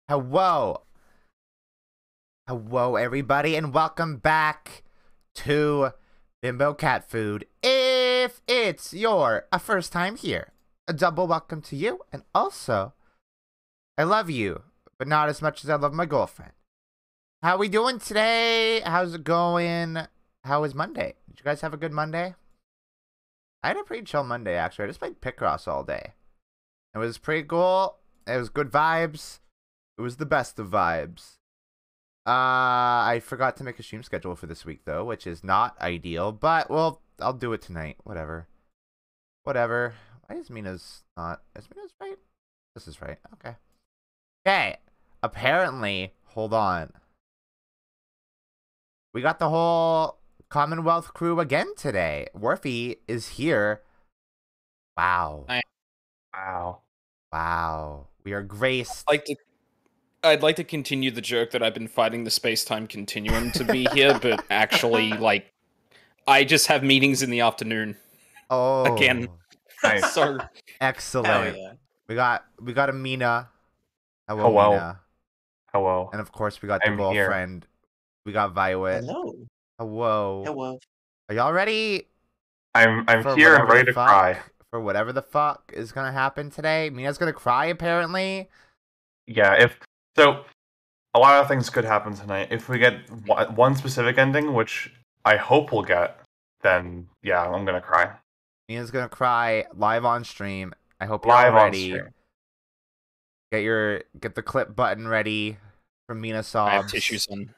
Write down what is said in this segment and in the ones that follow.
Hello. Hello, everybody, and welcome back to Bimbo Cat Food. If it's your first time here, a double welcome to you, and also, I love you, but not as much as I love my girlfriend. How we doing today? How's it going? How was Monday? Did you guys have a good Monday? I had a pretty chill Monday, actually. I just played Picross all day. It was pretty cool. It was good vibes. It was the best of vibes. I forgot to make a stream schedule for this week, though, which is not ideal. But, well, I'll do it tonight. Whatever. Whatever. Why is Mina's not... Is Mina's right? This is right. Okay. Okay. Apparently, hold on. We got the whole Commonwealth crew again today. Worfy is here. Wow. Wow. Wow. We are graced. I'd like to continue the joke that I've been fighting the space-time continuum to be here, but actually, like, I just have meetings in the afternoon. Oh. Again. Nice. So excellent. Yeah. We got a Mina. Hello. Mina. Hello. And of course we got the I'm girlfriend. We got Violet. Hello. Hello. Hello. Are y'all ready? I'm for here and whatever ready the to fuck- cry. For whatever the fuck is gonna happen today. Mina's gonna cry apparently. Yeah, so a lot of things could happen tonight. If we get one specific ending, which I hope we'll get, then yeah, I'm gonna cry. Mina's gonna cry live on stream. I hope you're Live all on ready. stream. Get the clip button ready from Mina Sobs. I have tissues on.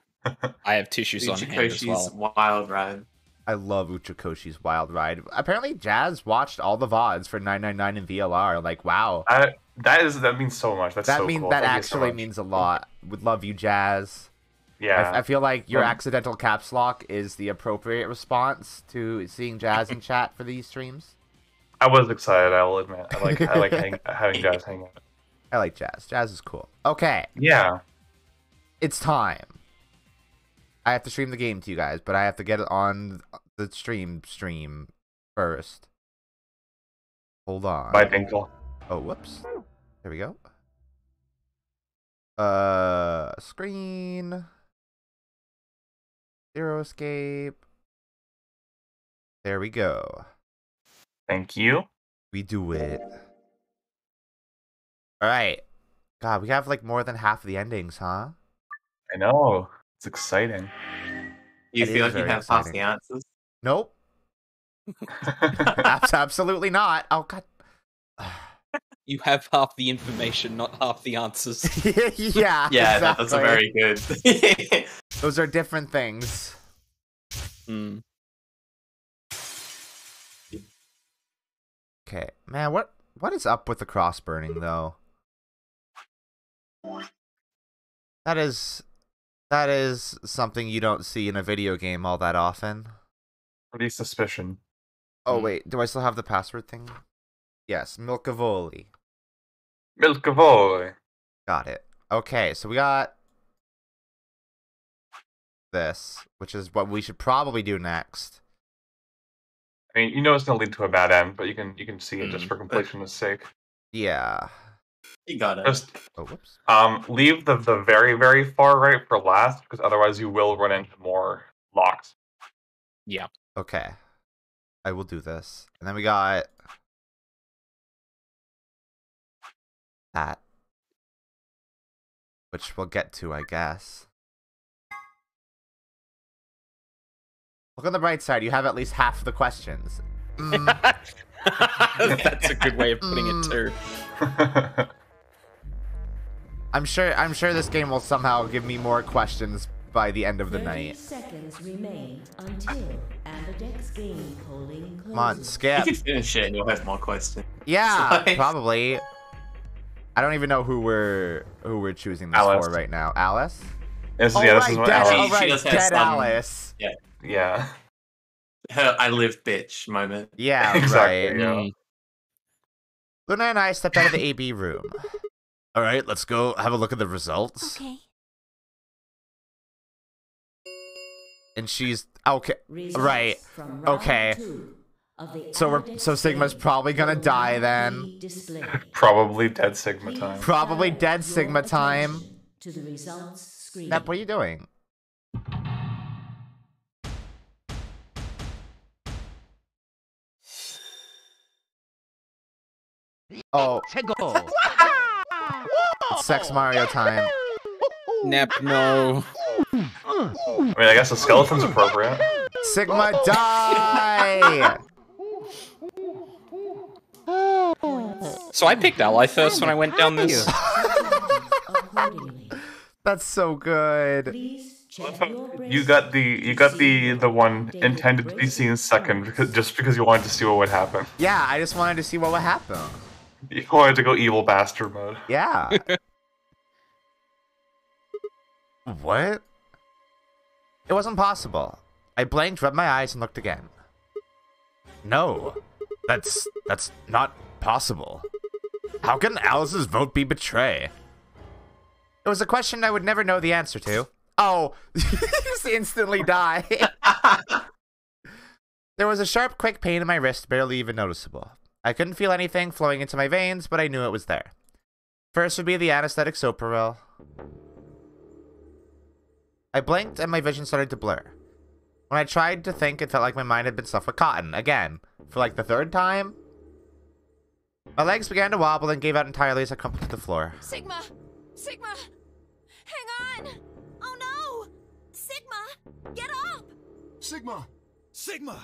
I have tissues on hand as Uchikoshi's well. Wild Ride. I love Uchikoshi's Wild Ride. Apparently, Jazz watched all the VODs for 999 and VLR. Like, wow. That means so much. That's so cool. That Thank you so actually much. means a lot. Would love you, Jazz. Yeah. I feel like your accidental caps lock is the appropriate response to seeing Jazz in chat for these streams. I was excited. I will admit. I like having Jazz hang out. I like Jazz. Jazz is cool. Okay, Yeah. it's time. I have to stream the game to you guys, but I have to get it on the stream first. Hold on. Bye, Dinkle. Oh, whoops. There we go. Screen. Zero escape. There we go. Thank you. We do it. Alright. God, we have like more than half of the endings, huh? I know. It's exciting. You It feel is like you very have half exciting. the answers? Nope. Absolutely not. Oh, God. You have half the information, not half the answers. Yeah. Yeah, exactly. that's a very good. Those are different things. Hmm. Okay. Man, what is up with the cross burning, though? That is something you don't see in a video game all that often. Pretty suspicion. Oh, wait. Do I still have the password thing? Yes. Milkavoli. Milkavoy. Got it. Okay, so we got this, which is what we should probably do next. I mean, you know it's gonna lead to a bad end, but you can see it just for completion's sake. Yeah. You got it. Just Oh, whoops. leave the very, very far right for last, because otherwise you will run into more locks. Yeah. Okay. I will do this. And then we got that, which we'll get to, I guess. Look on the bright side. You have at least half the questions. That's a good way of putting it too. I'm sure this game will somehow give me more questions by the end of the 30 night. seconds remain until Amberdex game polling closes. Come on, You skip. can finish it and you'll have more questions. Yeah, Sorry. probably. I don't even know who we're choosing this Alice. for right now. Alice? This is Oh, this right, is what dead, She- oh, Alice. right, does have dead some- Alice. Yeah. Her I live bitch moment. Yeah, Exactly, right. yeah. Mm. Luna and I stepped out of the AB room. All right, let's go have a look at the results. Okay. And she's okay. Results Right. from round Okay. 2 of the So Amberdex Sigma's game probably gonna will die now then. be displayed. Probably dead Sigma Please time. Probably direct dead your Sigma time. attention to the results screen. Nep, what are you doing? Oh. It's Sex Mario time. Nep, no. I mean, I guess the skeleton's appropriate. Sigma, die! So I picked Ally first when I went down this. Accordingly. That's so good. Please check your You got the one intended to be seen second because you wanted to see what would happen. Yeah, I just wanted to see what would happen. You wanted to go evil bastard mode. Yeah. What? It wasn't possible. I blinked, rubbed my eyes, and looked again. No. That's not possible. How can Alice's vote be betray? It was a question I would never know the answer to. Oh, you just instantly die. There was a sharp, quick pain in my wrist, barely even noticeable. I couldn't feel anything flowing into my veins, but I knew it was there. First would be the anesthetic Soparil. I blinked and my vision started to blur. When I tried to think, it felt like my mind had been stuffed with cotton, again, for like the third time. My legs began to wobble and gave out entirely as I crumpled to the floor. Sigma! Sigma! Hang on! Oh no! Sigma! Get up! Sigma! Sigma!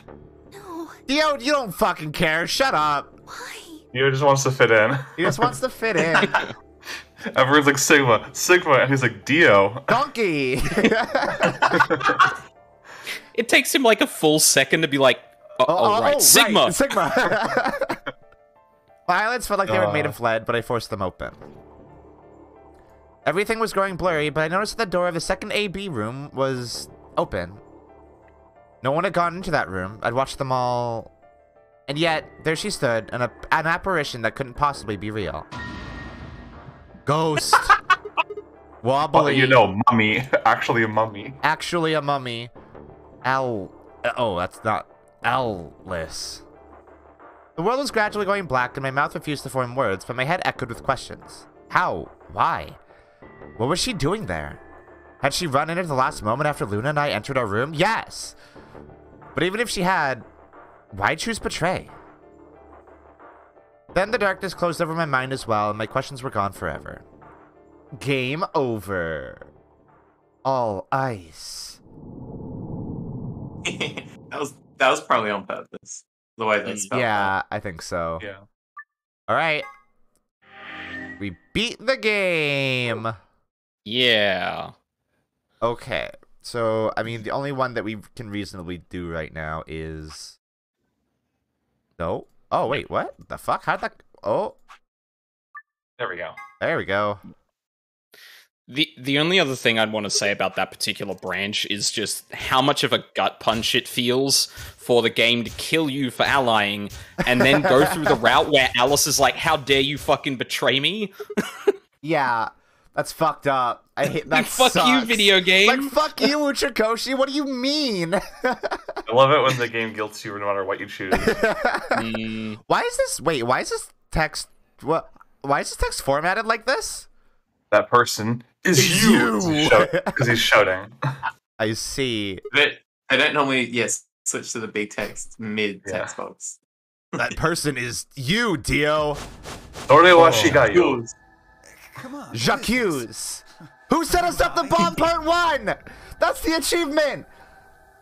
No. Dio, you don't fucking care. Shut up. Why? He just wants to fit in. He just wants to fit in. Everyone's like, Sigma, Sigma, and he's like, Dio. Donkey. It takes him like a full second to be like, oh, right, Sigma. Right, Sigma. My eyelids felt like they were made of lead, but I forced them open. Everything was growing blurry, but I noticed that the door of the second AB room was open. No one had gone into that room. I'd watched them all. And yet, there she stood, an apparition that couldn't possibly be real. Ghost. Wobbly. Well, you know, mummy. Actually a mummy. Actually a mummy. Oh, that's not Alice. The world was gradually going black, and my mouth refused to form words, but my head echoed with questions. How? Why? What was she doing there? Had she run in at the last moment after Luna and I entered our room? Yes! But even if she had, why choose betray? Then the darkness closed over my mind as well, and my questions were gone forever. Game over. All ice. that was probably on purpose. The way they spelled Yeah, I think so. Yeah. Alright. We beat the game! Yeah. Okay. So, I mean, the only one that we can reasonably do right now is... No? Oh, wait, what? The fuck? How'd that... Oh. There we go. There we go. The only other thing I'd want to say about that particular branch is just how much of a gut punch it feels for the game to kill you for allying and then go through the route where Alice is like, how dare you fucking betray me? Yeah, that's fucked up. I hate that. Like, fuck you, video game. Like, fuck you, Uchicoshi. What do you mean? I love it when the game guilts you no matter what you choose. Why is this... Wait, why is this text... What? Why is this text formatted like this? That person is you! Because he's shouting. I see. They don't normally, switch to the big text mid-text box. That person is you, Dio. Torewa Come on. Jacques. Who set us up the bomb part 1? That's the achievement.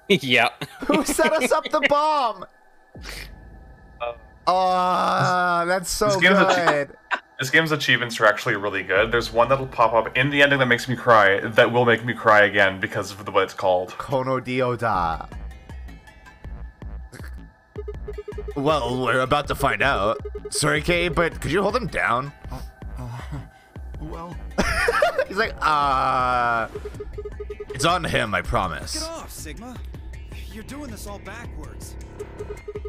Yeah. Who set us up the bomb? That's so good. This game's achievements are actually really good. There's one that'll pop up in the ending that makes me cry, that will make me cry again because of what it's called. Kono Dio da. Well, we're about to find out. Sorry, Kay, but could you hold him down? Well, He's like, it's on him, I promise. get off, Sigma. You're doing this all backwards.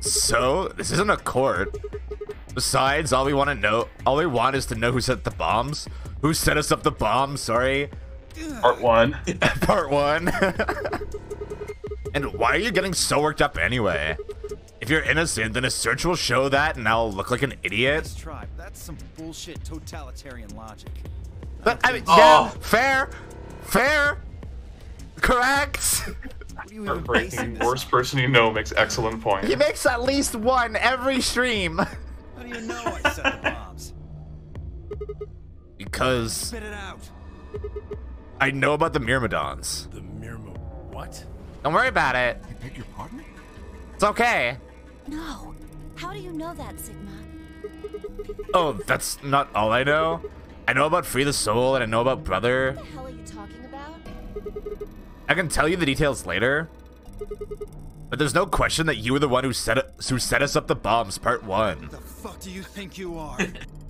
So, this isn't a court. Besides, all we want is to know who set the bombs. Who set us up the bombs, sorry. Part 1. Part 1. And why are you getting so worked up anyway? If you're innocent, then a search will show that and I'll look like an idiot. Let's try. That's some bullshit totalitarian logic. But I mean, Oh. yeah, fair, correct. What are you even basing Heartbreaking. this Worst on? person you know makes excellent point. He makes at least one every stream. How do you know I set the bombs? Because Spit it out. I know about the Myrmidons. The Mirmo. What? Don't worry about it. I beg your pardon? It's okay. No. How do you know that, Sigma? Oh, that's not all I know. I know about Free the Soul and I know about Brother. What the hell are you talking about? I can tell you the details later. But there's no question that you were the one who set us up the bombs, part 1. The fuck do you think you are?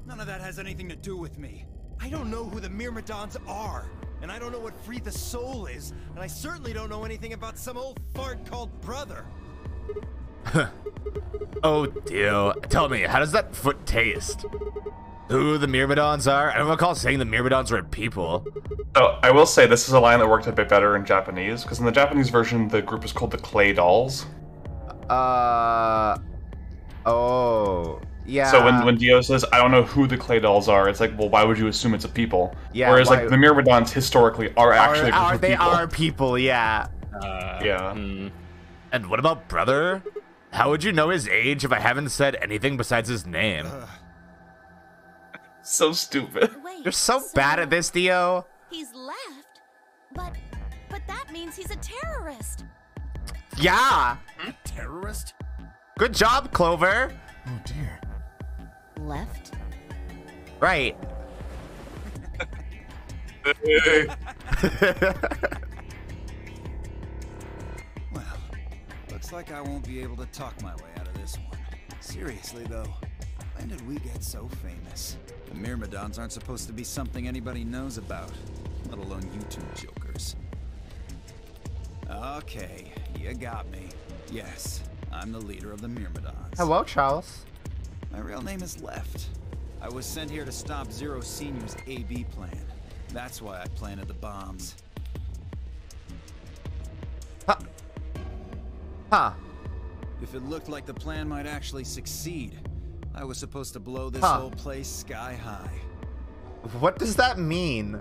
None of that has anything to do with me. I don't know who the Myrmidons are. And I don't know what Free the Soul is. And I certainly don't know anything about some old fart called Brother. Oh dear. Tell me, how does that foot taste? Who the Myrmidons are? I don't recall saying the Myrmidons were people. So I will say this is a line that worked a bit better in Japanese, because in the Japanese version, the group is called the Clay Dolls. Oh. Yeah. So when Dio says, I don't know who the Clay Dolls are, it's like, well, why would you assume it's a people? Yeah, Whereas, why- like, the Myrmidons historically are actually a group of they people. are people, yeah. Yeah. And what about Brother? How would you know his age if I haven't said anything besides his name? So stupid. Wait. You're so bad at this, Dio. He's left. But that means he's a terrorist. Yeah. Terrorist? Good job, Clover. Oh dear. Left? Right. Well, looks like I won't be able to talk my way out of this one. Seriously, though, when did we get so famous? The Myrmidons aren't supposed to be something anybody knows about, let alone YouTube jokers. Okay, you got me. Yes, I'm the leader of the Myrmidons. Hello, Charles. My real name is Left. I was sent here to stop Zero Senior's AB plan. That's why I planted the bombs. Huh. If it looked like the plan might actually succeed, I was supposed to blow this Huh. whole place sky high. What does that mean?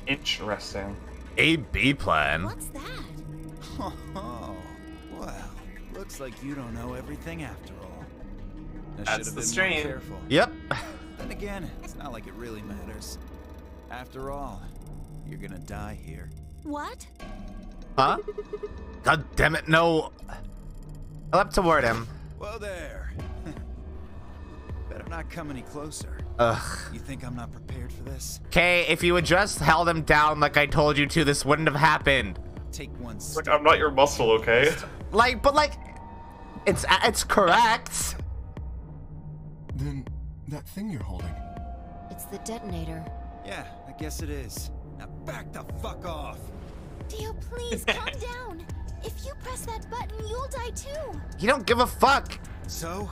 Interesting. A-B plan? What's that? Oh, well, looks like you don't know everything after all. I That's should have the been stream. more careful. Yep. Then again, it's not like it really matters. After all, you're gonna die here. What? Huh? God damn it, no. I leapt toward him. Whoa there. Better not come any closer. Ugh. You think I'm not prepared for this? Okay, if you had just held him down like I told you to, this wouldn't have happened. Take one Like, step. I'm not your muscle, okay? But it's correct. Then that thing you're holding. It's the detonator. Yeah, I guess it is. Now back the fuck off. Dio, please calm down. If you press that button, you'll die too. You don't give a fuck. So,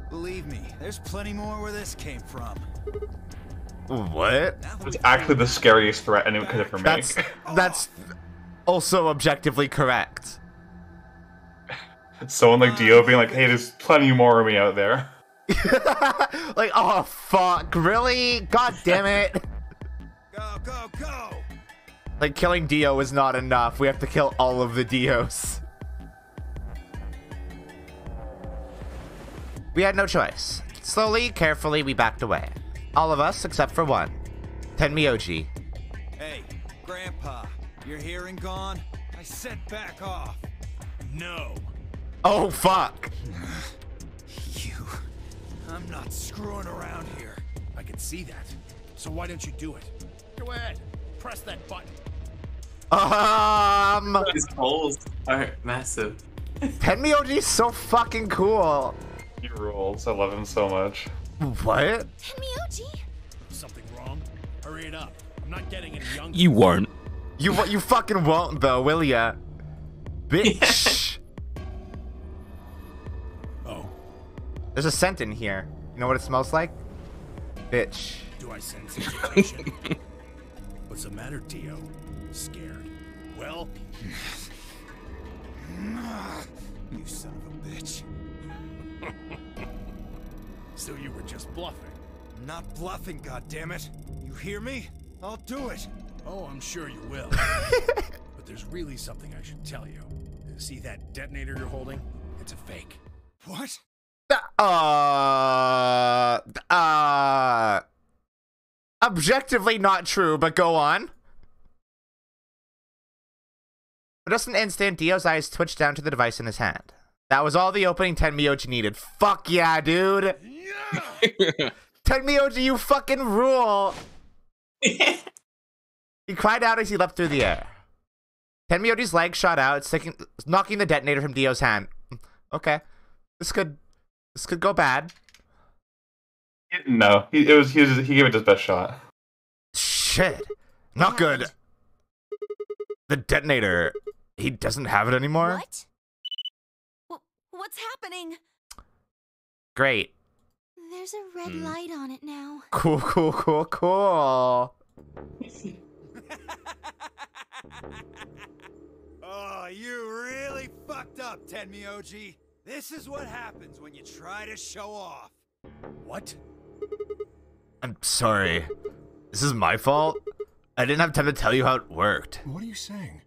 believe me, there's plenty more where this came from. What? Now that It's we actually figured the out scariest threat anyone could ever make. That's also objectively correct. Someone like Dio being like, hey, there's plenty more of me out there. Like, oh fuck, really? God damn it. Go, go, go! Like, killing Dio is not enough. We have to kill all of the Dios. We had no choice. Slowly, carefully, we backed away. All of us except for one. Tenmyoji. Hey, Grandpa, your hearing gone? I said back off. No. Oh fuck. You. I'm not screwing around here. I can see that. So why don't you do it? Go ahead. Press that button. His holes are massive. Tenmyoji's so fucking cool. He rules. I love him so much. What? Tenmyoji? Something wrong? Hurry it up. I'm not getting any younger. You won't. You fucking won't though, will ya? Bitch. Oh, There's a scent in here. You know what it smells like? Bitch. do I sense agitation? What's the matter, Dio? Scared? Well, You son of a bitch. so you were just bluffing. I'm not bluffing, goddammit. You hear me? I'll do it. Oh, I'm sure you will. But there's really something I should tell you. See that detonator you're holding? It's a fake. What? Objectively not true, but go on. For just an instant, Dio's eyes twitched down to the device in his hand. That was all the opening Tenmyoji needed. Fuck yeah, dude. Yeah! Tenmyoji, you fucking rule. He cried out as he leapt through the air. Tenmyoji's leg shot out, knocking the detonator from Dio's hand. Okay. This could go bad. No, he gave it his best shot. Shit. Not good. The detonator, he doesn't have it anymore? What? What's happening? Great. There's a red light on it now. Cool. Oh, you really fucked up, Tenmyoji. This is what happens when you try to show off. What? I'm sorry. This is my fault. I didn't have time to tell you how it worked. What are you saying?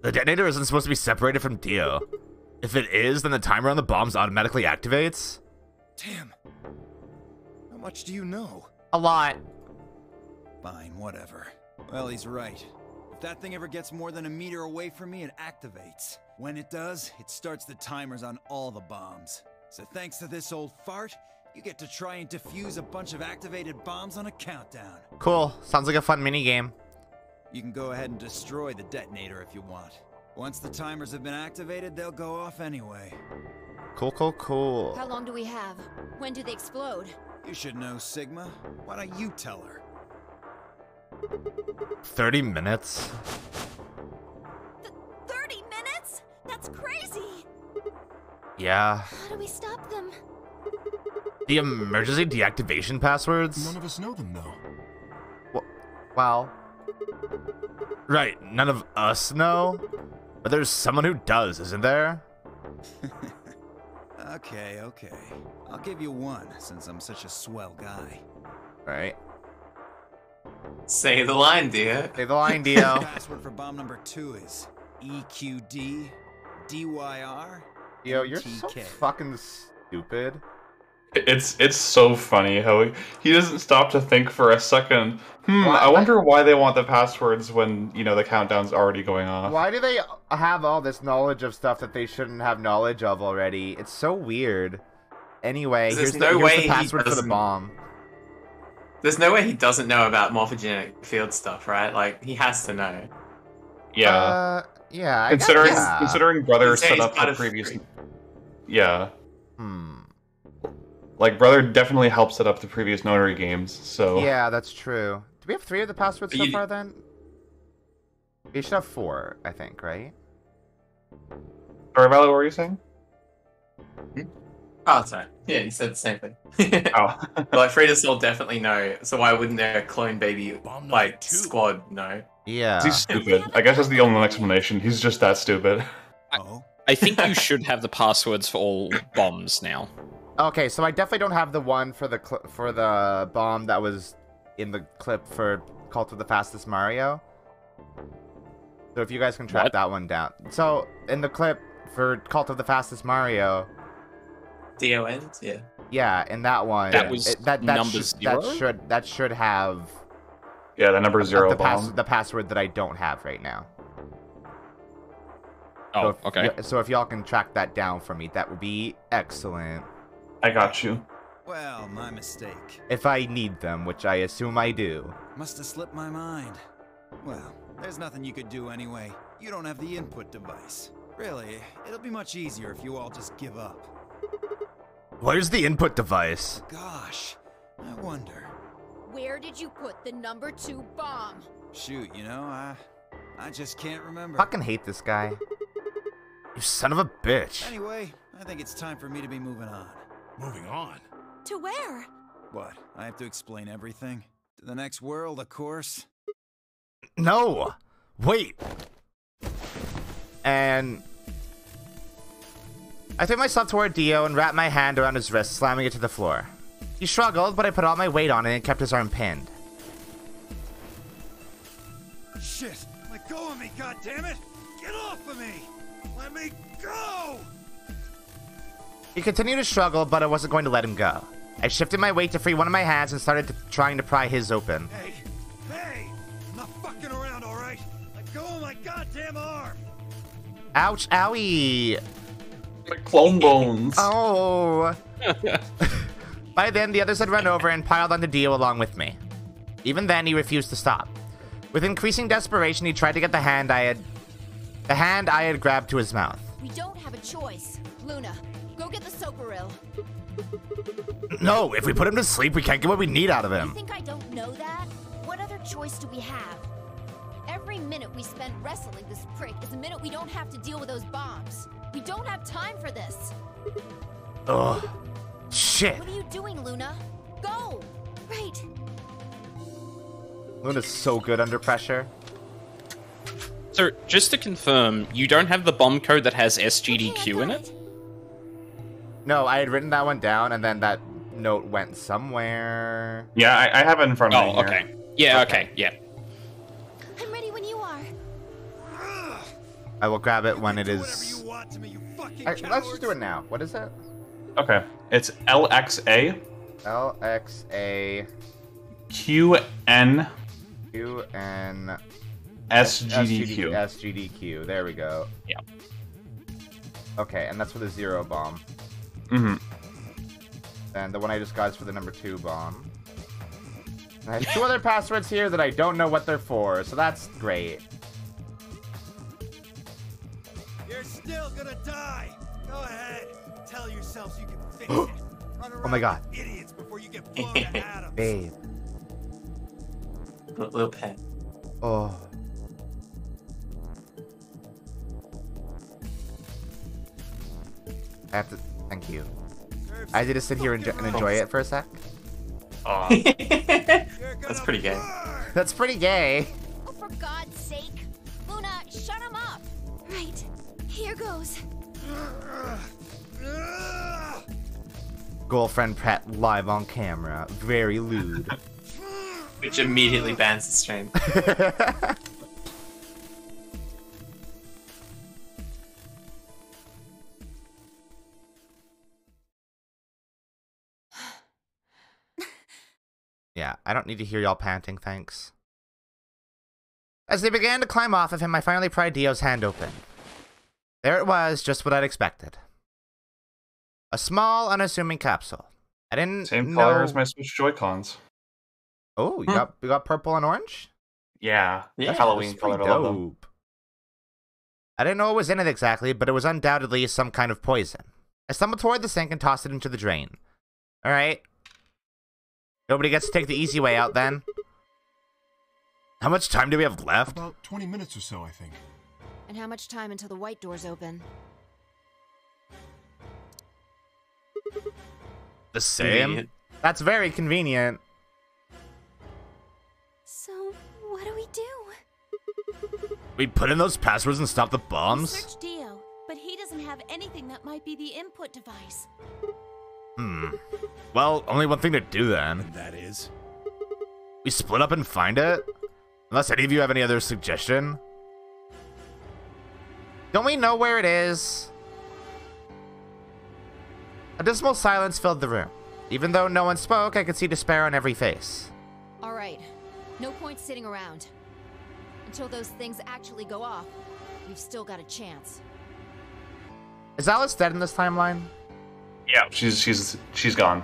The detonator isn't supposed to be separated from Dio. If it is, then the timer on the bombs automatically activates. Damn. How much do you know? A lot. Fine, whatever. Well, he's right. If that thing ever gets more than a meter away from me, it activates. When it does, it starts the timers on all the bombs. So thanks to this old fart, you get to try and defuse a bunch of activated bombs on a countdown. Cool. Sounds like a fun minigame. You can go ahead and destroy the detonator if you want. Once the timers have been activated, they'll go off anyway. Cool. How long do we have? When do they explode? You should know, Sigma. Why don't you tell her? 30 minutes? 30 minutes? That's crazy! Yeah. How do we stop them? The emergency deactivation passwords? None of us know them, though. Well... Right, none of us know? But there's someone who does, isn't there? Okay. I'll give you one, since I'm such a swell guy. Right. Say the line, dear. Say the line, Dio. Password for bomb number 2 is EQD DYR. Dio, you're so MTK. fucking stupid. It's so funny how he doesn't stop to think for a second. I wonder why they want the passwords when, the countdown's already going off. Why do they have all this knowledge of stuff that they shouldn't have knowledge of already? It's so weird. Anyway, here's the password for the bomb. There's no way he doesn't know about morphogenetic field stuff, right? Like, he has to know. Yeah. Yeah. Considering Brother He's set up part the of previous... three. Yeah. Like, Brother definitely helped set up the previous Nonary games, so... Yeah, that's true. Do we have 3 of the passwords so You- far, then? We should have 4, I think, right? Sorry, Violet, what were you saying? Oh, sorry. Yeah, you said the same thing. Oh. Like, Frida's will definitely know, so why wouldn't their clone baby, Bomb number like, 2. squad know? Yeah. He's stupid. I guess that's the only explanation. He's just that stupid. Oh? I think you should have the passwords for all bombs now. Okay, so I definitely don't have the one for the bomb that was in the clip for Cult of the Fastest Mario. So if you guys can track What? that one down. So in the clip for Cult of the Fastest Mario, DON? Yeah. yeah, in that one, That was number 0? That should have Yeah, the number 0 bomb. the password that I don't have right now. Oh, so okay. So if y'all can track that down for me, that would be excellent. I got you. Well, my mistake. If I need them, which I assume I do. Must have slipped my mind. Well, there's nothing you could do anyway. You don't have the input device. Really, it'll be much easier if you all just give up. Where's the input device? Gosh, I wonder. Where did you put the number 2 bomb? Shoot, I just can't remember. Fucking hate this guy. You son of a bitch. Anyway, I think it's time for me to be moving on. Moving on. To where? What? I have to explain everything? To the next world, of course. No! Wait! And... I threw myself toward Dio and wrapped my hand around his wrist, slamming it to the floor. He struggled, but I put all my weight on it and kept his arm pinned. Shit! Let go of me, goddammit! Get off of me! Let me go! He continued to struggle, but I wasn't going to let him go. I shifted my weight to free one of my hands and started trying to pry his open. Hey! Hey! I'm not fucking around, alright? Let go of my goddamn arm! Ouch, owie! My clone bones. Oh! By then, the others had run over and piled onto Dio along with me. Even then, he refused to stop. With increasing desperation, he tried to get the hand I had grabbed to his mouth. We don't have a choice. Luna, go get the soparil. No, if we put him to sleep, we can't get what we need out of You him. think I don't know that? What other choice do we have? Every minute we spend wrestling this prick is a minute we don't have to deal with those bombs. We don't have time for this. Ugh. Shit. What are you doing, Luna? Go! Right. Luna's so good under pressure. So, just to confirm, you don't have the bomb code that has SGDQ in it? No, I had written that one down, and then that note went somewhere. Yeah, I have it in front of me. Oh, here. okay. Yeah, okay, yeah. I'm ready when you are. I will grab it when it Do whatever is... you want to me, you fucking Let's just cowards. do it now. What is it? Okay. It's LXA LXA QN QN SGDQ. SGDQ. There we go. Yeah. Okay, and that's for the 0 bomb. Mm-hmm. And the one I just got is for the number 2 bomb. And I have 2 other passwords here that I don't know what they're for, so that's great. You're still gonna die. Go ahead. Tell yourselves you can fix it. Run around Oh my God. like idiots before you get blown to atoms. Babe. Little pet. Oh. I have to... Thank you. I had to just sit here and enjoy it for a sec. That's pretty gay. That's pretty gay. Oh, for God's sake. Luna, shut him up. Right. Here goes. Girlfriend Pratt live on camera. Very lewd. Which immediately bans the stream. Yeah, I don't need to hear y'all panting, thanks. As they began to climb off of him, I finally pried Dio's hand open. There it was, just what I'd expected. A small, unassuming capsule. I didn't Same know... color as my Switch Joy-Cons. Oh, you got purple and orange? Yeah, Yeah, Halloween That's pretty color. I love them. dope. I didn't know what was in it exactly, but it was undoubtedly some kind of poison. I stumbled toward the sink and tossed it into the drain. Alright. Nobody gets to take the easy way out then. How much time do we have left? About 20 minutes or so, I think. And how much time until the white doors open? The same? Convenient. That's very convenient. So, what do we do? We put in those passwords and stop the We bombs? searched Dio, but he doesn't have anything that might be the input device. Well, only one thing to do then. And that is? We split up and find it? Unless any of you have any other suggestion? Don't we know where it is? A dismal silence filled the room. Even though no one spoke, I could see despair on every face. All right. No point sitting around. Until those things actually go off, we've still got a chance. Is Alice dead in this timeline? Yeah, she's gone.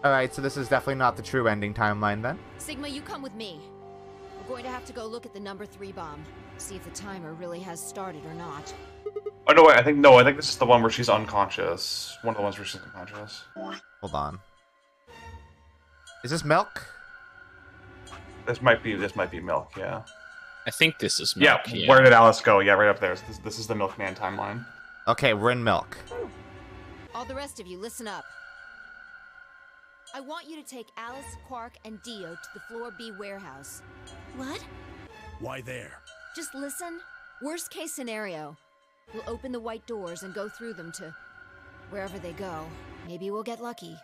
Alright, so this is definitely not the true ending timeline then. Sigma, you come with me. We're going to have to go look at the number 3 bomb. See if the timer really has started or not. Oh no, wait, I think this is the one where she's unconscious. One of the ones where she's unconscious. Hold on. Is this milk? This might be milk. Yeah. I think this is milk. Yeah. Where did Alice go? Yeah, right up there. This is the Milkman timeline. Okay, we're in milk. All the rest of you, listen up. I want you to take Alice, Quark, and Dio to the Floor B warehouse. What? Why there? Just listen. Worst case scenario. We'll open the white doors and go through them to wherever they go. Maybe we'll get lucky.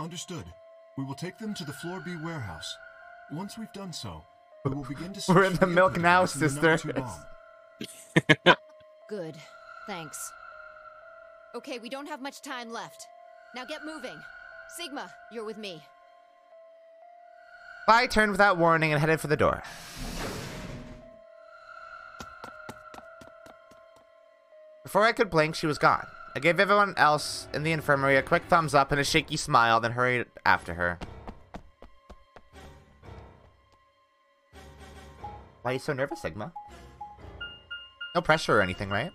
Understood. We will take them to the Floor B warehouse. Once we've done so, we will begin to We're in search the for milk input now, device in the sister. number 2 bomb. Good. Thanks. Okay, we don't have much time left. Now get moving. Sigma, you're with me. I turned without warning and headed for the door. Before I could blink, she was gone. I gave everyone else in the infirmary a quick thumbs up and a shaky smile, then hurried after her. Why are you so nervous, Sigma? No pressure or anything, right?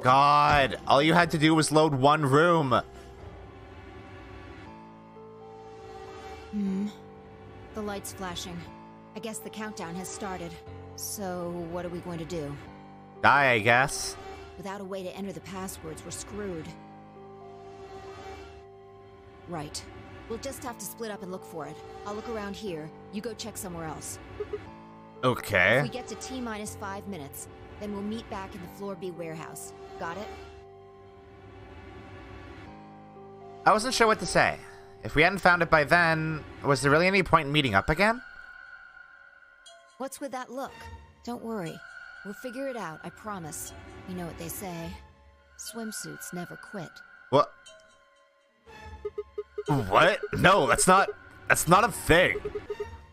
God, all you had to do was load one room. The light's flashing. I guess the countdown has started. So, what are we going to do? Die, I guess. Without a way to enter the passwords, we're screwed. Right. We'll just have to split up and look for it. I'll look around here. You go check somewhere else. Okay. If we get to T-minus 5 minutes, then we'll meet back in the Floor B warehouse. Got it? I wasn't sure what to say. If we hadn't found it by then, was there really any point in meeting up again? What's with that look? Don't worry. We'll figure it out, I promise. You know what they say. Swimsuits never quit. What? What? No, that's not a thing.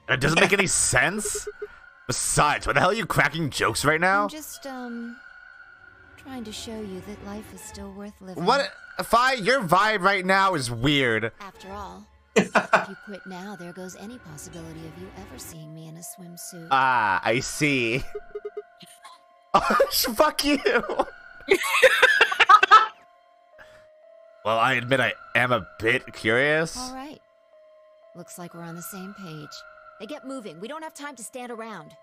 It doesn't make any sense. Besides, why the hell are you cracking jokes right now? I'm just, trying to show you that life is still worth living. What? Your vibe right now is weird. After all, if you quit now, there goes any possibility of you ever seeing me in a swimsuit. Ah, I see. Fuck you. Well, I admit I am a bit curious. All right. Looks like we're on the same page. Now get moving. We don't have time to stand around.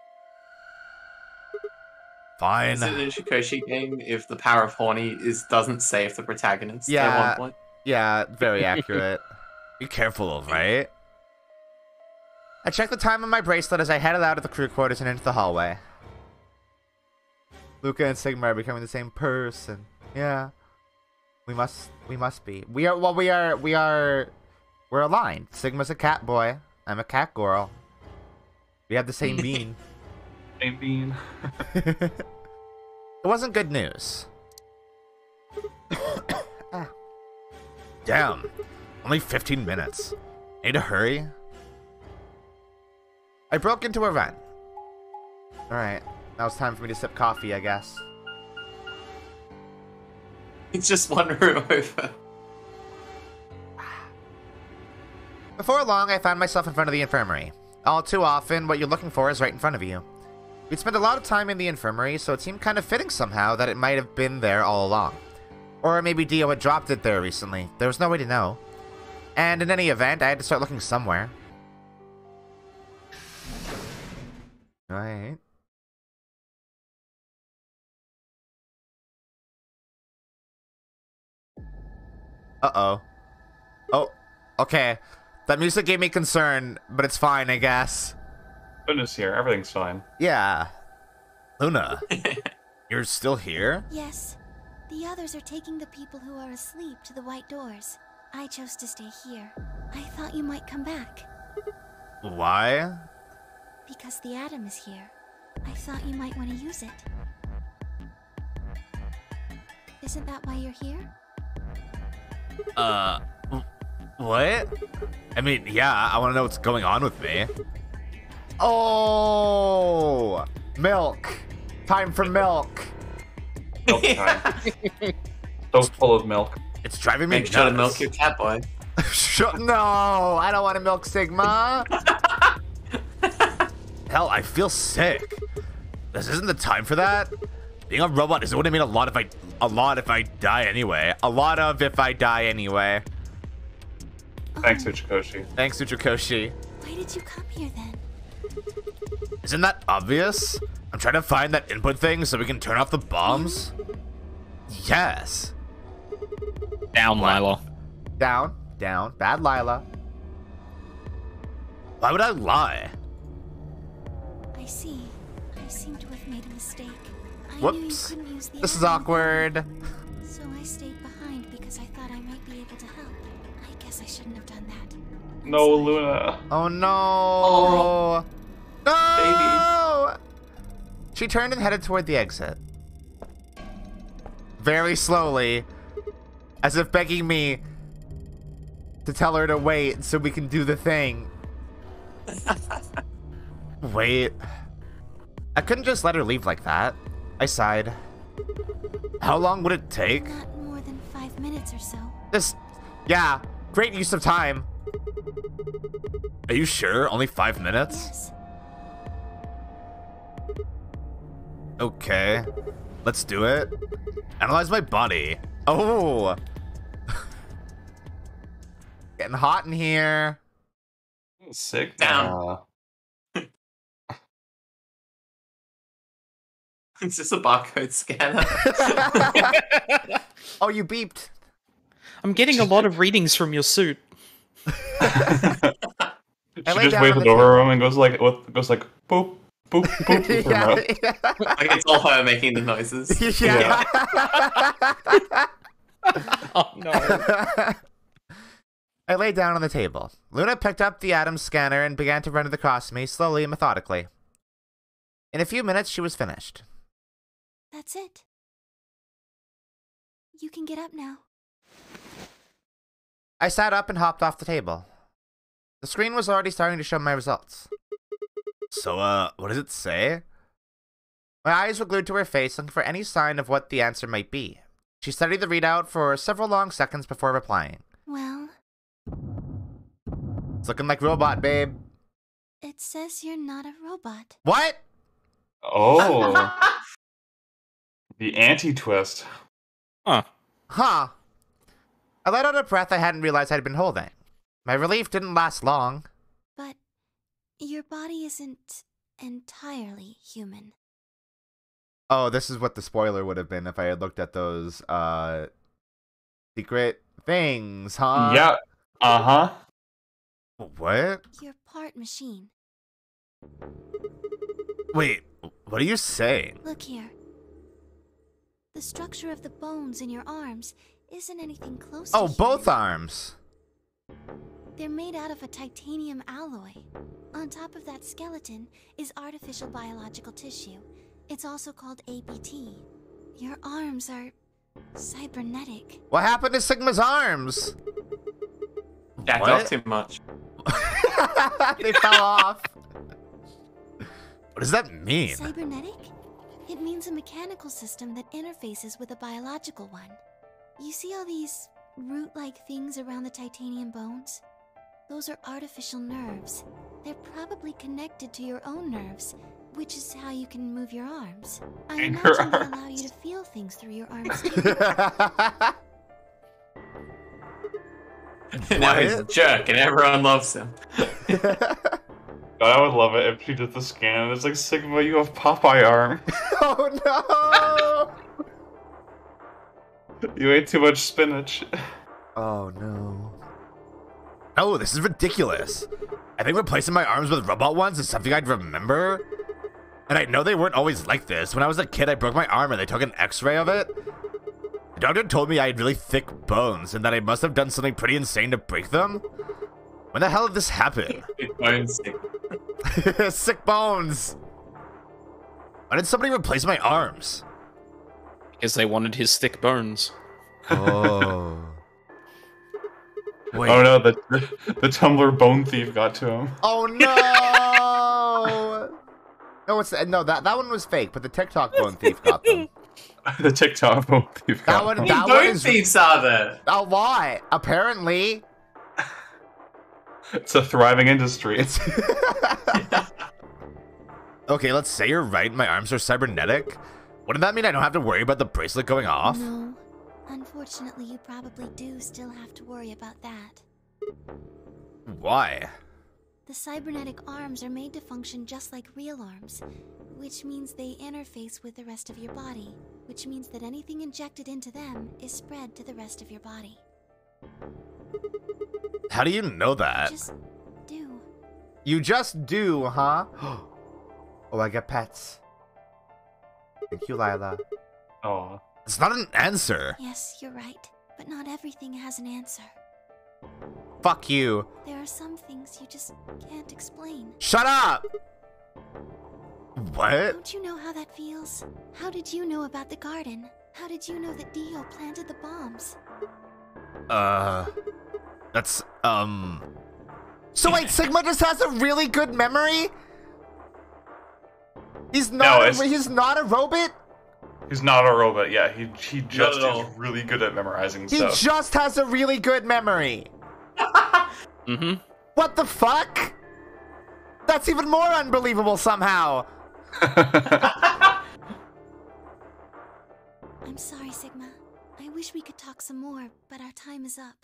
Fine. Is it a Shikoshi game if the power of horny doesn't save the protagonist at Yeah. one point? Yeah, very accurate. Be careful, right? I checked the time on my bracelet as I headed out of the crew quarters and into the hallway. Luka and Sigma are becoming the same person. Yeah. We must be. We're aligned. Sigma's a cat boy. I'm a cat girl. We have the same bean. Same bean. It wasn't good news. Damn. Only 15 minutes. Need to hurry. I broke into a run. Alright. Now it's time for me to sip coffee, I guess. It's just one room over. Before long, I found myself in front of the infirmary. All too often, what you're looking for is right in front of you. We'd spent a lot of time in the infirmary, so it seemed kind of fitting somehow that it might have been there all along. Or maybe Dio had dropped it there recently. There was no way to know. And in any event, I had to start looking somewhere. Right. Uh-oh. Oh, okay. That music gave me concern, but it's fine, I guess. Luna's here. Everything's fine. Yeah. Luna, you're still here? Yes. The others are taking the people who are asleep to the white doors. I chose to stay here. I thought you might come back. Why? Because the atom is here. I thought you might want to use it. Isn't that why you're here? What? I mean, yeah, I want to know what's going on with me. Oh! Milk! Time for milk! Milk time. So full of milk. It's driving me Make sure to nuts. milk your cat boy. No! I don't want to milk Sigma! Hell, I feel sick. This isn't the time for that. Being a robot is what I mean a lot if I die anyway. Thanks, Uchikoshi. Thanks, Uchikoshi. Why did you come here then? Isn't that obvious? I'm trying to find that input thing so we can turn off the bombs. Yes. Down, Lila. Down. down. Bad Lila. Why would I lie? I see. I seem to have made a mistake. I Whoops. knew you couldn't use the This is island. awkward. So I stayed behind because I thought I might be able to help. I guess I shouldn't have done that. I'm No, sorry. Luna. Oh no! No! She turned and headed toward the exit. Very slowly, as if begging me to tell her to wait so we can do the thing. Wait. I couldn't just let her leave like that. I sighed. How long would it take? Not more than 5 minutes or so. Yeah, great use of time. Are you sure? Only 5 minutes? Yes. Okay. Let's do it. Analyze my body. Oh! Getting hot in here. Sick. Down. Is this a barcode scanner? Oh, you beeped. I'm getting a lot of readings from your suit. She lay just down waves on it the over him and goes like boop, boop, boop with her mouth. Like it's all her making the noises. Yeah. Oh no. I lay down on the table. Luna picked up the Atom scanner and began to run it across me, slowly and methodically. In a few minutes, she was finished. That's it. You can get up now. I sat up and hopped off the table. The screen was already starting to show my results. So, what does it say? My eyes were glued to her face, looking for any sign of what the answer might be. She studied the readout for several long seconds before replying. Well, It's looking like robot, babe. it says you're not a robot. What? Oh. The anti-twist. Huh. Huh. I let out a breath I hadn't realized I'd been holding. My relief didn't last long. But your body isn't entirely human. Oh, this is what the spoiler would have been if I had looked at those, secret things, huh? Yeah. Uh-huh. What? You're part machine. Wait, what are you saying? Look here. The structure of the bones in your arms isn't anything close to Oh, both human. arms. They're made out of a titanium alloy. On top of that skeleton is artificial biological tissue. It's also called ABT. Your arms are cybernetic. What happened to Sigma's arms? Jacked What? off too much. They fell off. What does that mean? Cybernetic? It means a mechanical system that interfaces with a biological one. You see all these root-like things around the titanium bones? Those are artificial nerves. They're probably connected to your own nerves, which is how you can move your arms. I And imagine her they allow you to feel things through your arms too. Now he's a jerk and everyone loves him. God, I would love it if she did the scan and it's like, Sigma, you have Popeye arm. Oh no! You ate too much spinach. Oh no. Oh, this is ridiculous. I think replacing my arms with robot ones is something I'd remember. And I know they weren't always like this. When I was a kid, I broke my arm and they took an x-ray of it. The doctor told me I had really thick bones and that I must have done something pretty insane to break them. When the hell did this happen? Big bones stick. Sick bones. Why did somebody replace my arms? Because they wanted his thick bones. Oh. Wait. Oh no, the Tumblr bone thief got to him. Oh no! No, that one was fake, but the TikTok bone thief got them. The TikTok bone thief That got one- him. How that many one bone is- thieves are there? A lot, apparently. It's a thriving industry. It's okay, let's say you're right. My arms are cybernetic. Wouldn't that mean I don't have to worry about the bracelet going off? No. Unfortunately, you probably do still have to worry about that. Why? The cybernetic arms are made to function just like real arms, which means they interface with the rest of your body, which means that anything injected into them is spread to the rest of your body. How do you know that? Just do. You just do, huh? Oh, I get pets. Thank you, Lila. Oh. It's not an answer. Yes, you're right. But not everything has an answer. Fuck you. There are some things you just can't explain. Shut up! What? Don't you know how that feels? How did you know about the garden? How did you know that Dio planted the bombs? That's, So wait, Sigma just has a really good memory? He's not he's not a robot? He's not a robot, yeah. He just No. is really good at memorizing He stuff. just has a really good memory. Mm-hmm. What the fuck? That's even more unbelievable somehow. I'm sorry, Sigma. I wish we could talk some more, but our time is up.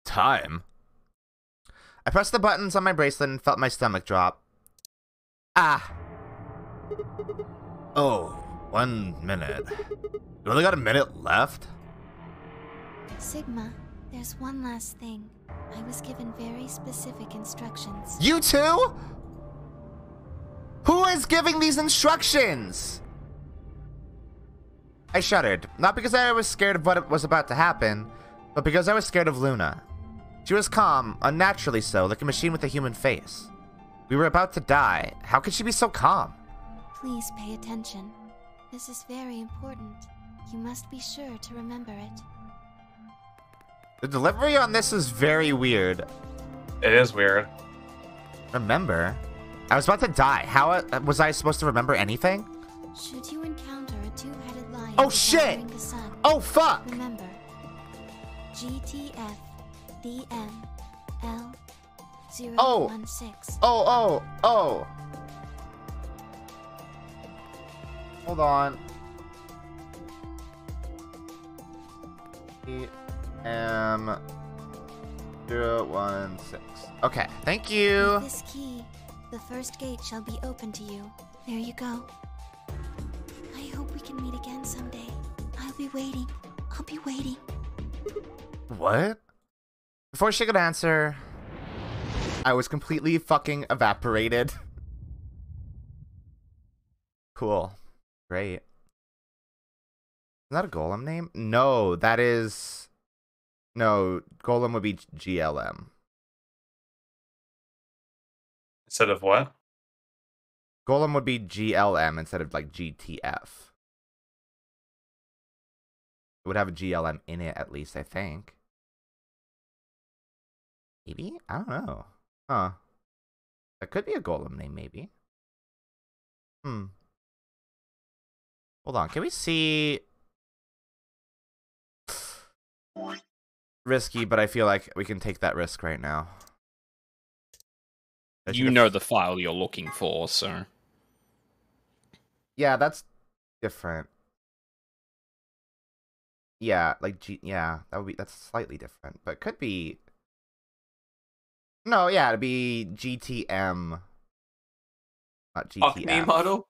Time? I pressed the buttons on my bracelet and felt my stomach drop. Ah. Oh, 1 minute. You only got a minute left? Sigma, there's one last thing. I was given very specific instructions. You too? Who is giving these instructions? I shuddered, not because I was scared of what was about to happen, but because I was scared of Luna. She was calm, unnaturally so, like a machine with a human face. We were about to die. How could she be so calm? Please pay attention. This is very important. You must be sure to remember it. The delivery on this is very weird. It is weird. Remember? I was about to die. How was I supposed to remember anything? Should you encounter a two-headed lion Oh shit! devouring the sun, Oh fuck! remember, GTF DM L 016. Oh. Hold on. EM 016. Okay, thank you. With this key, the first gate shall be open to you. There you go. I hope we can meet again someday. I'll be waiting. I'll be waiting. What? Before she could answer, I was completely fucking evaporated. Cool. Great. Is that a golem name? No, that is... No, golem would be GLM. Instead of what? Golem would be GLM instead of, like, GTF. It would have a GLM in it, at least, I think. Maybe? I don't know. Huh. That could be a golem name, maybe. Hold on, can we see... Risky, but I feel like we can take that risk right now. You know the file you're looking for, so... Yeah, that's different. Yeah, like that's slightly different, but it could be. No, yeah, it'd be GTM, not GTF. Cockney model.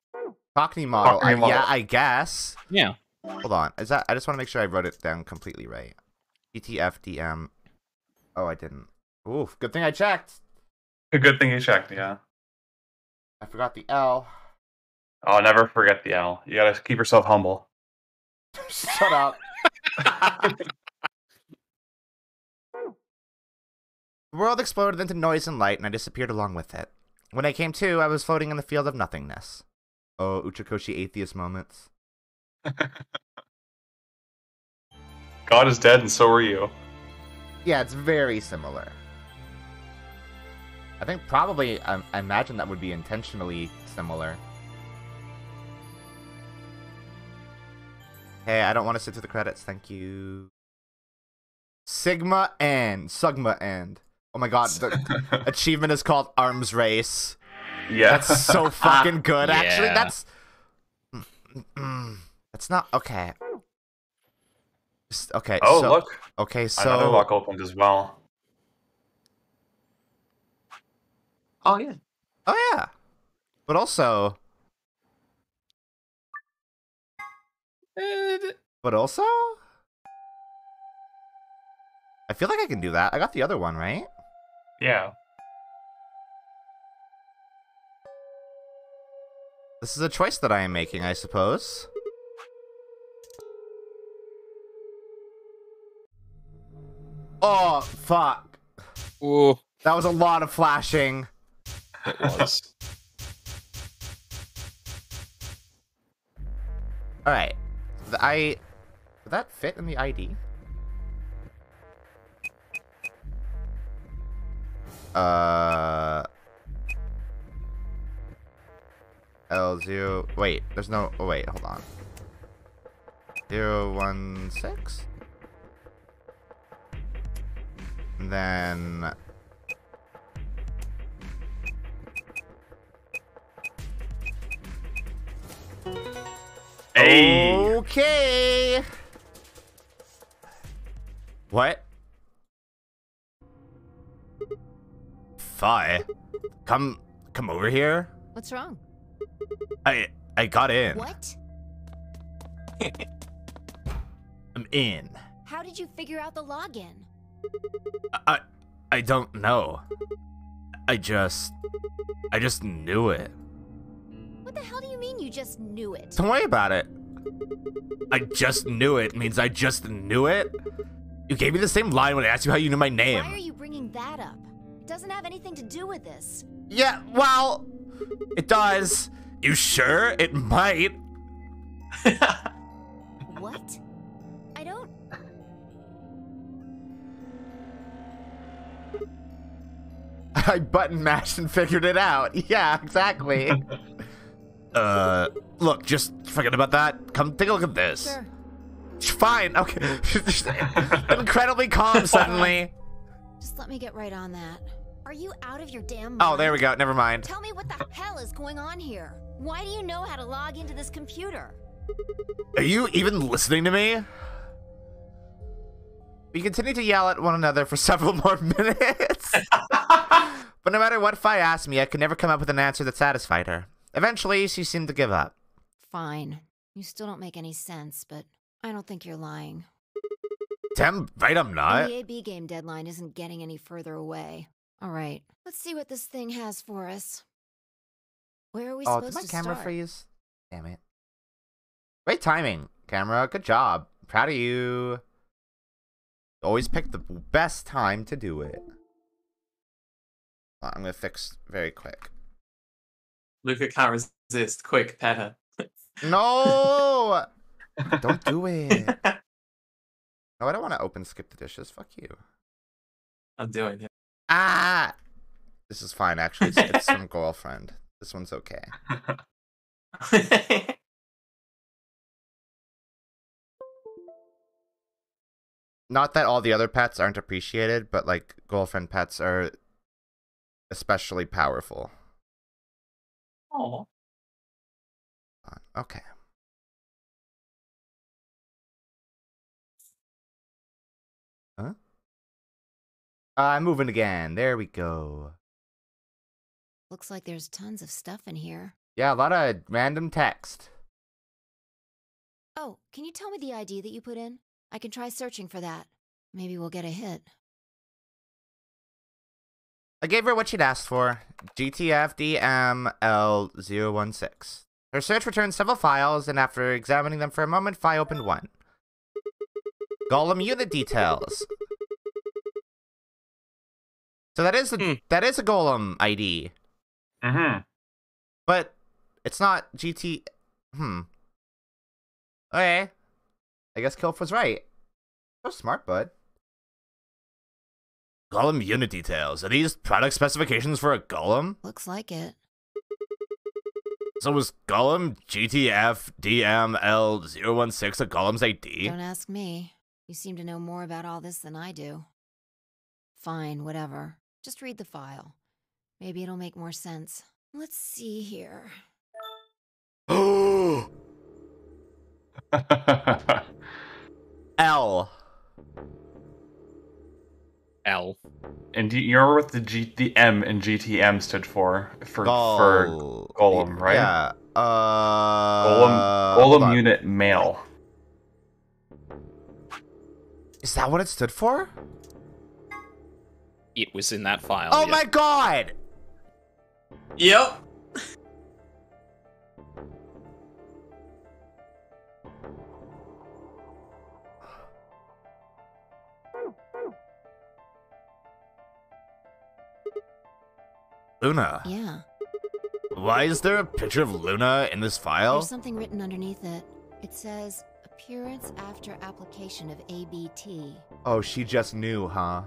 Cockney model. Cockney model. Yeah, I guess. Yeah. Hold on, is that? I just want to make sure I wrote it down completely right. GTF DM. Oh, I didn't. Oof, good thing I checked. A good thing you checked, yeah. I forgot the L. Oh, never forget the L. You gotta keep yourself humble. Shut up. The world exploded into noise and light, and I disappeared along with it. When I came to, I was floating in the field of nothingness. Oh, Uchakoshi atheist moments. God is dead, and so are you. Yeah, it's very similar. I think probably, I imagine that would be intentionally similar. Hey, I don't want to sit through the credits, thank you. Sigma and Sugma and. Oh my god, the achievement is called Arms Race. Yeah. That's so fucking good, actually. Yeah. That's not, okay. Okay, Oh, so, look. okay, Another so. lock opened as well. Oh yeah. Oh, yeah. But also. But also? I feel like I can do that. I got the other one, right? Yeah. This is a choice that I am making, I suppose. Oh, fuck. Ooh, That was a lot of flashing. it was. Alright. Did that fit in the ID? L0. Wait, there's no. Oh, wait, hold on. 016? And then. Hey. Okay. What? Fi, come over here. What's wrong? I got in. What? I'm in. How did you figure out the login? I don't know. I just knew it. What the hell do you mean you just knew it? Don't worry about it. I just knew it means I just knew it. You gave me the same line when I asked you how you knew my name. Why are you bringing that up? It doesn't have anything to do with this. Yeah, well, it does. You sure? It might. What? I don't... I button mashed and figured it out. Yeah, exactly. Look, just forget about that. Come take a look at this. Sure. Fine, okay. Incredibly calm suddenly. Just let me get right on that. Are you out of your damn mind? Oh, there we go. Never mind. Tell me what the hell is going on here. Why do you know how to log into this computer? Are you even listening to me? We continued to yell at one another for several more minutes. But no matter what Fi asked me, I could never come up with an answer that satisfied her. Eventually, she seemed to give up. Fine. You still don't make any sense, but I don't think you're lying. Damn right I'm not. And the AB game deadline isn't getting any further away. All right, let's see what this thing has for us. Where are we Oh, did supposed my to camera start? freeze? Damn it. Great timing, camera. Good job. Proud of you. Always pick the best time to do it. I'm gonna fix very quick. Luka can't resist. Quick, pet her. No! Don't do it. No, I don't want to open skip the dishes. Fuck you. I'm doing it. Ah! This is fine, actually. It's some girlfriend. This one's okay. Not that all the other pets aren't appreciated, but, like, girlfriend pets are especially powerful. Oh. Okay. Huh? I'm moving again. There we go. Looks like there's tons of stuff in here. Yeah, a lot of random text. Oh, can you tell me the ID that you put in? I can try searching for that. Maybe we'll get a hit. I gave her what she'd asked for. GTFDML016. Her search returned several files, and after examining them for a moment, Fi opened one. Golem unit details. So that is a Golem ID. Mm-hmm. But it's not GT. Okay. I guess Kilf was right. So smart, bud. Golem unit details. Are these product specifications for a Golem? Looks like it. So was Golem GTFDML016 a Golem's ID? Don't ask me. You seem to know more about all this than I do. Fine, whatever. Just read the file. Maybe it'll make more sense. Let's see here. L. L. And you remember what the M in GTM stood for Golem, right? Yeah. Golem unit male. Is that what it stood for? it was in that file. Oh yeah. my god! Yep. Luna. Yeah. Why is there a picture of Luna in this file? There's something written underneath it. It says, appearance after application of ABT. Oh, she just knew, huh?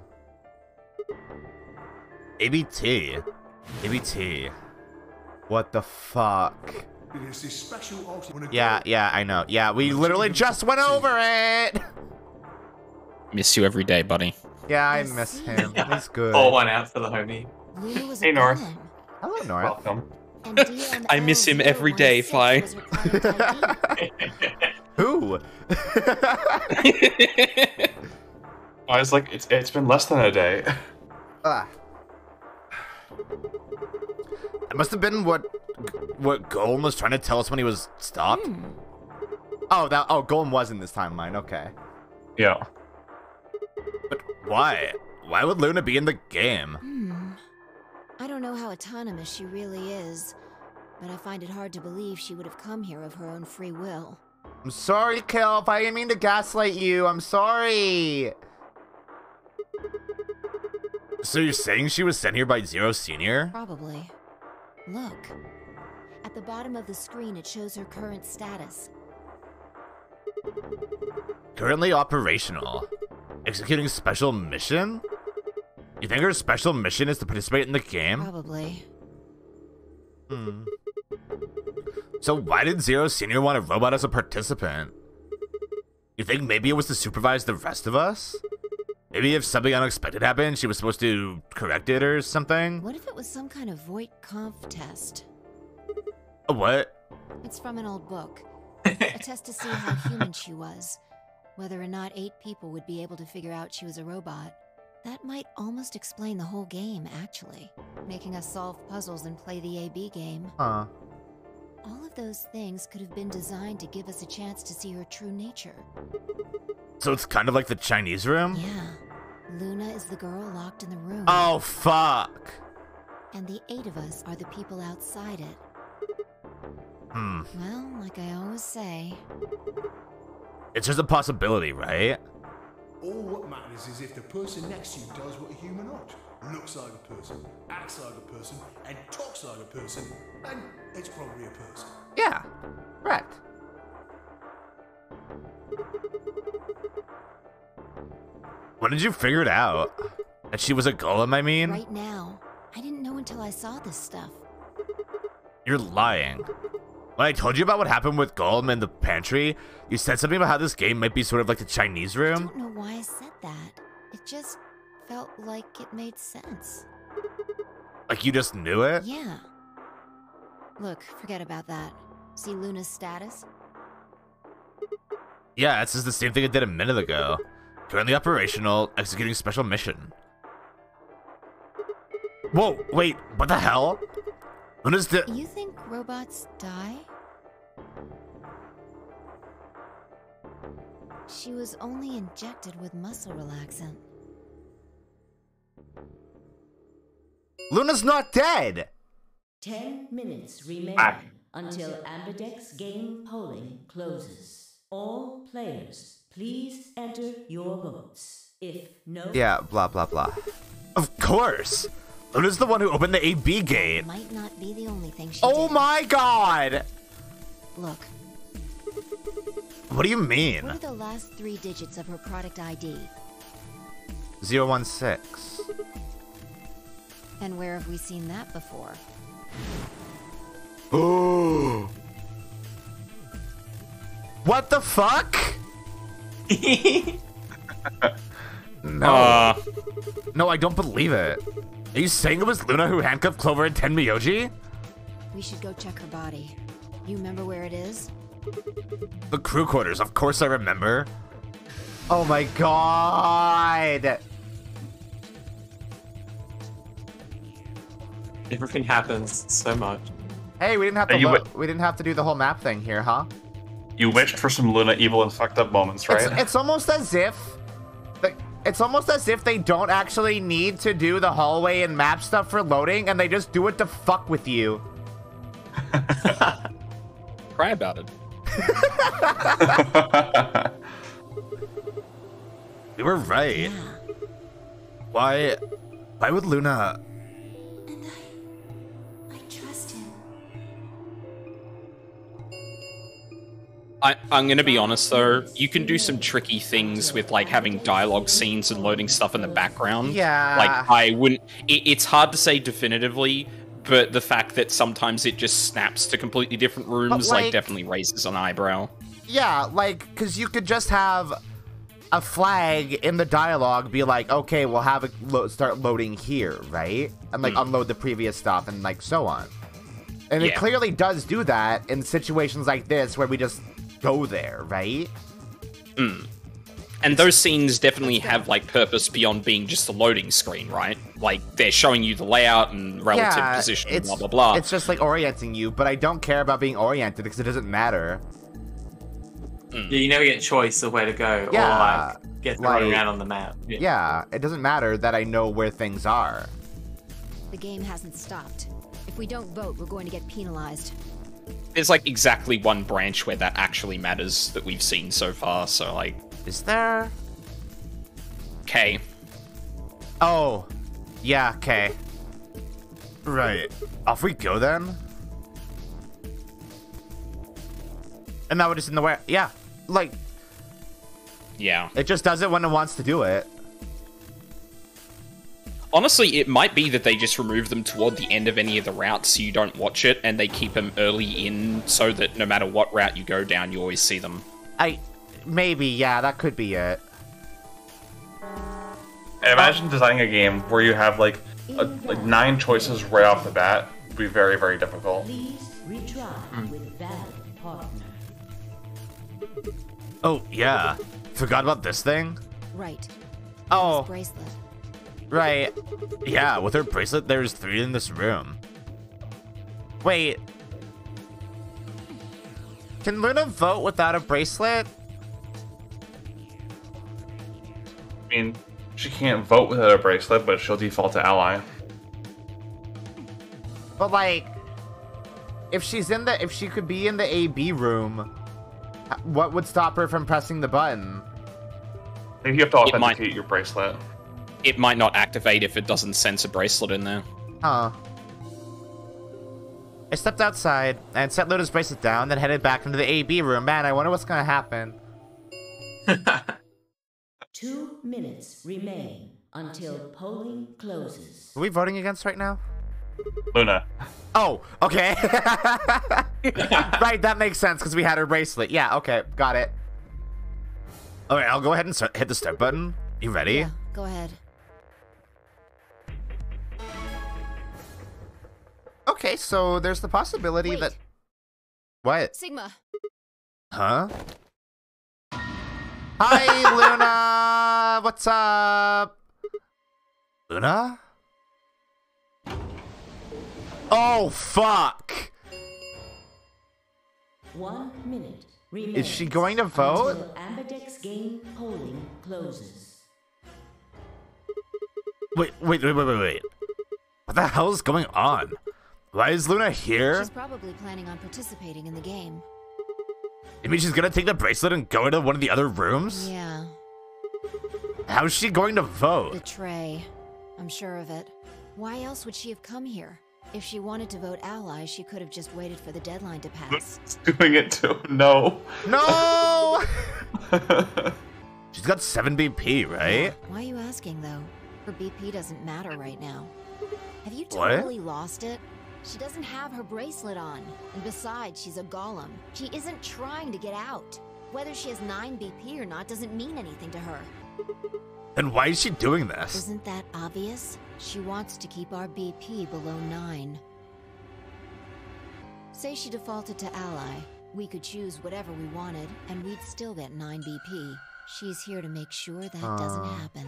ABT. ABT. What the fuck? Because this special also wanna Yeah, yeah, I know. Yeah, we literally just went over it! Miss you every day, buddy. Yeah, I miss him. He's good. Pour one out for the homie. Luna was Hey, a North. golem. Hello, Nora. Welcome. And DML I miss him every day, 016 Fi. was required ID. Who? I was like, it's been less than a day. Ah. That must have been what Golem was trying to tell us when he was stopped. Oh, Golem was in this timeline. Okay. Yeah. But why? Why would Luna be in the game? I don't know how autonomous she really is, but I find it hard to believe she would have come here of her own free will. I'm sorry, Kelp. I didn't mean to gaslight you. I'm sorry. So you're saying she was sent here by Zero Senior? Probably. Look. At the bottom of the screen, it shows her current status. Currently operational. Executing special mission? You think her special mission is to participate in the game? Probably. So why did Zero Senior want a robot as a participant? You think maybe it was to supervise the rest of us? Maybe if something unexpected happened, she was supposed to correct it or something? What if it was some kind of Voight-Kampf test? A what? It's from an old book. A test to see how human she was. Whether or not 8 people would be able to figure out she was a robot. That might almost explain the whole game, actually. Making us solve puzzles and play the AB game. Huh. All of those things could have been designed to give us a chance to see her true nature. So it's kind of like the Chinese room? Yeah. Luna is the girl locked in the room. Oh, fuck. And the 8 of us are the people outside it. Well, like I always say... It's just a possibility, right? All what matters is if the person next to you does what a human ought. Looks like a person, acts like a person, and talks like a person, and it's probably a person. Yeah. Correct. When did you figure it out? That she was a golem, I mean? Right now. I didn't know until I saw this stuff. You're lying. When I told you about what happened with Golem in the pantry, you said something about how this game might be sort of like the Chinese I room. don't know why I said that. It just felt like it made sense. Like you just knew it? Yeah. Look, forget about that. See Luna's status? Yeah, it's just the same thing it did a minute ago. Currently operational, executing special mission. Whoa, wait, what the hell? Luna's You think robots die? She was only injected with muscle relaxant. Luna's not dead! 10 minutes remain until Ambidex game polling closes. All players, please enter your votes. If no... Yeah, blah, blah, blah. Of course! Luna's the one who opened the AB gate. Might not be the only thing she Oh did. my god! Look, What do you mean? what are the last 3 digits of her product ID? 016. And where have we seen that before? Oh. What the fuck? No. No, I don't believe it. Are you saying it was Luna who handcuffed Clover and Tenmyoji? We should go check her body. You remember where it is? The crew quarters, of course I remember. Oh my god! Everything happens so much. Hey, we didn't have to we didn't have to do the whole map thing here, huh? You wished for some Luna evil and fucked up moments, right? It's almost as if It's almost as if they don't actually need to do the hallway and map stuff for loading, and they just do it to fuck with you. Cry about it. You were right. Yeah. Why would Luna... And I trust him. I'm gonna be honest though, you can do some tricky things with like having dialogue scenes and loading stuff in the background. Yeah. Like I wouldn't. It's hard to say definitively, but the fact that sometimes it just snaps to completely different rooms like definitely raises an eyebrow. Yeah, like, because you could just have a flag in the dialogue be like, okay, we'll have it start loading here, right? And like unload the previous stuff and like so on. And it clearly does do that in situations like this where we just go there, right? And those scenes definitely have like purpose beyond being just a loading screen, right? Like they're showing you the layout and relative position, blah blah blah. It's just like orienting you, but I don't care about being oriented because it doesn't matter. Yeah, you never get choice of where to go or like get to run around on the map. Yeah, it doesn't matter that I know where things are. The game hasn't stopped. If we don't vote, we're going to get penalized. There's like exactly one branch where that actually matters that we've seen so far, so like... Is there? Okay. Oh. Yeah, okay. Right. Off we go then? And now we're just in the way. Yeah. Like... Yeah. It just does it when it wants to do it. Honestly, it might be that they just remove them toward the end of any of the routes so you don't watch it, and they keep them early in so that no matter what route you go down, you always see them. Maybe, yeah, that could be it. I imagine designing a game where you have like 9 choices right off the bat would be very, very difficult. Please retry with valid partner. Oh, yeah. Forgot about this thing? Right. Oh. Bracelet. Right. Yeah, with her bracelet, there's 3 in this room. Wait. Can Luna vote without a bracelet? I mean, she can't vote without a bracelet, but she'll default to ally. But like, if she could be in the AB room, what would stop her from pressing the button? Maybe you have to authenticate your bracelet. It might not activate if it doesn't sense a bracelet in there. Huh. I stepped outside and set Luna's bracelet down, then headed back into the AB room. Man, I wonder what's gonna happen. 2 minutes remain until polling closes. Are we voting against right now? Luna. Oh, okay. Right, that makes sense because we had her bracelet. Yeah, okay, got it. Alright, I'll go ahead and hit the start button. You ready? Yeah, go ahead. Okay, so there's the possibility that... What? Sigma. Huh? Hi, Luna! What's up? Luna? Oh, fuck! 1 minute remains. Is she going to vote? Until Ambidex game polling closes. Wait. What the hell is going on? Why is Luna here? She's probably planning on participating in the game. You mean she's gonna take the bracelet and go into one of the other rooms? Yeah. How's she going to vote? Betray. I'm sure of it. Why else would she have come here? If she wanted to vote ally, she could have just waited for the deadline to pass. Doing it too. No. No! She's got 7 BP, right? Why are you asking, though? Her BP doesn't matter right now. Have you What? totally lost it? She doesn't have her bracelet on. And besides, she's a golem. She isn't trying to get out. Whether she has 9 BP or not doesn't mean anything to her. Then why is she doing this? Isn't that obvious? She wants to keep our BP below 9. Say she defaulted to ally. We could choose whatever we wanted, and we'd still get 9 BP. She's here to make sure that doesn't happen.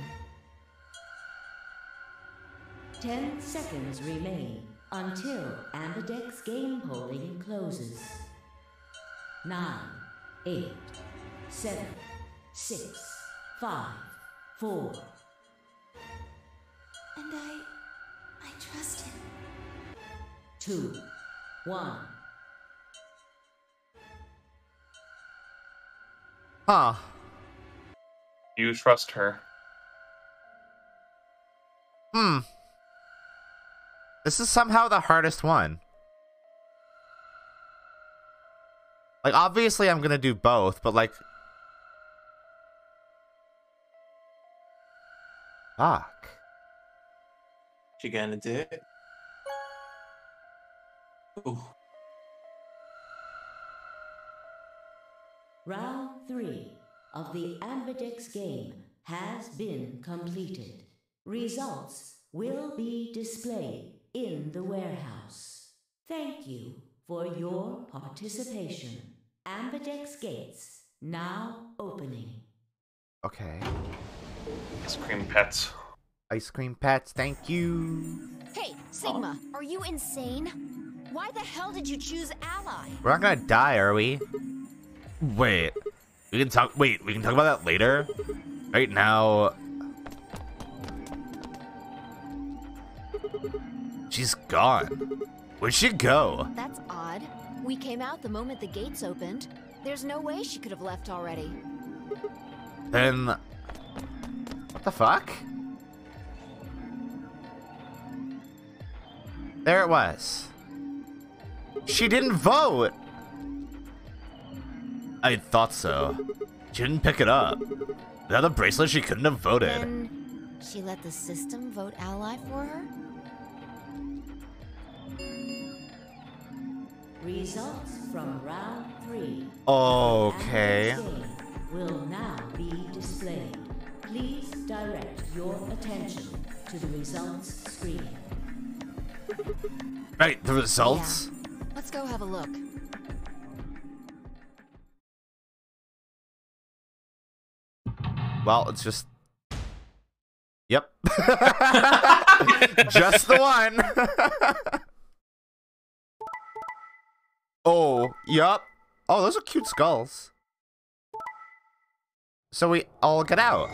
10 seconds remain until Ambidex game polling closes. 9, 8, 7, 6, 5, 4. And I trust him. 2, 1. Huh. You trust her. This is somehow the hardest one. Like, obviously I'm gonna do both, but like... Fuck. What you gonna do? Ooh. Round 3 of the Ambidex game has been completed. Results will be displayed in the warehouse. Thank you for your participation. Ambidex gates now opening. Okay. Ice cream pets. Ice cream pets, thank you. Hey, Sigma, are you insane? Why the hell did you choose Ally? We're not gonna die, are we? Wait. We can talk about that later? Right now... She's gone. Where'd she go? That's odd. We came out the moment the gates opened. There's no way she could have left already. Then... What the fuck? There it was. She didn't vote! I thought so. She didn't pick it up. Without the bracelet, she couldn't have voted. Then she let the system vote Ally for her? Results from round 3. Okay. Will now be displayed. Please direct your attention to the results screen. Right, the results? Yeah. Let's go have a look. Well, it's just... Yep. Just the one. Oh, yep. Oh, those are cute skulls. So we all get out.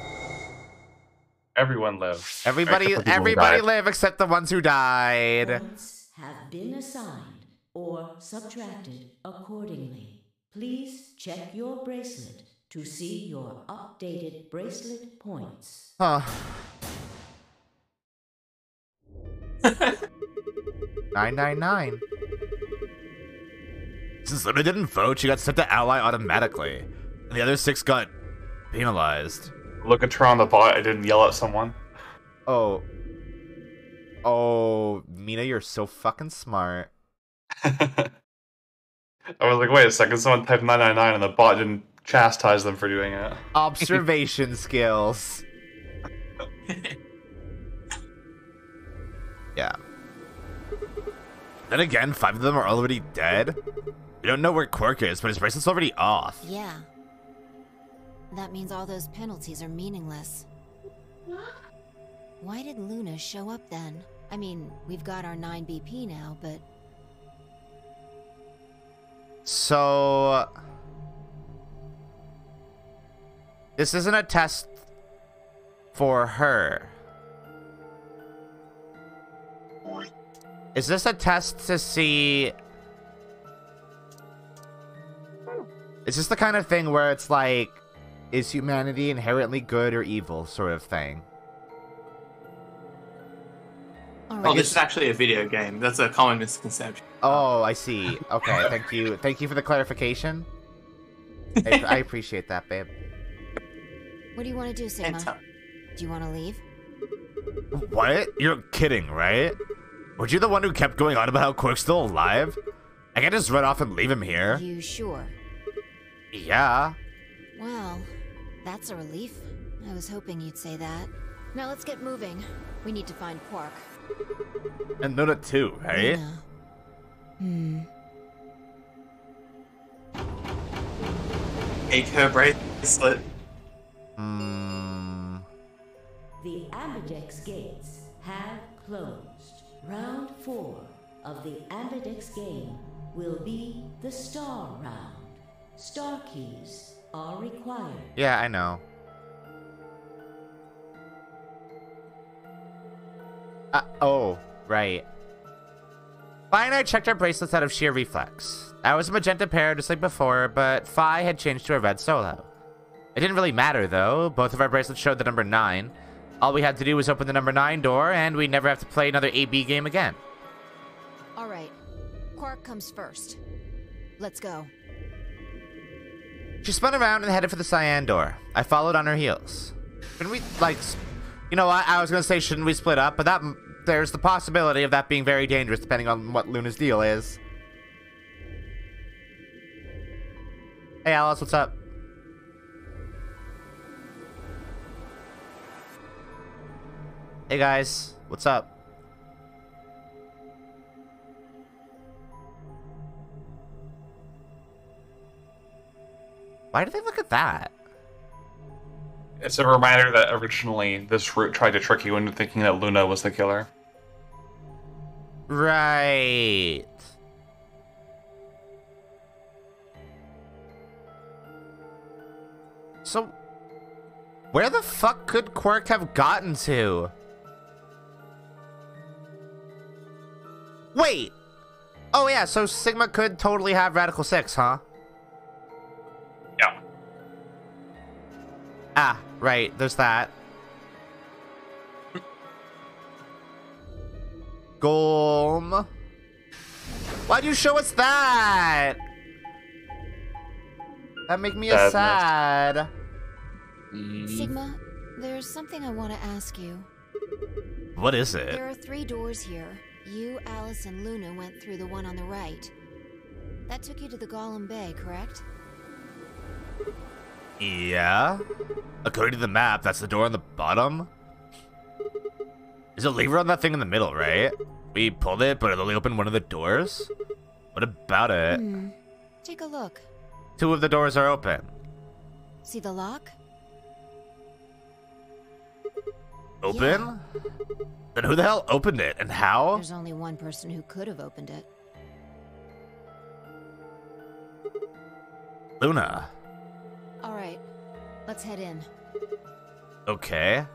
Everyone live. Everybody live except the ones who died. Points have been assigned or subtracted accordingly. Please check your bracelet to see your updated bracelet points. Huh. 999. Since Luna didn't vote, she got sent to Ally automatically. And the other 6 got penalized. Look at her on the bot. I didn't yell at someone. Oh. Oh, Mina, you're so fucking smart. I was like, wait a second, someone typed 999 and the bot didn't chastise them for doing it. Observation skills. Yeah. Then again, 5 of them are already dead. We don't know where Quark is, but his bracelet's already off. Yeah. That means all those penalties are meaningless. Why did Luna show up then? I mean, we've got our 9 BP now, but... So... This isn't a test for her. Is this a test to see... Is this the kind of thing where it's like, is humanity inherently good or evil sort of thing? Oh, this is actually a video game. That's a common misconception. Oh, I see. Okay, thank you. Thank you for the clarification. I appreciate that, babe. What do you want to do, Sigma? Do you want to leave? What? You're kidding, right? Were you the one who kept going on about how Quark's still alive? I can't just run off and leave him here. You sure? Yeah. Well, that's a relief. I was hoping you'd say that. Now let's get moving. We need to find Quark. And Nona too, right? Take her bracelet. The Ambidex gates have closed. Round 4 of the Ambidex game will be the Star Round. Star keys are required. Yeah, I know. Oh, right. Fi and I checked our bracelets out of sheer reflex. I was a magenta pair just like before, but Fi had changed to a red solo. It didn't really matter, though. Both of our bracelets showed the number 9. All we had to do was open the number 9 door, and we'd never have to play another AB game again. All right. Quark comes first. Let's go. She spun around and headed for the cyan door. I followed on her heels. Shouldn't we, like... You know what? I was going to say, shouldn't we split up? But there's the possibility of that being very dangerous, depending on what Luna's deal is. Hey, Alice, what's up? Hey, guys. What's up? Why did they look at that? It's a reminder that originally this route tried to trick you into thinking that Luna was the killer. Right. So, where the fuck could Quark have gotten to? Wait! Oh yeah, so Sigma could totally have Radical 6, huh? Yeah. Ah, right, there's that. Golem. Why'd you show us that? That make me sad. Sigma, there's something I want to ask you. What is it? There are 3 doors here. You, Alice, and Luna went through the one on the right. That took you to the Golem Bay, correct? Yeah. According to the map, that's the door on the bottom. There's a lever on that thing in the middle, right? We pulled it, but it only opened one of the doors? What about it? Take a look. 2 of the doors are open. See the lock? Open? Yeah. Then who the hell opened it, and how? There's only one person who could have opened it. Luna. Alright, let's head in. Okay.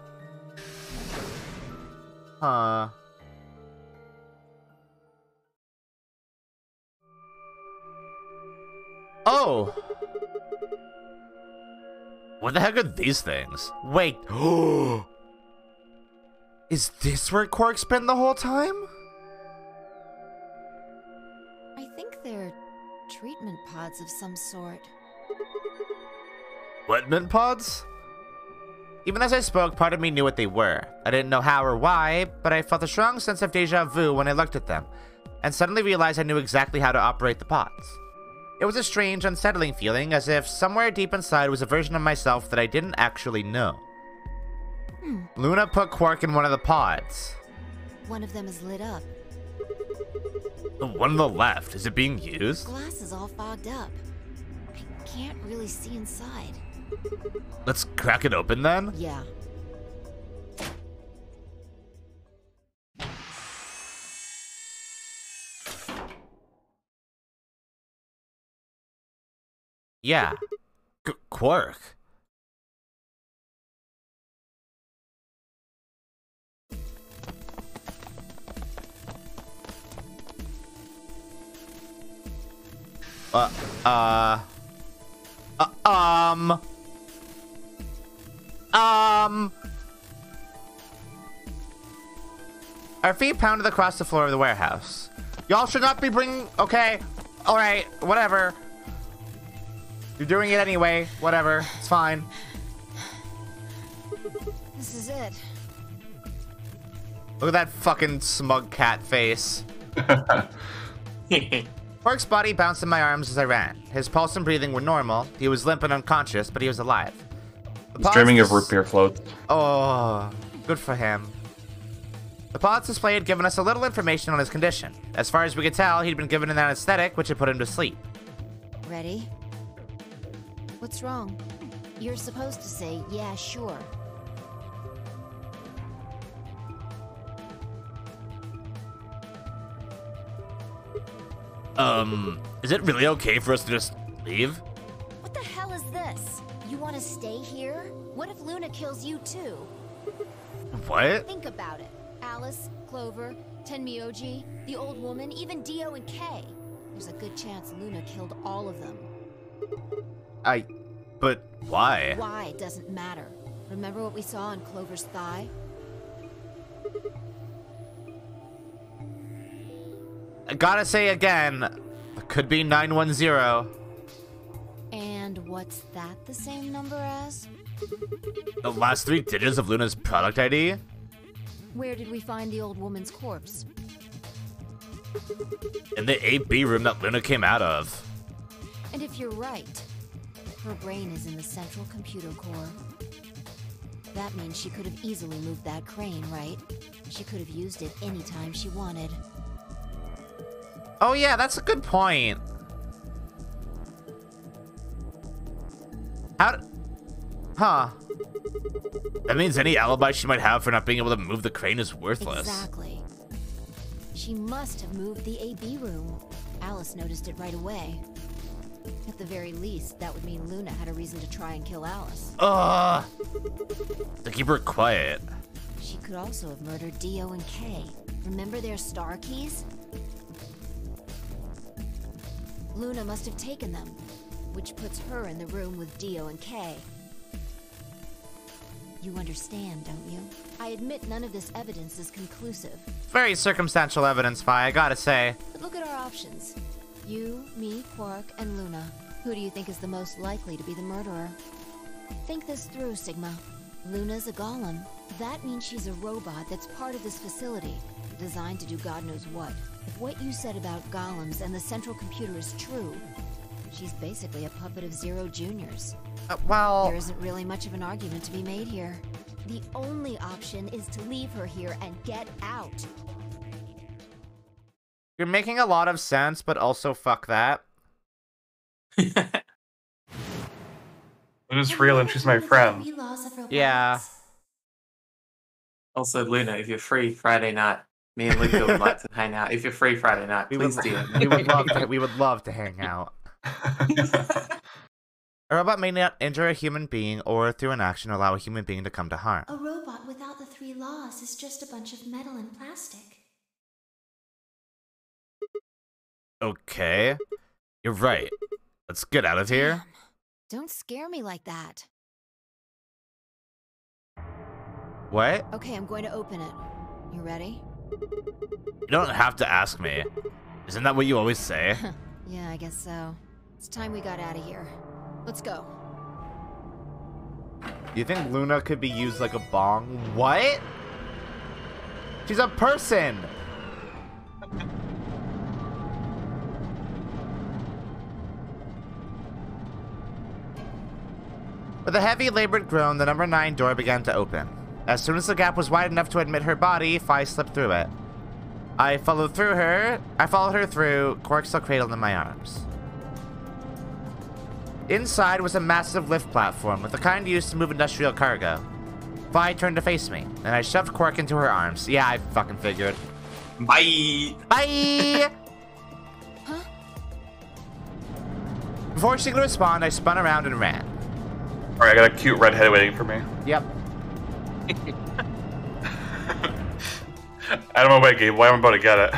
Huh. Oh! What the heck are these things? Wait. Is this where Quark spent the whole time? I think they're treatment pods of some sort. Wetman pods? Even as I spoke, part of me knew what they were. I didn't know how or why, but I felt a strong sense of deja vu when I looked at them, and suddenly realized I knew exactly how to operate the pods. It was a strange, unsettling feeling, as if somewhere deep inside was a version of myself that I didn't actually know. Luna put Quark in one of the pods. One of them is lit up. The one on the left, is it being used? Glass is all fogged up. I can't really see inside. Let's crack it open then? Yeah. Yeah. Quark. Our feet pounded across the floor of the warehouse. Y'all should not be bringing... Okay. Alright. Whatever. You're doing it anyway. Whatever. It's fine. This is it. Look at that fucking smug cat face. Quark's body bounced in my arms as I ran. His pulse and breathing were normal. He was limp and unconscious, but he was alive. He's dreaming of root beer floats. Oh, good for him. The pod's display had given us a little information on his condition. As far as we could tell, he'd been given an anesthetic, which had put him to sleep. Ready? What's wrong? You're supposed to say, yeah, sure. Is it really okay for us to just leave? What the hell is this? You want to stay here? What if Luna kills you too? What? Think about it. Alice, Clover, Tenmyoji, the old woman, even Dio and Kay. There's a good chance Luna killed all of them. But why? Why doesn't matter. Remember what we saw on Clover's thigh? I gotta say again, it could be 910. And what's that the same number as? The last 3 digits of Luna's product ID? Where did we find the old woman's corpse? In the 8B room that Luna came out of. And if you're right, her brain is in the central computer core. That means she could have easily moved that crane, right? She could have used it anytime she wanted. Oh yeah, that's a good point. Huh. That means any alibi she might have for not being able to move the crane is worthless. Exactly. She must have moved the AB room. Alice noticed it right away. At the very least, that would mean Luna had a reason to try and kill Alice. Ugh. To keep her quiet. She could also have murdered Dio and Kay. Remember their star keys? Luna must have taken them, which puts her in the room with Dio and Kay. You understand, don't you? I admit none of this evidence is conclusive. Very circumstantial evidence, Vi, I gotta say. But look at our options. You, me, Quark, and Luna. Who do you think is the most likely to be the murderer? Think this through, Sigma. Luna's a golem. That means she's a robot that's part of this facility, designed to do God knows what. If what you said about golems and the central computer is true, she's basically a puppet of Zero Junior's. Well... There isn't really much of an argument to be made here. The only option is to leave her here and get out. You're making a lot of sense, but also fuck that. Luna's real and she's my friend. Yeah. Also, Luna, if you're free Friday night, me and Luka would like to hang out. If you're free Friday night, please do it. We would love to hang out. A robot may not injure a human being or through an action allow a human being to come to harm. A robot without the 3 laws is just a bunch of metal and plastic. Okay. You're right. Let's get out of here. Don't scare me like that. What? Okay, I'm going to open it. You ready? You don't have to ask me. Isn't that what you always say? Yeah, I guess so. It's time we got out of here. Let's go. You think Luna could be used like a bong? What? She's a person! With a heavy, labored groan, the number 9 door began to open. As soon as the gap was wide enough to admit her body, Fi slipped through it. I followed her through, Quark still cradled in my arms. Inside was a massive lift platform, with the kind used to move industrial cargo. Vi turned to face me, and I shoved Quark into her arms. Yeah, I fucking figured. Bye! Bye! Huh? Before she could respond, I spun around and ran. Alright, I got a cute redhead waiting for me. Yep. Out of my way, Gabe. Why am I about to get it?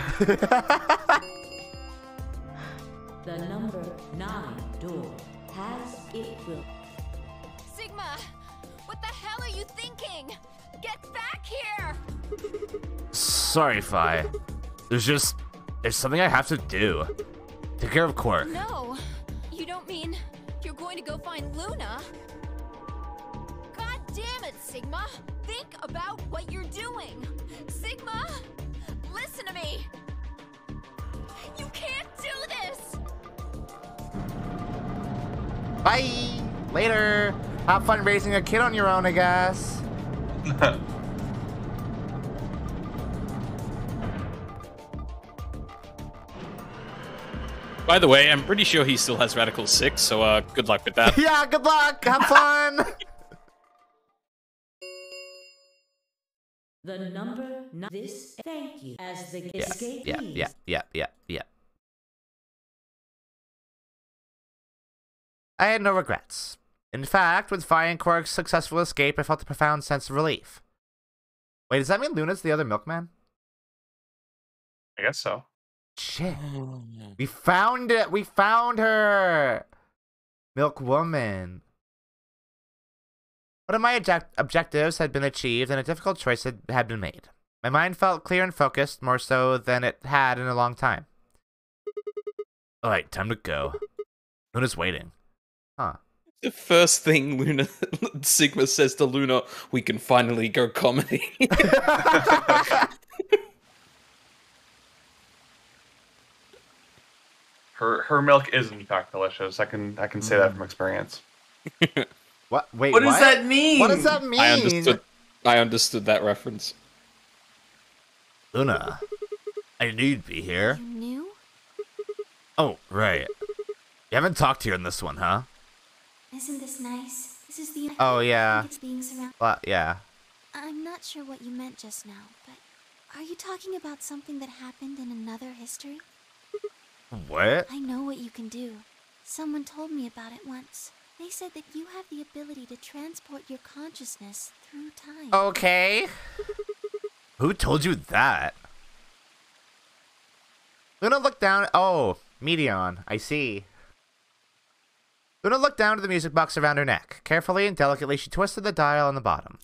The number 9 door has it will. Sigma! What the hell are you thinking? Get back here! Sorry, Fi. There's something I have to do. Take care of Quark. No, you don't mean you're going to go find Luna? God damn it, Sigma! Think about what you're doing! Sigma! Listen to me! You can't do this! Bye! Later! Have fun raising a kid on your own, I guess. By the way, I'm pretty sure he still has Radical 6, so good luck with that. Yeah, good luck! Have fun! The number 9. This thank you as the escapee. Yeah. I had no regrets. In fact, with Fi and Quark's successful escape, I felt a profound sense of relief. Wait, does that mean Luna's the other milkman? I guess so. Shit. We found it. We found her. Milk woman. One of my objectives had been achieved, and a difficult choice had been made. My mind felt clear and focused, more so than it had in a long time. Alright, time to go. Luna's waiting. Huh. The first thing Sigma says to Luna, we can finally go comedy. Her milk is in fact delicious. I can say that from experience. What? Wait, what does that mean? What does that mean? I understood that reference. Luna, I knew you'd be here. You knew? Oh, right. You haven't talked here in this one, huh? Isn't this nice? This is the. Oh yeah. It's being surrounded. Yeah. I'm not sure what you meant just now, but are you talking about something that happened in another history? What? I know what you can do. Someone told me about it once. They said that you have the ability to transport your consciousness through time. Okay. Who told you that? Luna looked down. Oh, Meteon. I see. Luna looked down to the music box around her neck. Carefully and delicately, she twisted the dial on the bottom.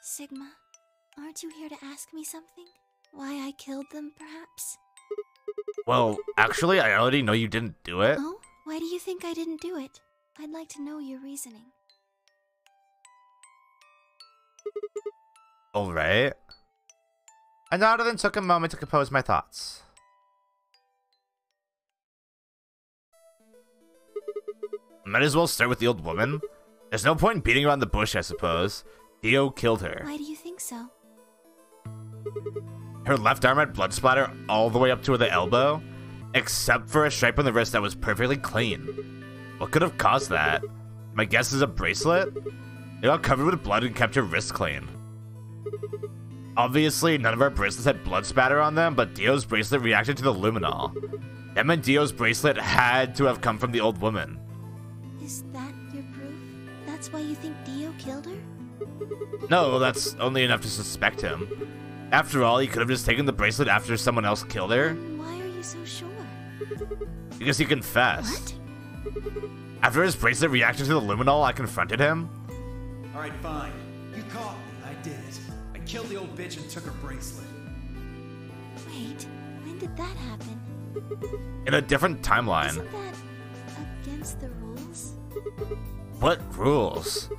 Sigma, aren't you here to ask me something? Why I killed them, perhaps? Well, actually, I already know you didn't do it. Oh? Why do you think I didn't do it? I'd like to know your reasoning. Alright. I nodded and took a moment to compose my thoughts. Might as well start with the old woman. There's no point in beating around the bush, I suppose. Dio killed her. Why do you think so? Her left arm had blood splatter all the way up to the elbow, except for a stripe on the wrist that was perfectly clean. What could have caused that? My guess is a bracelet? It got covered with blood and kept her wrist clean. Obviously, none of our bracelets had blood spatter on them, but Dio's bracelet reacted to the luminol. That meant Dio's bracelet had to have come from the old woman. Is that your proof? That's why you think Dio killed her? No, that's only enough to suspect him. After all, he could have just taken the bracelet after someone else killed her. Why are you so sure? Because he confessed. What? After his bracelet reacted to the luminol, I confronted him. Alright, fine. You caught me. I did it. I killed the old bitch and took her bracelet. Wait, when did that happen? In a different timeline. Isn't that against the rules? What rules?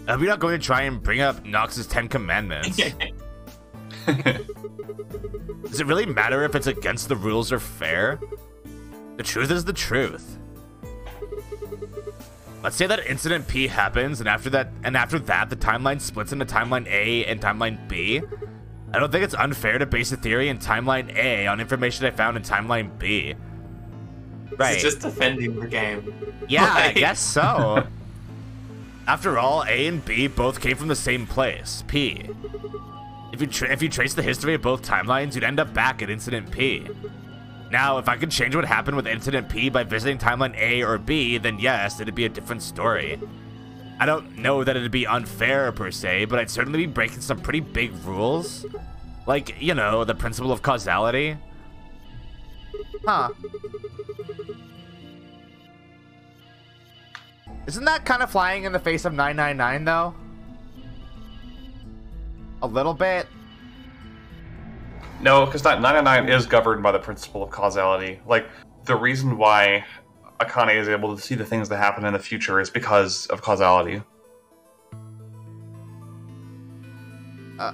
Are we not going to try and bring up Nox's 10 Commandments? Does it really matter if it's against the rules or fair? The truth is the truth. Let's say that Incident P happens, and after that, the timeline splits into Timeline A and Timeline B. I don't think it's unfair to base a theory in Timeline A on information I found in Timeline B. Right. It's just defending the game. Yeah, I guess so. After all, A and B both came from the same place, P. If you trace the history of both timelines, you'd end up back at Incident P. Now, if I could change what happened with Incident P by visiting Timeline A or B, then yes, it'd be a different story. I don't know that it'd be unfair per se, but I'd certainly be breaking some pretty big rules. Like, you know, the principle of causality. Huh. Isn't that kind of flying in the face of 999, though? A little bit? No, because 999 is governed by the principle of causality. Like, the reason why Akane is able to see the things that happen in the future is because of causality. Huh.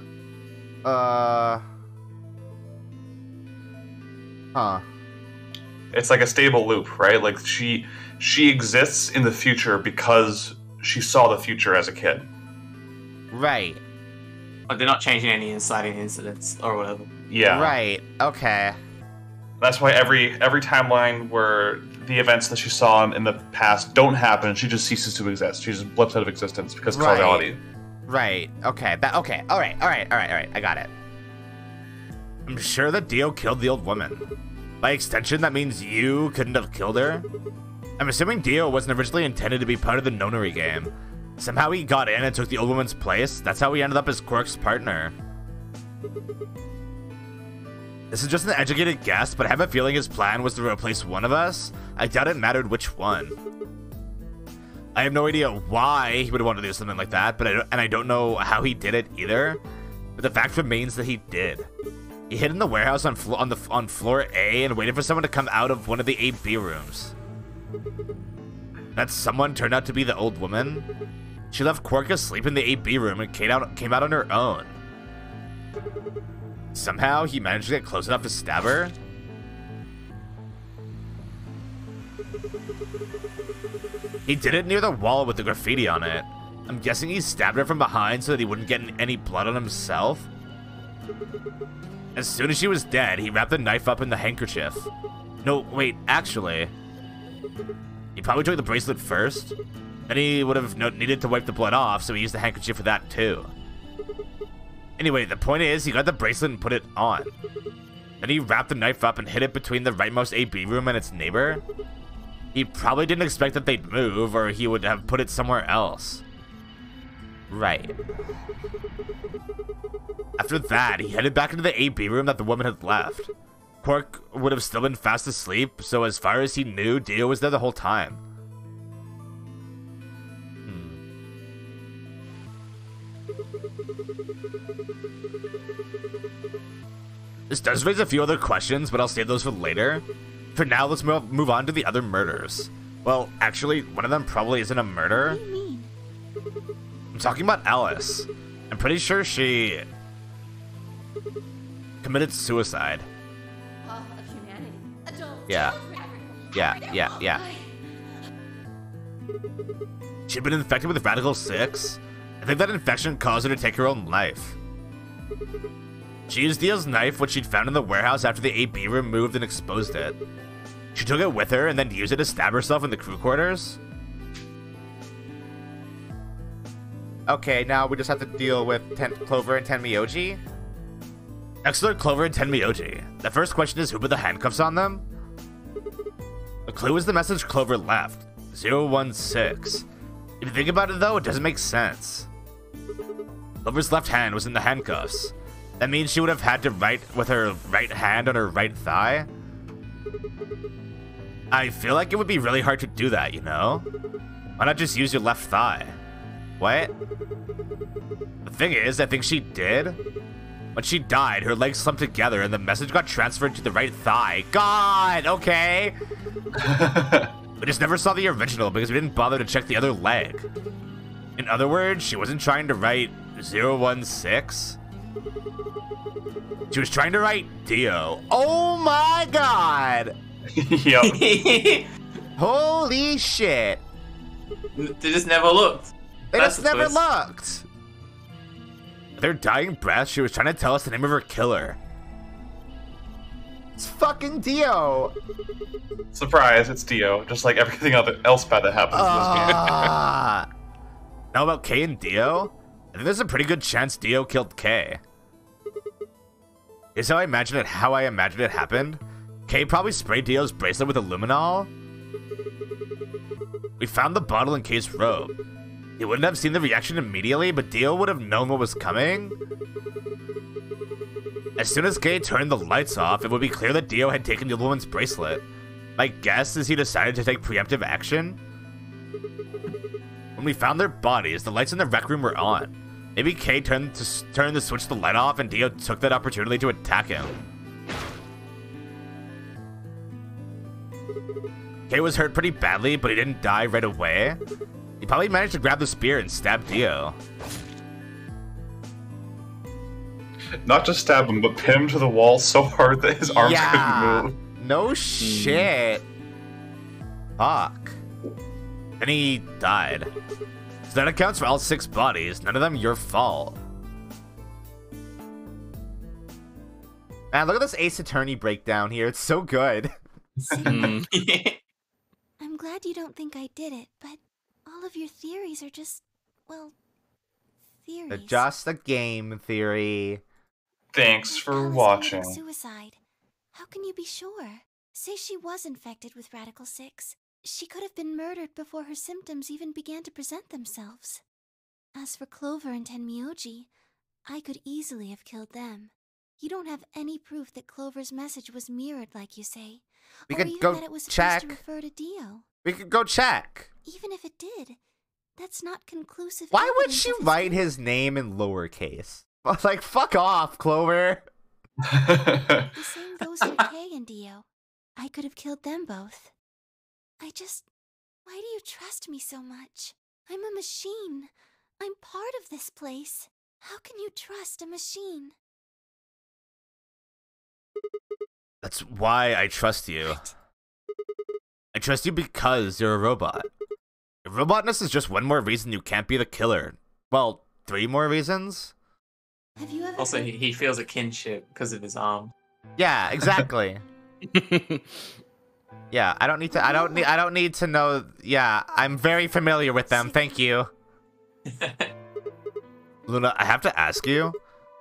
It's like a stable loop, right? Like, she exists in the future because she saw the future as a kid. Right. But they're not changing any inciting incidents or whatever. Yeah. Right. Okay. That's why every timeline where the events that she saw in the past don't happen, she just ceases to exist. She just blips out of existence because of causality. Right. Okay. Okay. All right. I got it. I'm sure that Dio killed the old woman. By extension, that means you couldn't have killed her. I'm assuming Dio wasn't originally intended to be part of the Nonary game. Somehow he got in and took the old woman's place. That's how he ended up as Quark's partner. This is just an educated guess, but I have a feeling his plan was to replace one of us. I doubt it mattered which one. I have no idea why he would want to do something like that, but I don't know how he did it either. But the fact remains that he did. He hid in the warehouse on floor A and waited for someone to come out of one of the 8B rooms. That someone turned out to be the old woman. She left Quark asleep in the 8B room and came out on her own. Somehow, he managed to get close enough to stab her. He did it near the wall with the graffiti on it. I'm guessing he stabbed her from behind so that he wouldn't get any blood on himself. As soon as she was dead, he wrapped the knife up in the handkerchief. No, wait, actually. He probably took the bracelet first. Then he would have needed to wipe the blood off, so he used the handkerchief for that too. Anyway, the point is, he got the bracelet and put it on. Then he wrapped the knife up and hid it between the rightmost AB room and its neighbor. He probably didn't expect that they'd move, or he would have put it somewhere else. Right. After that, he headed back into the AB room that the woman had left. Quark would have still been fast asleep, so as far as he knew, Dio was there the whole time. This does raise a few other questions, but I'll save those for later. For now, let's move on to the other murders. Well, actually, one of them probably isn't a murder. What do you mean? I'm talking about Alice. I'm pretty sure she committed suicide. Of humanity. Adult Yeah. children. Yeah. She'd been infected with Radical 6. I think that infection caused her to take her own life. She used Dio's knife, which she'd found in the warehouse after the AB room moved and exposed it. She took it with her and then used it to stab herself in the crew quarters. Okay, now we just have to deal with Clover and Tenmyoji. Excellent, Clover and Tenmyoji. The first question is, who put the handcuffs on them? The clue is the message Clover left. 016. If you think about it though, it doesn't make sense. Clover's left hand was in the handcuffs. That means she would have had to write with her right hand on her right thigh. I feel like it would be really hard to do that, you know? Why not just use your left thigh? What? The thing is, I think she did. When she died, her legs slumped together and the message got transferred to the right thigh. God, okay. We just never saw the original because we didn't bother to check the other leg. In other words, she wasn't trying to write 016. She was trying to write Dio. Oh my god! Yep. Holy shit! They just never looked. They just never looked! With her dying breath, she was trying to tell us the name of her killer. It's fucking Dio! Surprise, it's Dio, just like everything else bad that happens in this game. Now about Kay and Dio? I think there's a pretty good chance Dio killed Kay. Here's how I imagine it happened. Kay probably sprayed Dio's bracelet with aluminol. We found the bottle in Kay's robe. He wouldn't have seen the reaction immediately, but Dio would have known what was coming. As soon as Kay turned the lights off, it would be clear that Dio had taken the old woman's bracelet. My guess is he decided to take preemptive action. When we found their bodies, the lights in the rec room were on. Maybe Kay turned the switch to the light off and Dio took that opportunity to attack him. Kay was hurt pretty badly, but he didn't die right away. He probably managed to grab the spear and stab Dio. Not just stab him, but pin him to the wall so hard that his arms couldn't move. No shit. Fuck. And he died. So that accounts for all 6 bodies. None of them your fault. Man, look at this Ace Attorney breakdown here. It's so good. I'm glad you don't think I did it, but all of your theories are just, well, theories. They're just a game theory. Thanks for Alice watching. committed suicide. How can you be sure? Say she was infected with Radical 6. She could have been murdered before her symptoms even began to present themselves. As for Clover and Tenmyoji, I could easily have killed them. You don't have any proof that Clover's message was mirrored like you say. We or could even go that it was check. supposed to refer to Dio. We could go check. Even if it did, that's not conclusive Why would evidence she of his write guilt. his name in lowercase? Like, fuck off, Clover. The same goes for Kay and Dio. I could have killed them both. Why do you trust me so much? I'm a machine. I'm part of this place. How can you trust a machine? That's why I trust you. What? I trust you because you're a robot. Your robotness is just one more reason you can't be the killer. Well, 3 more reasons? Have you ever Also, he feels a kinship because of his arm. Yeah, exactly. Yeah, I don't need to know. Yeah, I'm very familiar with them. Thank you. Luna, I have to ask you.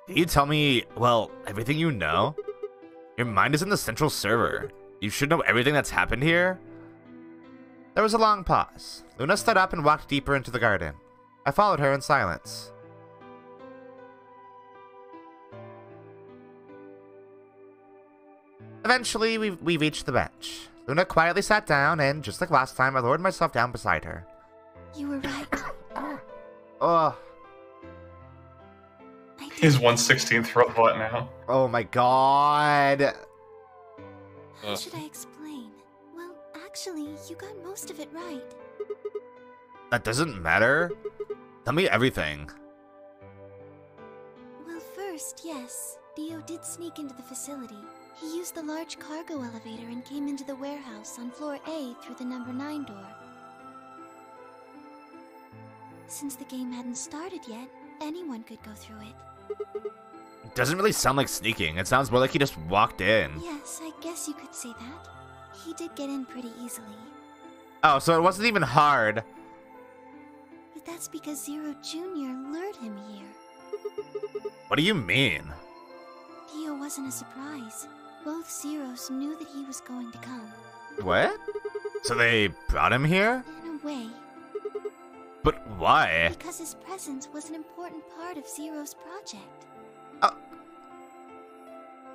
Can you tell me, well, everything you know? Your mind is in the central server. You should know everything that's happened here. There was a long pause. Luna stood up and walked deeper into the garden. I followed her in silence. Eventually, we reached the bench. Luna quietly sat down, and just like last time, I lowered myself down beside her. You were right. Oh, He's 1/16th robot now. oh my god. How should I explain? Well, actually, you got most of it right. That doesn't matter. Tell me everything. Well, first, yes, Dio did sneak into the facility. He used the large cargo elevator and came into the warehouse on floor A through the number 9 door. Since the game hadn't started yet, anyone could go through it. It doesn't really sound like sneaking. It sounds more like he just walked in. Yes, I guess you could say that. He did get in pretty easily. Oh, so it wasn't even hard. But that's because Zero Jr. lured him here. What do you mean? Dio wasn't a surprise. Both Zeros knew that he was going to come. What? So they brought him here? In a way. But why? Because his presence was an important part of Zero's project.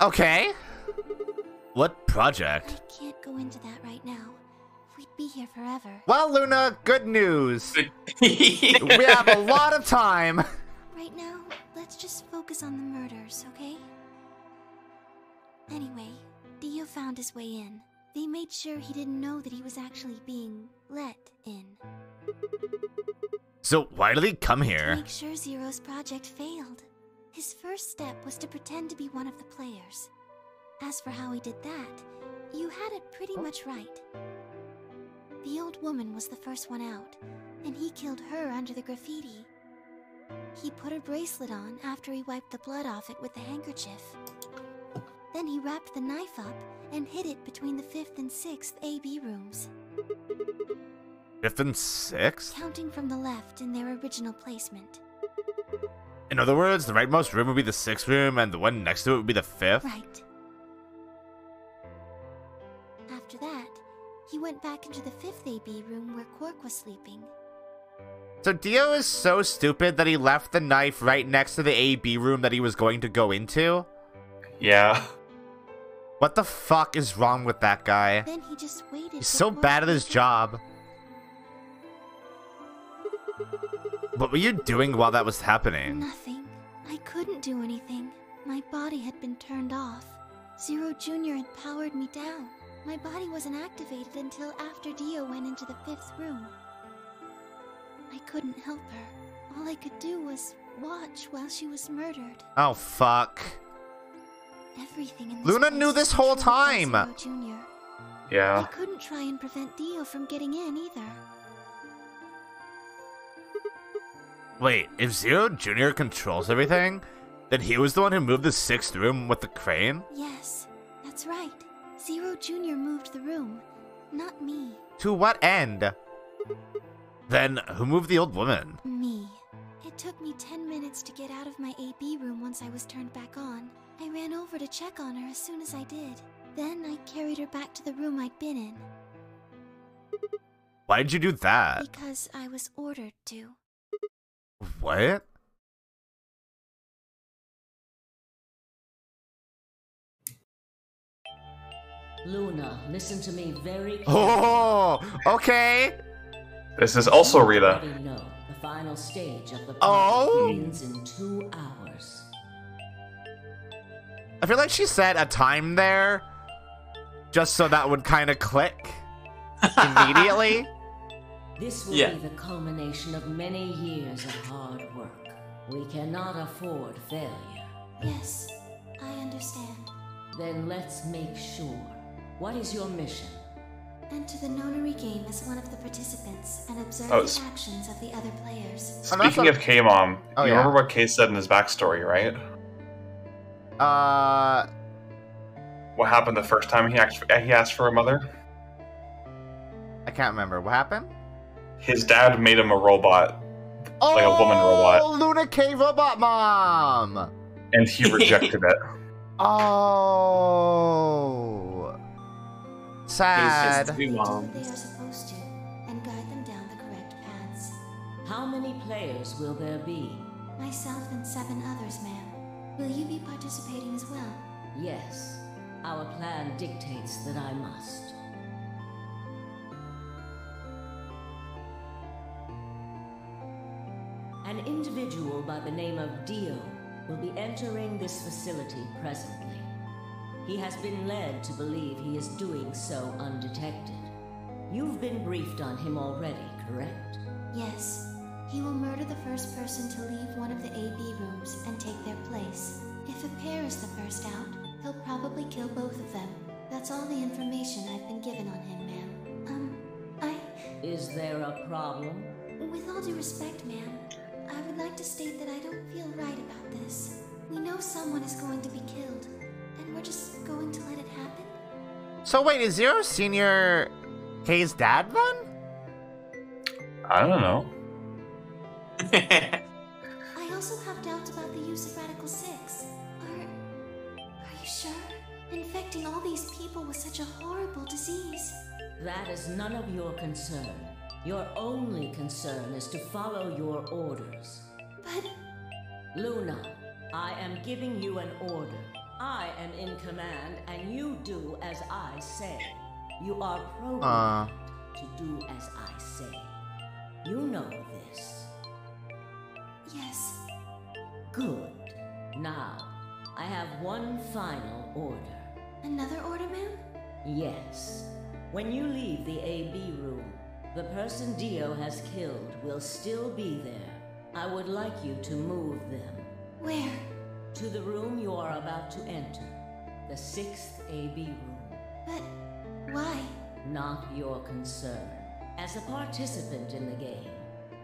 Okay. What project? I can't go into that right now. We'd be here forever. Well, Luna, good news. We have a lot of time. Right now, let's just focus on the murders, okay? Anyway, Dio found his way in. They made sure he didn't know that he was actually being let in. So why did he come To here? make sure Zero's project failed. His first step was to pretend to be one of the players. As for how he did that, you had it pretty much right. The old woman was the first one out, and he killed her under the graffiti. He put a bracelet on after he wiped the blood off it with the handkerchief. Then he wrapped the knife up and hid it between the 5th and 6th AB rooms, 5th and 6th? counting from the left in their original placement. In other words, the rightmost room would be the 6th room, and the one next to it would be the 5th? Right. After that, he went back into the 5th AB room where Quark was sleeping. So Dio is so stupid that he left the knife right next to the AB room that he was going to go into? Yeah. What the fuck is wrong with that guy? Then he just waited. He's for so Quark bad to at his wake up. job. What were you doing while that was happening? Nothing. I couldn't do anything. My body had been turned off. Zero Jr. had powered me down. My body wasn't activated until after Dio went into the 5th room. I couldn't help her. All I could do was watch while she was murdered. Oh, fuck. Everything in this Luna place knew was this whole controlled by time. Zero Jr. I Yeah. couldn't try and prevent Dio from getting in either. Wait, if Zero Jr. controls everything, then he was the one who moved the 6th room with the crane? Yes, that's right. Zero Jr. moved the room, not me. To what end? Then, who moved the old woman? Me. It took me 10 minutes to get out of my AB room once I was turned back on. I ran over to check on her as soon as I did. Then I carried her back to the room I'd been in. Why did you do that? Because I was ordered to. What? Luna, listen to me very carefully. Oh, okay. This is also You Rita. already know the final stage of the Oh. project begins in 2 hours. I feel like she set a time there just so that would kind of click immediately. This will Yeah. be the culmination of many years of hard work. We cannot afford failure. Yes, I understand. Then let's make sure. What is your mission? Enter the Nonary game as one of the participants and observe Oh, the actions of the other players. Speaking of K-Mom, Oh, you yeah. remember what K said in his backstory, right? What happened the first time he asked for a mother? I can't remember. What happened? His dad made him a robot, like a woman robot, Luna K Robot Mom! and he rejected it. Oh. Sad. Two Do what moms. they are supposed to and guide them down the correct paths. How many players will there be? Myself and 7 others, ma'am. Will you be participating as well? Yes. Our plan dictates that I must. An individual by the name of Dio will be entering this facility presently. He has been led to believe he is doing so undetected. You've been briefed on him already, correct? Yes. He will murder the first person to leave one of the AB rooms and take their place. If a pair is the first out, he'll probably kill both of them. That's all the information I've been given on him, ma'am. Is there a problem? With all due respect, ma'am, I would like to state that I don't feel right about this. We know someone is going to be killed, and we're just going to let it happen? So wait, is Zero Senior K's dad then? I don't know. I also have doubts about the use of Radical 6. Are you sure? Infecting all these people with such a horrible disease. That is none of your concern. Your only concern is to follow your orders. But... Luna, I am giving you an order. I am in command, and you do as I say. You are programmed to do as I say. You know this. Yes. Good. Now, I have one final order. Another order, ma'am? Yes. When you leave the AB room, the person Dio has killed will still be there. I would like you to move them. Where? To the room you are about to enter. The 6th AB room. But... why? Not your concern. As a participant in the game,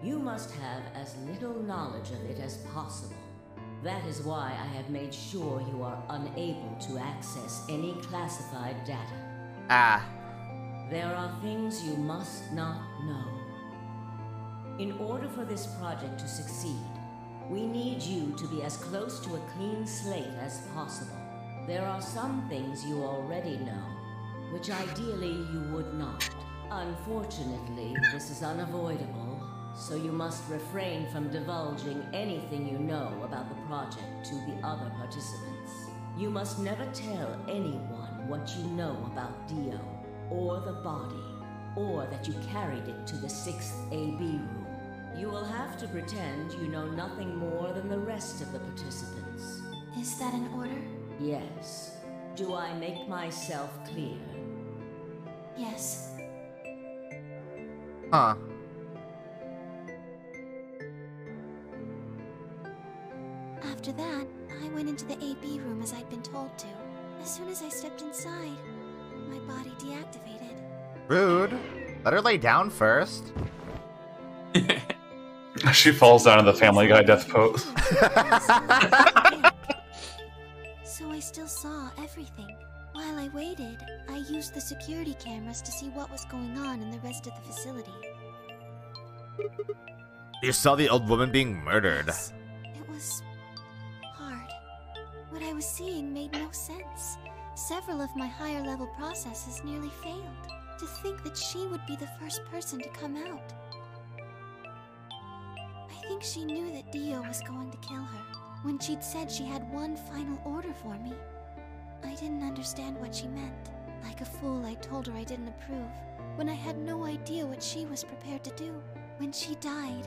you must have as little knowledge of it as possible. That is why I have made sure you are unable to access any classified data. There are things you must not know. In order for this project to succeed, we need you to be as close to a clean slate as possible. There are some things you already know, which ideally you would not. Unfortunately, this is unavoidable, so you must refrain from divulging anything you know about the project to the other participants. You must never tell anyone what you know about Dio, or the body, or that you carried it to the 6th AB room. You will have to pretend you know nothing more than the rest of the participants. Is that an order? Yes. Do I make myself clear? Yes. After that, I went into the AB room as I'd been told to. As soon as I stepped inside, my body deactivated. Rude. Let her lay down first. She falls down in the Family Guy death pose. So I still saw everything. While I waited, I used the security cameras to see what was going on in the rest of the facility. You saw the old woman being murdered. It was hard. What I was seeing made no sense. Several of my higher level processes nearly failed. To think that she would be the first person to come out. I think she knew that Dio was going to kill her when she'd said she had one final order for me. I didn't understand what she meant. Like a fool, I told her I didn't approve, when I had no idea what she was prepared to do. When she died,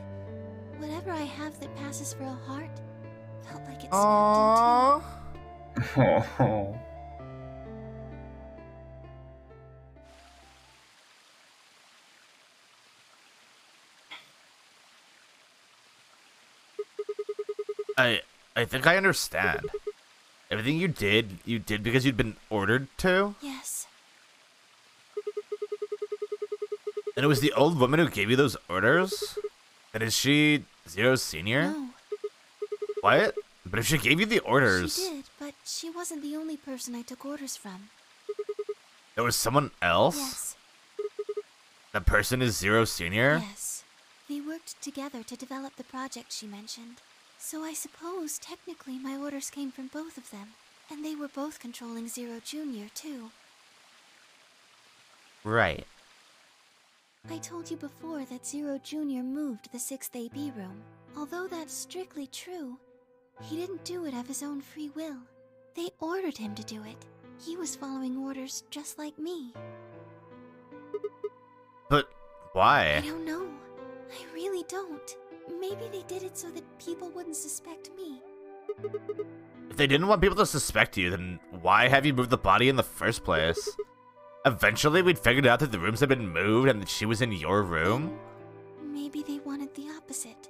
whatever I have that passes for a heart felt like it snapped in two. I think I understand. Everything you did because you'd been ordered to? Yes. And it was the old woman who gave you those orders? And is she Zero Senior? No. What? But if she gave you the orders... She did, but she wasn't the only person I took orders from. There was someone else? Yes. That person is Zero Senior? Yes. They worked together to develop the project she mentioned. So I suppose, technically, my orders came from both of them. And they were both controlling Zero Junior, too. Right. I told you before that Zero Junior moved the 6th AB room. Although that's strictly true, he didn't do it of his own free will. They ordered him to do it. He was following orders just like me. But why? I don't know. I really don't. Maybe they did it so that people wouldn't suspect me. If they didn't want people to suspect you, then why have you moved the body in the first place? Eventually, we'd figured out that the rooms had been moved and that she was in your room? Maybe they wanted the opposite.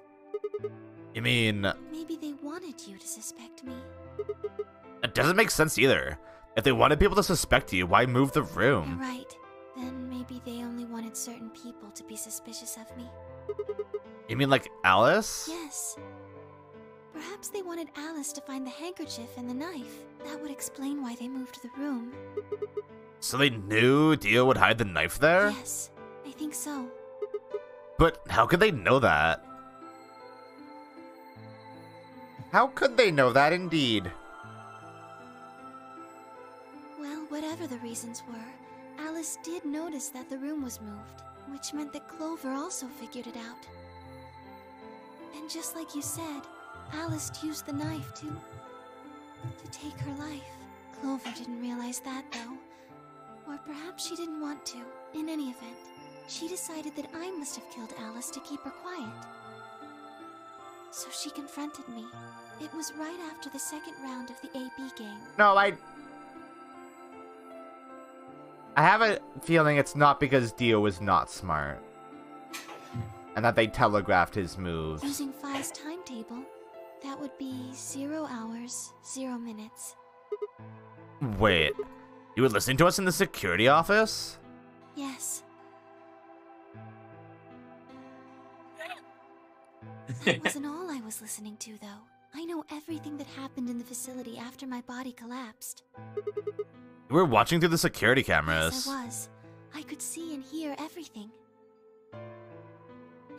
You mean... Maybe they wanted you to suspect me. It doesn't make sense either. If they wanted people to suspect you, why move the You're room? right. Then maybe they only wanted certain people to be suspicious of me. You mean like Alice? Yes. Perhaps they wanted Alice to find the handkerchief and the knife. That would explain why they moved the room. So they knew Dio would hide the knife there? Yes, I think so. But how could they know that? How could they know that indeed? Well, whatever the reasons were, Alice did notice that the room was moved, which meant that Clover also figured it out. And just like you said, Alice used the knife to take her life. Clover didn't realize that, though. Or perhaps she didn't want to. In any event, she decided that I must have killed Alice to keep her quiet. So she confronted me. It was right after the second round of the AB game. No, I have a feeling it's not because Dio was not smart. And that they telegraphed his moves. Using Phi's timetable, that would be 0 hours, 0 minutes. Wait, you were listening to us in the security office? Yes. That wasn't all I was listening to, though. I know everything that happened in the facility after my body collapsed. You were watching through the security cameras. Yes, I was. I could see and hear everything.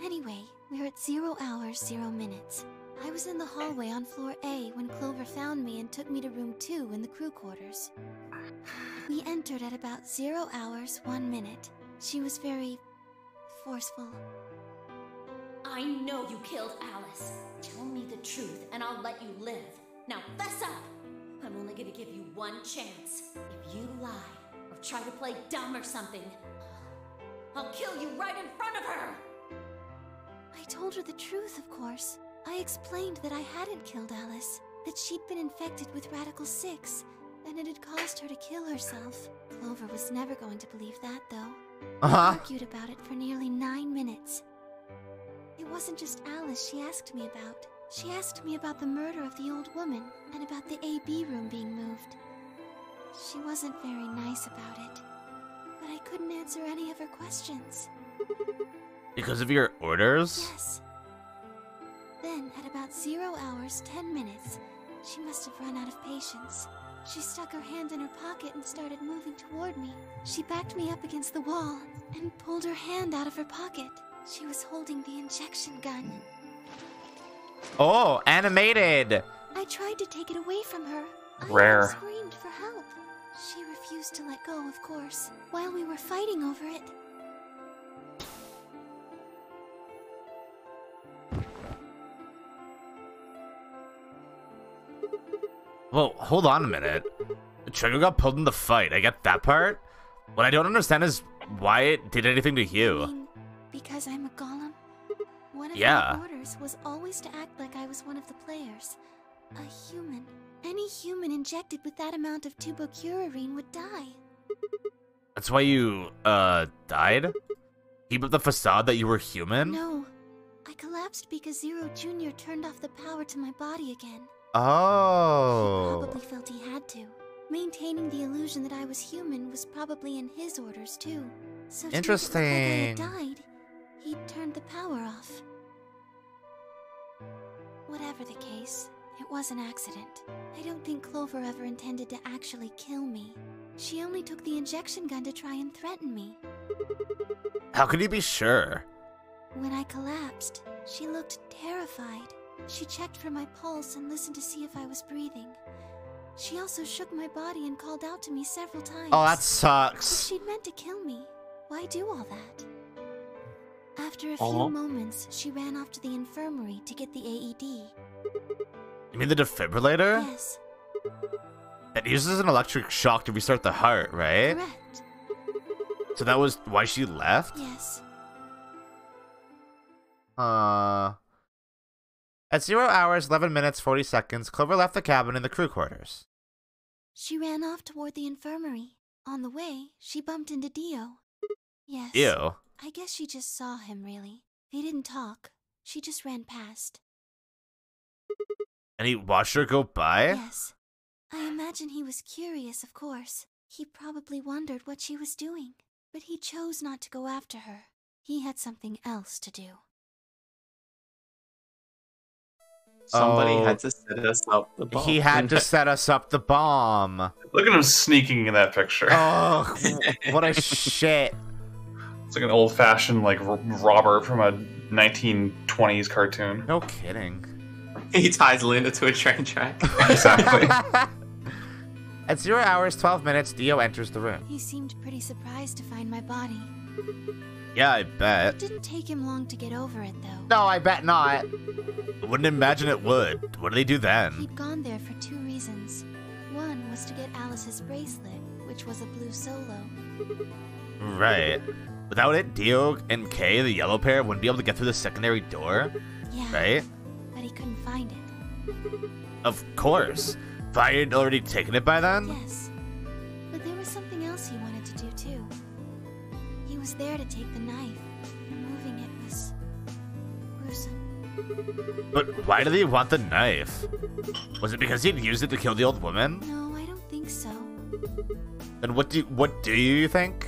Anyway, we're at 0 hours, 0 minutes. I was in the hallway on floor A when Clover found me and took me to room 2 in the crew quarters. We entered at about 0 hours, 1 minute. She was very forceful. I know you killed Alice. Tell me the truth and I'll let you live. Now fess up! I'm only gonna give you one chance. If you lie or try to play dumb or something, I'll kill you right in front of her! I told her the truth, of course. I explained that I hadn't killed Alice, that she'd been infected with Radical 6, and it had caused her to kill herself. Clover was never going to believe that, though. We argued about it for nearly 9 minutes. It wasn't just Alice she asked me about. She asked me about the murder of the old woman, and about the AB room being moved. She wasn't very nice about it, but I couldn't answer any of her questions. Because of your orders? Yes. Then, at about 0 hours, 10 minutes, she must have run out of patience. She stuck her hand in her pocket and started moving toward me. She backed me up against the wall and pulled her hand out of her pocket. She was holding the injection gun. Oh, animated! I tried to take it away from her. Rare. I screamed for help. She refused to let go, of course, while we were fighting over it. Well, hold on a minute. Trigger got pulled in the fight. I get that part. What I don't understand is why it did anything to you. I mean, because I'm a golem? One of Yeah. my orders was always to act like I was one of the players. A human. Any human injected with that amount of tubocurarine would die. That's why you, died? Keep up the facade that you were human? No. I collapsed because Zero Jr. turned off the power to my body again. Oh. He probably felt he had to. Maintaining the illusion that I was human was probably in his orders, too. So to make it look like I had died, he turned the power off. Whatever the case, it was an accident. I don't think Clover ever intended to actually kill me. She only took the injection gun to try and threaten me. How could you be sure? When I collapsed, she looked terrified. She checked for my pulse and listened to see if I was breathing. She also shook my body and called out to me several times. Oh, that sucks. If she'd meant to kill me, why do all that? After a few moments, she ran off to the infirmary to get the AED. You mean the defibrillator? Yes. It uses an electric shock to restart the heart, right? Correct. So that was why she left? Yes. At 0 hours, 11 minutes, 40 seconds, Clover left the cabin in the crew quarters. She ran off toward the infirmary. On the way, she bumped into Dio. Yes. Ew. I guess she just saw him, really. They didn't talk. She just ran past. And he watched her go by? Yes. I imagine he was curious, of course. He probably wondered what she was doing. But he chose not to go after her. He had something else to do. Somebody had to set us up the bomb. He had to set us up the bomb. Look at him sneaking in that picture. Oh, what a shit. It's like an old-fashioned like robber from a 1920s cartoon. No kidding. He ties Linda to a train track. Exactly. At 0 hours, 12 minutes, Dio enters the room. He seemed pretty surprised to find my body. Yeah, I bet. It didn't take him long to get over it, though. No, I bet not. Wouldn't imagine it would. What did they do then? He'd gone there for 2 reasons. One was to get Alice's bracelet, which was a blue solo. Right. Without it, Dio and Kay, the yellow pair, wouldn't be able to get through the secondary door. Yeah. Right? But he couldn't find it. Of course. If I had already taken it by then? Yes. But there was something else he wanted to do, too. He was there to take the knife. Removing it was gruesome. But why did he want the knife? Was it because he'd used it to kill the old woman? No, I don't think so. Then what do you think?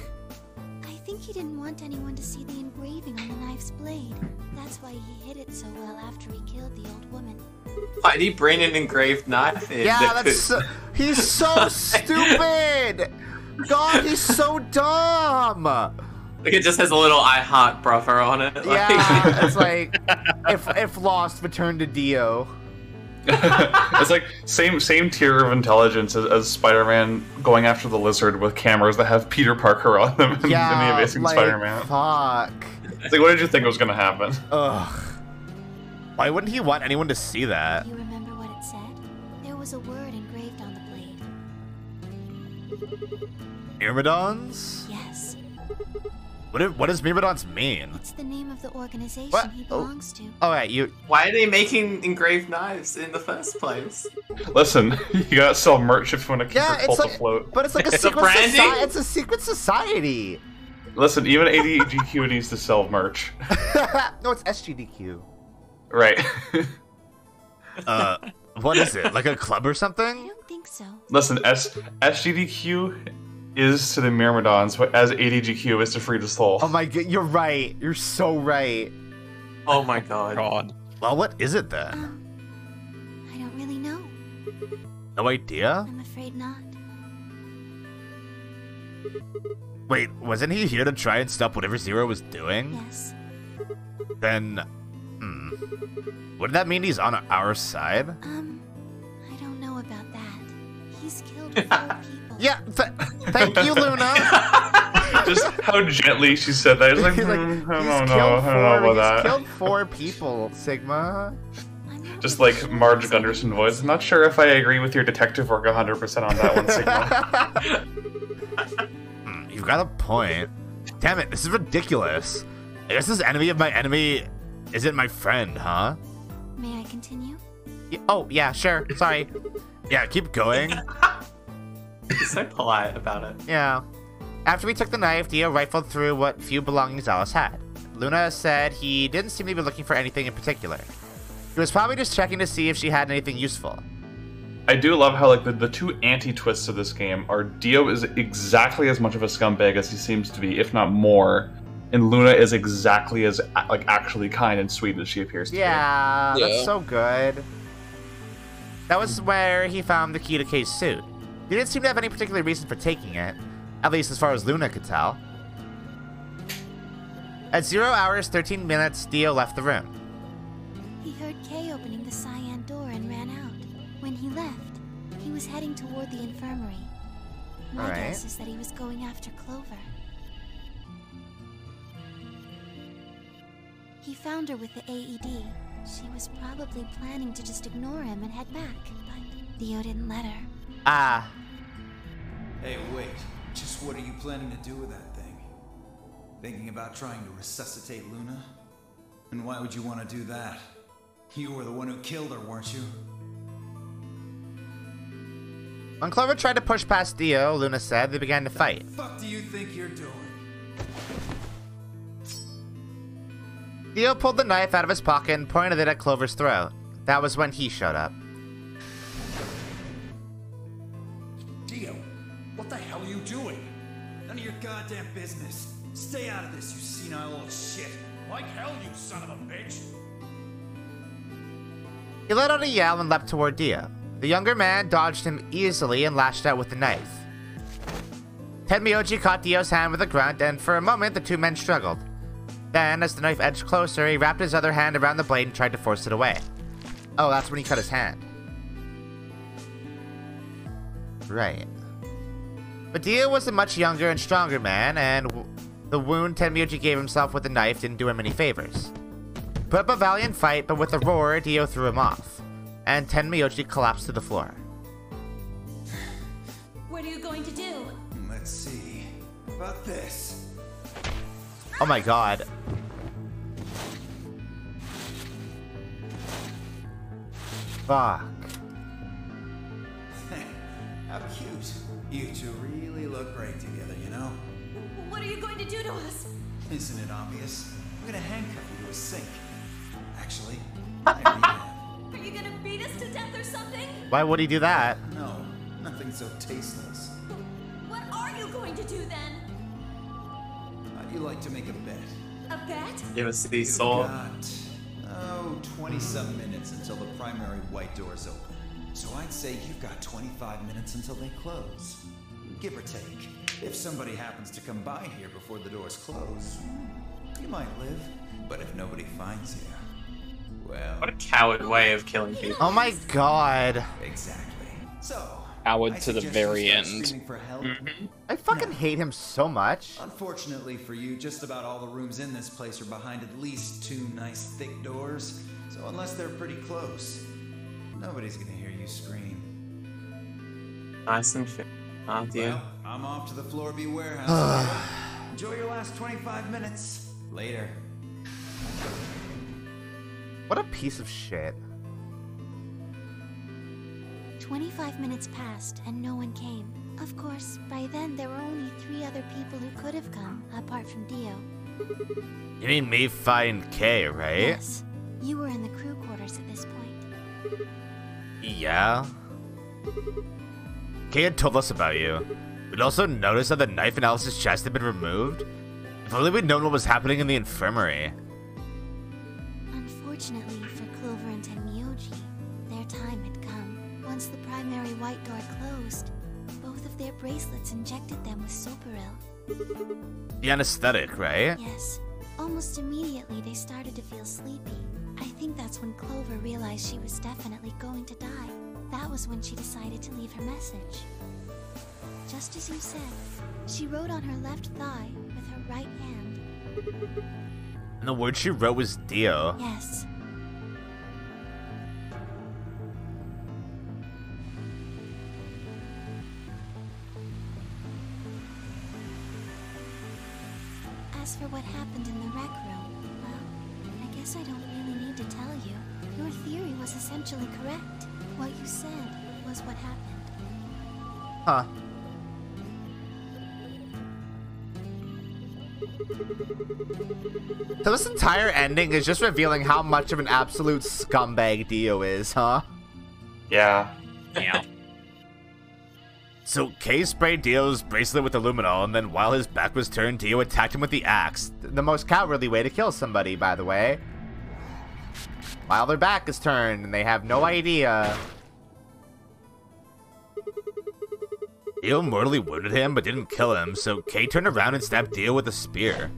I think he didn't want anyone to see the engraving on the knife's blade. That's why he hid it so well after he killed the old woman. Why did he bring an engraved knife in? Yeah, he's so stupid! God, he's so dumb! Like, it just has a little I heart brother on it. Like. Yeah, it's like, if Lost returned to Dio. It's like same tier of intelligence as Spider-Man going after the lizard with cameras that have Peter Parker on them in the Amazing Spider-Man. Fuck. It's like, what did you think was gonna happen? Ugh. Why wouldn't he want anyone to see that? Do you remember what it said? There was a word engraved on the blade. Myrmidons? Yes. What does Myrmidons mean? It's the name of the organization What? he belongs to. Alright, you... Why are they making engraved knives in the first place? Listen, you gotta sell merch if you want to keep your cult like, afloat. but it's like a It's secret a branding? society. It's a secret society. Listen, even ADGQ needs to sell merch. No, it's SGDQ. Right. What is it? Like a club or I something? don't think so. Listen, SGDQ is to the Myrmidons what as ADGQ is to Free the Soul. Oh my god, you're right. You're so right. Oh my god. Well, what is it then? I don't really know. No idea? I'm afraid not. Wait, wasn't he here to try and stop whatever Zero was doing? Yes. Then, wouldn't that mean he's on our side? I don't know about that. He's killed 4 people. Yeah, thank you, Luna. Just how gently she said that. It's like, He's like, I he's don't know about that. killed 4 people, Sigma. Just like Marge Gunderson voice. I'm not sure if I agree with your detective work 100% on that one, Sigma. You've got a point. Damn it, this is ridiculous. I guess this enemy of my enemy isn't my friend, huh? May I continue? Oh, yeah, sure. Sorry. Yeah, keep going. He's so polite about it. Yeah. After we took the knife, Dio rifled through what few belongings Alice had. Luna said he didn't seem to be looking for anything in particular. He was probably just checking to see if she had anything useful. I do love how like the two anti-twists of this game are Dio is exactly as much of a scumbag as he seems to be, if not more, and Luna is exactly as like actually kind and sweet as she appears to be. Yeah, that's so good. That was where he found the key to Kay's suit. He didn't seem to have any particular reason for taking it, at least as far as Luna could tell. At 0 hours, 13 minutes, Dio left the room. He heard Kay opening the cyan door and ran out. When he left, he was heading toward the infirmary. My guess is that he was going after Clover. He found her with the AED. She was probably planning to just ignore him and head back, but Dio didn't let her. Ah. Hey, wait. Just what are you planning to do with that thing? Thinking about trying to resuscitate Luna? And why would you want to do that? You were the one who killed her, weren't you? When Clover tried to push past Dio, Luna said they began to fight. What the fuck do you think you're doing? Dio pulled the knife out of his pocket and pointed it at Clover's throat. That was when he showed up. Dio, what the hell are you doing? None of your goddamn business. Stay out of this, you senile old shit. Like hell, you son of a bitch. He let out a yell and leapt toward Dio. The younger man dodged him easily and lashed out with the knife. Tenmyoji caught Dio's hand with a grunt, and for a moment the two men struggled. Then, as the knife edged closer, he wrapped his other hand around the blade and tried to force it away. Oh, that's when he cut his hand. Right. But Dio was a much younger and stronger man, and the wound Tenmyoji gave himself with the knife didn't do him any favors. He put up a valiant fight, but with a roar, Dio threw him off, and Tenmyoji collapsed to the floor. What are you going to do? Let's see. How about this? Oh my god. Fuck. How cute. You two really look great together, you know? What are you going to do to us? Isn't it obvious? I'm gonna handcuff you to a sink. Actually, I already have. Are you going to beat us to death or something? Why would he do that? No, nothing so tasteless. What are you going to do then? How'd you like to make a bet? A bet? Give us the You've sword. got, 20-some minutes until the primary white doors open. So I'd say you've got 25 minutes until they close. Give or take. If somebody happens to come by here before the doors close, you might live. But if nobody finds you, well... What a coward way of killing people. Oh my god. Exactly. So... Coward to the very end. For help. I fucking hate him so much. Unfortunately for you, just about all the rooms in this place are behind at least 2 nice thick doors. So unless they're pretty close, nobody's gonna hear you scream. Nice and fit. Aren't you? Well, I'm off to the Floor B warehouse. Enjoy your last 25 minutes. Later. What a piece of shit. 25 minutes passed and no one came. Of course, by then there were only 3 other people who could have come, apart from Dio. You mean me find Kay, right? Yes. You were in the crew quarters at this point. Yeah. Kay had told us about you. We'd also noticed that the knife in Alice's chest had been removed. If only we'd known what was happening in the infirmary. Unfortunately for Clover and Tenmyoji, their time had come. Once the primary white door closed, both of their bracelets injected them with Soparil. The anesthetic, right? Yes. Almost immediately they started to feel sleepy. I think that's when Clover realized she was definitely going to die. That was when she decided to leave her message. just as you said. She wrote on her left thigh with her right hand. And the word she wrote was Dio. Yes. As for what happened in the rec room, well, I guess I don't really need to tell you. Your theory was essentially correct. What you said was what happened. Huh. So this entire ending is just revealing how much of an absolute scumbag Dio is, huh? Yeah. Yeah. So Kay sprayed Dio's bracelet with luminol, and then while his back was turned, Dio attacked him with the axe. The most cowardly way to kill somebody, by the way. While their back is turned, and they have no idea. Dio mortally wounded him, but didn't kill him, so Kay turned around and stabbed Dio with a spear.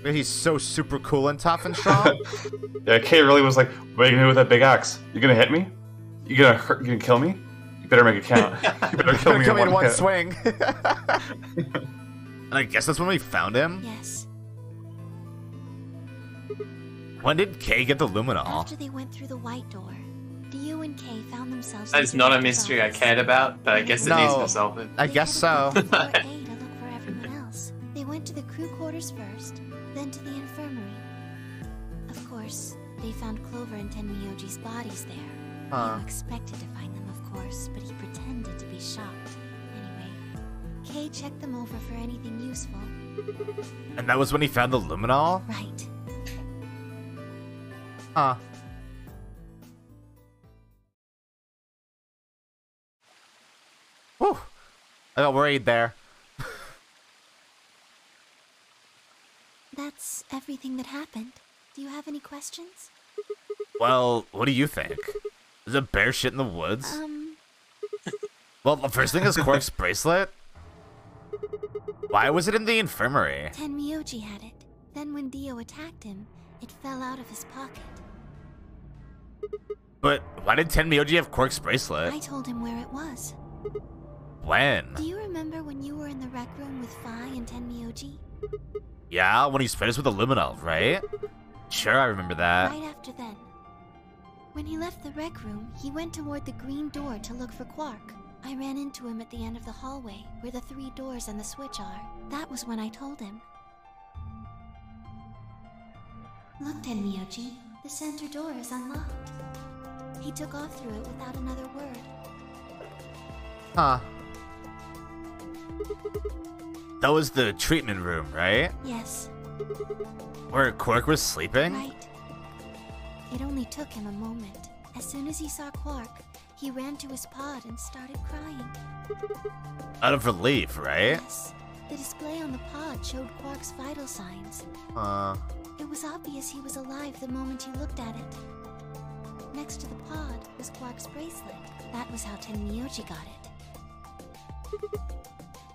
He's so super cool and tough and strong. Yeah, Kay really was like, what are you gonna do with that big axe? You gonna hit me? You gonna hurt? You gonna kill me? You better make it count. You better kill me in one hit. swing. And I guess that's when we found him? Yes. When did Kay get the luminol? After they went through the white door, Dio and Kay found themselves... That is not a mystery I cared about, but I guess it needs to be solved. I guess so. They had to go to A to look for everyone else. They went to the crew quarters first, then to the infirmary. Of course, they found Clover and Tenmyoji's bodies there. Huh. Dio expected to find them, of course, but he pretended to be shocked. Anyway, Kay checked them over for anything useful. And that was when he found the luminol? Right. Huh. Whew. I got worried there. That's everything that happened. Do you have any questions? Well, what do you think? Is it bear shit in the woods? Well, the first thing is Quark's bracelet. Why was it in the infirmary? Tenmyoji had it. Then when Dio attacked him, it fell out of his pocket. But why did Tenmyoji have Quark's bracelet? I told him where it was. When? Do you remember when you were in the rec room with Phi and Tenmyoji? Yeah, when he sprayed us with the luminol, right? Sure, I remember that. Right after then. When he left the rec room, he went toward the green door to look for Quark. I ran into him at the end of the hallway, where the 3 doors and the switch are. That was when I told him. Look, Tenmyoji, the center door is unlocked. He took off through it without another word. Huh. That was the treatment room, right? Yes. Where Quark was sleeping? Right. It only took him a moment. As soon as he saw Quark, he ran to his pod and started crying. Out of relief, right? Yes. The display on the pod showed Quark's vital signs. It was obvious he was alive the moment he looked at it. Next to the pod was Quark's bracelet. That was how Tenmyoji got it.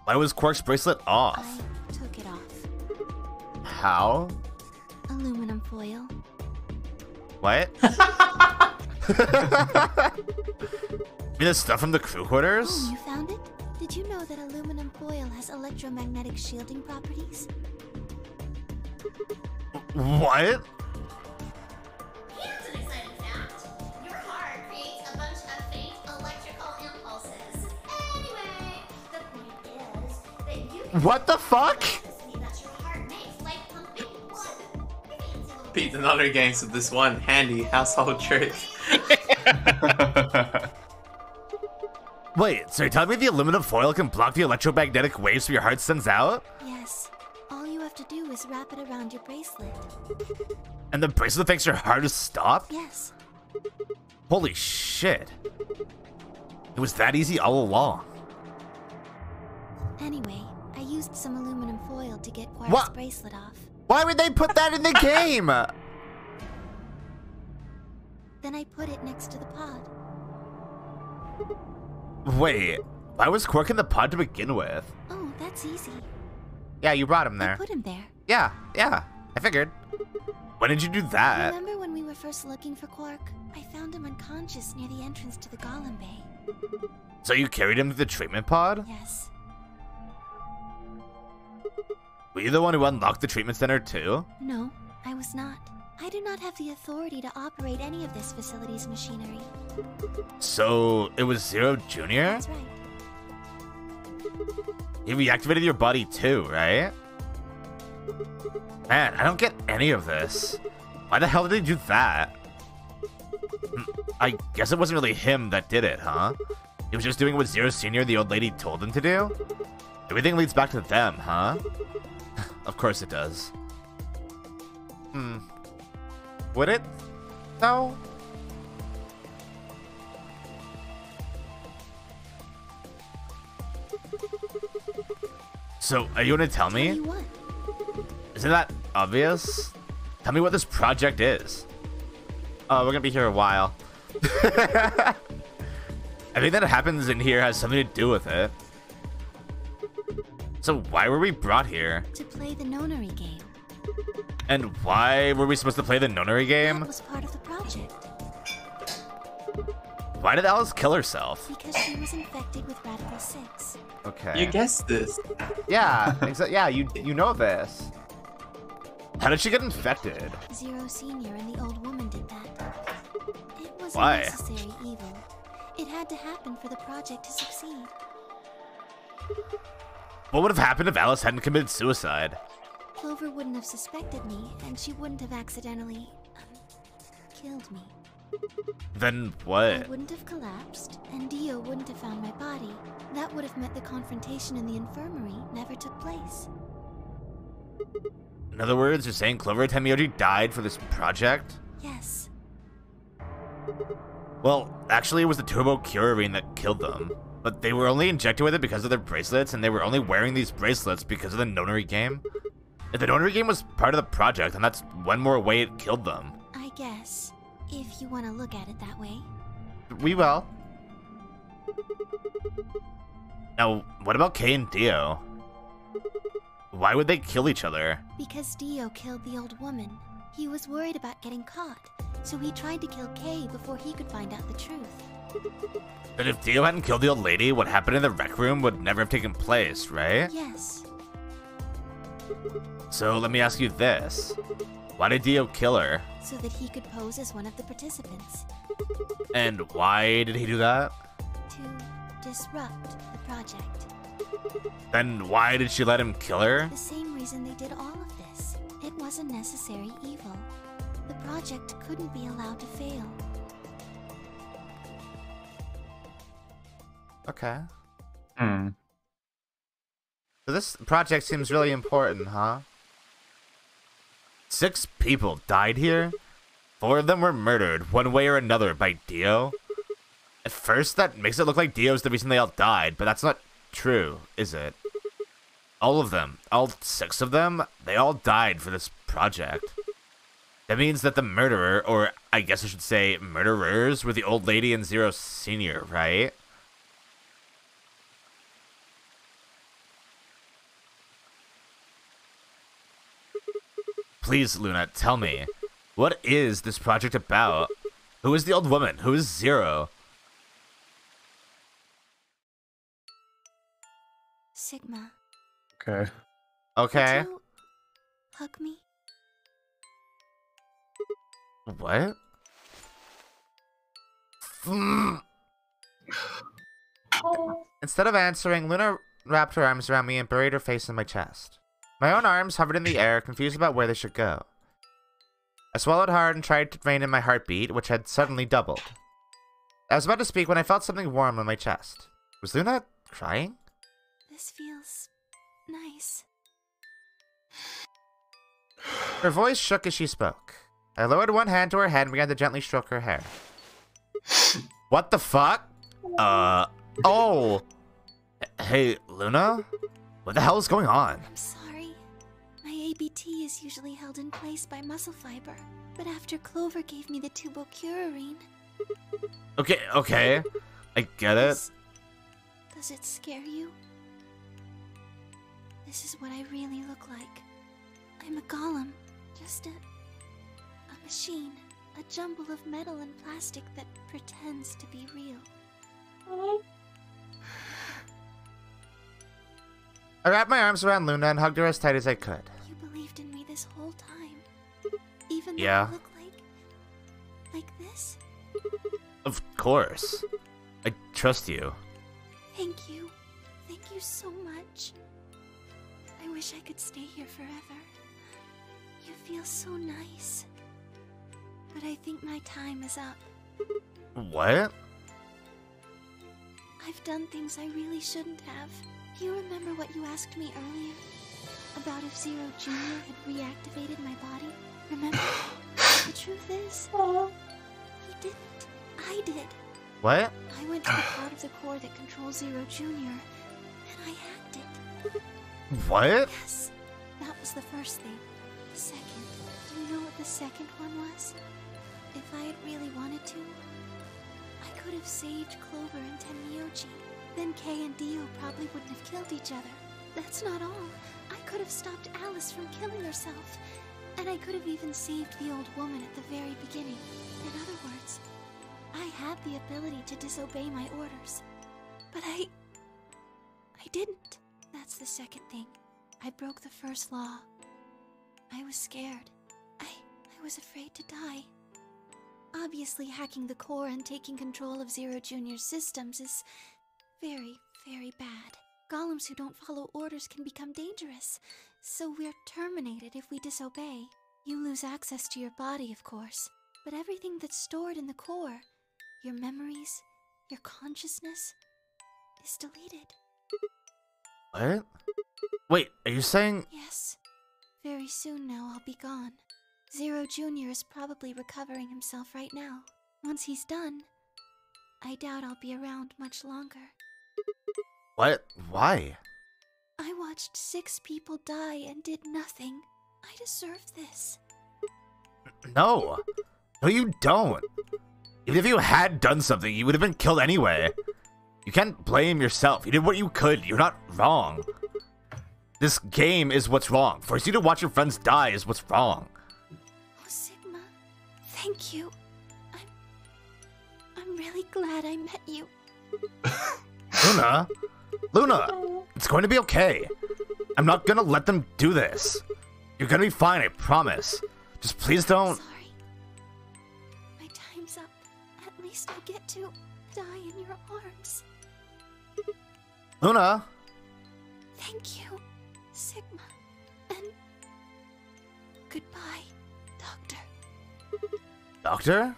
Why was Quark's bracelet off? I took it off. How? Aluminum foil. What? You mean the stuff from the crew quarters? Oh, you found it? Did you know that aluminum foil has electromagnetic shielding properties? What? Here's an exciting fact. Your heart creates a bunch of faint electrical impulses. Anyway, the point is that you can What the fuck? that your heart makes like pumping blood. Beat the Nonary games with this one handy household truth. Wait, so you're telling me the aluminum foil can block the electromagnetic waves your heart sends out? Yes. All you have to do is wrap it around your bracelet. And the bracelet thinks your heart is stopped? Yes. Holy shit. It was that easy all along. Anyway, I used some aluminum foil to get Quark's What? bracelet off. Why would they put that in the game? Then I put it next to the pod. Wait, why was Quark in the pod to begin with? Oh, that's easy. Yeah, you brought him there. I put him there. Yeah, I figured. When did you do that? Remember when we were first looking for Quark? I found him unconscious near the entrance to the Golem Bay. So you carried him to the treatment pod? Yes. Were you the one who unlocked the treatment center too? No, I was not. I do not have the authority to operate any of this facility's machinery. So it was Zero Jr.? That's right. He reactivated your body too, right? Man, I don't get any of this. Why the hell did he do that? I guess it wasn't really him that did it, huh? He was just doing what Zero Senior, the old lady, told him to do? Everything leads back to them, huh? Of course it does. Would it? No? So, are you gonna tell me? Tell you what? Isn't that obvious? Tell me what this project is. Oh, we're gonna be here a while. Everything that happens in here has something to do with it. So why were we brought here? To play the Nonary game. And why were we supposed to play the Nonary game? That was part of the project. Why did Alice kill herself? Because she was infected with Radical 6. Okay. You guessed this. Yeah, yeah, you know this. How did she get infected? Zero Senior and the old woman did that. It was Why? a necessary evil. It had to happen for the project to succeed. What would have happened if Alice hadn't committed suicide? Clover wouldn't have suspected me, and she wouldn't have accidentally killed me. Then I what? wouldn't have collapsed, and Dio wouldn't have found my body. That would have meant the confrontation in the infirmary never took place. In other words, you're saying Clover and Tenmyoji died for this project? Yes. Well, actually it was the Turbo Curarine that killed them. But they were only injected with it because of their bracelets, and they were only wearing these bracelets because of the Nonary game. If the Nonary game was part of the project, then that's one more way it killed them. I guess, if you want to look at it that way. We will. Now, what about Kay and Dio? Why would they kill each other? Because Dio killed the old woman. He was worried about getting caught, so he tried to kill Kay before he could find out the truth. But if Dio hadn't killed the old lady, what happened in the rec room would never have taken place, right? Yes. So let me ask you this. Why did Dio kill her? So that he could pose as one of the participants. And why did he do that? To disrupt the project. Then why did she let him kill her? The same reason they did all of this. It was a necessary evil. The project couldn't be allowed to fail. Okay. So this project seems really important, huh? 6 people died here? 4 of them were murdered, one way or another, by Dio? At first, that makes it look like Dio's the reason they all died, but that's not true, is it? All of them, all 6 of them, they all died for this project. That means that the murderer, or I guess I should say murderers, were the old lady and Zero Senior, right? Please, Luna, tell me, what is this project about? Who is the old woman? Who is Zero? Sigma. Okay. Okay. Would you hug me? What? Instead of answering, Luna wrapped her arms around me and buried her face in my chest. My own arms hovered in the air, confused about where they should go. I swallowed hard and tried to rein in my heartbeat, which had suddenly doubled. I was about to speak when I felt something warm on my chest. Was Luna crying? This feels nice. Her voice shook as she spoke. I lowered one hand to her head and began to gently stroke her hair. What the fuck? Oh! Hey, Luna? What the hell is going on? I'm sorry. My ABT is usually held in place by muscle fiber, but after Clover gave me the tubocurarine... Okay. I get it. Does it scare you? This is what I really look like. I'm a golem. Just a machine. A jumble of metal and plastic that pretends to be real. I wrapped my arms around Luna and hugged her as tight as I could. You believed in me this whole time. Even though Yeah. I look like this? Of course. I trust you. Thank you. Thank you so much. I wish I could stay here forever. You feel so nice. But I think my time is up. What? I've done things I really shouldn't have. You remember what you asked me earlier? About if Zero Jr. had reactivated my body? Remember? The truth is, he didn't. I did. What? I went to the part of the core that controls Zero Jr. and I hacked it. What? Yes, that was the first thing. The second, do you know what the second one was? If I had really wanted to, I could have saved Clover and Tenmyoji. Then Kei and Dio probably wouldn't have killed each other. That's not all. I could have stopped Alice from killing herself. And I could have even saved the old woman at the very beginning. In other words, I had the ability to disobey my orders. But I didn't. That's the second thing. I broke the first law. I was scared. I was afraid to die. Obviously, hacking the core and taking control of Zero Jr.'s systems is very, very bad. Golems who don't follow orders can become dangerous, so we're terminated if we disobey. You lose access to your body, of course, but everything that's stored in the core, your memories, your consciousness, is deleted. What? Wait, are you saying... Yes. Very soon now I'll be gone. Zero Jr. is probably recovering himself right now. Once he's done, I doubt I'll be around much longer. What? Why? I watched 6 people die and did nothing. I deserve this. No. No, you don't. Even if you had done something, you would have been killed anyway. You can't blame yourself. You did what you could. You're not wrong. This game is what's wrong. Forcing you to watch your friends die is what's wrong. Oh, Sigma. Thank you. I'm really glad I met you. Luna? Luna! It's going to be okay. I'm not gonna let them do this. You're gonna be fine, I promise. Just please don't... Sorry. My time's up. At least I get to die in your arms. Luna! Thank you, Sigma. And... goodbye, Doctor. Doctor?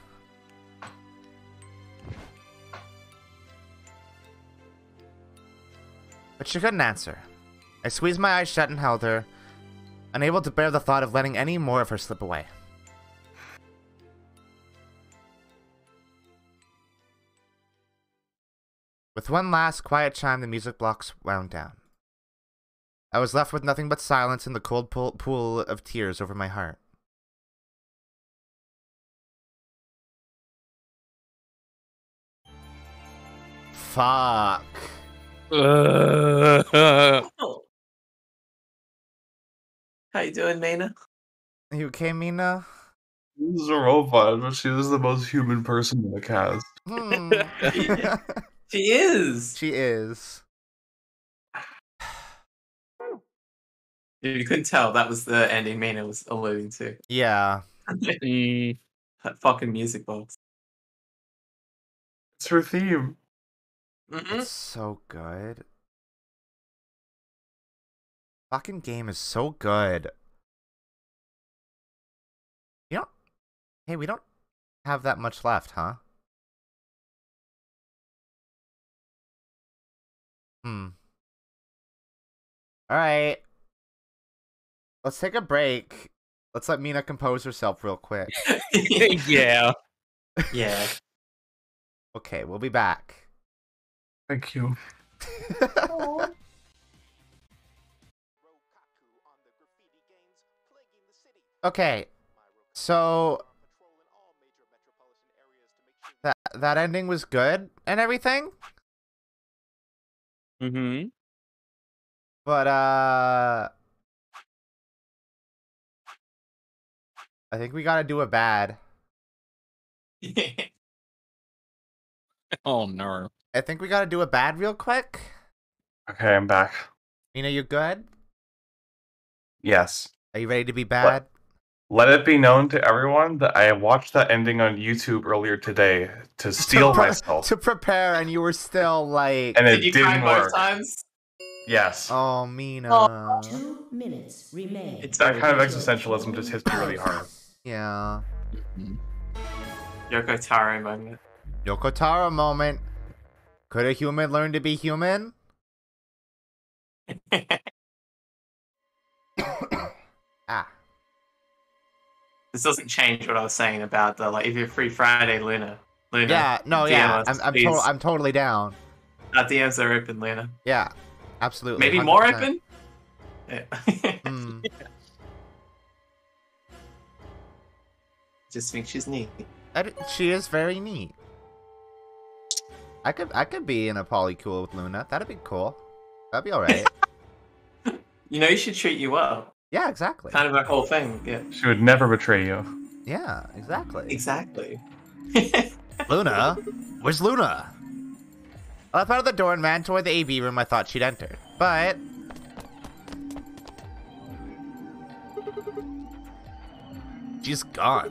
But she couldn't answer. I squeezed my eyes shut and held her, unable to bear the thought of letting any more of her slip away. With one last quiet chime, the music blocks wound down. I was left with nothing but silence and the cold pool of tears over my heart. Fuck. Oh. How you doing, Mina? You okay, Mina? This is a robot, but she is the most human person in the cast. She is. She is. You couldn't tell that was the ending Mina was alluding to. Yeah. That fucking music box. It's her theme. It's so good. Fucking game is so good. You know, hey, we don't have that much left, huh? Alright. Let's take a break. Let's let Mina compose herself real quick. Yeah. Yeah. Okay, we'll be back. Thank you. Okay, so that ending was good and everything, but I think we gotta do a bad. Oh no. I think we gotta do a bad real quick. Okay, I'm back. Mina, you good? Yes. Are you ready to be bad? Let it be known to everyone that I watched that ending on YouTube earlier today to steel myself. To prepare, and you were still like... And it Did you cry didn't both work. times? Yes. Oh, Mina. 2 minutes remain. It's That kind of existentialism just hits me really hard. Yeah. Yoko Taro moment. Yoko Taro moment. Could a human learn to be human? Ah. This doesn't change what I was saying about the like if you're free Friday, Luna. Yeah, no, DM yeah. us, I'm totally down. Our DMs are open, Luna. Yeah, absolutely. Maybe 100%. more open? Yeah. Mm. Just think she's neat. She is very neat. I could be in a polycool with Luna. That'd be cool. That'd be alright. You know, you should treat you well. Yeah, exactly. Kind of a whole thing, yeah. She would never betray you. Yeah, exactly. Exactly. Luna? Where's Luna? I left out of the door and ran toward the AV room I thought she'd entered. But... she's gone.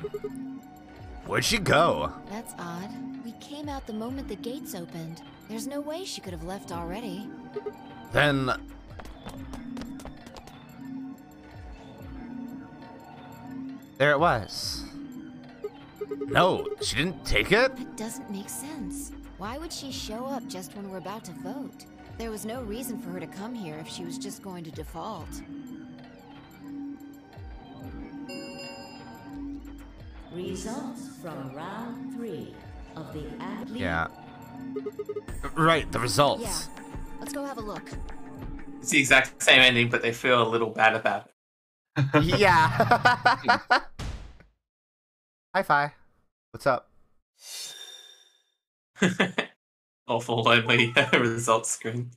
Where'd she go? That's odd. We came out the moment the gates opened. There's no way she could have left already. Then... there it was. No, she didn't take it? That doesn't make sense. Why would she show up just when we're about to vote? There was no reason for her to come here if she was just going to default. Results from round 3 of the athlete. Yeah. Right, the results. Yeah. Let's go have a look. It's the exact same ending, but they feel a little bad about it. Yeah. Hi, Fi. What's up? Awful lonely results screen.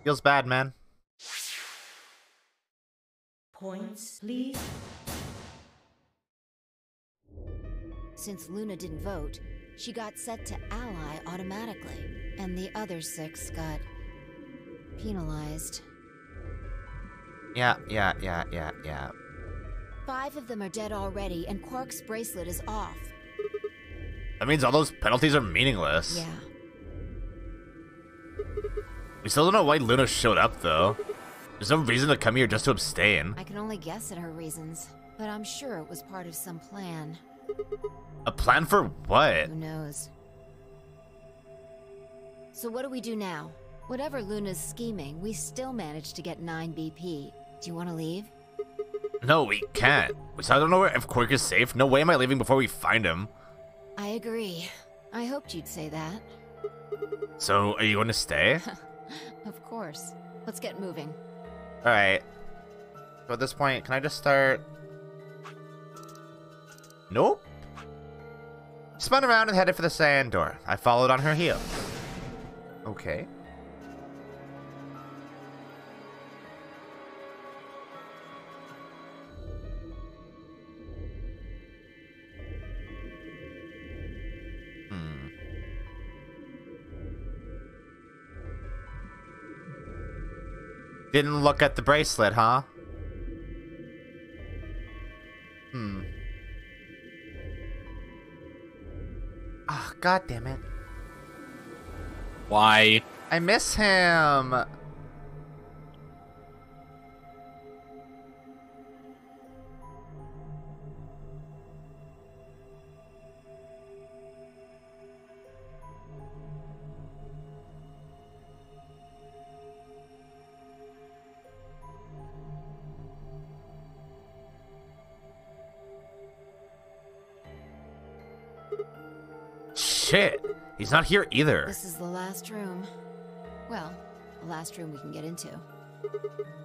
Feels bad, man. Points, please. Since Luna didn't vote, she got set to ally automatically, and the other 6 got penalized. Yeah. 5 of them are dead already, and Quark's bracelet is off. That means all those penalties are meaningless. Yeah. We still don't know why Luna showed up, though. There's no reason to come here just to abstain. I can only guess at her reasons, but I'm sure it was part of some plan. A plan for what? Who knows? So what do we do now? Whatever Luna's scheming, we still managed to get 9 BP. Do you want to leave? No, we can't. So I don't know if Quark is safe. No way am I leaving before we find him. I agree. I hoped you'd say that. So, are you going to stay? Of course. Let's get moving. Alright. So at this point, can I just start... Nope. Spun around and headed for the sand door. I followed on her heels. Okay. Didn't look at the bracelet, huh? Ah, God damn it. Why? I miss him. Shit, he's not here either. This is the last room. Well, the last room we can get into.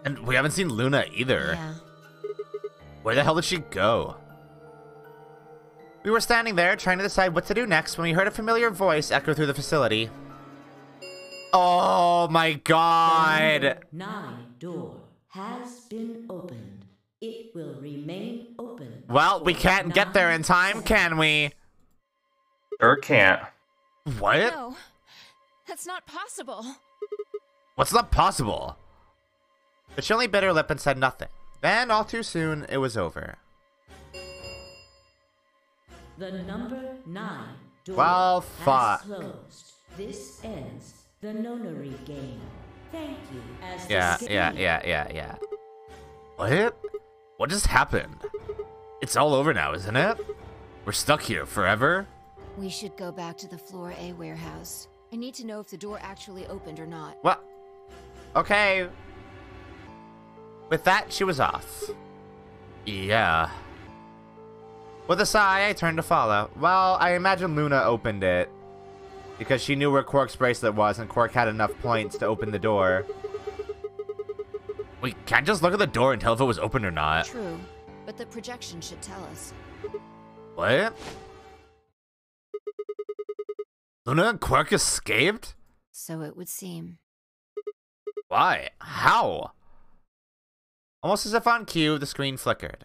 And we haven't seen Luna either. Yeah. Where the hell did she go? We were standing there trying to decide what to do next when we heard a familiar voice echo through the facility. Oh my god! The 9 door has been opened. It will remain open. Well, we can't get there in time, can we? Sure can't. What? No, that's not possible. What's not possible? But she only bit her lip and said nothing. Then, all too soon, it was over. The number 9 door Well, has fuck. closed. This ends the Nonary game. Thank you. As the Yeah. What? What just happened? It's all over now, isn't it? We're stuck here forever? We should go back to the Floor A warehouse. I need to know if the door actually opened or not. What? Okay. With that, she was off. Yeah. With a sigh, I turned to follow. Well, I imagine Luna opened it. Because she knew where Quark's bracelet was, and Quark had enough points to open the door. We can't just look at the door and tell if it was open or not. True, but the projection should tell us. What? Luna and Quark escaped? So it would seem. Why? How? Almost as if on cue, the screen flickered.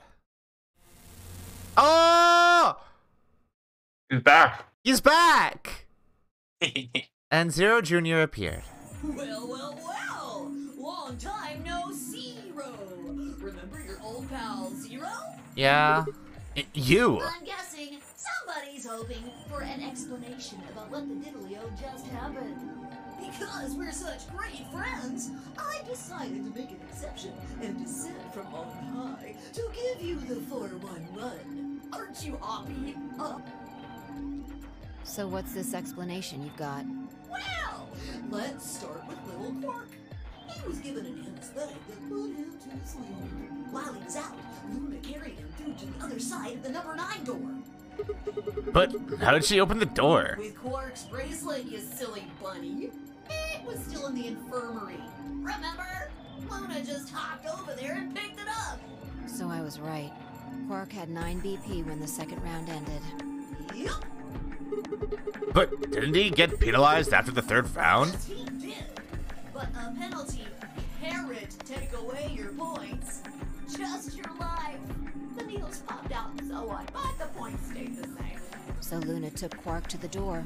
Oh! He's back. He's back! And Zero Jr. appeared. Well. Long time no Zero. Remember your old pal Zero? Yeah. You. I'm guessing somebody's hoping for an explanation about what the diddlio just happened. Because we're such great friends, I decided to make an exception and descend from on high to give you the 411. Aren't you happy? So what's this explanation you've got? Well, let's start with little Quark. He was given an anesthetic that put him to sleep. While he was out, Luna carried him through to the other side of the number 9 door. But how did she open the door? With Quark's bracelet, you silly bunny. It was still in the infirmary. Remember? Luna just hopped over there and picked it up. So I was right. Quark had 9 BP when the second round ended. Yep. But didn't he get penalized after the third round? Yes, he did. But a penalty can't take away your points. Just your life. The needles popped out and so on, but the points stayed the same. So Luna took Quark to the door.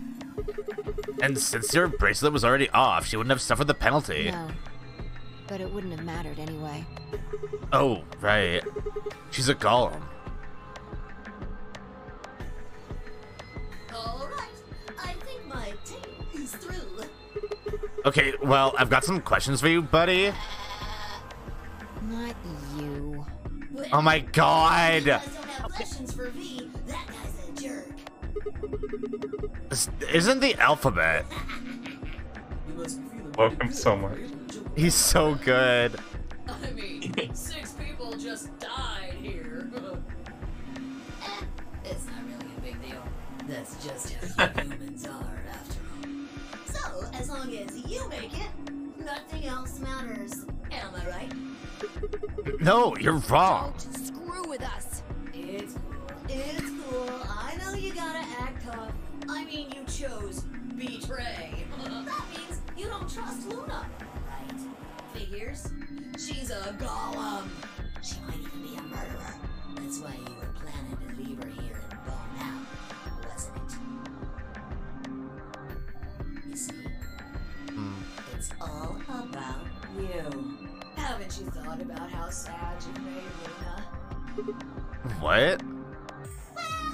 And since your bracelet was already off, she wouldn't have suffered the penalty. No. But it wouldn't have mattered anyway. Oh, right. She's a golem. Alright, I think my tape is through. Okay, well, I've got some questions for you, buddy. Not you. Oh my god! You guys don't have questions for V. That guy's a jerk. This isn't the alphabet. Love him so much. He's so good. I mean, 6 people just died here. It's not really a big deal. That's just how humans are, after all. So, as long as you make it, nothing else matters. Am I right? No, you're wrong. Don't screw with us. It's cool. It's cool. I know you gotta act tough. I mean, you chose betray. That means you don't trust Luna, right? Figures? She's a golem. She might even be a murderer. That's why you were planning to leave her here and bone out, wasn't it? You see, it's all about you. Haven't you thought about how sad you made Luna? What?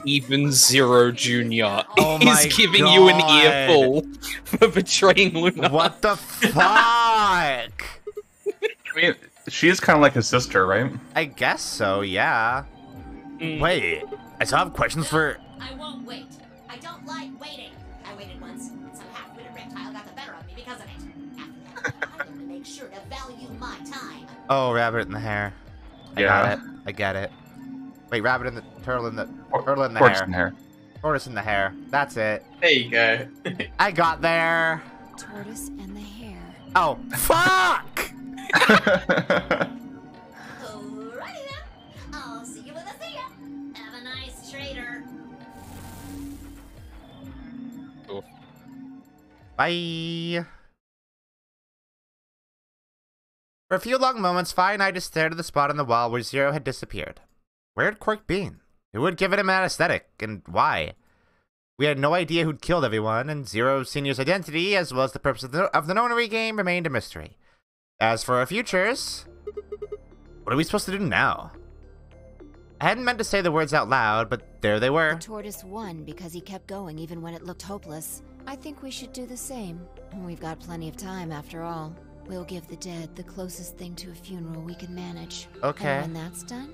Even Zero Jr. Oh is my giving you an God. earful for betraying Luna. What the fuck? I mean, she is kind of like his sister, right? I guess so, yeah. Wait, I still have questions for... I won't wait. I don't like waiting. I waited once, and some half-witted reptile got the better of me because of it. After that, I'm gonna make sure to value my time. Oh, rabbit in the hair. I got it. I get it. Wait, rabbit in the... turtle in the... turtle in the Tortoise hair. in hair. Tortoise in the hair. That's it. There you go. I got there. Tortoise and the hare. Oh, fuck! Alrighty then. I'll see you when I see ya. Have a nice trader. Bye. For a few long moments, Fi and I just stared at the spot on the wall where Zero had disappeared. Where had Quark been? Who had given him anesthetic, and why? We had no idea who'd killed everyone, and Zero Senior's identity, as well as the purpose of the Nonary game, remained a mystery. As for our futures, what are we supposed to do now? I hadn't meant to say the words out loud, but there they were. The tortoise won because he kept going even when it looked hopeless. I think we should do the same. We've got plenty of time after all. We'll give the dead the closest thing to a funeral we can manage. Okay. And when that's done,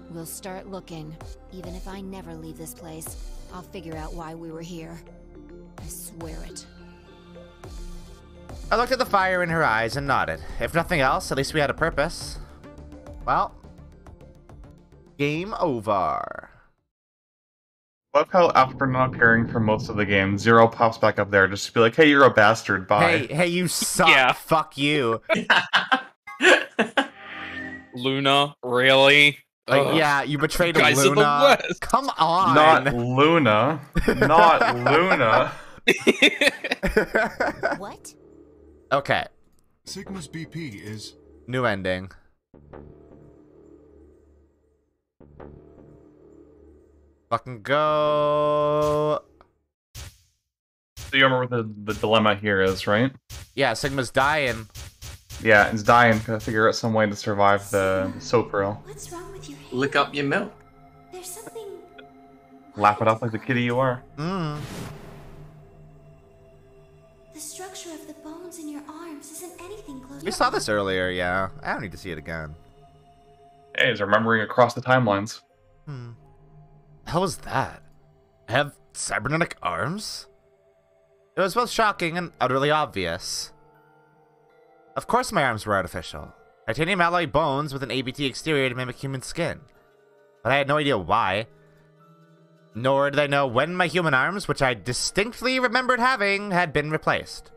we'll start looking. Even if I never leave this place, I'll figure out why we were here. I swear it. I looked at the fire in her eyes and nodded. If nothing else, at least we had a purpose. Well, game over. Love how after not caring for most of the game, Zero pops back up there just to be like, hey, you're a bastard, bye. Hey, you suck. Yeah. Fuck you. Luna, really? Yeah, you betrayed You guys are the Luna. worst. Come on. Not Luna. Not Luna. What? Okay, Sigma's BP is... new ending. Fucking go. So you remember what the dilemma here is, right? Yeah, Sigma's dying. Yeah, it's dying. Gotta figure out some way to survive the soap reel. What's wrong with your hand? Lick up your milk. There's something... Lap it up like the kitty you are. Mm. The structure of the bones in your arms isn't anything close. We saw this earlier, yeah. I don't need to see it again. Hey, he's remembering across the timelines. Hmm. How was that? I have cybernetic arms? It was both shocking and utterly obvious. Of course my arms were artificial. Titanium alloy bones with an ABT exterior to mimic human skin. But I had no idea why. Nor did I know when my human arms, which I distinctly remembered having, had been replaced.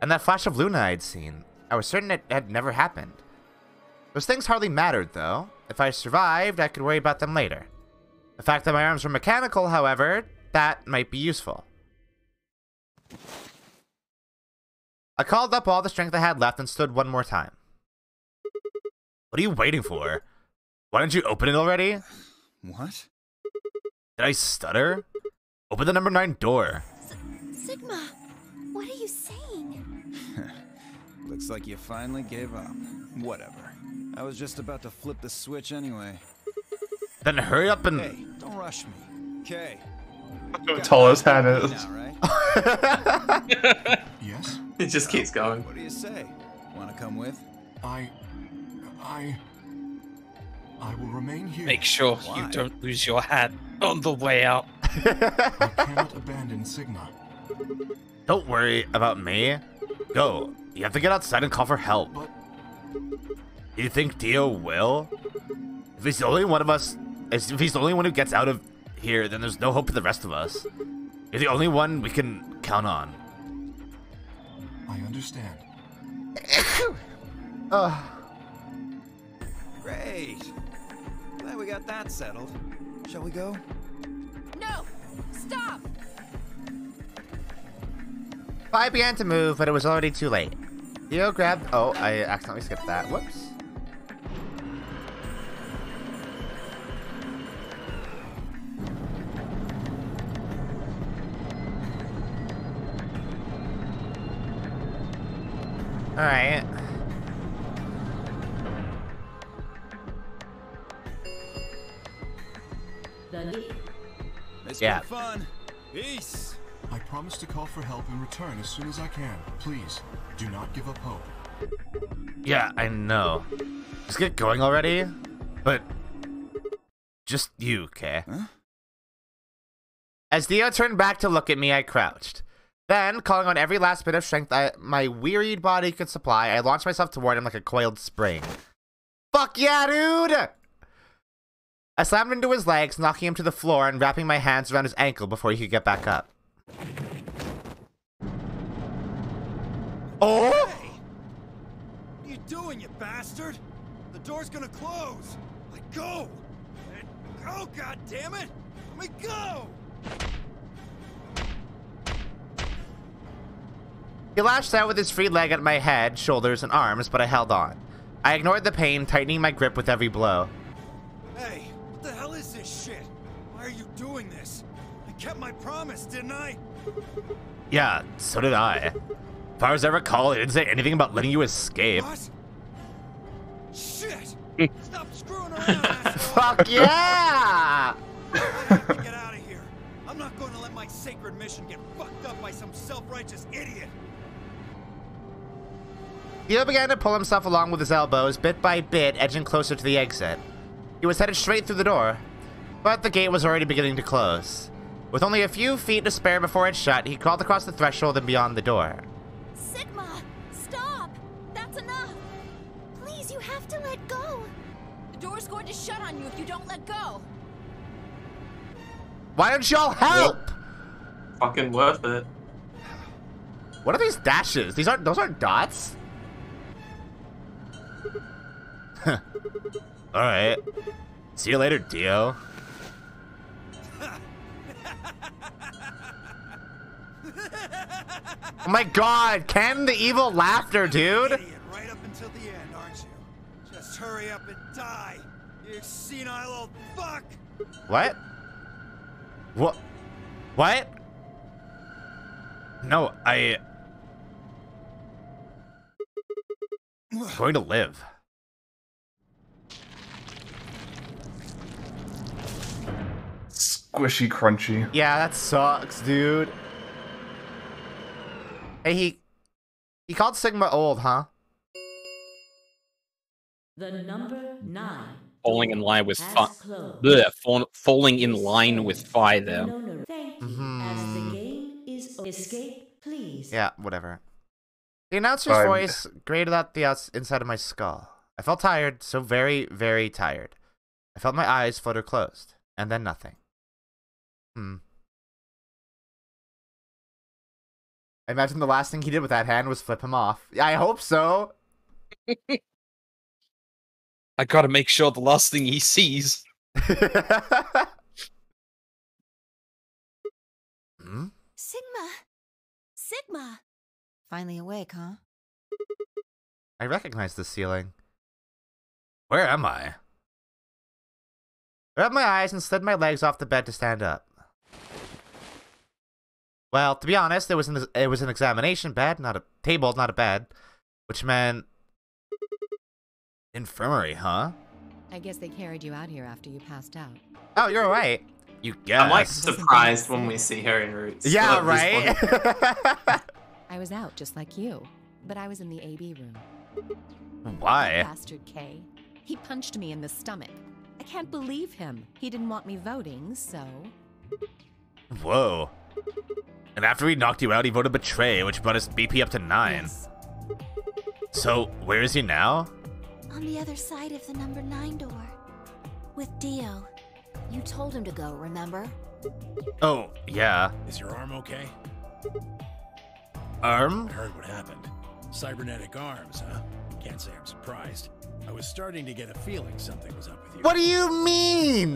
And that flash of Luna I'd seen, I was certain it had never happened. Those things hardly mattered, though. If I survived, I could worry about them later. The fact that my arms were mechanical, however, that might be useful. I called up all the strength I had left and stood one more time. What are you waiting for? Why didn't you open it already? What? Did I stutter? Open the number 9 door. Sigma, what are you saying? Looks like you finally gave up. Whatever. I was just about to flip the switch anyway. Then hurry up and... Hey, don't rush me. Okay. How tall his hat is. Now, right? Yes? It just keeps going. What do you say? Want to come with? I will remain here. Make sure Why? you don't lose your hat on the way out. I cannot abandon Sigma. Don't worry about me. Go. You have to get outside and call for help. But Do you think Dio will? If he's the only one of us... If he's the only one who gets out of here, then there's no hope for the rest of us. You're the only one we can count on. I understand. Great. Glad we got that settled. Shall we go? No! Stop! I began to move, but it was already too late. Dio grabbed... Oh, I accidentally skipped that. Whoops. Alright. It's Yeah. been fun. Peace. I promise to call for help and return as soon as I can. Please, do not give up hope. Yeah, I know. Let's get going already. But... just you, okay? Huh? As Dio turned back to look at me, I crouched. Then, calling on every last bit of strength my wearied body could supply, I launched myself toward him like a coiled spring. Fuck yeah, dude! I slammed into his legs, knocking him to the floor and wrapping my hands around his ankle before he could get back up. Oh! Hey! What are you doing, you bastard? The door's gonna close. Let go! Let go, goddammit! Let me go! He lashed out with his free leg at my head, shoulders, and arms, but I held on. I ignored the pain, tightening my grip with every blow. Hey, what the hell is this shit? Why are you doing this? I kept my promise, didn't I? Yeah, so did I. As far as I recall, he didn't say anything about letting you escape. What? Shit! Stop screwing around, asshole! Fuck yeah! I have to get out of here. I'm not going to let my sacred mission get fucked up by some self-righteous idiot. Dio began to pull himself along with his elbows, bit by bit, edging closer to the exit. He was headed straight through the door, but the gate was already beginning to close. With only a few feet to spare before it shut, he crawled across the threshold and beyond the door. Sigma, stop! That's enough! Please, you have to let go! The door's going to shut on you if you don't let go. Why don't y'all help? Fucking worth it. What are these dashes? Those aren't dots. Alright. See you later, Dio. Oh my god, Ken, the evil laughter, dude! Idiot right up until the end, aren't you? Just hurry up and die, you senile old fuck! What? What? No, I'm going to live. Squishy crunchy. Yeah, that sucks, dude. Hey, he called Sigma old, huh? The number 9. Falling in line with has falling in line with Phi there. Thank you. As the game is escape, please. Yeah, whatever. The announcer's Fine. voice grated out the inside of my skull. I felt tired, so very, very tired. I felt my eyes flutter closed, and then nothing. I imagine the last thing he did with that hand was flip him off. Yeah, I hope so. I gotta make sure the last thing he sees. Sigma! Finally awake, huh? I recognize the ceiling. Where am I? I rubbed my eyes and slid my legs off the bed to stand up. Well, to be honest, it was an examination bed, not a table, not a bed, which meant infirmary, huh? I guess they carried you out here after you passed out. Oh, you're right. You guess. I'm like surprised when we see her in Roots. Yeah, At this point. right? I was out just like you, but I was in the AB room. Why? Bastard K. He punched me in the stomach. I can't believe him. He didn't want me voting, so... Whoa. And after we knocked you out, he voted betray, which brought his BP up to 9. Yes. So, where is he now? On the other side of the number 9 door. With Dio. You told him to go, remember? Oh, yeah. Is your arm okay? Arm? I heard what happened. Cybernetic arms, huh? Can't say I'm surprised. I was starting to get a feeling something was up with you. What do you mean?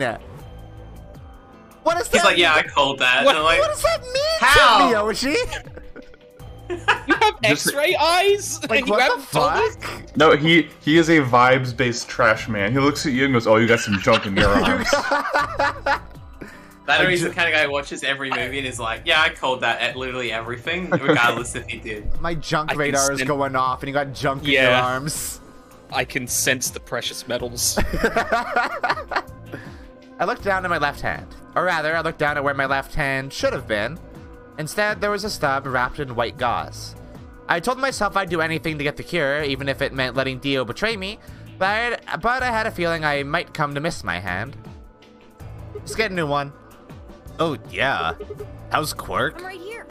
What is that? He's like, yeah, I called that. What, And I'm like, what does that mean how? to me, Yoshi? You have X-ray eyes, Like, and you what the haven't told us? fuck? No, he is a vibes-based trash man. He looks at you and goes, "Oh, you got some junk in your arms." that he's the kind of guy who watches every movie and is like, yeah, I called that at literally everything, regardless if he did. My junk I can radar is sense- going off, and you got junk in your Yeah. arms. I can sense the precious metals. I looked down at my left hand. Or rather, I looked down at where my left hand should have been. Instead, there was a stub wrapped in white gauze. I told myself I'd do anything to get the cure, even if it meant letting Dio betray me, but I had a feeling I might come to miss my hand. Let's get a new one. Oh, yeah. How's Quirk? I'm right here.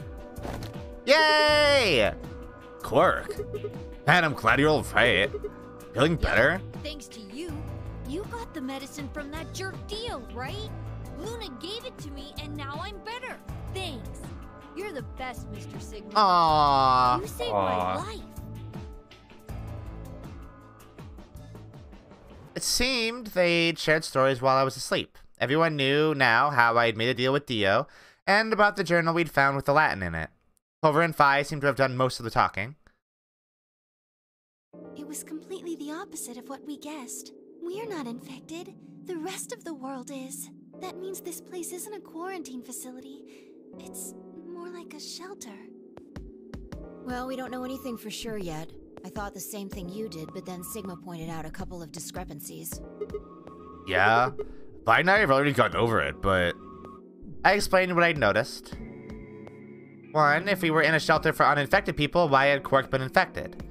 Yay! Quirk. Man, I'm glad you're all right. Feeling better? Thanks to you. You got the medicine from that jerk Dio, right? Luna gave it to me, and now I'm better. Thanks. You're the best, Mr. Sigma. Aww. You saved Aw. my life. It seemed they'd shared stories while I was asleep. Everyone knew now how I'd made a deal with Dio, and about the journal we'd found with the Latin in it. Clover and Phi seemed to have done most of the talking. It was completely the opposite of what we guessed. We're not infected. The rest of the world is. That means this place isn't a quarantine facility. It's more like a shelter. Well, we don't know anything for sure yet. I thought the same thing you did, but then Sigma pointed out a couple of discrepancies. Yeah, Vi and I have already gotten over it, but I explained what I'd noticed. One, if we were in a shelter for uninfected people, why had Quark been infected?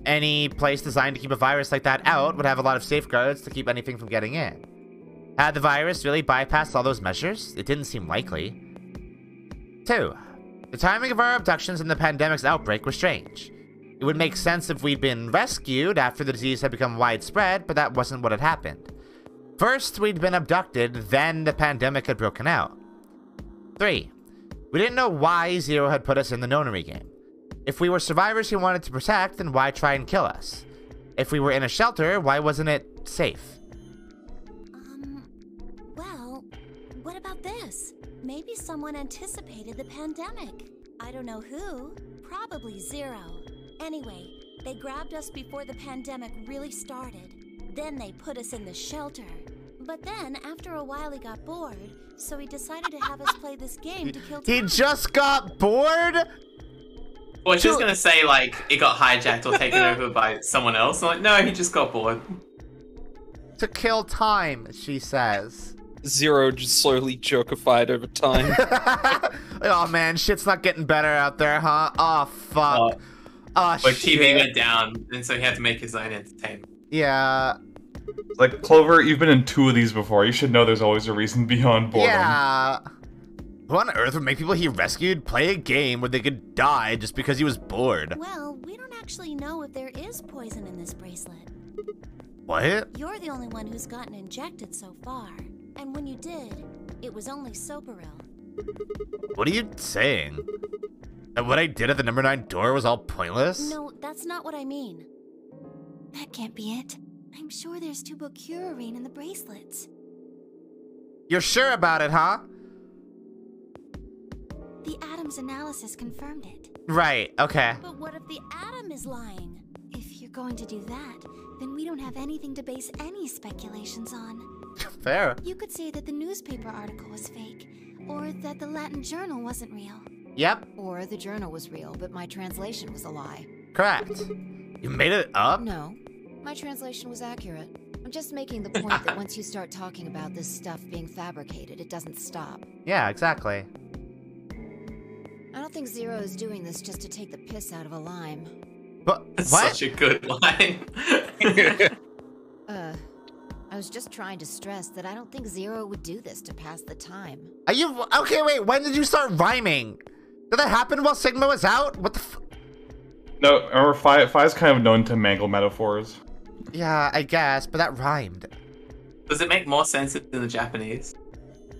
Any place designed to keep a virus like that out would have a lot of safeguards to keep anything from getting in. Had the virus really bypassed all those measures? It didn't seem likely. 2. The timing of our abductions and the pandemic's outbreak was strange. It would make sense if we'd been rescued after the disease had become widespread, but that wasn't what had happened. First, we'd been abducted, then the pandemic had broken out. 3. We didn't know why Zero had put us in the Nonary game. If we were survivors he wanted to protect, then why try and kill us? If we were in a shelter, why wasn't it safe? Well, what about this? Maybe someone anticipated the pandemic. I don't know who. Probably Zero. Anyway, they grabbed us before the pandemic really started. Then they put us in the shelter. But then, after a while, he got bored, so he decided to have us play this game to kill time. He just got bored? Well, I was just gonna say, like, it got hijacked or taken over by someone else. I'm like, no, he just got bored. To kill time, she says. Zero just slowly jokified over time. Oh man, shit's not getting better out there, huh? Oh fuck. Like TV went down, and so he had to make his own entertainment. Yeah. Like, Clover, you've been in 2 of these before. You should know there's always a reason beyond boredom. Yeah. Who on earth would make people he rescued play a game where they could die just because he was bored? Well, we don't actually know if there is poison in this bracelet. What? You're the only one who's gotten injected so far. And when you did, it was only Soparil. What are you saying? That what I did at the number 9 door was all pointless? No, that's not what I mean. That can't be it. I'm sure there's tubocurarine in the bracelets. You're sure about it, huh? The Atom's analysis confirmed it. Right, okay. But what if the Atom is lying? If you're going to do that, then we don't have anything to base any speculations on. Fair. You could say that the newspaper article was fake, or that the Latin journal wasn't real. Yep. Or the journal was real, but my translation was a lie. Correct. You made it up? No. My translation was accurate. I'm just making the point that once you start talking about this stuff being fabricated, it doesn't stop. Yeah, exactly. I don't think Zero is doing this just to take the piss out of a lime. But That's what? such a good line. I was just trying to stress that I don't think Zero would do this to pass the time. Are you okay? Wait, when did you start rhyming? Did that happen while Sigma was out? What the? No, remember Fi's kind of known to mangle metaphors. Yeah, I guess, but that rhymed. Does it make more sense in the Japanese?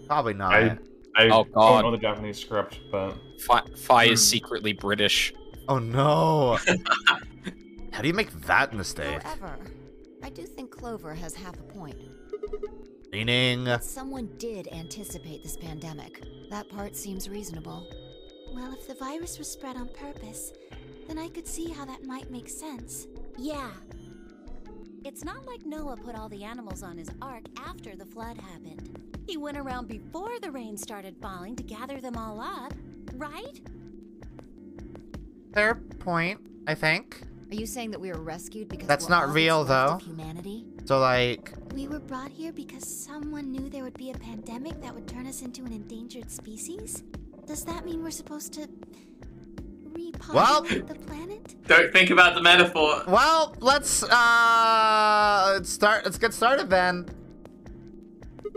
Probably not. I Oh, don't God. know the Japanese script, but Fi is secretly British. Oh no! How do you make that mistake? However, I do think Clover has half a point. Meaning? Someone did anticipate this pandemic. That part seems reasonable. Well, if the virus was spread on purpose, then I could see how that might make sense. Yeah. It's not like Noah put all the animals on his ark after the flood happened. He went around before the rain started falling to gather them all up, right? Fair point, I think. Are you saying that we were rescued because That's we're not all real, that's left though. of humanity? So, like... We were brought here because someone knew there would be a pandemic that would turn us into an endangered species? Does that mean we're supposed to repopulate the planet? Don't think about the metaphor. Well, let's get started then.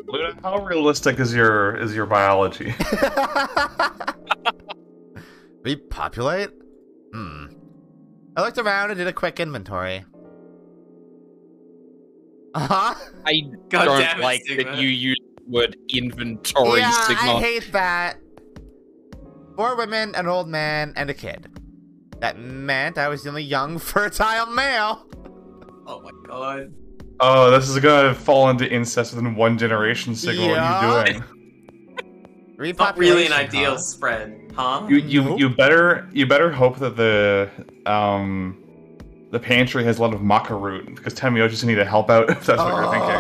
Luna, how realistic is your biology? Repopulate? I looked around and did a quick inventory. Uh-huh. I God don't damn it, like Sigma. that you use the word inventory, Yeah, Sigma. I hate that. 4 women, an old man, and a kid. That meant I was the only young, fertile male. Oh my god. Oh, this is gonna fall into incest within 1 generation, Sigma. What are you doing? It's not really an Repopulation, ideal huh? spread, huh? You better hope that the pantry has a lot of maca root because Tamiyo just need to help out if that's what you're thinking.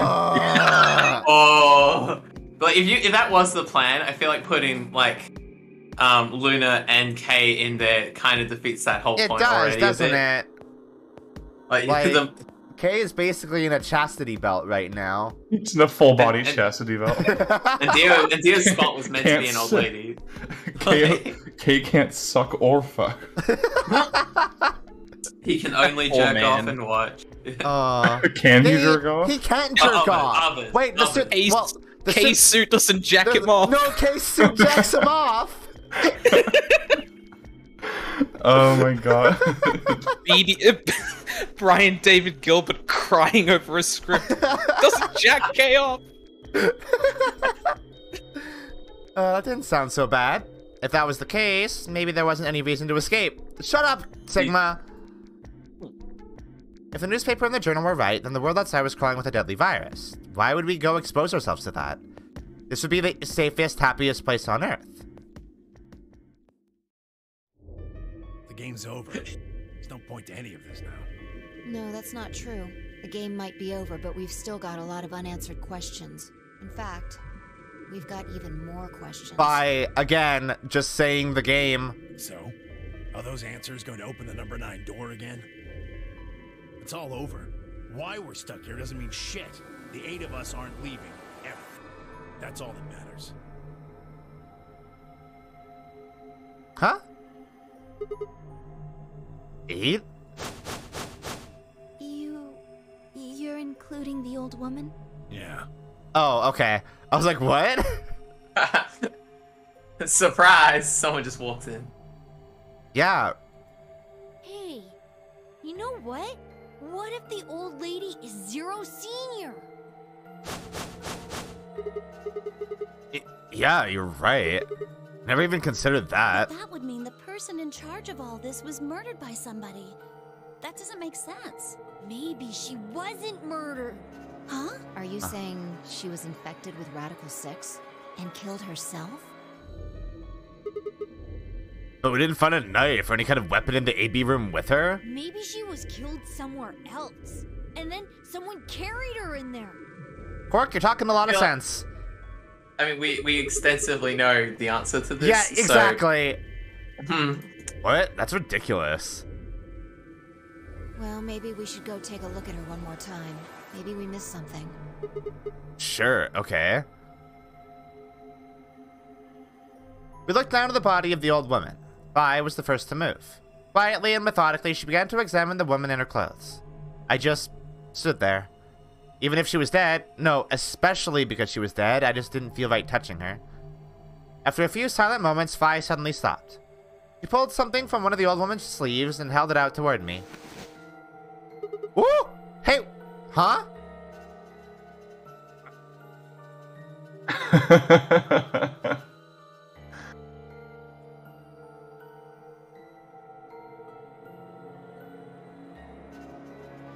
Oh, Like if that was the plan, I feel like putting like Luna and Kay in there kind of defeats that whole It point does, already. doesn't it? Like Kay is basically in a chastity belt right now. It's in a full body chastity belt. and Dio's spot was meant to be an old lady. Kay can't suck or fuck. He can only jerk off and watch. Can he jerk off? He can't jerk off. Oven. Wait, the suit. Kay's suit doesn't jack him off. No, Kay's suit jacks him off. Oh my god. Brian David Gilbert crying over a script. Doesn't jack Kay off. That didn't sound so bad. If that was the case, maybe there wasn't any reason to escape. Shut up, Sigma! If the newspaper and the journal were right, then the world outside was crawling with a deadly virus. Why would we go expose ourselves to that? This would be the safest, happiest place on Earth. The game's over. There's no point to any of this now. No, that's not true. The game might be over, but we've still got a lot of unanswered questions. In fact, we've got even more questions. By, again, just saying the game. So, are those answers going to open the number 9 door again? It's all over. Why we're stuck here doesn't mean shit. The 8 of us aren't leaving, ever. That's all that matters. Huh? 8? You're including the old woman? Yeah. Oh, okay. I was like, what? Surprise! Someone just walked in. Yeah. Hey, you know what? What if the old lady is Zero Senior? Yeah, you're right. Never even considered that. That would mean the person in charge of all this was murdered by somebody. That doesn't make sense. Maybe she wasn't murdered. Huh? Are you saying she was infected with Radical 6 and killed herself? But we didn't find a knife or any kind of weapon in the AB room with her? Maybe she was killed somewhere else. And then someone carried her in there. Quark, you're talking a lot of sense. I mean, we extensively know the answer to this. Yeah, exactly. So... What? That's ridiculous. Well, maybe we should go take a look at her one more time. Maybe we missed something. Sure, okay. We looked down at the body of the old woman. Vi was the first to move. Quietly and methodically, she began to examine the woman in her clothes. I just stood there. Even if she was dead, no, especially because she was dead, I just didn't feel right touching her. After a few silent moments, Vi suddenly stopped. She pulled something from one of the old woman's sleeves and held it out toward me. Woo! Hey! Huh?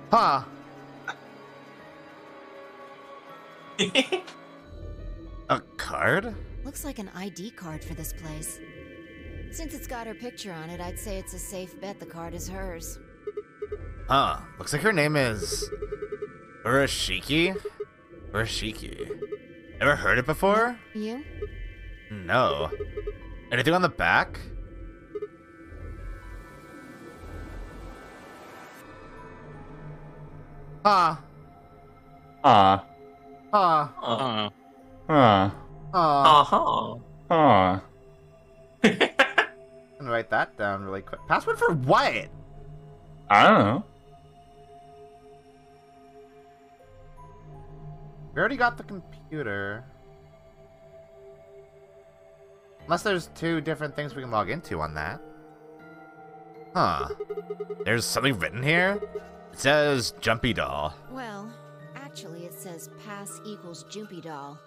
Huh. A card? Looks like an ID card for this place. Since it's got her picture on it, I'd say it's a safe bet the card is hers. Huh. Looks like her name is... Urashiki? Urashiki. Ever heard it before? You? No. Anything on the back? Huh. Huh. Huh. Huh. Huh. Huh. I'm gonna write that down really quick. Password for what? I don't know. We already got the computer. Unless there's 2 different things we can log into on that. Huh. There's something written here? It says Jumpy Doll. Well, actually it says pass equals Jumpy Doll.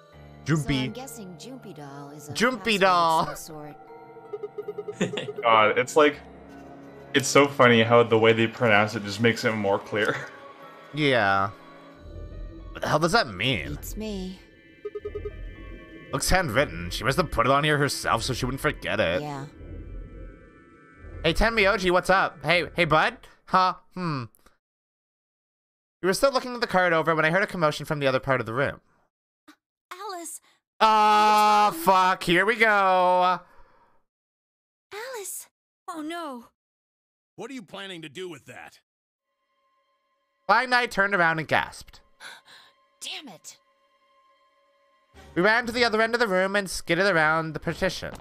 Jumpy. So I'm guessing Jumpy Doll is a Jumpy password Doll. of some sort. God, it's like... It's so funny how the way they pronounce it just makes it more clear. Yeah. What the hell does that mean? It's me. Looks handwritten. She must have put it on here herself so she wouldn't forget it. Yeah. Hey, Tenmyoji, what's up? Hey, bud? Huh? We were still looking the card over when I heard a commotion from the other part of the room. Alice, Oh, fuck. Here we go. Alice! Oh no! What are you planning to do with that? Flying Knight turned around and gasped. Damn it! We ran to the other end of the room and skidded around the partition.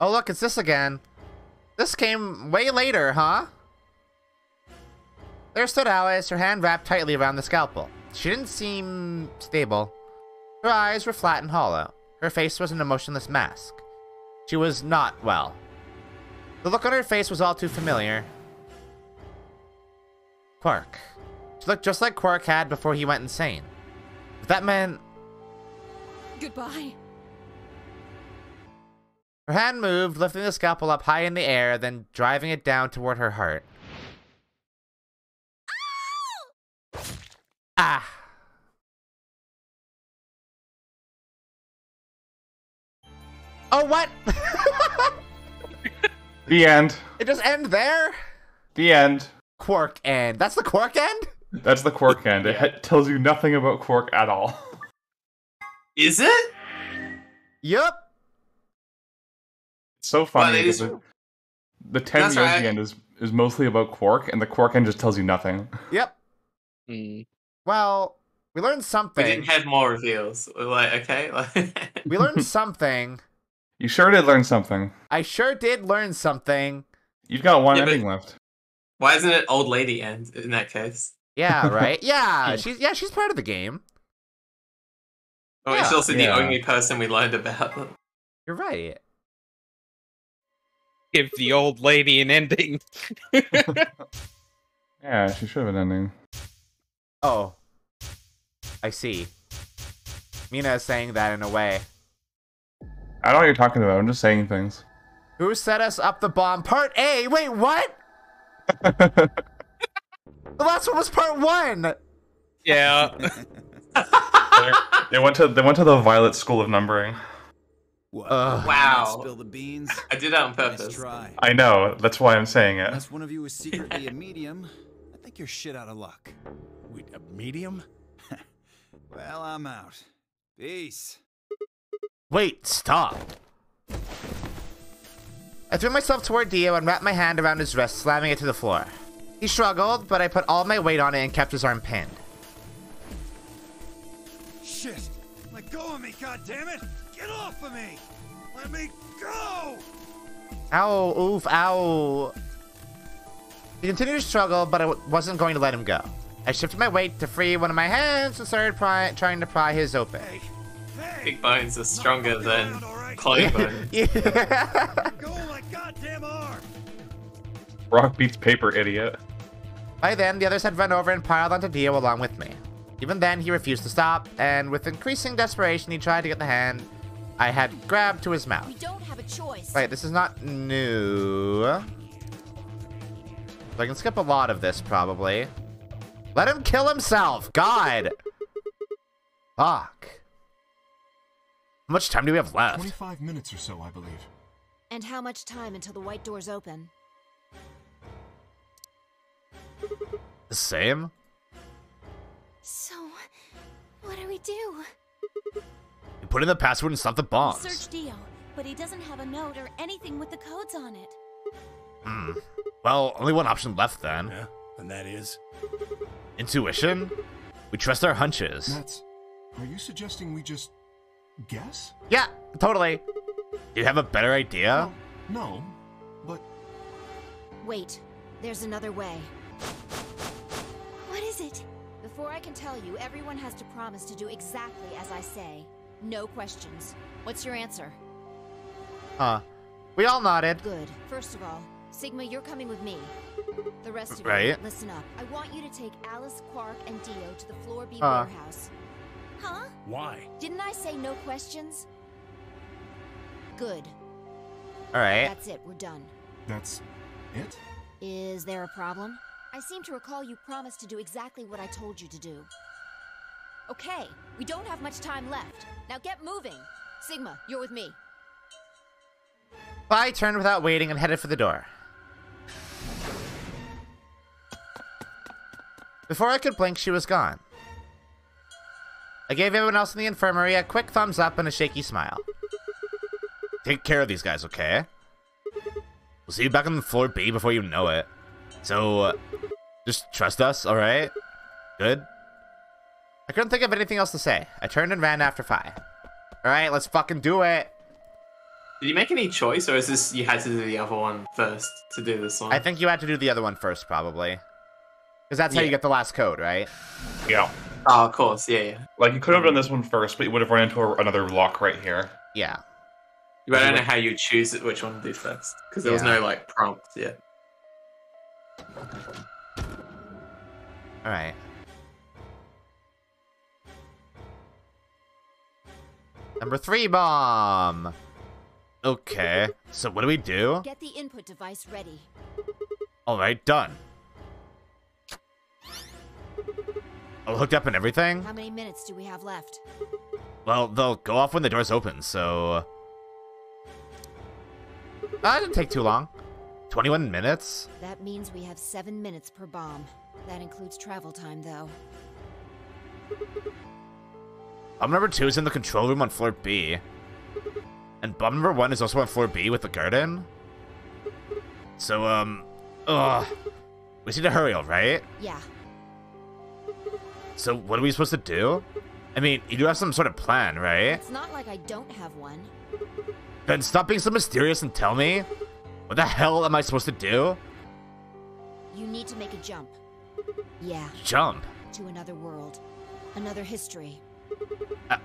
Oh, look, it's this again. This came way later, huh? There stood Alice, her hand wrapped tightly around the scalpel. She didn't seem stable. Her eyes were flat and hollow. Her face was an emotionless mask. She was not well. The look on her face was all too familiar. Quark. She looked just like Quark had before he went insane. But that meant... Goodbye. Her hand moved, lifting the scalpel up high in the air, then driving it down toward her heart. Ah! Oh, what? The end. It just ended there? The end. Quark end. That's the Quark end? That's the Quark end. It tells you nothing about Quark at all. Is it? Yup. It's so funny. Well, Because the 10 years right. the end is mostly about Quark, and the Quark end just tells you nothing. Yep. Well, we learned something. We didn't have more reveals. Like, okay. We learned something. You sure did learn something. I sure did learn something. You've got one Yeah, ending left. Why isn't it old lady end in that case? Yeah, right? Yeah, she's part of the game. Oh, Yeah. she's also the Yeah. only person we learned about. You're right. Give the old lady an ending. Yeah, she should have an ending. Oh. I see. Mina is saying that in a way. I don't know what you're talking about. I'm just saying things. Who set us up the bomb? Part A! Wait, what? The last one was part 1! Yeah. They went to the Violet School of Numbering. What? Wow. Spill the beans. I did that on Nice purpose. try. I know. That's why I'm saying it. Unless one of you is secretly a medium, I think you're shit out of luck. Wait, a medium? Well, I'm out. Peace. Wait, stop. I threw myself toward Dio and wrapped my hand around his wrist, slamming it to the floor. He struggled, but I put all my weight on it and kept his arm pinned. Shit! Let go of me, goddammit! Get off of me! Let me go! Ow, oof, ow. He continued to struggle, but I wasn't going to let him go. I shifted my weight to free one of my hands and started trying to pry his open. Big bones are stronger than clone bones. Go my goddamn arm! Rock beats paper, idiot. By then, the others had run over and piled onto Dio along with me. Even then, he refused to stop, and with increasing desperation, he tried to get the hand I had grabbed to his mouth. We don't have a choice. Right, this is not new. So I can skip a lot of this, probably. Let him kill himself! God! Fuck. How much time do we have left? 25 minutes or so, I believe. And how much time until the white doors open? The same? So, what do we do? You put in the password and stop the bombs. Search Dio, but he doesn't have a note or anything with the codes on it. Well, only one option left then. Yeah, and that is? Intuition? We trust our hunches. That's... Are you suggesting we just... guess? Yeah, totally. Do you have a better idea? No, but... Wait, there's another way. What is it? Before I can tell you, everyone has to promise to do exactly as I say. No questions. What's your answer? We all nodded. Good. First of all, Sigma, you're coming with me. The rest of Right. you, listen up. I want you to take Alice, Quark, and Dio to the Floor B warehouse. Huh? Why? Didn't I say no questions? Good. Alright. That's it. We're done. That's... it? Is there a problem? I seem to recall you promised to do exactly what I told you to do. Okay, we don't have much time left. Now get moving. Sigma, you're with me. I turned without waiting and headed for the door. Before I could blink, she was gone. I gave everyone else in the infirmary a quick thumbs up and a shaky smile. Take care of these guys, okay? We'll see you back on floor B before you know it. So, just trust us, alright? Good? I couldn't think of anything else to say. I turned and ran after Fi. Alright, let's fucking do it! Did you make any choice, or is this you had to do the other one first to do this one? I think you had to do the other one first, probably. Because that's how you get the last code, right? Yeah. Oh, of course, yeah. Like, you could have done this one first, but you would have run into another lock right here. Yeah. But I don't know how you choose which one to do first, because there was no, like, prompt yet. Alright. Number 3 bomb! Okay, so what do we do? Get the input device ready. Alright, done. All hooked up and everything? How many minutes do we have left? Well, they'll go off when the doors open, so... That didn't take too long. 21 minutes? That means we have 7 minutes per bomb. That includes travel time, though. Bomb number 2 is in the control room on floor B. And bomb number 1 is also on floor B with the garden. So, we need to hurry, alright? Yeah. So, what are we supposed to do? I mean, you do have some sort of plan, right? It's not like I don't have one. Then stop being so mysterious and tell me. What the hell am I supposed to do? You need to make a jump. Yeah. Jump? To another world. Another history.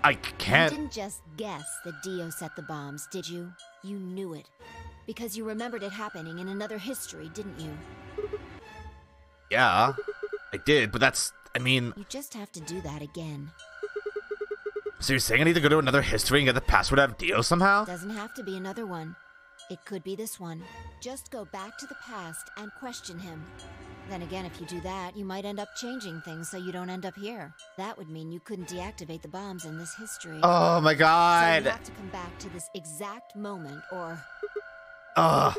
I can't... You didn't just guess that Dio set the bombs, did you? You knew it. Because you remembered it happening in another history, didn't you? Yeah, I did, but that's... I mean... You just have to do that again. So you're saying I need to go to another history and get the password out of Dio somehow? Doesn't have to be another one. It could be this one. Just go back to the past and question him. Then again, if you do that, you might end up changing things so you don't end up here. That would mean you couldn't deactivate the bombs in this history. Oh my god! So you have to come back to this exact moment, or... Ugh.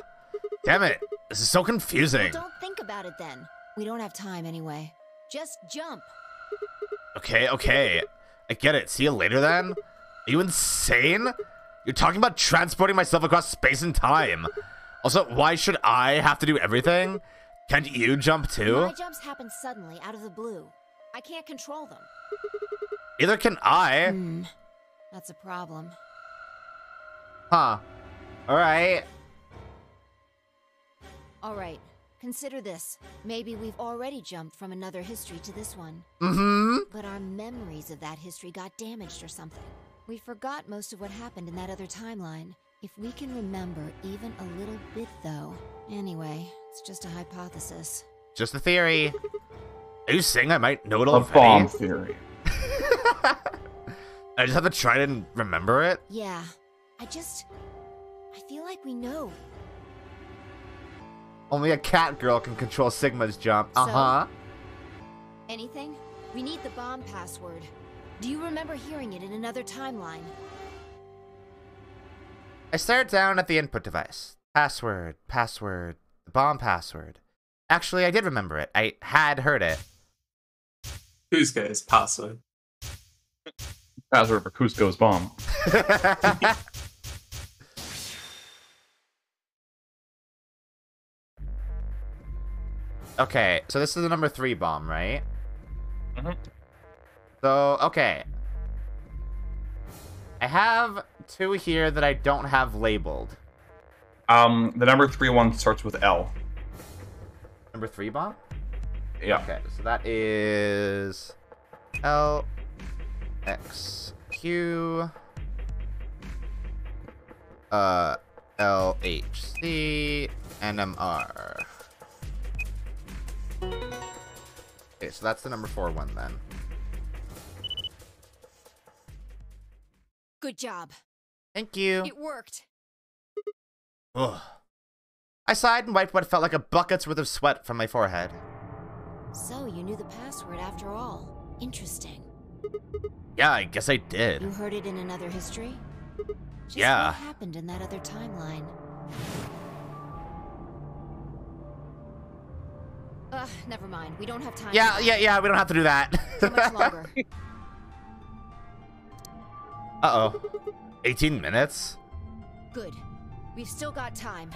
Damn it. This is so confusing. Well, don't think about it then. We don't have time anyway. Just jump. Okay. I get it. See you later then? Are you insane? You're talking about transporting myself across space and time. Also, why should I have to do everything? Can't you jump too? My jumps happen suddenly, out of the blue. I can't control them. Neither can I. That's a problem. Huh. Alright. Alright. Consider this. Maybe we've already jumped from another history to this one. But our memories of that history got damaged or something. We forgot most of what happened in that other timeline. If we can remember even a little bit, though. Anyway, it's just a hypothesis. Just a theory. Are you saying I might know it A already? bomb theory. I just have to try to remember it? Yeah. I feel like we know. Only a cat girl can control Sigma's jump. So? Anything? We need the bomb password. Do you remember hearing it in another timeline? I stared down at the input device. Password, the bomb password. Actually, I did remember it. I had heard it. Cusco's password. Password for Cusco's bomb. Okay, so this is the number 3 bomb, right? Mm-hmm. So, okay. I have 2 here that I don't have labeled. The number 3 one starts with L. Number 3 bomb? Yeah. Okay, so that is L, X, Q, L, H, C, and M, R. Okay, so that's the number 4 one then. Good job. Thank you. It worked. Ugh. I sighed and wiped what felt like a bucket's worth of sweat from my forehead. So, you knew the password after all. Interesting. Yeah, I guess I did. You heard it in another history? Just Yeah. what happened in that other timeline? Never mind. We don't have time. Yeah, we don't have to do that. How much longer? Uh-oh. 18 minutes? Good. We've still got time.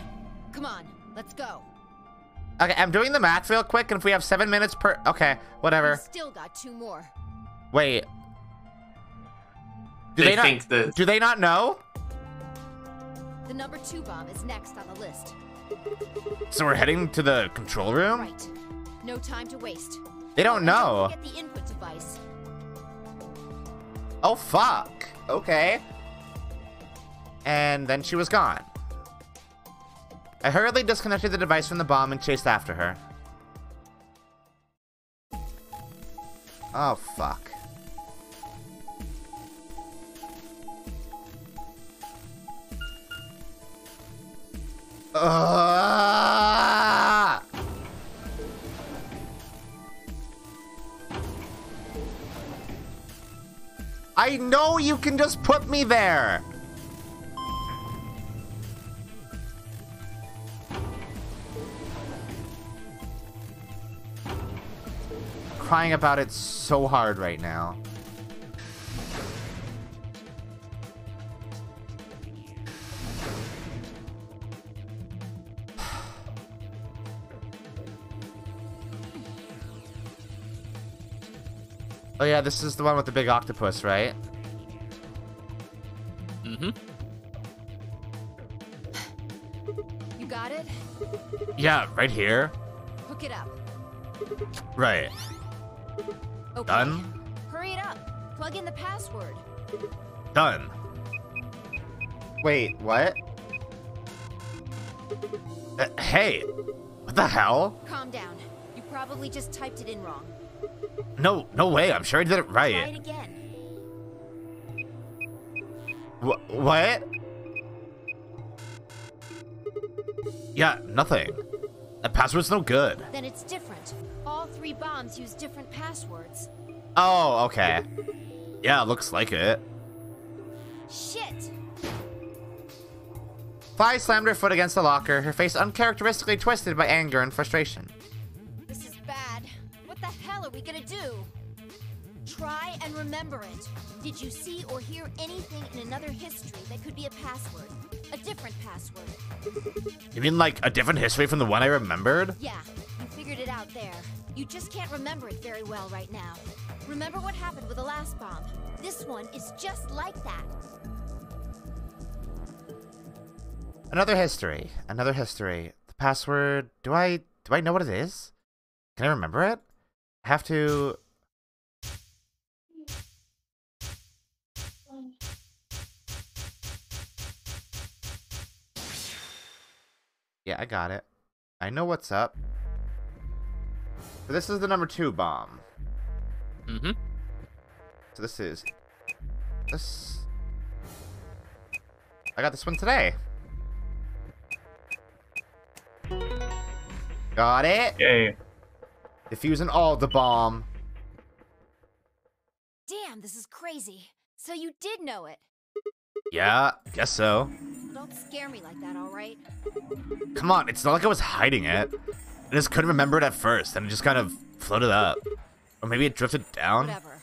Come on, let's go. Okay, I'm doing the math real quick, and if we have 7 minutes per... Okay, whatever. We've still got 2 more. Wait. Do They not, think that- Do they not know? The number 2 bomb is next on the list. So we're heading to the control room? Right. No time to waste. They don't know. Don't forget the input device. Oh, fuck. Okay. And then she was gone. I hurriedly disconnected the device from the bomb and chased after her. Oh, fuck. I know you can just put me there. Crying about it so hard right now. Oh yeah, this is the one with the big octopus, right? Mm-hmm. You got it? Yeah, right here. Hook it up. Right. Okay. Done? Hurry it up. Plug in the password. Done. Wait, what? Hey, what the hell? Calm down. You probably just typed it in wrong. No way. I'm sure I did it Try it right. again. What? Yeah, nothing. That password's no good. Then it's different. All 3 bombs use different passwords. Oh, okay. Yeah, looks like it. Shit! Fi slammed her foot against the locker, her face uncharacteristically twisted by anger and frustration. This is bad. What the hell are we gonna do? Try and remember it. Did you see or hear anything in another history that could be a password? A different password? You mean like a different history from the one I remembered? Yeah, you figured it out there. You just can't remember it very well right now. Remember what happened with the last bomb. This one is just like that. Another history. Another history. The password. Do I know what it is? Can I remember it? I have to. Yeah, I got it. I know what's up. So this is the number 2 bomb. Mm-hmm. So this is this. I got this one today. Got it. Yay. Diffusing all the bomb. Damn, this is crazy. So you did know it. Yeah, guess so. Don't scare me like that, alright? Come on, it's not like I was hiding it. I just couldn't remember it at first, and it just kind of floated up. Or maybe it drifted down. Whatever.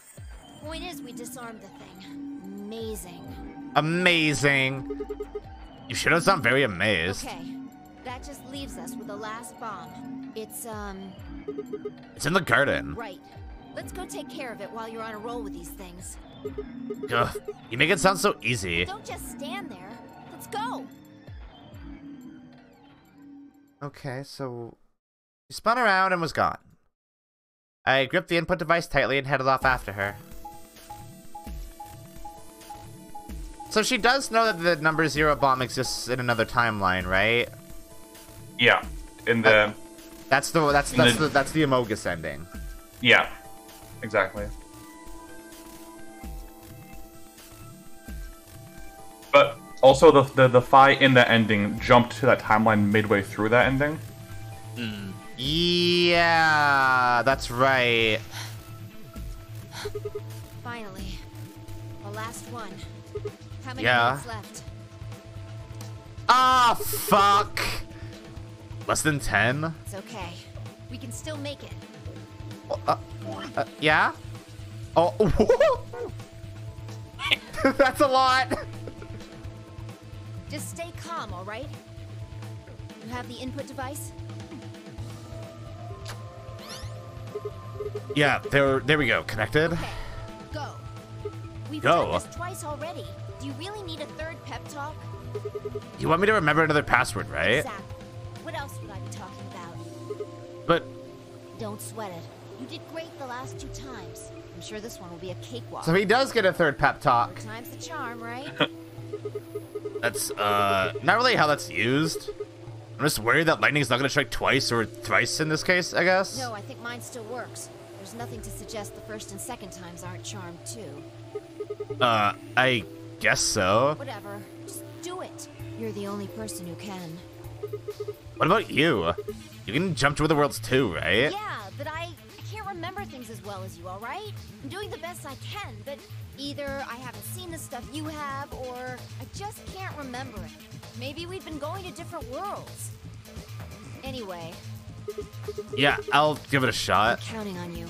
Point is, we disarmed the thing. Amazing. Amazing. You should have sounded very amazed. Okay, that just leaves us with the last bomb. It's in the garden. Right. Let's go take care of it while you're on a roll with these things. Ugh, you make it sound so easy. Don't just stand there. Let's go. Okay, so she spun around and was gone. I gripped the input device tightly and headed off after her. So she does know that the number 0 bomb exists in another timeline, right? Yeah, in the. That's the Amogus ending. Yeah, exactly. But also the Fi in the ending jumped to that timeline midway through that ending. Yeah, that's right. Finally. The last one. How many Yeah. minutes left? Ah, fuck. Less than 10? It's okay. We can still make it. Yeah? Oh. That's a lot. Just stay calm, all right? You have the input device? Yeah, there we go. Connected. Okay, go. We've Go. done this twice already. Do you really need a third pep talk? You want me to remember another password, right? Exactly. What else would I be talking about? But Don't sweat it. You did great the last 2 times. I'm sure this one will be a cakewalk. so he does get a third pep talk. Third time's the charm, right? That's not really how that's used. I'm just worried that lightning's not gonna strike twice or thrice in this case, I guess. No, I think mine still works. There's nothing to suggest the first and second times aren't charmed too. I guess so. Whatever. Just do it. You're the only person who can. What about you? You can jump to other worlds too, right? Yeah, but I can't remember things as well as you, alright? I'm doing the best I can, but either I haven't seen the stuff you have, or I just can't remember it. Maybe we've been going to different worlds. Anyway, Yeah, I'll give it a I'm shot. counting on you.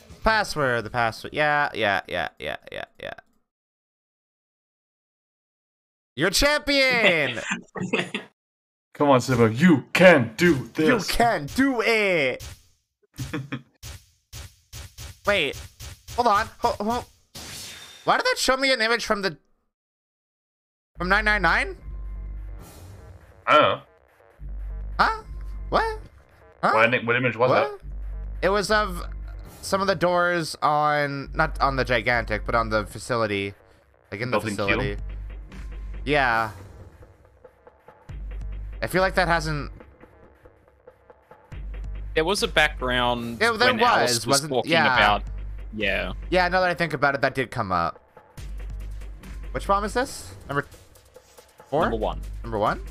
The password. Yeah. You're champion! Come on, Sigma, you can do this. You can do it! Wait, hold on. Why did that show me an image from 999? Oh. Huh? What? Huh? What image was What? It was of some of the doors on, not on the gigantic, but on the facility. Like in the Building Q? facility. Yeah. I feel like that hasn't... There was a background Yeah, there when Alice was, was wasn't- talking yeah. about... Yeah. Yeah, now that I think about it, that did come up. Which bomb is this? Number 4? Number 1. Number 1?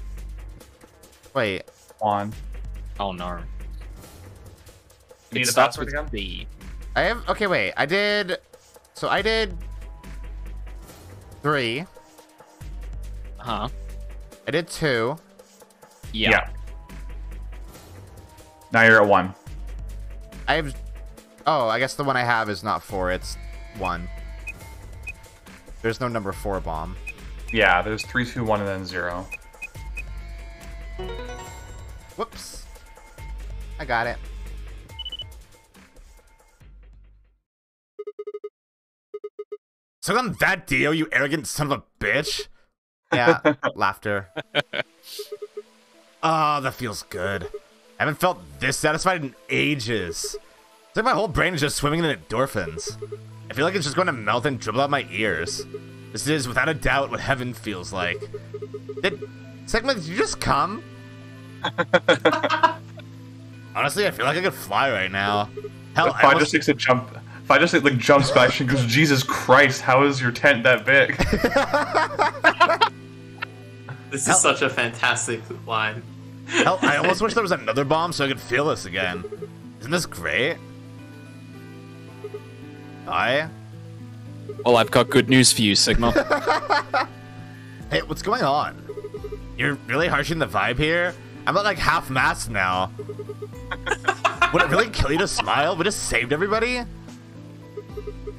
Wait. On. Oh no. You need It a starts password with again? B. I have... Okay, wait. I did 3. Huh? I did 2. Yeah. Now you're at 1. I have... Oh, I guess the one I have is not 4. It's 1. There's no number 4 bomb. Yeah, there's 3, 2, 1, and then 0. Whoops. I got it. So on that Dio, you arrogant son of a bitch. Yeah, laughter. Oh, that feels good. I haven't felt this satisfied in ages. It's like my whole brain is just swimming in endorphins. I feel like it's just going to melt and dribble out my ears. This is, without a doubt, what heaven feels like. Sigma, did you just come? Honestly, I feel like I could fly right now. Hell, If I just takes a jump, if I just like jumps back, she goes, "Jesus Christ, how is your tent that big?" This is such a fantastic line. Hell, I almost wish there was another bomb so I could feel this again. Isn't this great? Well, I've got good news for you, Sigma. Hey, what's going on? You're really harshing the vibe here? I'm at like half mast now. Would it really kill you to smile? We just saved everybody?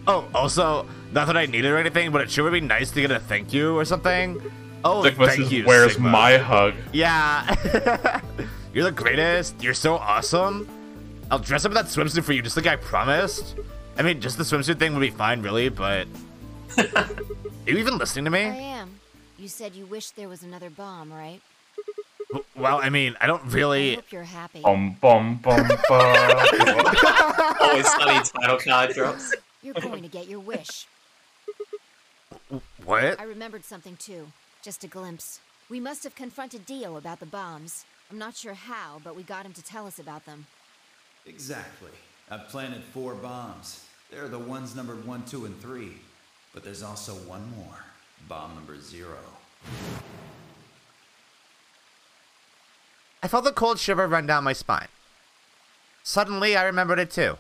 Oh, also, not that I need it or anything, but it sure would be nice to get a thank you or something. Oh, Sigma thank says, you, "Where's Sigma." my hug?" Yeah. You're the greatest. You're so awesome. I'll dress up in that swimsuit for you, just like I promised. I mean, just the swimsuit thing would be fine, really, but... Are you even listening to me? I am. You said you wish there was another bomb, right? Well, I mean, I don't I really... hope you're happy. Bum bum bum bum. Always funny title card drops. You're going to get your wish. What? I remembered something too. Just a glimpse. We must have confronted Dio about the bombs. I'm not sure how, but we got him to tell us about them. Exactly. I've planted 4 bombs. They're the ones numbered 1, 2, and 3. But there's also one more. Bomb number 0. I felt a cold shiver run down my spine. Suddenly, I remembered it too.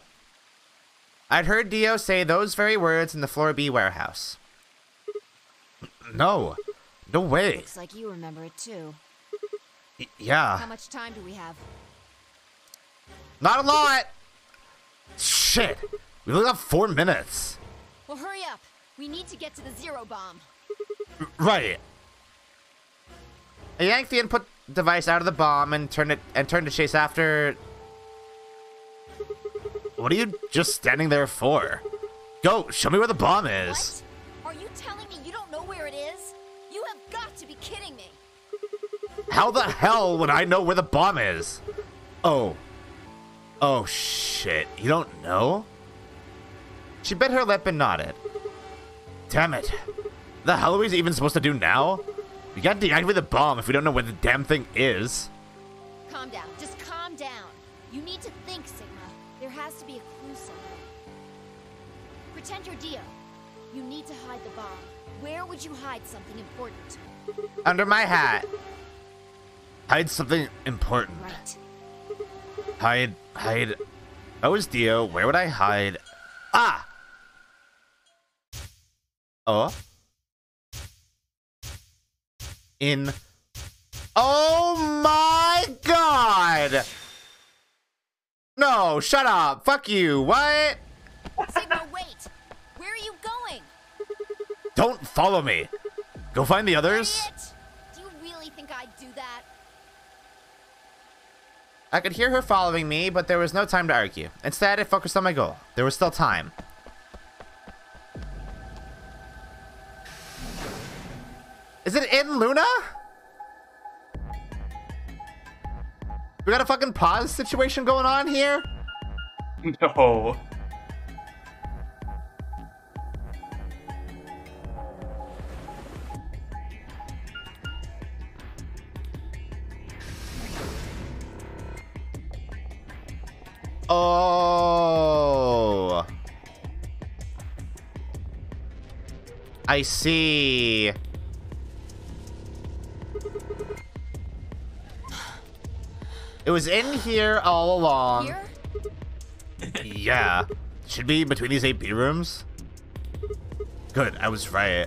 I'd heard Dio say those very words in the Floor B warehouse. No. No way. Looks like you remember it too. Yeah. How much time do we have? Not a lot! Shit! We only got 4 minutes. Well, hurry up. We need to get to the zero bomb. Right. I yanked the input device out of the bomb and turned to chase after. What are you just standing there for? Go, show me where the bomb is. What? Are you telling me you don't know where it is? You have got to be kidding me. How the hell would I know where the bomb is? Oh. Oh shit. You don't know? She bit her lip and nodded. Damn it. The hell are we even supposed to do now? We gotta deactivate the bomb if we don't know where the damn thing is. Calm down. Just calm down. You need to think, Sigma. There has to be a clue somewhere. Pretend you're Dio. You need to hide the bomb. Where would you hide something important? Under my hat. Hide something important. Right. Hide. If I was Dio, where would I hide? Ah! Oh? Oh my god! No, shut up. Fuck you. What? Sigma, wait. Where are you going? Don't follow me. Go find the others. Idiot! Do you really think I'd do that? I could hear her following me, but there was no time to argue. Instead, I focused on my goal. There was still time. Is it in Luna? We got a fucking pause situation going on here? No. Oh. I see. It was in here all along. Here? Yeah. Should be between these 8 B rooms. Good, I was right.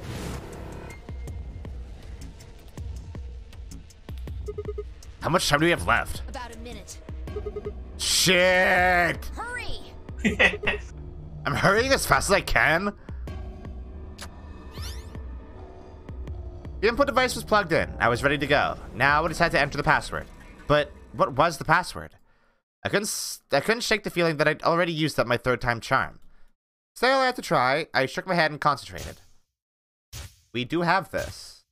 How much time do we have left? About a minute. Shit! Hurry! I'm hurrying as fast as I can. The input device was plugged in. I was ready to go. Now I just had to enter the password. But what was the password? I couldn't shake the feeling that I'd already used up my 3rd time charm. Still, I had to try. I shook my head and concentrated. We do have this.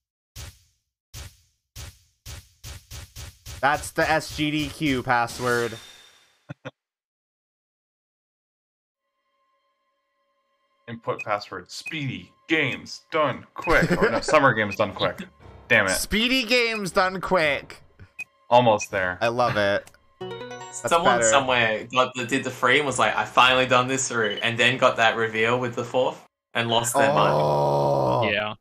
That's the SGDQ password. Input password. Speedy. Games. Done quick. Or no, summer games done quick. Damn it. Speedy games done quick. Almost there. I love it. Someone somewhere did the 3 and was like, I finally done this through, and then got that reveal with the 4th and lost their mind. Yeah.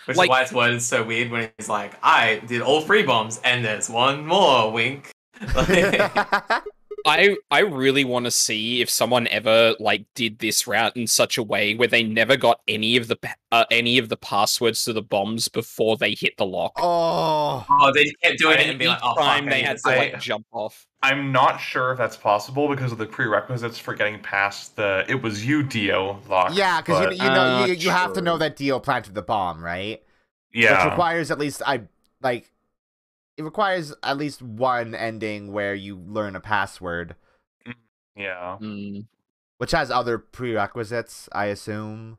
Which is why it's worded so weird when he's like, I did all 3 bombs and there's one more, wink. I really want to see if someone ever like did this route in such a way where they never got any of the passwords to the bombs before they hit the lock. Oh, they kept doing it and be like, oh, time fuck, they had to like jump off. I'm not sure if that's possible because of the prerequisites for getting past the "it was you, Dio" lock. Yeah, because you have to know that Dio planted the bomb, right? Yeah, which requires at least it requires at least one ending where you learn a password. Yeah. Which has other prerequisites, I assume.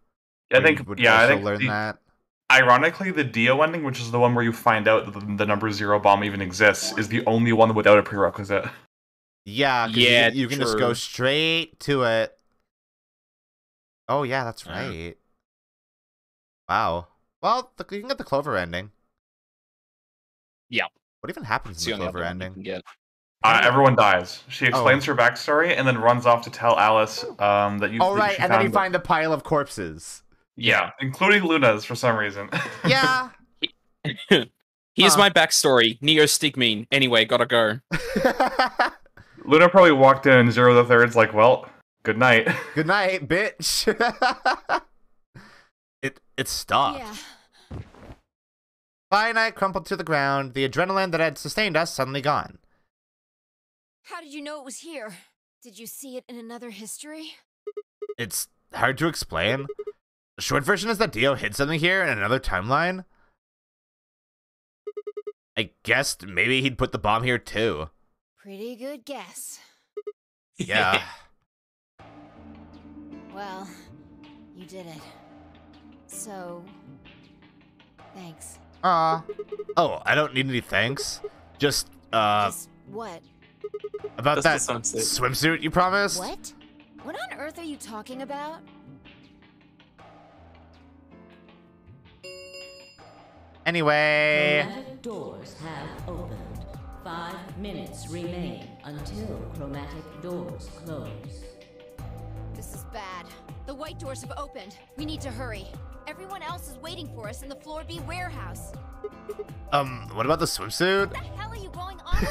I think. I think learn that. Ironically, the Dio ending, which is the one where you find out that the number 0 bomb even exists, is the only one without a prerequisite. Yeah, you can just go straight to it. Oh yeah, that's right. Wow. Well, you can get the Clover ending. Yeah. What even happens in the Clover ending? Everyone dies. She explains her backstory and then runs off to tell Alice that you. Oh right, and then you find the pile of corpses. Yeah, including Luna's for some reason. Yeah. Here's my backstory. Neostigmine. Anyway, gotta go. Luna probably walked in 0 the third's like, well, good night. Good night, bitch. It stopped. Yeah. Finite crumpled to the ground. The adrenaline that had sustained us suddenly gone. How did you know it was here? Did you see it in another history? It's hard to explain. The short version is that Dio hid something here in another timeline. I guessed maybe he'd put the bomb here too. Pretty good guess. Yeah. Well, you did it. So, thanks. Oh, I don't need any thanks. Just What? about Just that the swimsuit. swimsuit you promised? What? What on earth are you talking about? Anyway. Chromatic doors have opened. 5 minutes remain until chromatic doors close. This is bad. The white doors have opened. We need to hurry. Everyone else is waiting for us in the Floor B warehouse. What about the swimsuit? What the hell are you going on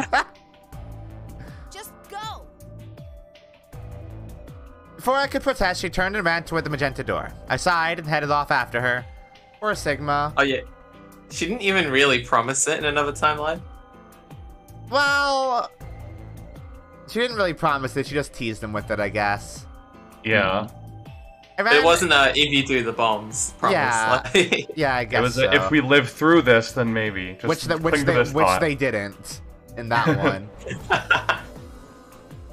about? Just go! Before I could protest, she turned and ran toward the magenta door. I sighed and headed off after her. Or Sigma. Oh yeah, she didn't even really promise it in another timeline. Well, she didn't really promise it. She just teased him with it, I guess. Yeah. It wasn't a if you do the bombs promise. Yeah, Like... yeah, I guess It was so. if we live through this, then maybe. Just which they didn't in that one. I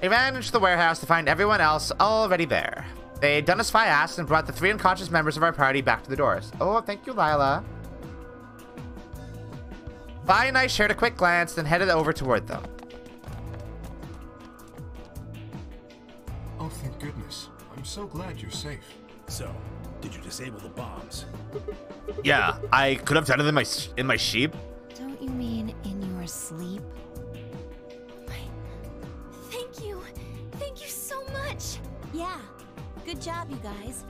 ran into the warehouse to find everyone else already there. They'd done as I asked and brought the 3 unconscious members of our party back to the doors. Oh, thank you, Lila. Vi and I shared a quick glance, then headed over toward them. Oh, thank goodness. I'm so glad you're safe. So, did you disable the bombs? Yeah, I could have done it in my sheep. Don't you mean in your sleep? Thank you. Thank you so much. Yeah. Good job, you guys.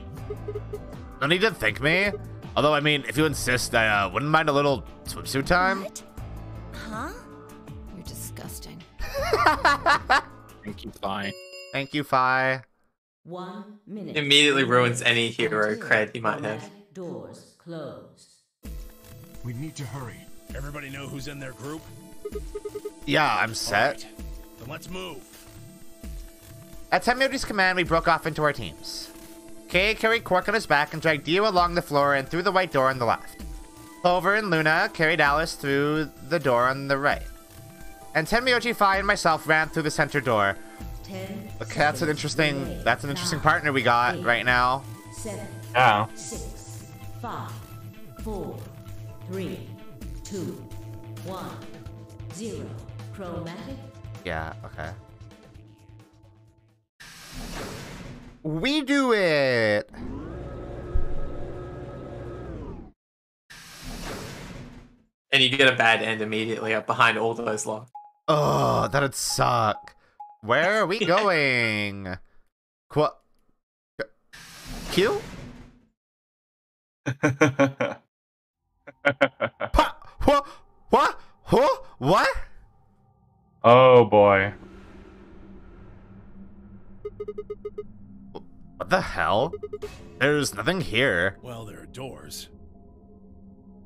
No need to thank me. Although, I mean, if you insist, I wouldn't mind a little swimsuit time. What? Huh? You're disgusting. Thank you, Fi. Thank you, Fi. 1 minute. Immediately ruins any hero cred he might have. Chromatic doors close. We need to hurry. Everybody know who's in their group? Yeah, I'm set. Alright, then let's move. At Temyoji's command, we broke off into our teams. Kay carried Quark on his back and dragged Dio along the floor and through the white door on the left. Clover and Luna carried Alice through the door on the right. And Tenmyoji, Fi, and myself ran through the center door. 10 Okay, that's an interesting partner we got right now. 7, Yeah. 6, 5, 4, 3, 2, 1, 0. Chromatic. Yeah, okay. We do it! And you get a bad end immediately up behind all those logs. Oh, that'd suck. Where are we going? Q? What? Oh boy. What the hell? There's nothing here. Well, there are doors.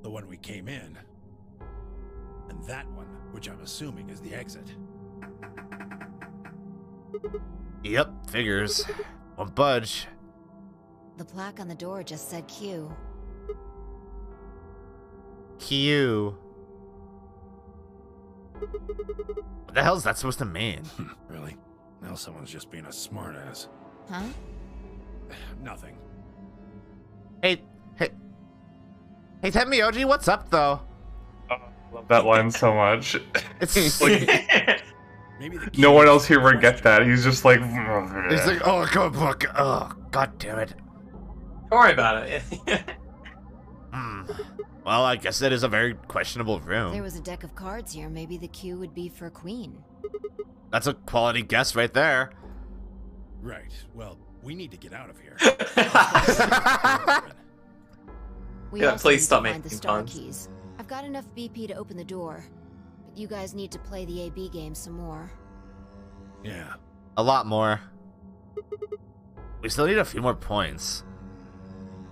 The one we came in. And that one, which I'm assuming is the exit. Yep, figures. Won't budge. The plaque on the door just said Q. Q. What the hell is that supposed to mean? Really? Now someone's just being a smartass. Huh? Nothing. Hey, Tenmyoji, what's up, though? I love that line so much. It's like, Maybe no one else here would get that. He's just like... He's like, oh, god damn it. Don't worry about it. Well, I guess that is a very questionable If room. there was a deck of cards here, maybe the Q would be for Queen. That's a quality guess right there. Right. Well, we need to get out of here. We Yeah, also please need stop to find the making star puns. keys. I've got enough BP to open the door, but you guys need to play the AB game some more. Yeah. A lot more. We still need a few more points.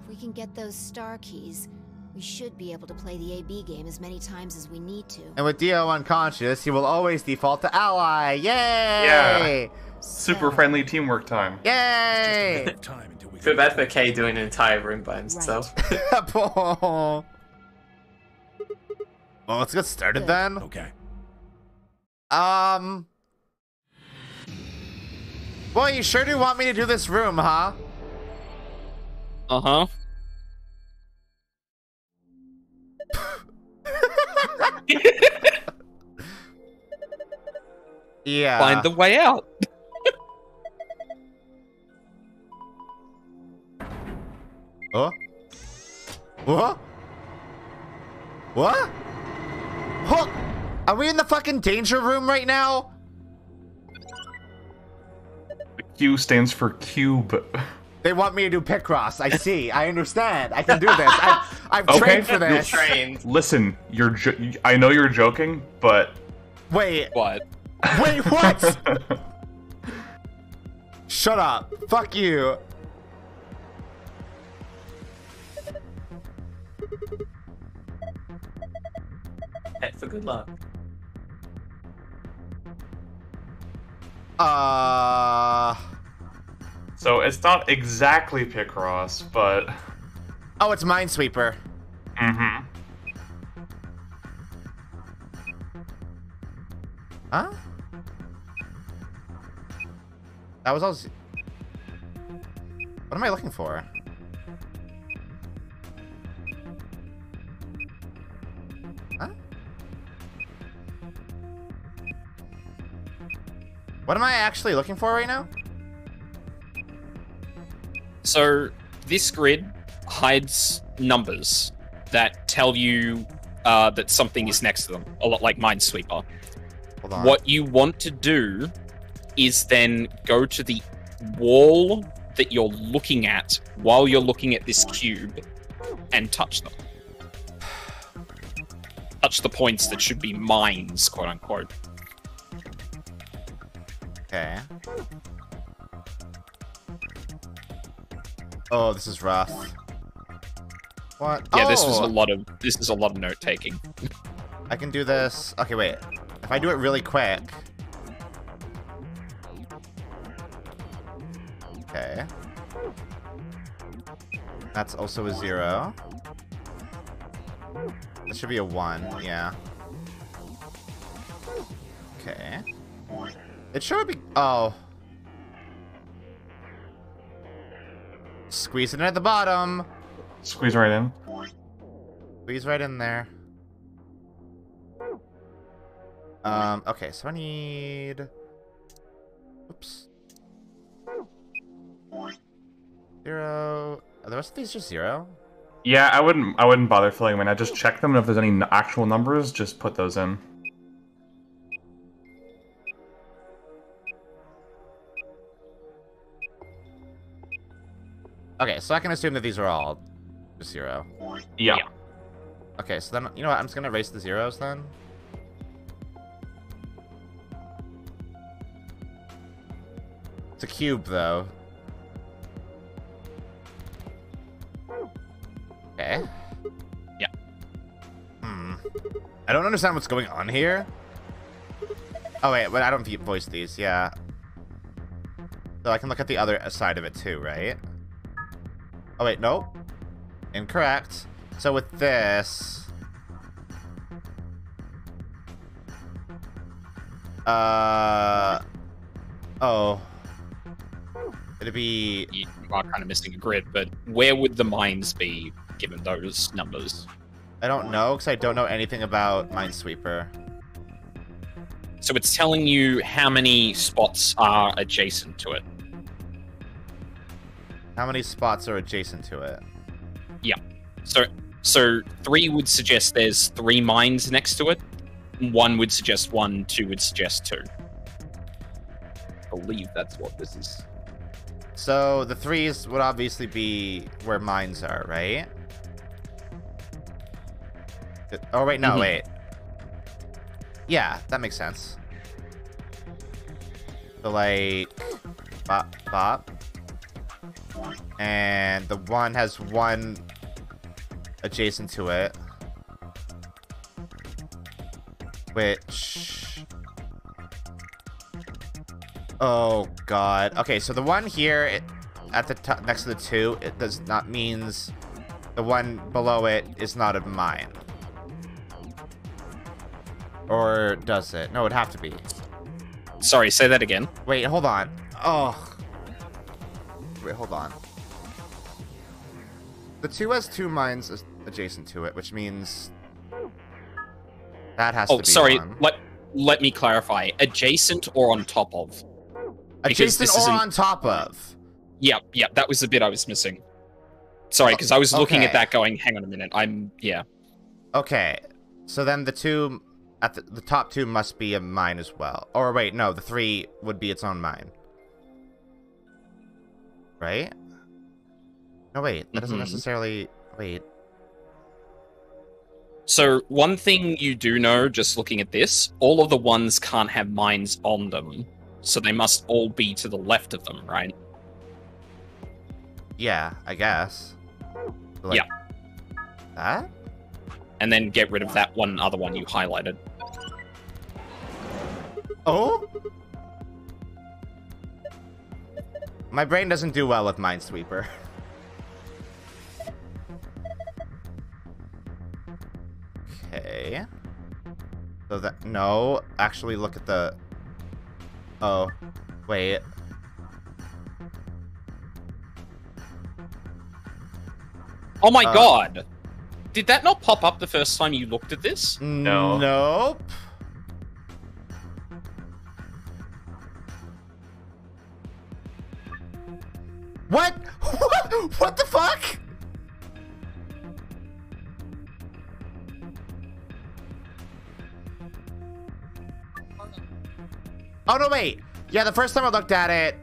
If we can get those star keys, we should be able to play the AB game as many times as we need to. And with Dio unconscious, he will always default to ally. Yay! Yeah. Super friendly teamwork time. Yay! Time until we Feel bad for Kay doing an entire room by himself. Well, let's get started then. Okay. Boy, you sure do want me to do this room, huh? Uh-huh. Yeah. Find the way out. Oh? What? What? Huh? Are we in the fucking danger room right now? Q stands for cube. They want me to do Picross. I see. I understand. I can do this. I've Okay. trained for this. Trained. Listen, I know you're joking, but Wait. What? Wait, what? Shut up. Fuck you. Head for good luck. So it's not exactly Picross, but Oh, it's Minesweeper. mm-hmm. Huh? That was all. What am I looking for? Huh? What am I actually looking for right now? So this grid hides numbers that tell you that something is next to them, a lot like Minesweeper. Hold on. What you want to do is then go to the wall that you're looking at while you're looking at this cube and touch them. Touch the points that should be mines, quote unquote. Okay. Oh, this is rough. What? Yeah, oh! this is a lot of note taking. I can do this. Okay, wait. If I do it really quick. Okay. That's also a 0. This should be a 1, yeah. Okay. It should be. Oh. Squeeze it in at the bottom. Squeeze right in. Squeeze right in there. Okay, so I need... Oops. 0. Are the rest of these just 0? Yeah, I wouldn't bother filling them in. I just check them, and if there's any actual numbers, just put those in. Okay, so I can assume that these are all just 0. Yeah. Okay, so then, you know what? I'm just gonna erase the zeros then. It's a cube, though. Okay. Yeah. I don't understand what's going on here. Oh, wait, but I don't voice these, yeah. So I can look at the other side of it, too, right? Oh, wait, nope. Incorrect. So with this... Oh. It'd be... You are kind of missing a grid, but where would the mines be given those numbers? I don't know, because I don't know anything about Minesweeper. So it's telling you how many spots are adjacent to it. How many spots are adjacent to it? Yeah. So 3 would suggest there's 3 mines next to it. 1 would suggest 1, 2 would suggest 2. I believe that's what this is. So the 3s would obviously be where mines are, right? Oh, wait, no, wait. Yeah, that makes sense. So, like, bop, bop. And the 1 has 1 adjacent to it. Which... Oh, God. Okay, so the 1 here, at the top next to the 2, it does not means the one below it is not a mine. Or does it? No, it'd have to be. Sorry, say that again. Wait, hold on. Oh. Wait, hold on. The 2 has 2 mines adjacent to it, which means that has to be sorry. one. Let me clarify. Adjacent or on top of? Adjacent or on top of? Yeah, that was the bit I was missing. Sorry, because I was looking at that going, hang on a minute, yeah. Okay, so then the 2, at the top 2 must be a mine as well. Or wait, no, the 3 would be its own mine. Right? No, wait, that doesn't necessarily, wait. So, one thing you do know, just looking at this, all of the ones can't have mines on them. So they must all be to the left of them, right? Yeah, I guess. Like, yeah. That? And then get rid of that one other one you highlighted. Oh? My brain doesn't do well with Minesweeper. Okay. So that... No. Actually, look at the... Oh. Wait. Oh my god! Did that not pop up the first time you looked at this? No. Nope. What? What the fuck? Oh, no, wait. Yeah, the first time I looked at it,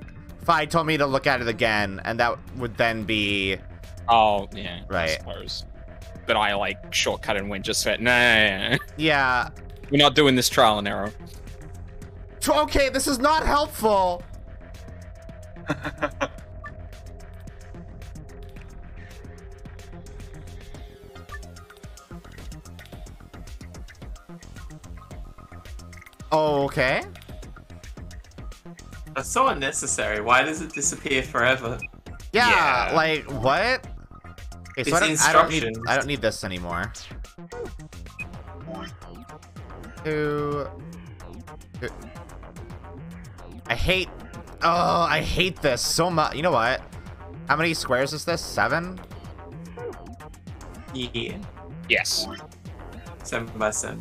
Fi told me to look at it again, and that would then be... Oh, yeah. Right. I suppose. But I, like, shortcut and went just for... Nah. Yeah. We're not doing this trial and error. Okay, this is not helpful. Oh, okay. That's so unnecessary. Why does it disappear forever? Yeah, like what? Okay, so It's I don't need this anymore. 2. I hate this so much. You know what? How many squares is this? 7? Yeah. Yes. 7 by 7.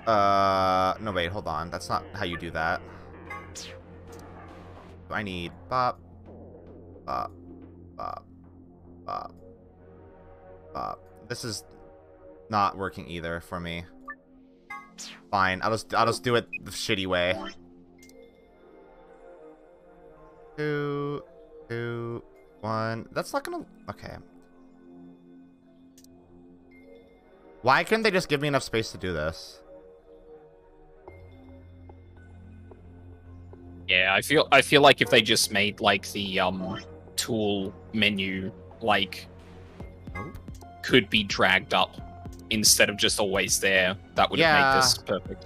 No, wait, hold on. That's not how you do that. I need bop, bop, bop, bop, bop. This is not working either for me. Fine, I'll just do it the shitty way. 2, 2, 1. That's not gonna... Okay. Why couldn't they just give me enough space to do this? Yeah, I feel like if they just made like the tool menu like could be dragged up instead of just always there, that would have made this perfect.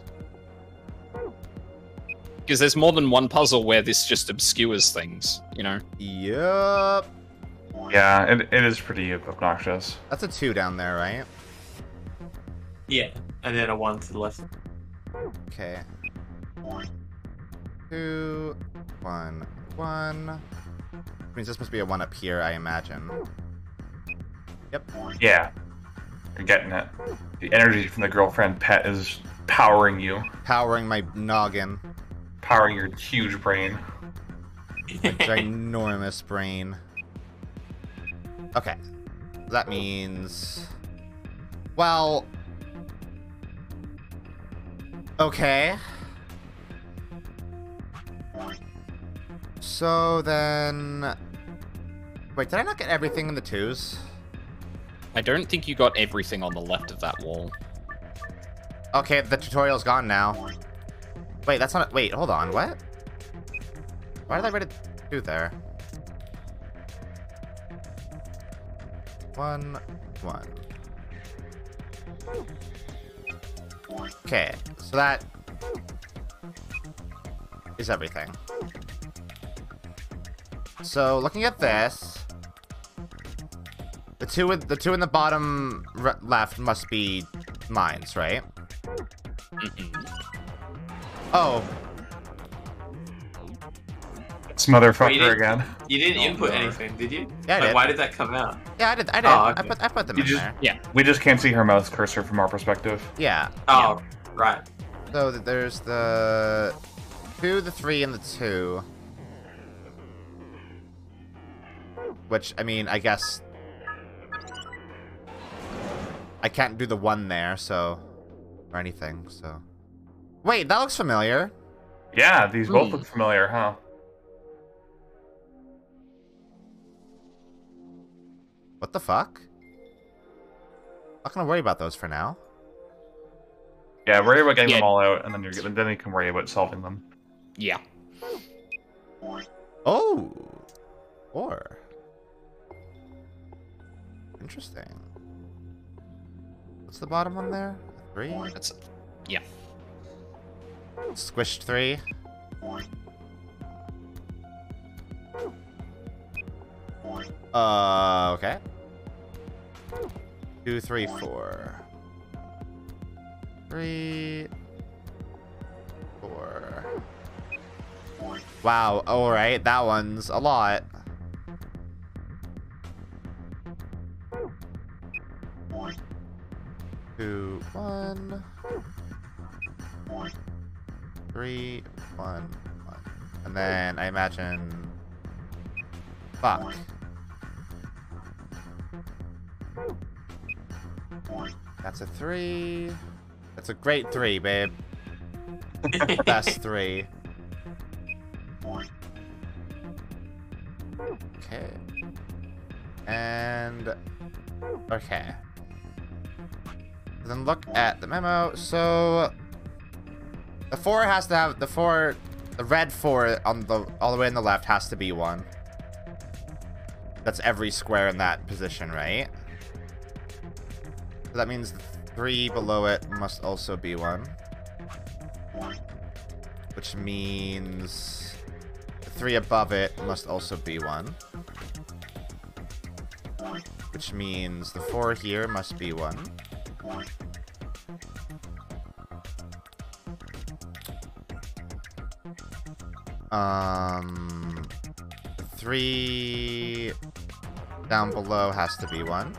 Because there's more than one puzzle where this just obscures things, you know? Yup. Yeah, it is pretty obnoxious. That's a 2 down there, right? Yeah, and then a 1 to the left. Okay. 2, 1, 1. Means this must be a 1 up here, I imagine. Yep. Yeah. You're getting it. The energy from the girlfriend pet is powering you. Powering my noggin. Powering your huge brain. A ginormous brain. Okay. That means... Well... Okay. So then... Wait, did I not get everything in the 2s? I don't think you got everything on the left of that wall. Okay, the tutorial's gone now. Wait, that's not... Wait, hold on, what? Why did I write it do there? 1, 1. Okay, so that... is everything. So looking at this, the two in the bottom left must be mines, right? Oh. This motherfucker again. You didn't input anything, did you? Yeah, I did. Why did that come out? Yeah, I did. Oh, okay. I put them in there. Yeah. We just can't see her mouse cursor from our perspective. Yeah. Oh, right. So there's the 2, the 3, and the 2. Which, I mean, I guess I can't do the 1 there, so, or anything, so. Wait, that looks familiar. Yeah, these both look familiar, huh? What the fuck? Not gonna worry about those for now. Yeah, worry about getting them all out, and then you can worry about solving them. Yeah. Oh, 4. Interesting. What's the bottom one there? 3? That's yeah. Squished 3. Okay. 2, 3, 4. 3, 4. Wow, alright, that one's a lot. Two, 1. 3, 1, 1. And then I imagine. Fuck. That's a 3. That's a great 3, babe. Best 3. Okay. And okay. Then look at the memo. So the 4 has to have the red 4 on the all the way on the left has to be 1. That's every square in that position, right? So that means the 3 below it must also be 1. Which means the 3 above it must also be 1. Which means the 4 here must be 1. The 3 down below has to be 1.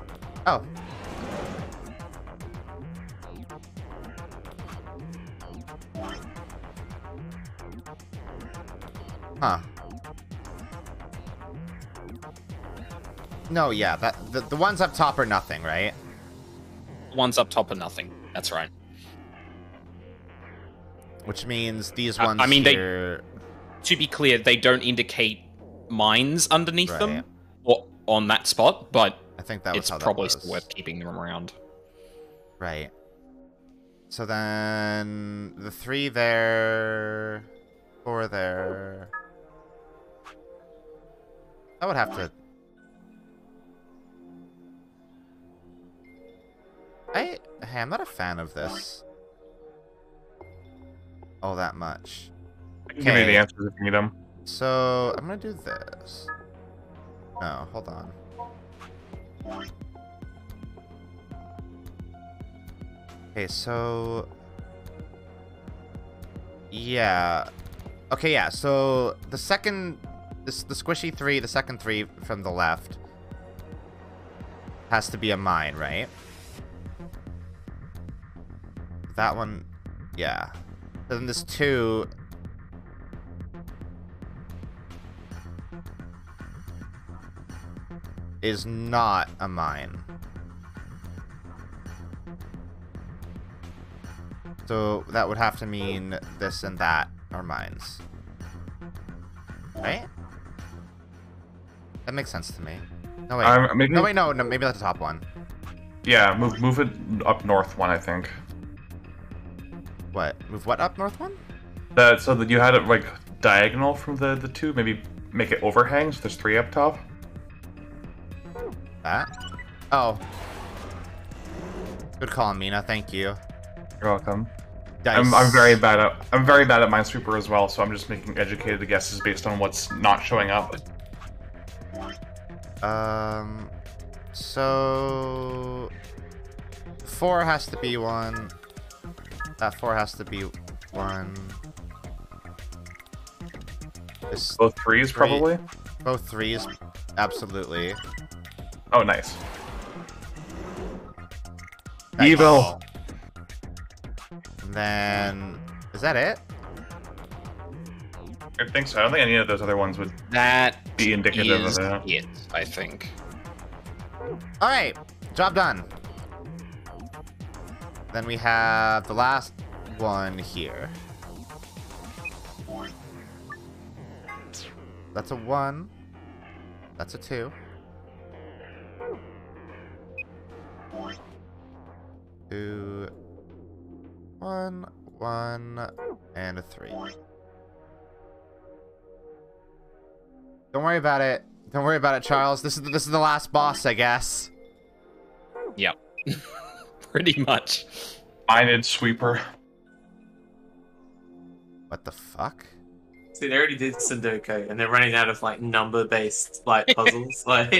Oh. Huh. No, yeah, the ones up top are nothing, right? Ones up top are nothing. That's right. Which means these ones I mean, here... to be clear, they don't indicate mines underneath them or on that spot, but I think that was it's how that probably was. still worth keeping them around. Right. So then the 3 there, 4 there. I would have to. Hey, I'm not a fan of this all that much. Give me the answers if you need them. So I'm gonna do this. No, hold on. Okay, so yeah. Okay, yeah. So the second, the squishy 3, the second 3 from the left has to be a mine, right? That one, yeah. Then this 2. Is not a mine. So that would have to mean this and that are mines. Right? That makes sense to me. No, wait. No, maybe that's the top one. Yeah, move it up north 1, I think. What? Move what up north 1? So that you had it like diagonal from the 2, maybe make it overhang, so there's 3 up top. That? Oh. Good call, Mina. Thank you. You're welcome. dice. I'm very bad at Minesweeper as well, so I'm just making educated guesses based on what's not showing up. So 4 has to be 1. That 4 has to be 1. Both 3s, probably? Both 3s, absolutely. Oh, nice. Evil! And then... Is that it? I think so. I don't think any of those other ones would be indicative of that. It, I think. Alright, job done. Then we have the last one here. That's a 1. That's a 2. 2, 1, 1, and a 3. Don't worry about it. Don't worry about it, Charles. This is the last boss, I guess. Yep. Pretty much. Minesweeper. What the fuck? See, they already did Sudoku, and they're running out of like number-based like puzzles. Like,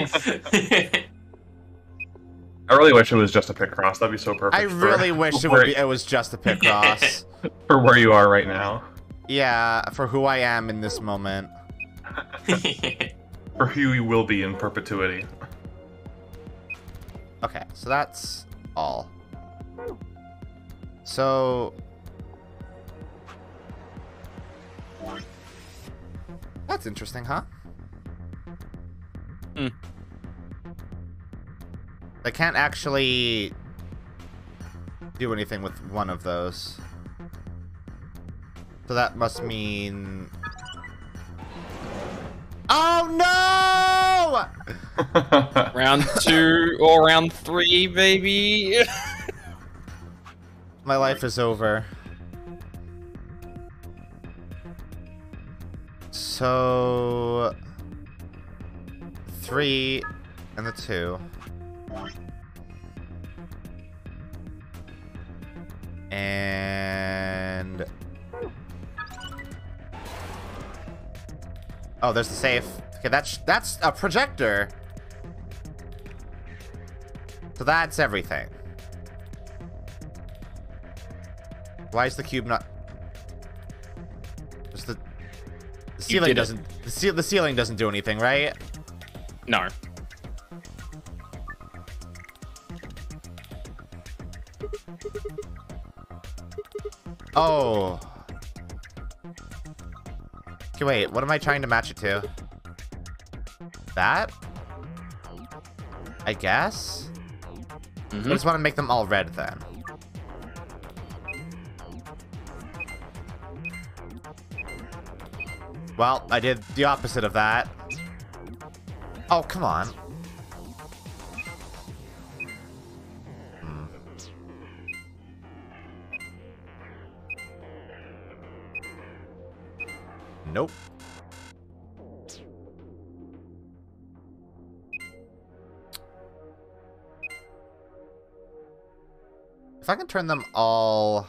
I really wish it was just a Picross. That'd be so perfect. I really wish it was just a Picross. For where you are right now. Yeah, for who I am in this moment. For who you will be in perpetuity. Okay, so that's all. So... That's interesting, huh? I can't actually do anything with one of those. So that must mean... Oh no! Round 2 or round 3, baby. My life is over. So 3 and the 2. And oh, there's the safe. Okay, that's a projector. So that's everything. Why is the cube not? Just the ceiling doesn't. The ceiling doesn't do anything, right? No. Oh. Okay, wait. What am I trying to match it to? That? I guess? I just want to make them all red then. Well, I did the opposite of that. Oh, come on. Nope. If I can turn them all...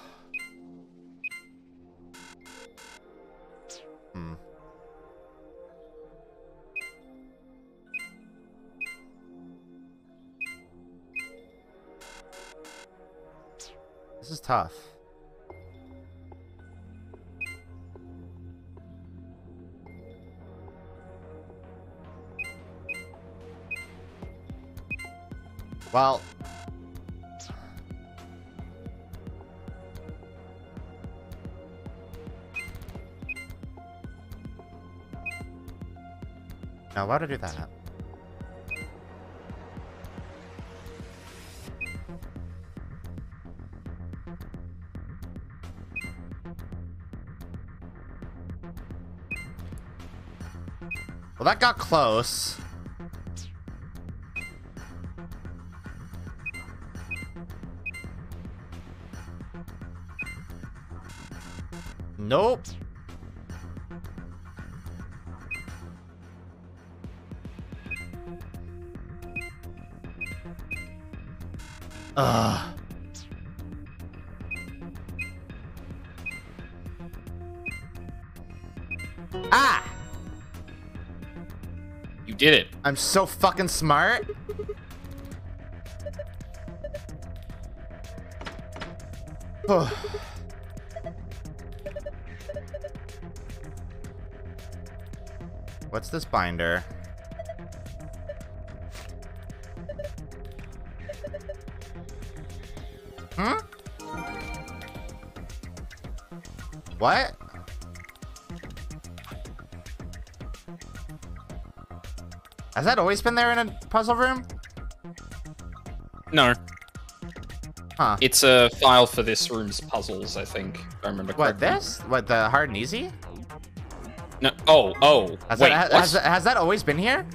This is tough. Well... Now, why did I do that? Well, that got close. Nope. Ugh. did it. I'm so fucking smart. What's this binder? Hmm? What? Has that always been there in a puzzle room? No. Huh. It's a file for this room's puzzles, I think. If I remember What, correctly. this? What, the hard and easy? No. Oh. Has, Wait, that, has that always been here?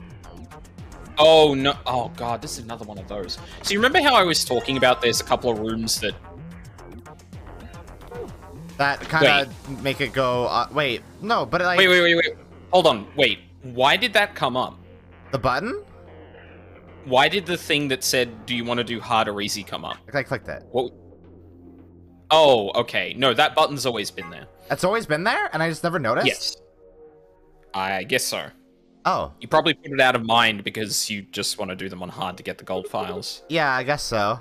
Oh, no. Oh, God, this is another one of those. So you remember how I was talking about there's a couple of rooms that... That kind of make it go... wait, no, but like... Wait. Hold on, wait. Why did that come up? The button? Why did the thing that said, do you want to do hard or easy come up? I clicked it. What? Oh, okay. No, that button's always been there. It's always been there, and I just never noticed? Yes. I guess so. Oh. You probably put it out of mind because you just want to do them on hard to get the gold files. Yeah, I guess so.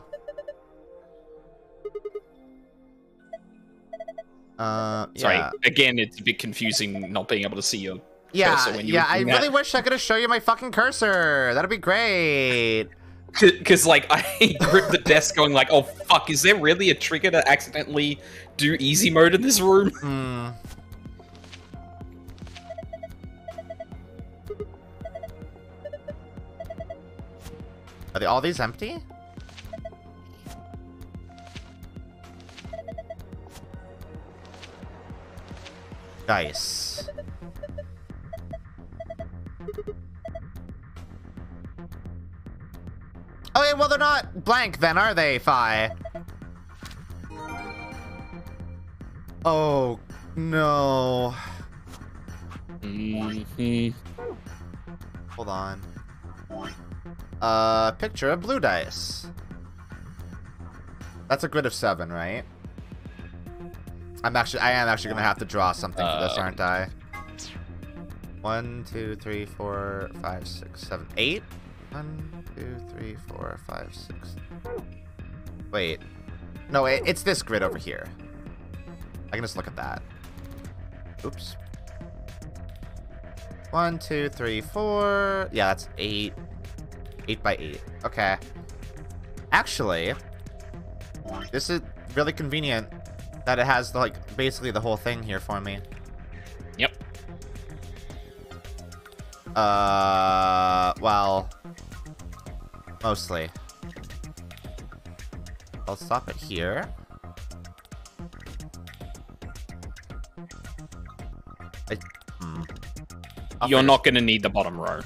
Sorry, yeah. again, it's a bit confusing not being able to see your Yeah, cursor when you yeah, I really wish I could have shown you my fucking cursor. That'd be great. Because, like, I gripped the desk going like, oh, fuck, is there really a trigger to accidentally do easy mode in this room? Hmm. Are all these empty? Dice. Okay, well, they're not blank then, are they, Fi? Oh, no. Hold on. Picture of blue dice. That's a grid of 7, right? I am actually gonna have to draw something for this, aren't I? 1, 2, 3, 4, 5, 6, 7, 8. 1, 2, 3, 4, 5, 6. Wait. No, it's this grid over here. I can just look at that. Oops. 1, 2, 3, 4. Yeah, that's 8. 8 by 8. Okay. Actually, this is really convenient that it has, like, basically the whole thing here for me. Yep. Well, mostly. I'll stop it here. You're not going to need the bottom row.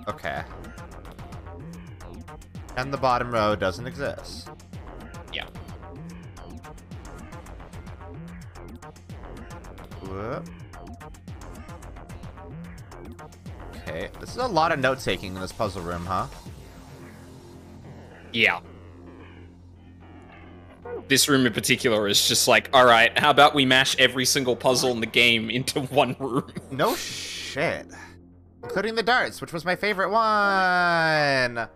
Okay. And the bottom row doesn't exist. Yeah. Whoop. Okay, this is a lot of note-taking in this puzzle room, huh? Yeah. This room in particular is just like, alright, how about we mash every single puzzle in the game into one room? No shit. Including the darts, which was my favorite one!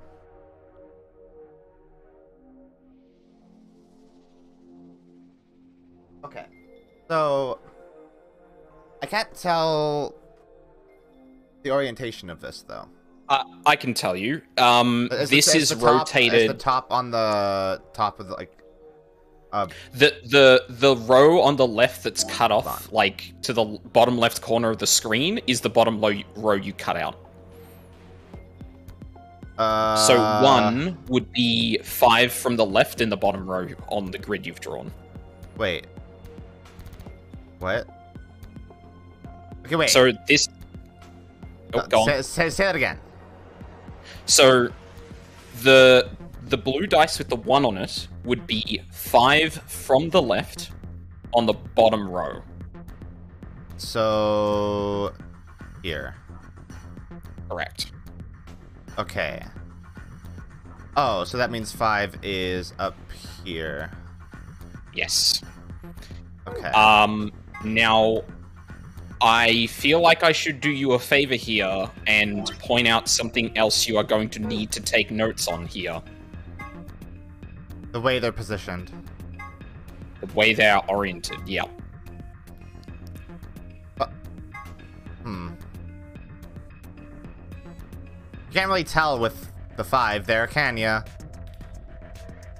Okay. So, I can't tell the orientation of this, though. I can tell you. This is rotated. Is the top on the top of the, like... The row on the left that's cut off, like, to the bottom left corner of the screen, is the bottom row you cut out. So 1 would be 5 from the left in the bottom row on the grid you've drawn. Wait. What? Okay, wait. So this... Oh, go on. Say that again. So the blue dice with the 1 on it would be 5 from the left on the bottom row. So... here. Correct. Okay. Oh, so that means 5 is up here. Yes. Okay. Now, I feel like I should do you a favor here and point out something else you are going to need to take notes on here. The way they're positioned. The way they are oriented, yeah. You can't really tell with the 5 there, can ya?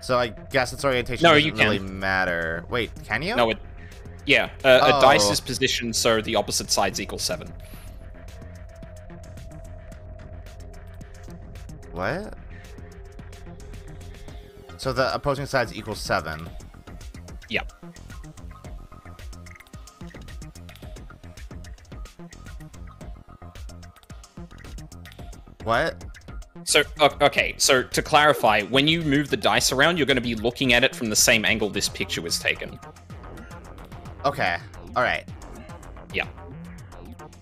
So I guess its orientation doesn't really matter. Wait, can you? No, yeah. A dice is positioned so the opposite sides equal 7. What? So the opposing sides equal 7. Yep. What? So, okay, so to clarify, when you move the dice around, you're going to be looking at it from the same angle this picture was taken. Okay, alright. Yeah.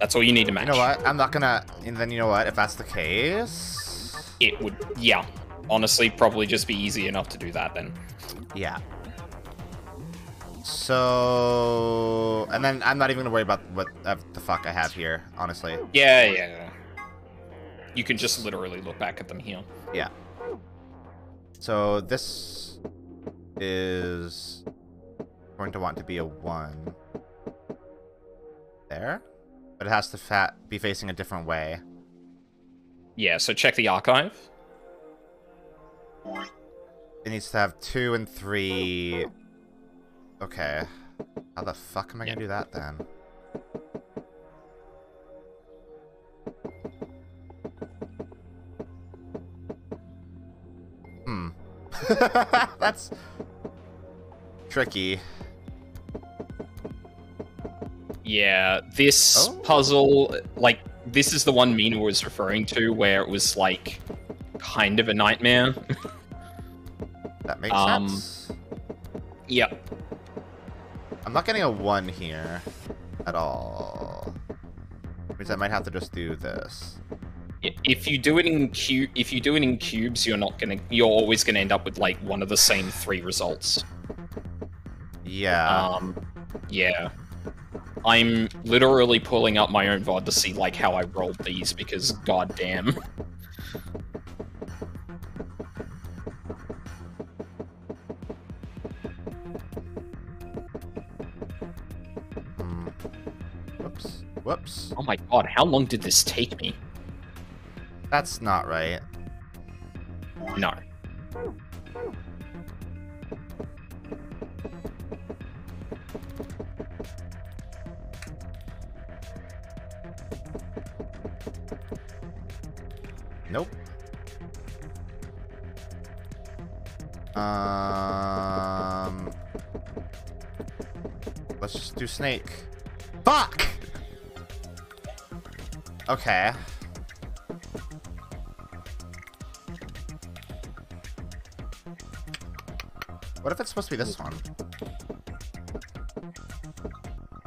That's all you need to match. You know what? I'm not gonna... And then you know what? If that's the case... It would... Yeah. Honestly, probably just be easy enough to do that then. Yeah. So... And then I'm not even gonna worry about what the fuck I have here, honestly. Yeah. You can just literally look back at them here. Yeah. So this is going to want to be a 1 there, but it has to be facing a different way. Yeah, so check the archive. It needs to have 2 and 3. Okay. How the fuck am I gonna do that then? That's tricky. Yeah, this puzzle, like, this is the one Mina was referring to, where it was, like, kind of a nightmare. That makes sense. Yep. I'm not getting a 1 here at all. Which means I might have to just do this. If you do it in cubes, you're always gonna end up with like one of the same 3 results. Yeah. Yeah. I'm literally pulling up my own VOD to see like how I rolled these because goddamn. Whoops. Oh my god, how long did this take me? That's not right. No. Nope. Let's just do snake. Fuck! Okay. What if it's supposed to be this one?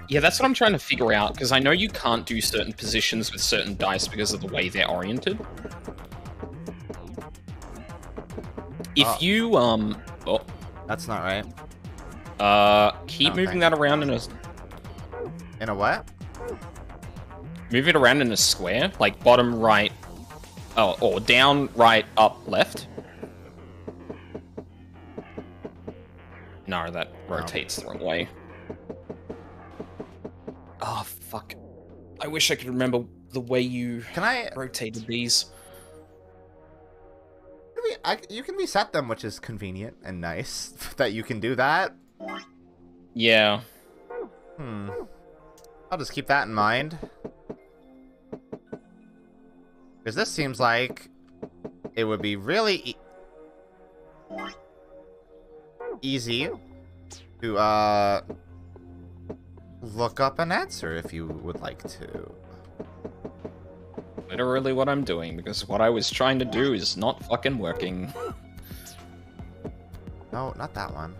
Yeah, that's what I'm trying to figure out, because I know you can't do certain positions with certain dice because of the way they're oriented. If you, oh. That's not right. Keep moving that around in a... In a what? Move it around in a square, like bottom right, or down, right, up, left. No, that rotates the wrong way. Oh, fuck. I wish I could remember the way you rotated these. You can reset them, which is convenient and nice that you can do that. Yeah. I'll just keep that in mind. Because this seems like it would be really easy to look up an answer if you would like to. Literally what I'm doing, because what I was trying to do is not fucking working. No, not that one.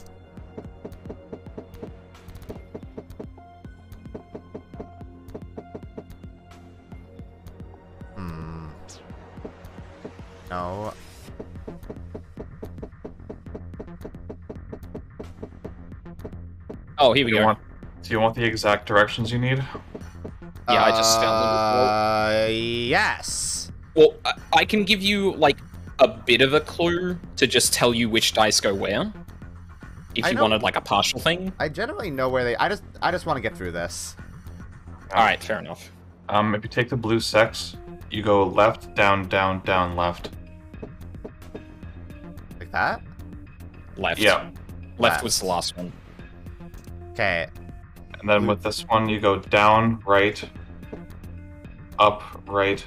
No. Oh, here we go. Do you want the exact directions you need? Yeah, I just found them. Yes. Well, I can give you, like, a bit of a clue to just tell you which dice go where. If you wanted, like, a partial thing. I generally know where they... I just want to get through this. Alright, fair enough. If you take the blue 6, you go left, down, down, down, left. Like that? Left. Yeah. Left was the last one. Okay. And then with this one, you go down, right, up, right,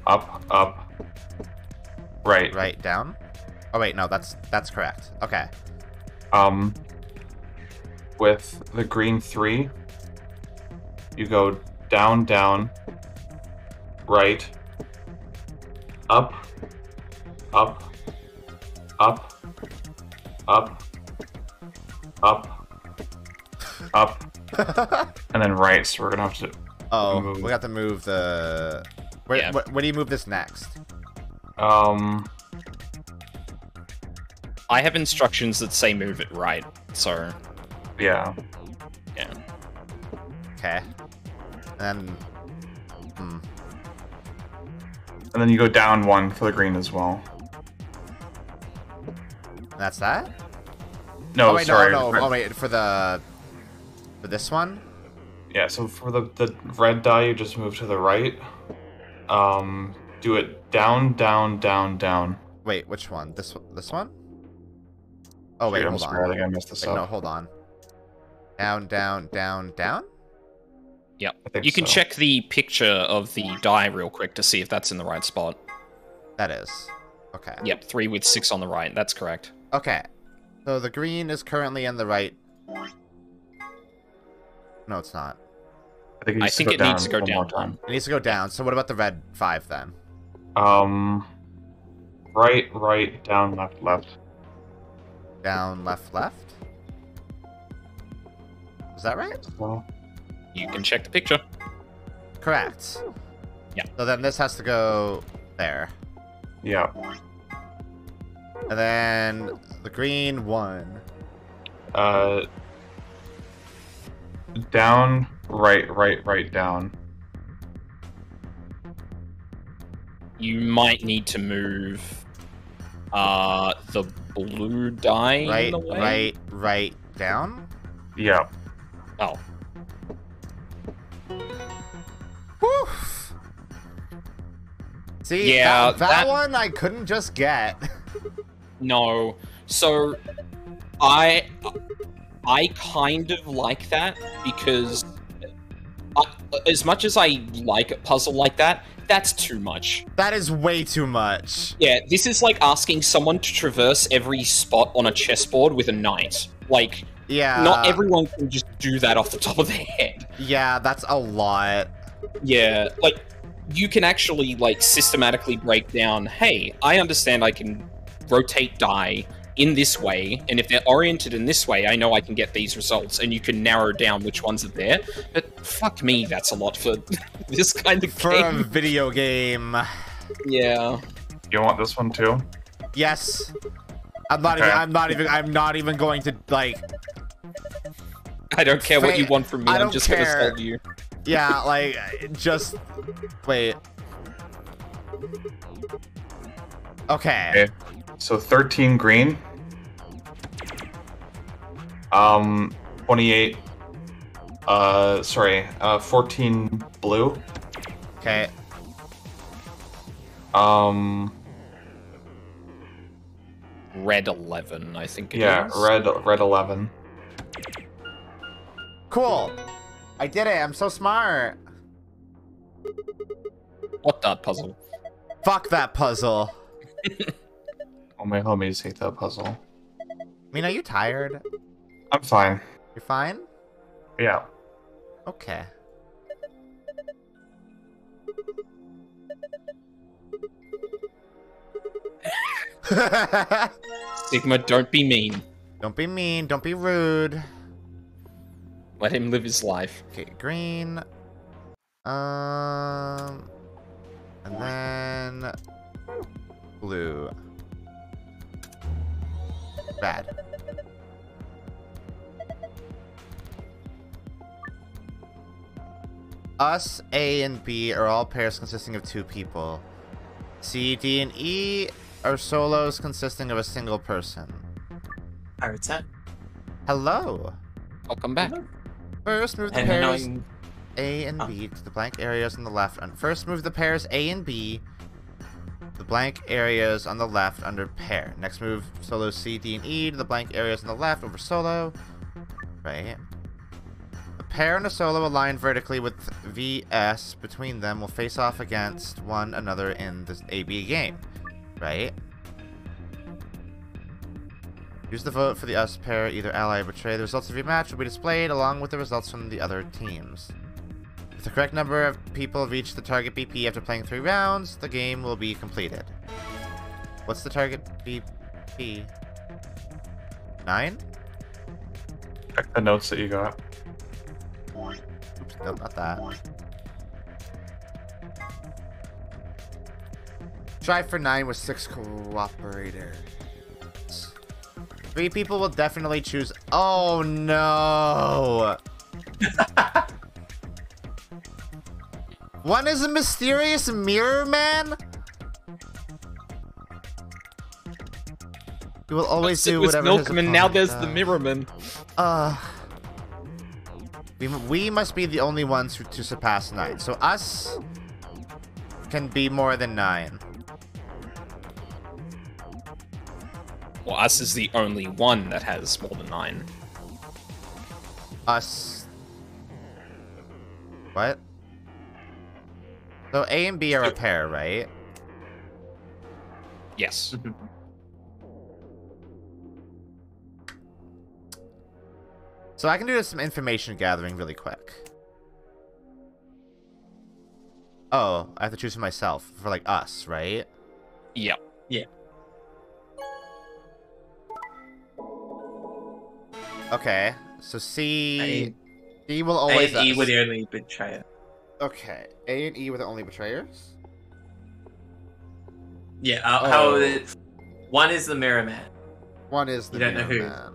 up, right. Right, down? Oh, wait, no, that's correct. Okay. With the green 3, you go down, down, right, up, up, up, up, and then right, so we're gonna have to move. We have to move the... Where do you move this next? I have instructions that say move it right, so... Yeah. Yeah. Okay. And then... And then you go down 1 for the green as well. That's that? No, oh, wait, sorry. No. Oh, wait, for this one? Yeah, so for the red die, you just move to the right. Do it down, down, down, down. Wait, which one? This one? Oh, wait, hold on. I think I messed this up. No, hold on. Down, down, down, down? Yep. You can check the picture of the die real quick to see if that's in the right spot. That is. Okay. Yep, 3 with 6 on the right. That's correct. Okay. So the green is currently in the right. No, it's not. I think it needs to go down. It needs to go down. So what about the red 5 then? Right, right, down, left, left. Down, left, left? Is that right? Well, you can check the picture. Correct. Yeah. So then this has to go there. Yeah. And then the green 1. Down, right, right, right, down. You might need to move the blue die in the way. Right, down? Yeah. Oh. Whew. See, yeah, that one I couldn't just get. No. So, I kind of like that, because as much as I like a puzzle like that, that's too much. That is way too much. Yeah, this is like asking someone to traverse every spot on a chessboard with a knight. Like, yeah, not everyone can just do that off the top of their head. Yeah, that's a lot. Yeah, like, you can actually, like, systematically break down, hey, I understand I can rotate die in this way, and if they're oriented in this way, I know I can get these results, and you can narrow down which ones are there. But fuck me, that's a lot for this kind of for game. a video game. Yeah. You want this one too? Yes. I'm not even going to, like... I don't care what you want from me, I'm just gonna tell you. Yeah, like, just... Wait. Okay. So 13 green. 28. 14 blue. Okay. Red 11, I think it is. Yeah, red 11. Cool. I did it. I'm so smart. What that puzzle? Fuck that puzzle. All my homies hate that puzzle. I mean, are you tired? I'm fine. You're fine? Yeah. Okay. Sigma, don't be mean. Don't be mean. Don't be rude. Let him live his life. Okay, green. And then blue. Bad. Us, A, and B are all pairs consisting of 2 people. C, D, and E are solos consisting of a single person. I return. Hello. Welcome back. First, move the And pairs annoying- A and B to the blank areas on the left. First, move the pairs A and B to the blank areas on the left under pair. Next, move solo C, D, and E to the blank areas on the left over solo. Right. A pair and a solo aligned vertically with VS between them will face off against one another in this AB game. Right. Use the vote for the us pair, either ally or betray. The results of your match will be displayed along with the results from the other teams. If the correct number of people reach the target BP after playing 3 rounds, the game will be completed. What's the target BP? 9? Check the notes that you got. Oops, nope, not that. Try for 9 with 6 cooperators. 3 people will definitely choose. Oh no! One is a mysterious mirror man? You will always do whatever his Milkman, now opponent there's does. the Mirrorman. We must be the only ones to surpass 9. So us can be more than 9. Well, us is the only one that has more than 9. Us. What? So A and B are a pair, right? Yes. So I can do some information gathering really quick. Oh, I have to choose for myself. For, like, us, right? Yeah. Yeah. Okay, so C... A- D will A always... and E us. were the only betrayer. Okay, A and E were the only betrayers? Yeah, Oh. how it, one is the Mirror Man. One is the You don't know Mirror who. Man.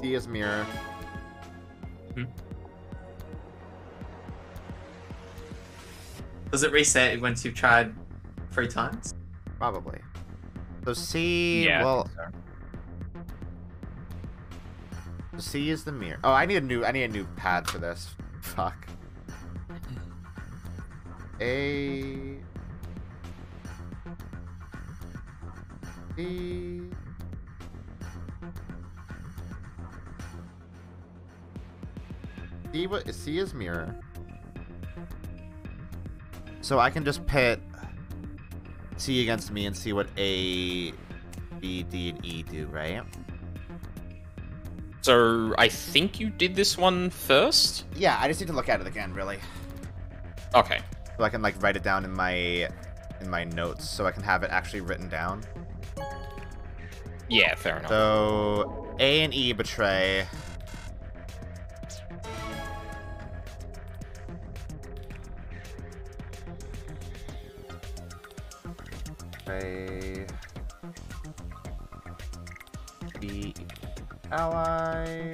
C is Mirror. Does it reset once you've tried 3 times? Probably. So C, Yeah, I well... think so. So C is the mirror. Oh, I need a new pad for this. Fuck. A... B... C is mirror. So I can just pit C against me and see what A, B, D, and E do, right? So, I think you did this one first? Yeah, I just need to look at it again, really. Okay. So I can, like, write it down in my notes so I can have it actually written down. Yeah, fair enough. So A and E betray. Betray. B ally.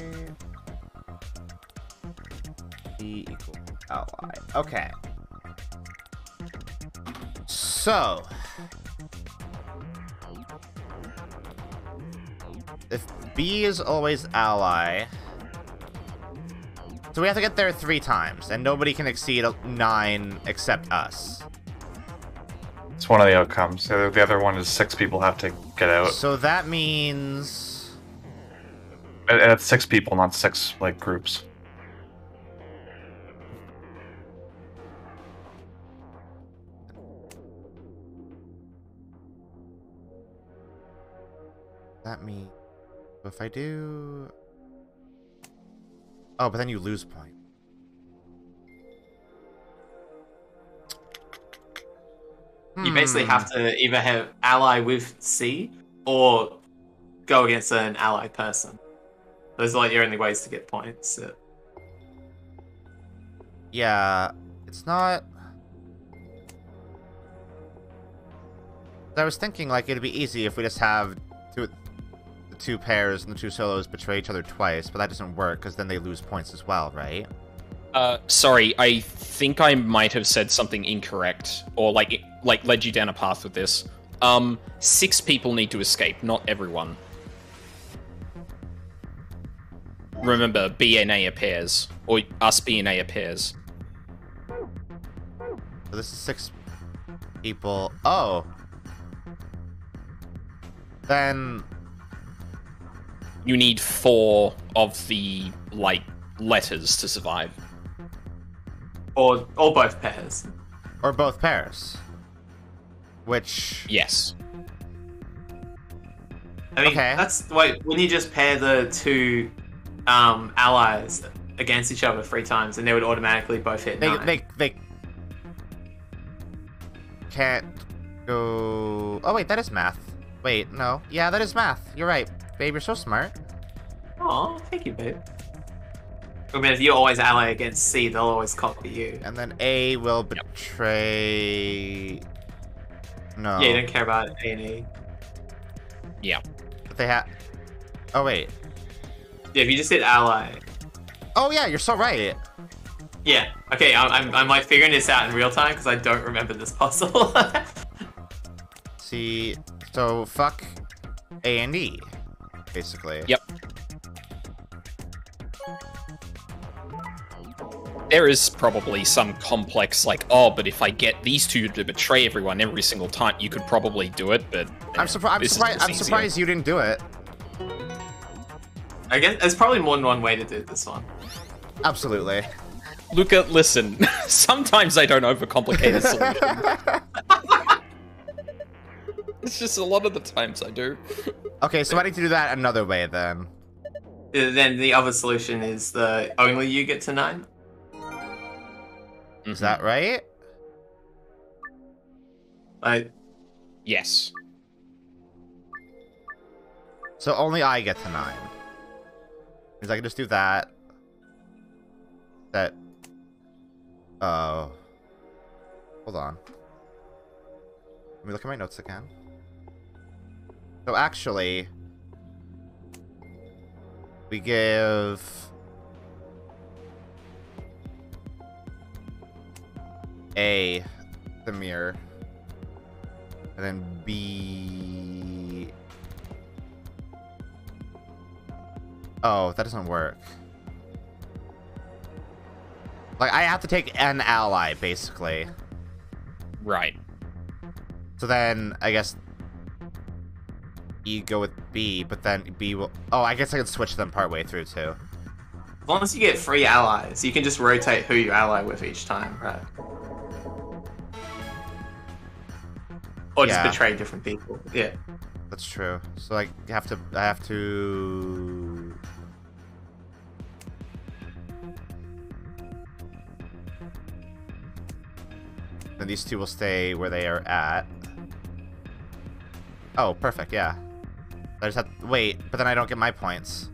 B equal ally. Okay. So if B is always ally, so we have to get there 3 times, and nobody can exceed 9 except us. It's one of the outcomes. The other one is 6 people have to get out. So that means... And it's 6 people, not 6, like, groups. That means... If I do... Oh, but then you lose point. You basically have to either have ally with C or go against an allied person. Those are like your only ways to get points. Yeah, it's not... I was thinking, like, it'd be easy if we just have the two pairs and the two solos betray each other twice, but that doesn't work, because then they lose points as well, right? Sorry, I think I might have said something incorrect, or, like, led you down a path with this. 6 people need to escape, not everyone. Remember, B and A are pairs. Or us B and A are pairs. So this is 6 people. Oh. Then... You need 4 of the, like, letters to survive. Or both pairs. Or both pairs. Which... Yes. I mean, okay. that's... Wait, when you just pair the 2 allies against each other 3 times, and they would automatically both hit 9. They can't go... Oh, wait, that is math. Wait, no. Yeah, that is math. You're right. Babe, you're so smart. Oh, thank you, babe. I mean, if you always ally against C, they'll always copy you. And then A will betray... No. Yeah, you don't care about A and E. Yeah. But they have... Oh, wait. Yeah, if you just hit ally. Oh, yeah, you're so right. Yeah. Okay, I'm like figuring this out in real time because I don't remember this puzzle. See, so fuck A and E, basically. Yep. There is probably some complex, like, oh, but if I get these 2 to betray everyone every single time, you could probably do it, but... I'm surprised you didn't do it. I guess there's probably more than one way to do this one. Absolutely. Luka, listen, sometimes I don't overcomplicate a solution. It's just a lot of the times I do. Okay, so I need to do that another way, then. Then the other solution is the only you get to 9. Is that right? Yes. So only I get to 9. Because I can just do that. Oh. Hold on. Let me look at my notes again. So actually... We give... A the mirror. And then B... Oh, that doesn't work. Like, I have to take an ally, basically. Right. So then, I guess... E go with B, but then B will... Oh, I guess I can switch them partway through, too. As long as you get 3 allies, you can just rotate who you ally with each time, right? Or just betray different people. Yeah. That's true. So I have to... Then these 2 will stay where they are at. Oh, perfect, yeah. I just have to wait, but then I don't get my points.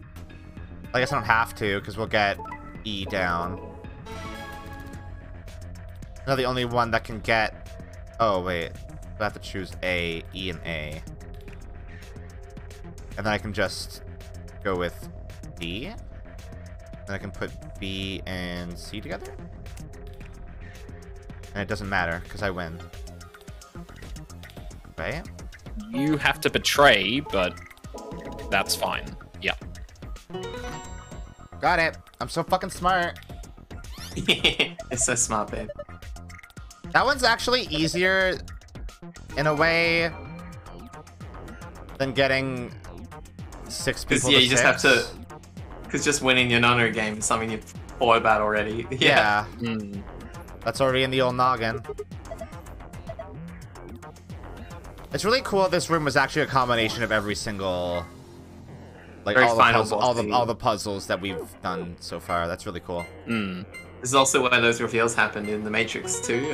I guess I don't have to, because we'll get E down. Now the only one that can get... Oh, wait. I have to choose A, E, and A. And then I can just go with D. Then I can put B and C together. And it doesn't matter, because I win. Right? You have to betray, but that's fine. Yeah. Got it. I'm so fucking smart. It's so smart, babe. That one's actually easier in a way than getting 6 people. Yeah, you just have to. Because just winning your Nonary game is something you've thought about already. Yeah. That's already in the old noggin. It's really cool this room was actually a combination of every single... Like, all the puzzles that we've done so far. That's really cool. This is also where those reveals happened in The Matrix too.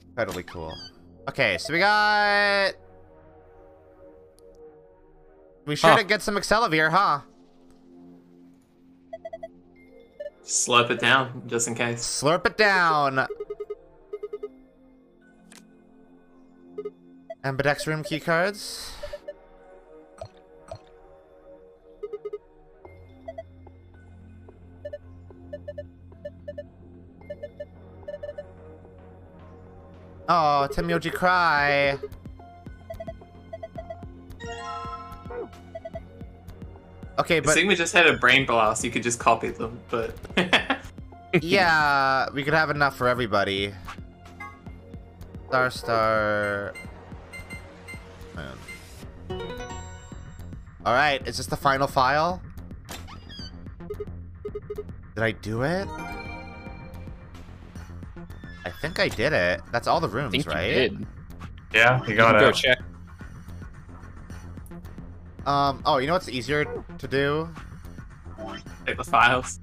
Incredibly cool. Okay, so we got... We should get some Accelavir, huh? Slurp it down, just in case. Slurp it down. Ambidextrous key cards. Oh, Temyoji cry. Okay, but Sigma just had a brain blast. You could just copy them, but yeah, we could have enough for everybody. Star. All right, is this the final file? Did I do it? I think I did it. That's all the rooms, think right? you did. Yeah, you got it. Go check. Oh, you know what's easier to do? take the files.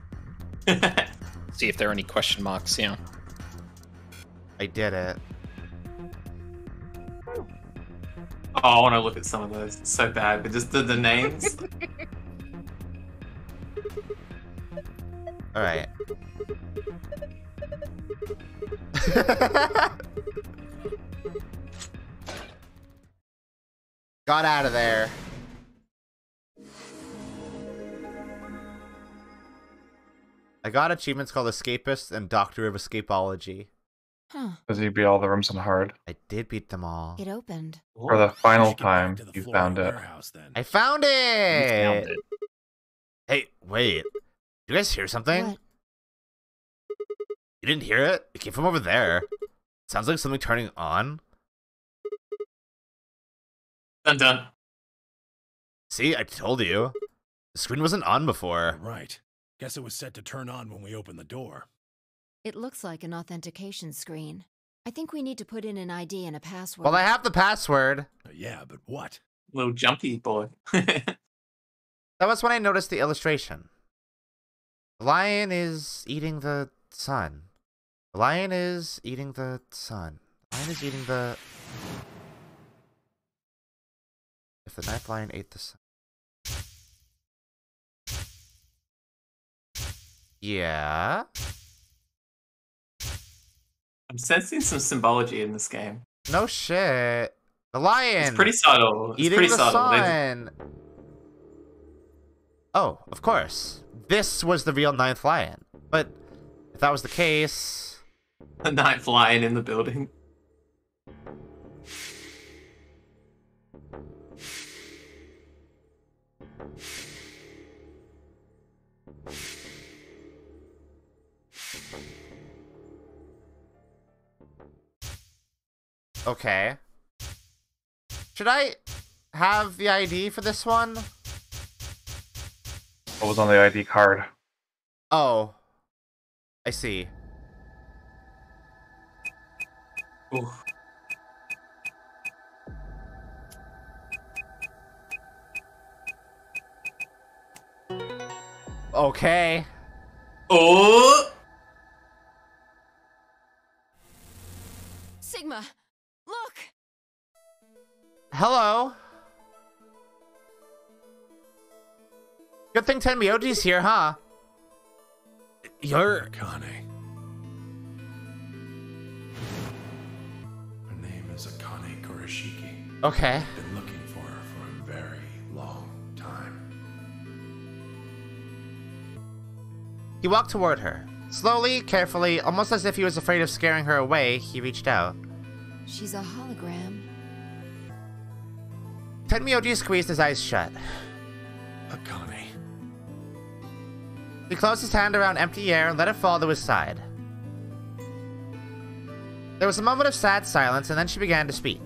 See if there are any question marks, yeah. I did it. Oh, I want to look at some of those. It's so bad, but just the names. All right. Got out of there. I got achievements called Escapist and Doctor of Escapology. Huh. Does he beat all the rooms on hard? I did beat them all. It opened. For the final time, you found it. I found it! You found it. Hey, wait. Did you guys hear something? What? You didn't hear it? It came from over there. Sounds like something turning on. Dun dun. See, I told you. The screen wasn't on before. Right. Guess it was set to turn on when we opened the door. It looks like an authentication screen. I think we need to put in an ID and a password. Well, I have the password. Yeah, but what? Little jumpy boy. That was when I noticed the illustration. The lion is eating the sun. The lion is eating the sun. The lion is eating the... If the ninth lion ate the sun. Yeah? I'm sensing some symbology in this game. No shit. The lion! It's pretty subtle. It's eating pretty the subtle. sun! Oh, of course. This was the real ninth lion. But if that was the case... A ninth lion in the building. Okay. Should I have the ID for this one? What was on the ID card? Oh. I see. Ooh. Okay. Oh! Sigma, look! Hello. Good thing Tenmyoji's here, huh? You're... Akane. Her name is Akane Kurashiki. Okay. Been looking for her for a very long time. He walked toward her. Slowly, carefully, almost as if he was afraid of scaring her away, he reached out. She's a hologram. Tenmyoji squeezed his eyes shut. Akane. He closed his hand around empty air and let it fall to his side. There was a moment of sad silence, and then she began to speak.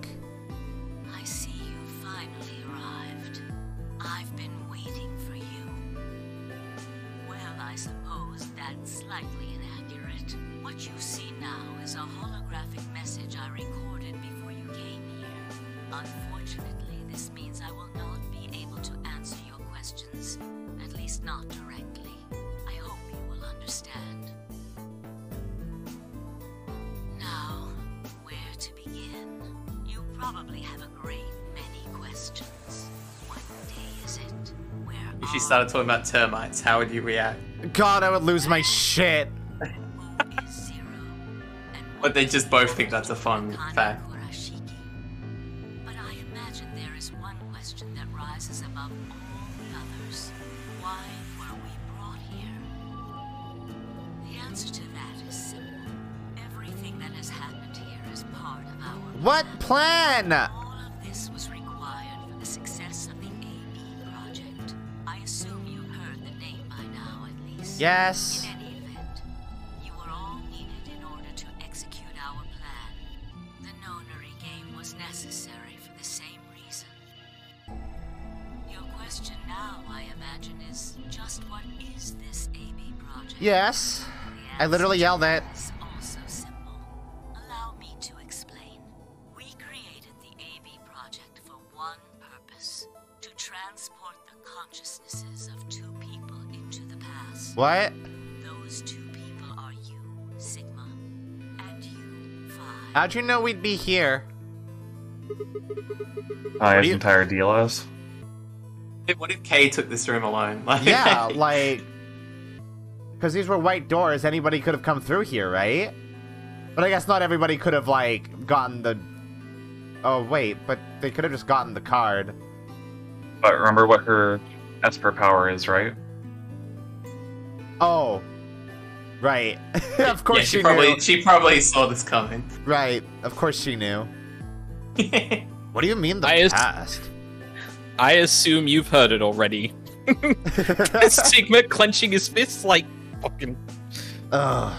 I see you finally arrived. I've been waiting for you. Well, I suppose that's slightly inaccurate. What you see now is a holographic message I recorded before you came here. Unfortunately, this means I will not be able to answer your questions, at least not directly. I hope you will understand. Now, where to begin? You probably have a great many questions. What day is it? Where If she started talking about termites, how would you react? God, I would lose my shit. is Zero? And But they just both think that's a fun fact. Kurashiki. answer to that is simple. Everything that has happened here is part of our What plan? All of this was required for the success of the AB project. I assume you've heard the name by now, at least. Yes. In any event, you were all needed in order to execute our plan. The Nonary game was necessary for the same reason. Your question now, I imagine, is just what is this AB project? Yes. I literally yelled it. It's also simple. Allow me to explain. We created the AB project for one purpose: to transport the consciousnesses of two people into the past. What? Those two people are you, Sigma, and you, Phi. How'd you know we'd be here? His entire deal is. What if Kay took this room alone? Like, Yeah, like... Because these were white doors, anybody could have come through here, right? But I guess not everybody could have, like, gotten the... Oh, wait, but they could have just gotten the card. But remember what her Esper power is, right? Oh. Right. Of course yeah, she knew. She probably saw this coming. Right. Of course she knew. What do you mean the past? I assume you've heard it already. Sigma clenching his fists like fucking... Ugh.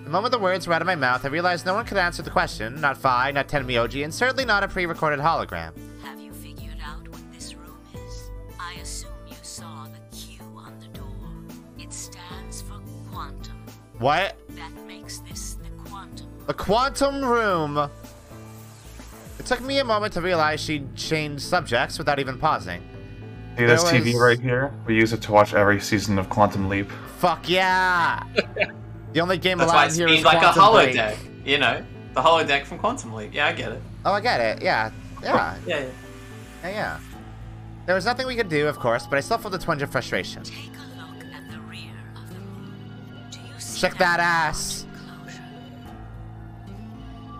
The moment the words were out of my mouth, I realized no one could answer the question. Not Phi, not Tenmyoji, and certainly not a pre-recorded hologram. Have you figured out what this room is? I assume you saw the Q on the door. It stands for quantum. What? That makes this the quantum. The quantum room. It took me a moment to realize she'd changed subjects without even pausing. See this TV right here? We use it to watch every season of Quantum Leap. Fuck yeah! The only game That's why allowed it's here been is like a Quantum Break. holodeck, you know? The holodeck from Quantum Leap. Yeah, I get it. Oh, I get it. Yeah. Yeah. Yeah. There was nothing we could do, of course, but I still felt a twinge of frustration. Take a look at the rear of the room. Do you see Check that ass.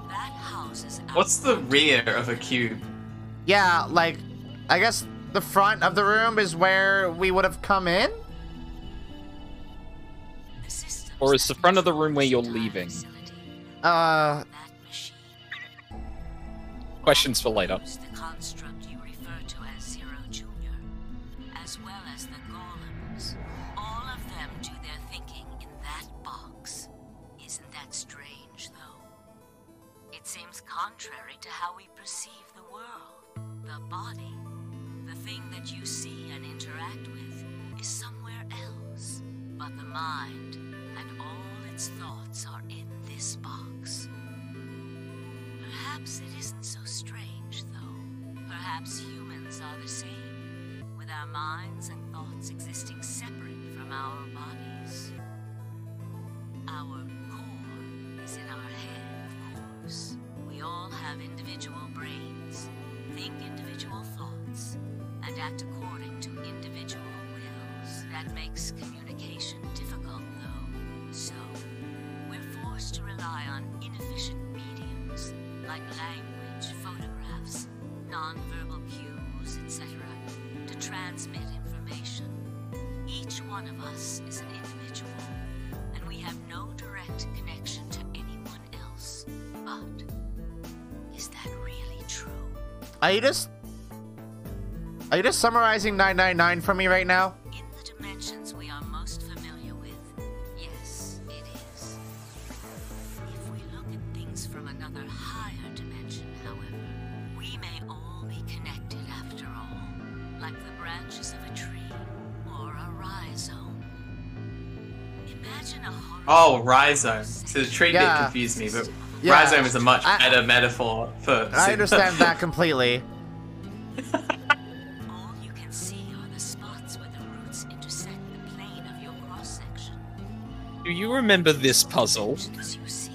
That houses our What's the rear of a cube? Yeah, like, I guess the front of the room is where we would have come in? Or is the front of the room where you're leaving? Questions for later. the construct you refer to as Zero Junior, as well as the golems. All of them do their thinking in that box. Isn't that strange, though? It seems contrary to how we perceive the world. The body, the thing that you see and interact with, is somewhere else. But the mind and all its thoughts are in this box. Perhaps it isn't so strange, though. Perhaps humans are the same, with our minds and thoughts existing separate from our bodies. Our core is in our head, of course. We all have individual brains, think individual thoughts, and act according to individual wills. That makes communication difficult, though. So, we're forced to rely on inefficient mediums, like language, photographs, non-verbal cues, etc., to transmit information. Each one of us is an individual, and we have no direct connection to anyone else. But is that really true? Are you just summarizing 999 for me right now? In the dimensions we are most familiar with, yes, it is. If we look at things from another higher dimension, however, we may all be connected after all, like the branches of a tree or a rhizome. Imagine a Oh, rhizome. So the tree bit confused me, but rhizome is a much better metaphor for... I understand that completely. All you can see are the spots where the roots intersect the plane of your cross-section. Do you remember this puzzle? As you see,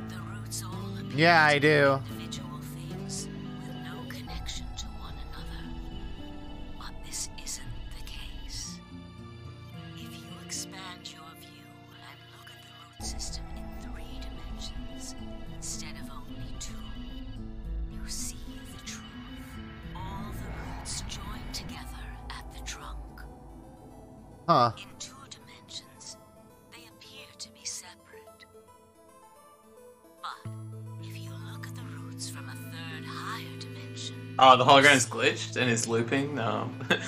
the roots all appear Yeah, I do. individual things with no connection to one another. But this isn't the case. If you expand your view and look at the root system in 3 dimensions instead of only 2, you see the truth. All the roots join together at the trunk. Huh. In 2 dimensions, they appear to be separate. Oh, the hologram's glitched and is looping? No. Things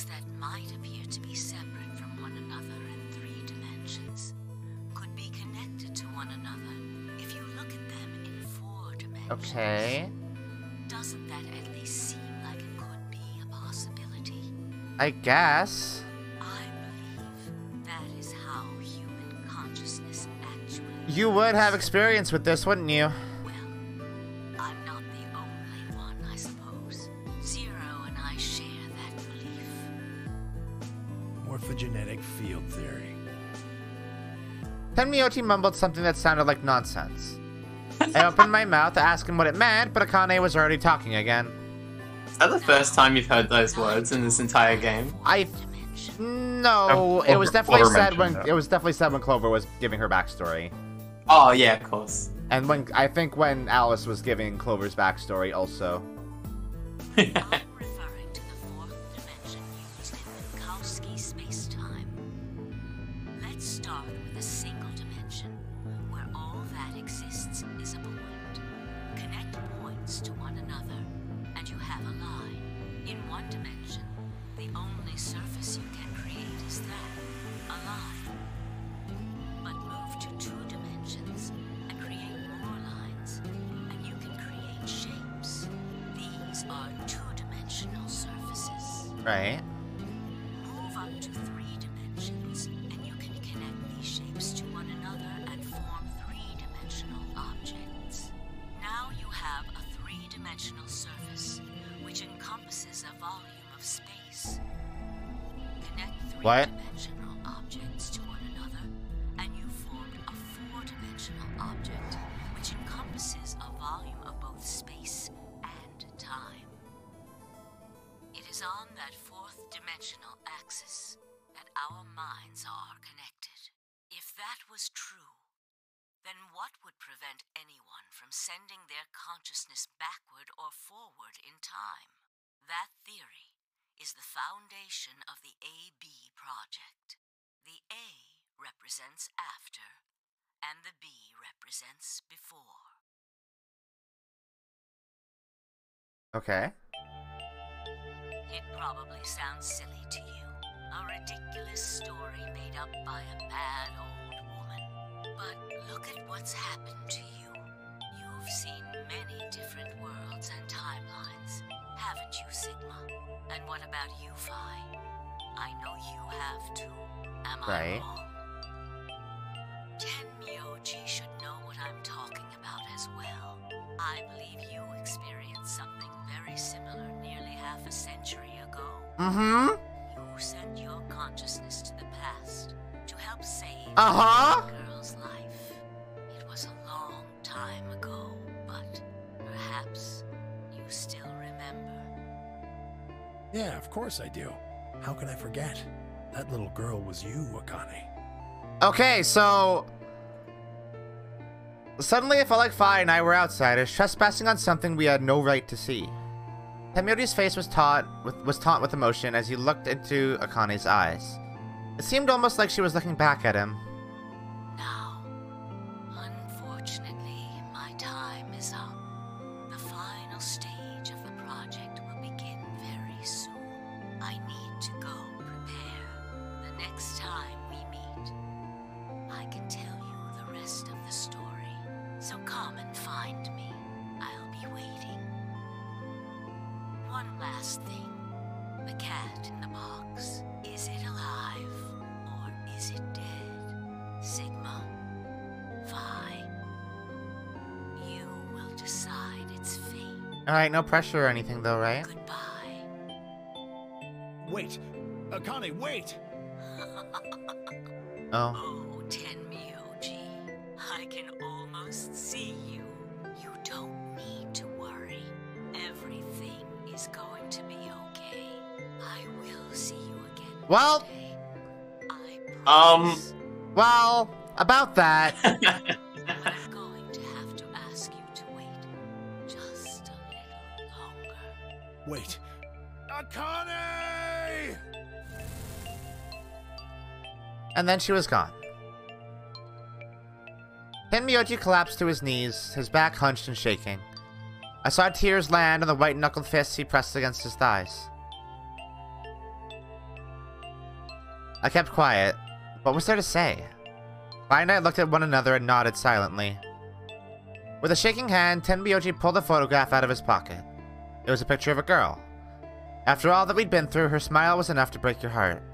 that might appear to be separate from one another in 3 dimensions could be connected to one another if you look at them in 4 dimensions. Okay. Doesn't that at least seem like it could be a possibility? I guess. I believe that is how human consciousness actually You would have experience with this, wouldn't you? I'm not the only one, I suppose. Zero and I share that belief. Morphogenetic field theory. Tenmyouchi mumbled something that sounded like nonsense. I opened my mouth to ask him what it meant, but Akane was already talking again. Is that the first time you've heard those words in this entire game? No, it was definitely said when Clover was giving her backstory. Oh yeah, of course. And when I think when Alice was giving Clover's backstory also. I'm referring to the 4th dimension used in Minkowski space-time. Let's start with a single dimension, where all that exists is a point. Connect points to one another, and you have a line. In 1 dimension, the only surface you can create is that, a line. But move to 2 dimensions and create more lines, and you can create shapes. These are 2-dimensional surfaces. Right. Move up to 3 dimensions, and you can connect these shapes to one another and form 3-dimensional objects. Now you have a 3-dimensional surface, which encompasses a volume of space. Connect 3-dimensional objects to one another, and you formed a 4-dimensional object, which encompasses a volume of both space and time. It is on that 4th dimensional axis that our minds are connected. If that was true, then what would prevent anyone from sending their consciousness backward or forward in time? That theory is the foundation of the AB project. The A represents after, and the B represents before. Okay. It probably sounds silly to you, a ridiculous story made up by a bad old woman. But look at what's happened to you. You've seen many different worlds and timelines, haven't you, Sigma? And what about you, Phi? I know you have too. Am I wrong? Tenmyouchi should know what I'm talking about as well. I believe you experienced something very similar nearly half a century ago. Mm-hmm. You sent your consciousness to the past to help save Uh-huh. the girl's life. It was a long time ago, but perhaps you still remember. Yeah, of course I do. How can I forget? That little girl was you, Akane. Okay, so suddenly it felt like Phi and I were outsiders, trespassing on something we had no right to see. Tenmyouchi's face was taut with emotion as he looked into Akane's eyes. It seemed almost like she was looking back at him. Now, unfortunately, my time is up. The final stage of the project will begin very soon. I need to go prepare. The next time we meet, I can tell you the rest of the story. So come and find me. I'll be waiting. One last thing. The cat in the box. Is it alive? Or is it dead? Sigma? Phi? You will decide its fate. Alright, no pressure or anything though, right? Wait! Akane, wait! Oh. Oh, Tenmyouchi. I can almost see you. You don't need to worry. Everything is going to be okay. I will see you again. Well. Well, about that. I'm going to have to ask you to wait just a little longer. Wait. Akane! And then she was gone. Tenmyouchi collapsed to his knees, his back hunched and shaking. I saw tears land on the white-knuckled fists he pressed against his thighs. I kept quiet. What was there to say? Vi and I looked at one another and nodded silently. With a shaking hand, Tenbyoji pulled a photograph out of his pocket. It was a picture of a girl. After all that we'd been through, her smile was enough to break your heart.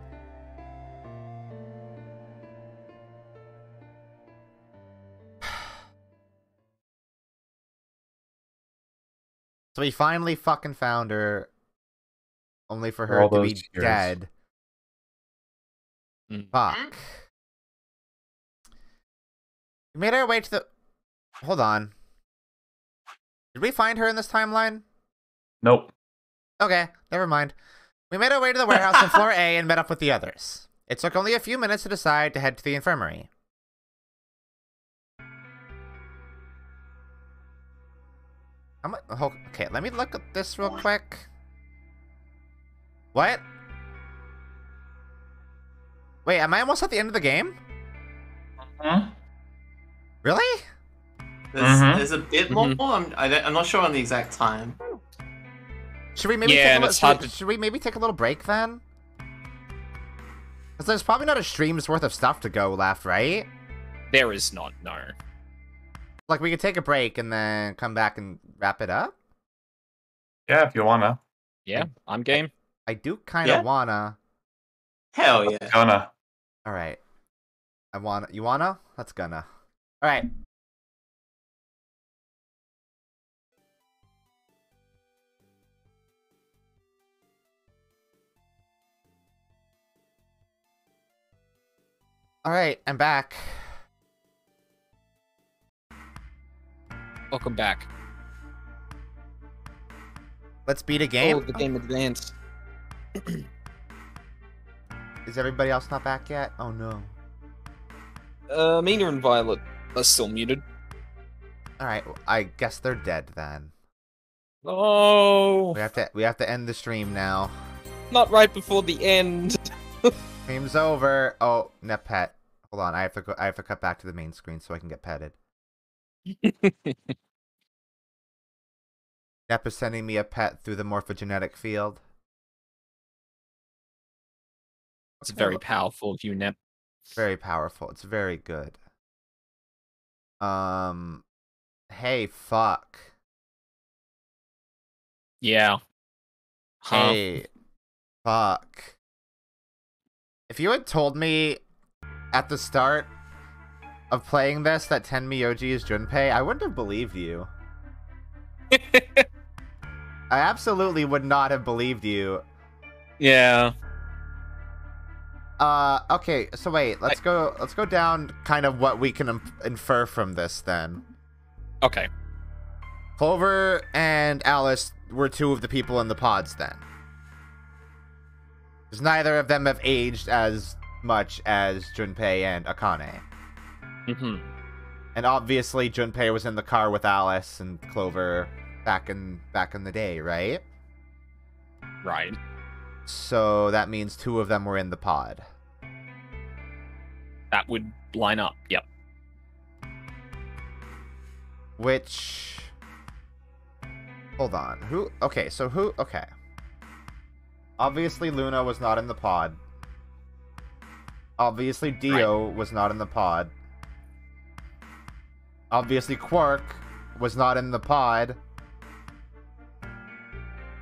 So we finally fucking found her, only for her to be dead. Fuck. We made our way to the... Hold on. Did we find her in this timeline? Nope. Okay, never mind. We made our way to the warehouse on floor A and met up with the others. It took only a few minutes to decide to head to the infirmary. Okay, let me look at this real quick. What? Wait, am I almost at the end of the game? Really? There's a bit more. I'm not sure on the exact time. Should we maybe should we maybe take a little break then? Because there's probably not a stream's worth of stuff to go left, right? There is not, no. Like, we could take a break and then come back and wrap it up? Yeah, if you wanna. Yeah, I'm game. I do kind of wanna. Hell yeah. Gonna. Alright. You wanna? Let's gonna. Alright. Alright, I'm back. Welcome back. Let's beat a game. Oh, the game advanced. Is everybody else not back yet? Oh no. Mina and Violet are still muted. Alright, well, I guess they're dead then. Oh. We have to end the stream now. Not right before the end. Stream's over. Oh, net pet. Hold on, I have to cut back to the main screen so I can get petted. Nep is sending me a pet through the morphogenetic field. It's very powerful of you, Nep. Very powerful. It's very good. Hey, fuck. Yeah. Huh. Hey, fuck. If you had told me at the start of playing this that Tenmyoji is Junpei, I wouldn't have believed you. I absolutely would not have believed you. Yeah. Okay, so wait, let's go down kind of what we can infer from this then. Okay. Clover and Alice were two of the people in the pods then. Because neither of them have aged as much as Junpei and Akane. Mm-hmm. And obviously Junpei was in the car with Alice and Clover back in the day, right? Right. So that means two of them were in the pod. That would line up, yep. Which... Hold on. Okay. Obviously Luna was not in the pod. Obviously Dio was not in the pod. Obviously Quark was not in the pod.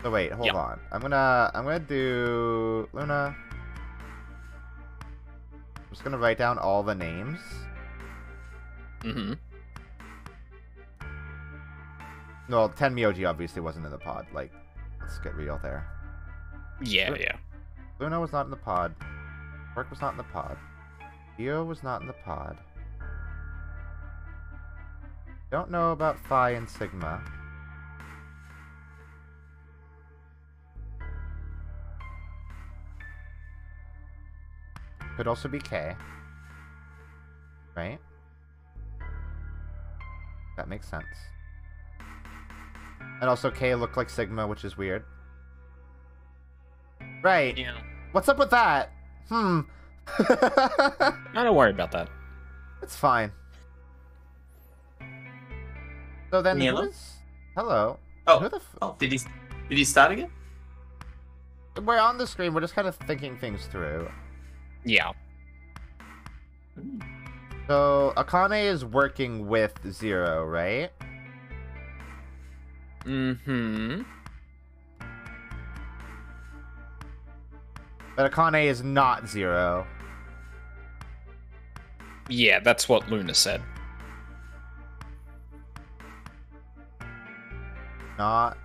So wait, hold on. I'm gonna do Luna. I'm just gonna write down all the names. Mm-hmm. No, Tenmyoji obviously wasn't in the pod. Like, let's get real there. Yeah. Luna was not in the pod. Quark was not in the pod. Dio was not in the pod. Don't know about Phi and Sigma. Could also be K. Right? That makes sense. And also K looked like Sigma, which is weird. Right. Yeah. What's up with that? I don't worry about that. It's fine. So then Hello? Hello. Oh, Who the did he start again? We're on the screen. We're just kind of thinking things through. Yeah. So Akane is working with Zero, right? Mm-hmm. But Akane is not Zero. Yeah, that's what Luna said. Not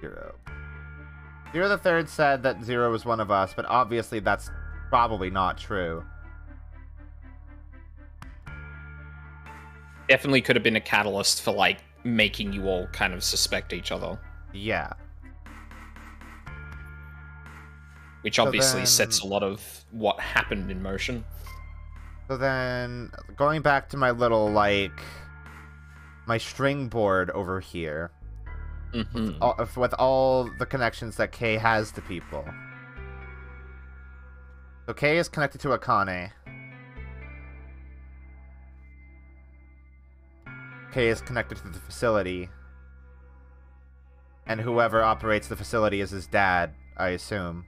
Zero. Zero the Third said that Zero was one of us, but obviously that's probably not true. Definitely could have been a catalyst for, like, making you all kind of suspect each other. Yeah. Which obviously sets a lot of what happened in motion. So then, going back to my little, like, my string board over here, with all the connections that Kay has to people. So Kay is connected to Akane. Kay is connected to the facility. And whoever operates the facility is his dad, I assume.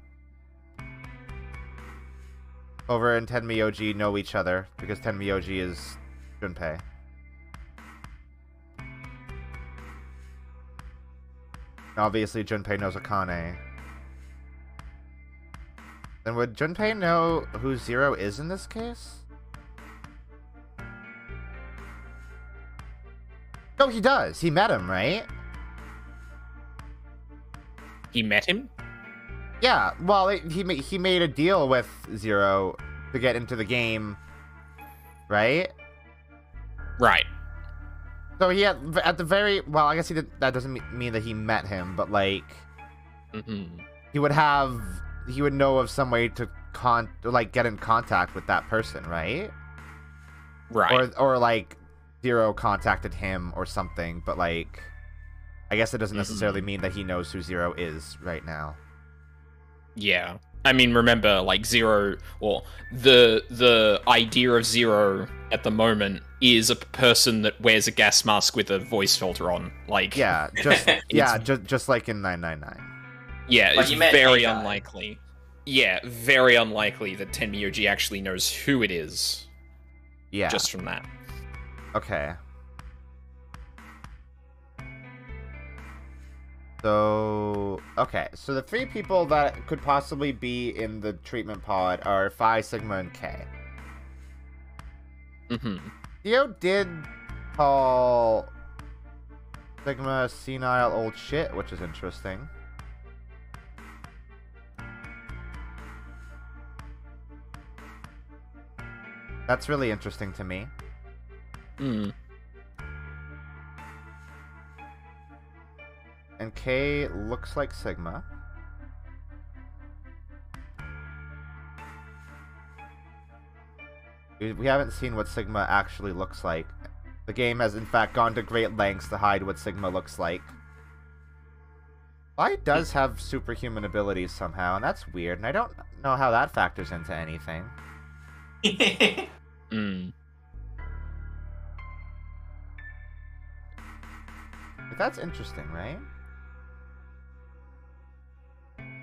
Clover and Tenmyoji know each other, because Tenmyoji is Junpei. Obviously, Junpei knows Akane. Then would Junpei know who Zero is in this case? No, he does. He met him, right? He met him? Yeah, well, he made a deal with Zero to get into the game, right? Right. So he had, at the very, well, I guess he did, that doesn't mean that he met him, but like, he would know of some way to get in contact with that person, right? Right. Or like Zero contacted him or something, but like, I guess it doesn't necessarily mean that he knows who Zero is right now. Yeah. I mean, remember, like, Zero, or the idea of Zero at the moment is a person that wears a gas mask with a voice filter on. Like, yeah, just like in 999. Yeah, Like it's very unlikely. Yeah, very unlikely that Tenmyoji actually knows who it is. Yeah. Just from that. Okay. So, okay. So the three people that could possibly be in the treatment pod are Phi, Sigma, and K. Theo did call Sigma senile old shit, which is interesting. That's really interesting to me. And K looks like Sigma. We haven't seen what Sigma actually looks like. The game has in fact gone to great lengths to hide what Sigma looks like. Phi does have superhuman abilities somehow, and that's weird, and I don't know how that factors into anything. But that's interesting, right?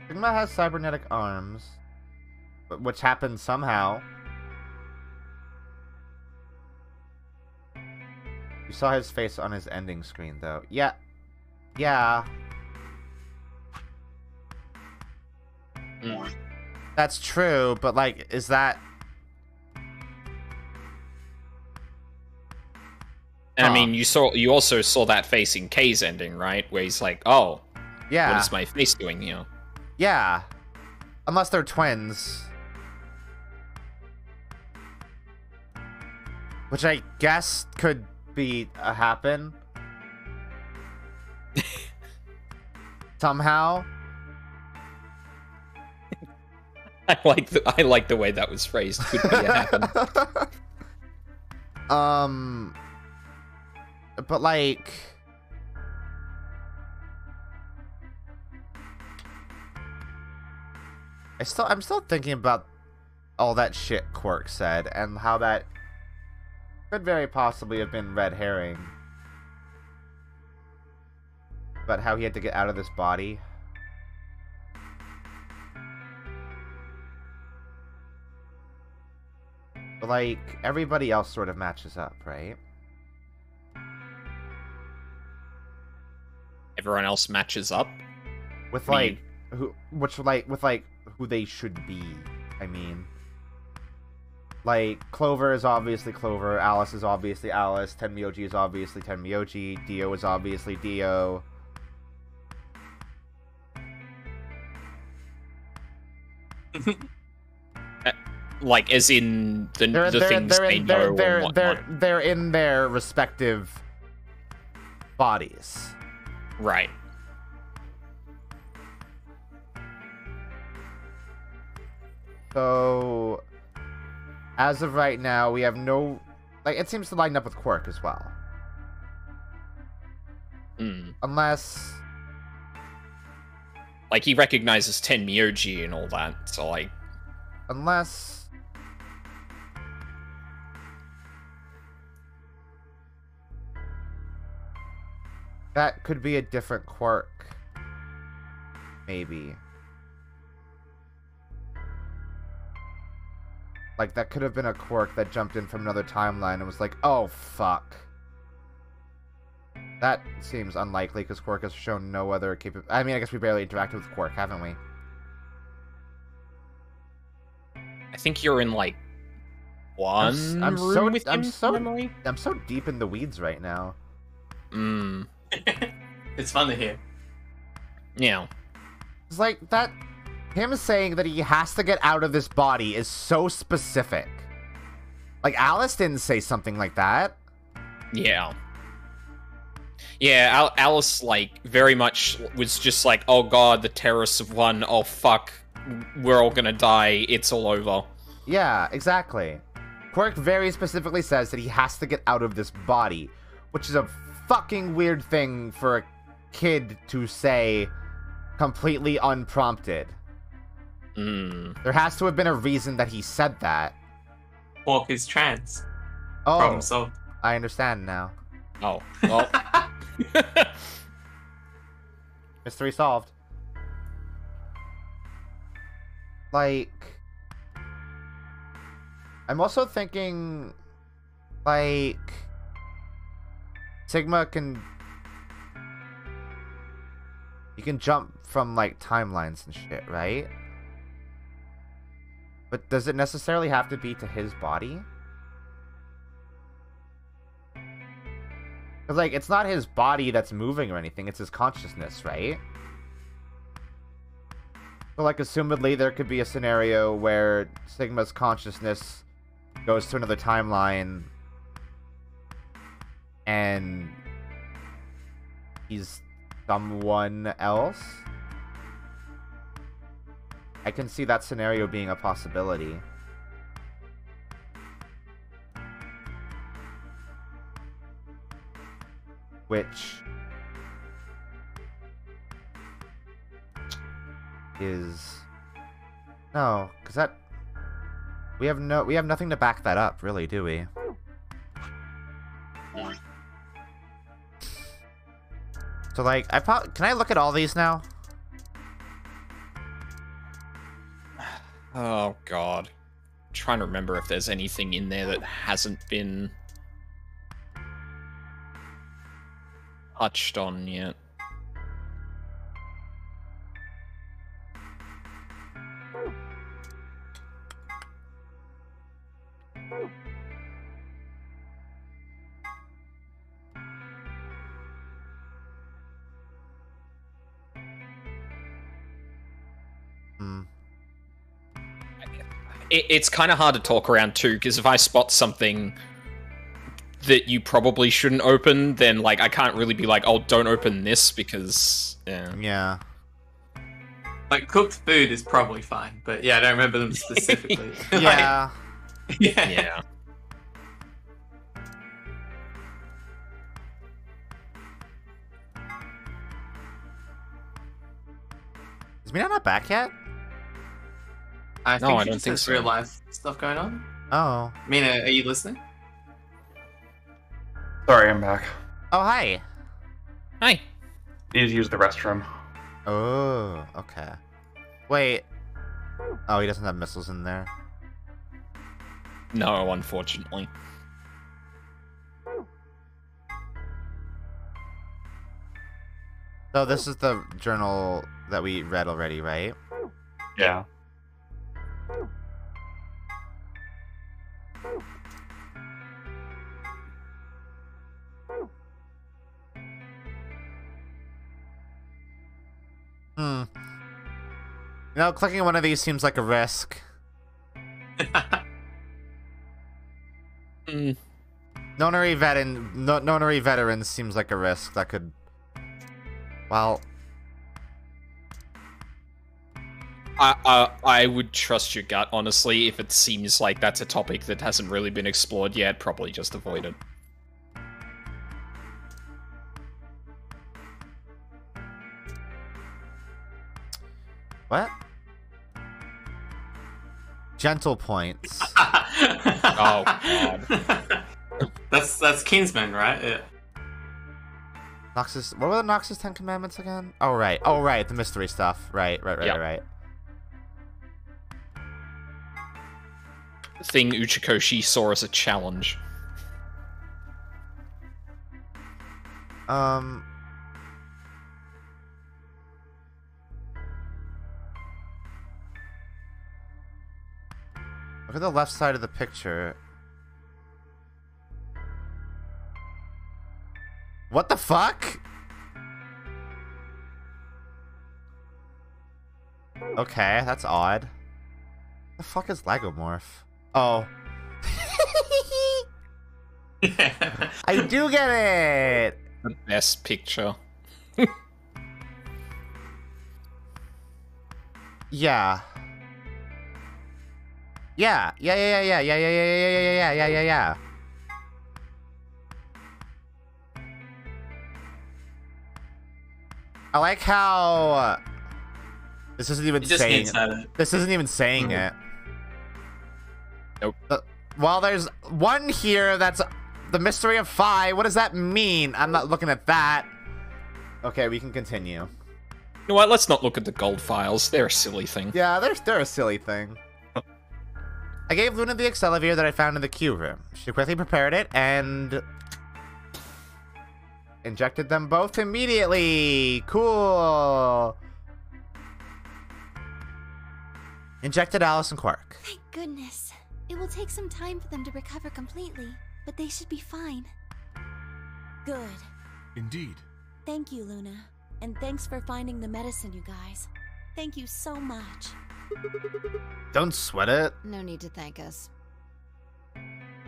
Sigma has cybernetic arms, which happens somehow. You saw his face on his ending screen, though. Yeah. That's true, but, like, is that... And I mean, you also saw that face in K's ending, right? Where he's like, oh, yeah, what is my face doing here? Yeah. Unless they're twins. Which I guess could be happen. Somehow. I like the way that was phrased. Could be happen. But like, I'm still thinking about all that shit Quark said and how that could very possibly have been red herring. about how he had to get out of this body. But, like, everybody else sort of matches up, right? Everyone else matches up? With, like, who they should be, I mean. Like, Clover is obviously Clover, Alice is obviously Alice, Tenmyoji is obviously Tenmyoji, Dio is obviously Dio. Like, as in the things they know and whatnot. They're in their respective bodies. Right. So, as of right now, we have no... Like, it seems to line up with Quirk as well. Unless... Like, he recognizes Tenmyoji and all that, so, like... Unless... That could be a different Quirk. Maybe. Like, that could have been a Quirk that jumped in from another timeline and was like, oh, fuck. That seems unlikely, because Quirk has shown no other capability. I mean, I guess we barely interacted with Quirk, haven't we? I think you're in, like, one I'm room with him, I'm so deep in the weeds right now. It's fun to hear. Yeah. It's like, that... Him saying that he has to get out of this body is so specific. Like, Alice didn't say something like that. Yeah. Yeah, Alice, like, very much was just like, oh god, the terrorists have won, oh fuck, we're all gonna die, it's all over. Yeah, exactly. Quirk very specifically says that he has to get out of this body, which is a fucking weird thing for a kid to say completely unprompted. There has to have been a reason that he said that. Hawk is trans. Oh, Problem solved. I understand now. Oh, well. Mystery solved. Like... I'm also thinking... Like... Sigma can... You can jump from, like, timelines and shit, right? But does it necessarily have to be to his body? Because, like, it's not his body that's moving or anything, it's his consciousness, right? So, like, assumedly, there could be a scenario where Sigma's consciousness goes to another timeline and he's someone else? I can see that scenario being a possibility. Which is no, because that we have nothing to back that up, really, do we? So, like, can I look at all these now? Oh god. I'm trying to remember if there's anything in there that hasn't been touched on yet. It's kind of hard to talk around too, because if I spot something that you probably shouldn't open, then like I can't really be like, oh, don't open this, because yeah. Like, cooked food is probably fine, but yeah, I don't remember them specifically. Yeah. Yeah. Is Mina not back yet? I think No, I she don't just think has so. real life stuff going on. Oh. Mina, are you listening? Sorry, I'm back. Oh, hi. Hi. Need to use the restroom. Oh, okay. Wait. Oh, he doesn't have missiles in there. No, unfortunately. So this is the journal that we read already, right? Yeah. You know, clicking one of these seems like a risk. Nonary veterans seems like a risk that could... Well... I would trust your gut, honestly. If it seems like that's a topic that hasn't really been explored yet, probably just avoid it. What? Gentle points. Oh, God. That's Kinsman, right? Yeah. Noxus... What were the Noxus 10 Commandments again? Oh, right. Oh, right. The mystery stuff. Right. The thing Uchikoshi saw as a challenge. Look at the left side of the picture. What the fuck? Okay, that's odd. The fuck is Lagomorph? Oh. I do get it! The best picture. Yeah. Yeah. I like how this isn't even saying it. This isn't even saying it. Nope. Well, there's one here that's the mystery of Phi. What does that mean? I'm not looking at that. Okay, we can continue. You know what? Let's not look at the gold files. They're a silly thing. Yeah, they're a silly thing. I gave Luna the Accelavir that I found in the queue room. She quickly prepared it and injected them both immediately. Cool. Injected Alice and Quark. Thank goodness. It will take some time for them to recover completely, but they should be fine. Good. Indeed. Thank you, Luna. And thanks for finding the medicine, you guys. Thank you so much. Don't sweat it. No need to thank us.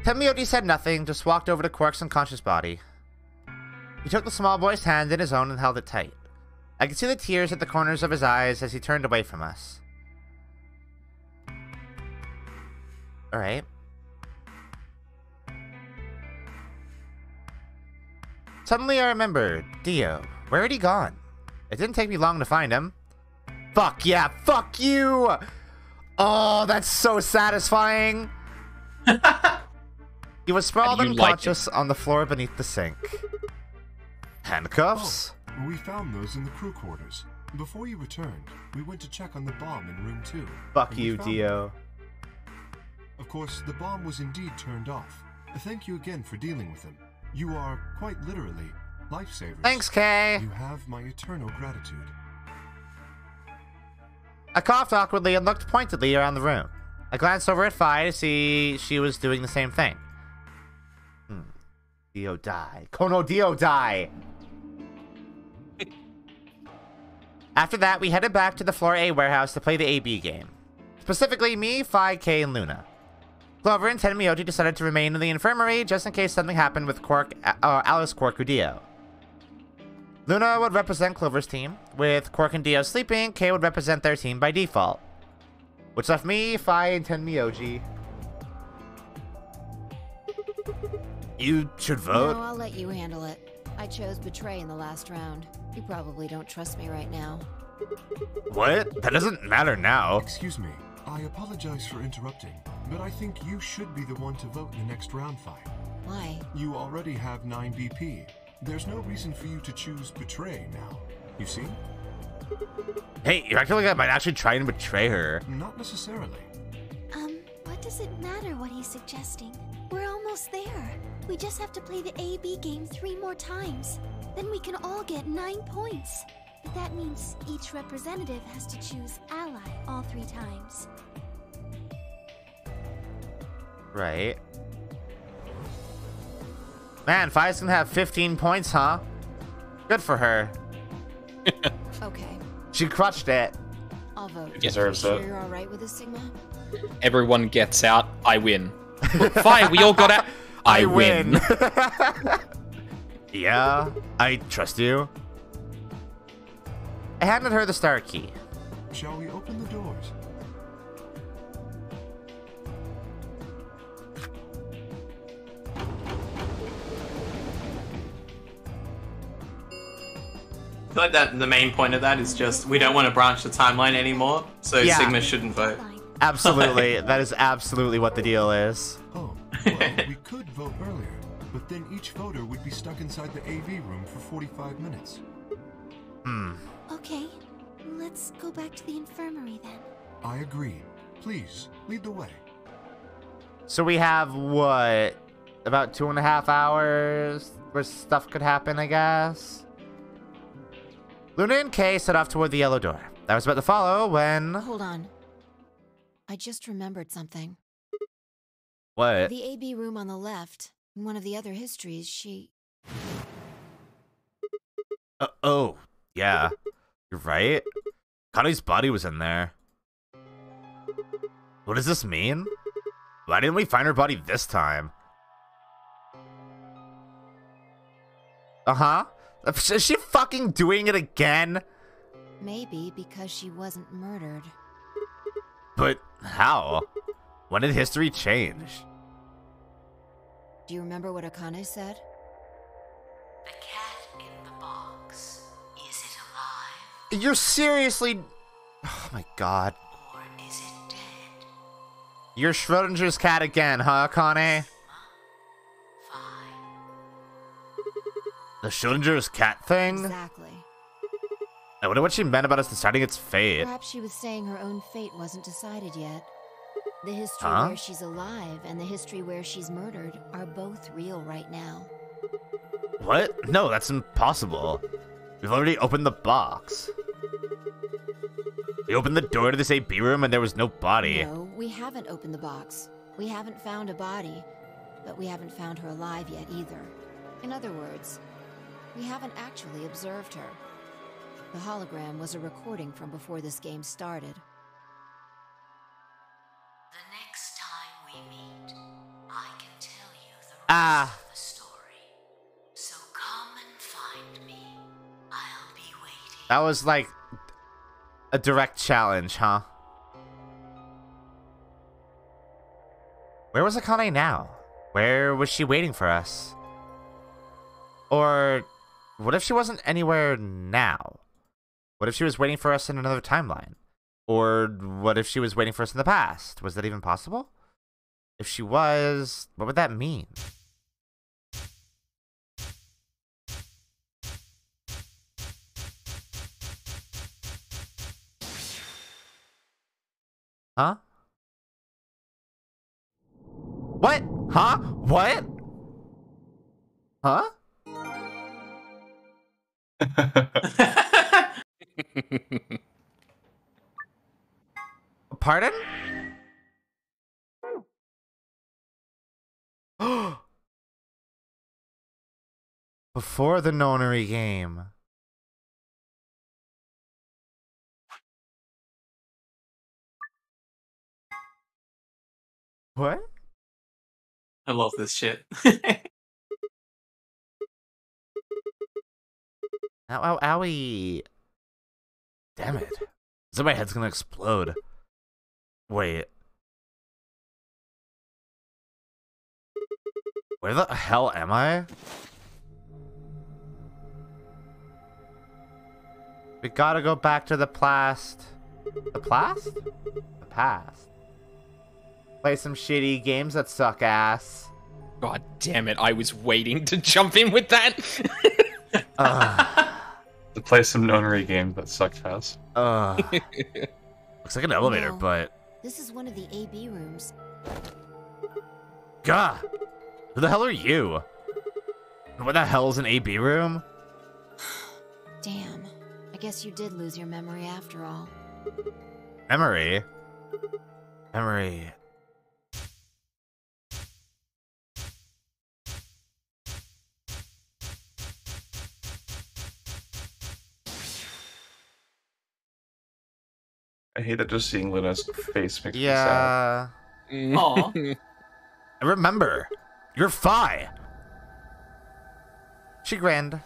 Tenmyoti said nothing, just walked over to Quark's unconscious body. He took the small boy's hand in his own and held it tight. I could see the tears at the corners of his eyes as he turned away from us. Alright. Suddenly I remembered. Dio. Where had he gone? It didn't take me long to find him. Fuck yeah, fuck you! Oh, that's so satisfying! He was sprawled unconscious on the floor beneath the sink. Handcuffs? Oh, we found those in the crew quarters. Before you returned, we went to check on the bomb in room 2. Fuck you, Dio. Of course, the bomb was indeed turned off. Thank you again for dealing with him. You are, quite literally, lifesavers. Thanks, Kay. You have my eternal gratitude. I coughed awkwardly and looked pointedly around the room. I glanced over at Phi to see she was doing the same thing. Dio die. Kono Dio die! After that, we headed back to the Floor A warehouse to play the AB game. Specifically, me, Phi, Kay, and Luna. Clover and Tenmyoti decided to remain in the infirmary just in case something happened with Alice, Quark, or Dio. Luna would represent Clover's team. With Quark and Dio sleeping, Kay would represent their team by default. Which left me, Phi, and Tenmyoti. You should vote. No, I'll let you handle it. I chose Betray in the last round. You probably don't trust me right now. What? That doesn't matter now. Excuse me. I apologize for interrupting, but I think you should be the one to vote in the next round fight. Why? You already have 9 BP. There's no reason for you to choose betray now. You see? Hey, you're acting like I might actually try and betray her. Not necessarily. What does it matter what he's suggesting? We're almost there. We just have to play the AB game 3 more times. Then we can all get 9 points. But that means each representative has to choose ally all 3 times. Right. Man, Fi's gonna have 15 points, huh? Good for her. Okay, She crushed it. I'll vote. Deserves Sure it. you're all right with this, Sigma? Everyone gets out. I win. Fine, we all got out. I win. Yeah, I trust you. I handed her the star key. Shall we open the doors? I feel like that the main point of that is just we don't want to branch the timeline anymore, so Yeah. Sigma shouldn't vote. Absolutely. That is absolutely what the deal is. Oh, well, we could vote earlier, but then each voter would be stuck inside the AV room for 45 minutes. Okay, let's go back to the infirmary then. I agree. Please, lead the way. So we have, what, about 2.5 hours where stuff could happen, I guess? Luna and Kay set off toward the yellow door. I was about to follow when... Hold on. I just remembered something. What? The AB room on the left, in one of the other histories, she... Oh, yeah. You're right. Connie's body was in there. What does this mean? Why didn't we find her body this time? Uh-huh. Is she fucking doing it again? Maybe because she wasn't murdered. But how? When did history change? Do you remember what Akane said? The cat in the box. Is it alive You're seriously... Oh my god. or is it dead? You're Schrodinger's cat again, huh, Akane? Fine. The Schrodinger's cat thing? Exactly. I wonder what she meant about us deciding its fate. Perhaps she was saying her own fate wasn't decided yet. The history Huh? where she's alive and the history where she's murdered are both real right now. What? No, that's impossible. We've already opened the box. We opened the door to this AB room and there was no body. No, we haven't opened the box. We haven't found a body, but we haven't found her alive yet either. In other words, we haven't actually observed her. The hologram was a recording from before this game started. The next time we meet, I can tell you the rest of the story. So come and find me. I'll be waiting. That was like a direct challenge, huh? Where was Akane now? Where was she waiting for us? Or what if she wasn't anywhere now? What if she was waiting for us in another timeline? Or what if she was waiting for us in the past? Was that even possible? If she was, what would that mean? Huh? What? Huh? What? Huh? Pardon? Before the Nonary game. What? I love this shit. Ow, ow, owie. Damn it. So my head's gonna explode. Wait. Where the hell am I? We gotta go back to the past. The past? The past. Play some shitty games that suck ass. God damn it, I was waiting to jump in with that. To play some Nonary game that sucked ass. Looks like an elevator, No. but... This is one of the AB rooms. Gah! Who the hell are you? What the hell is an AB room? Damn. I guess you did lose your memory after all. Memory? Memory... I hate that just seeing Luna's face makes me sad. Yeah... Aw. I remember. You're Phi. She grinned.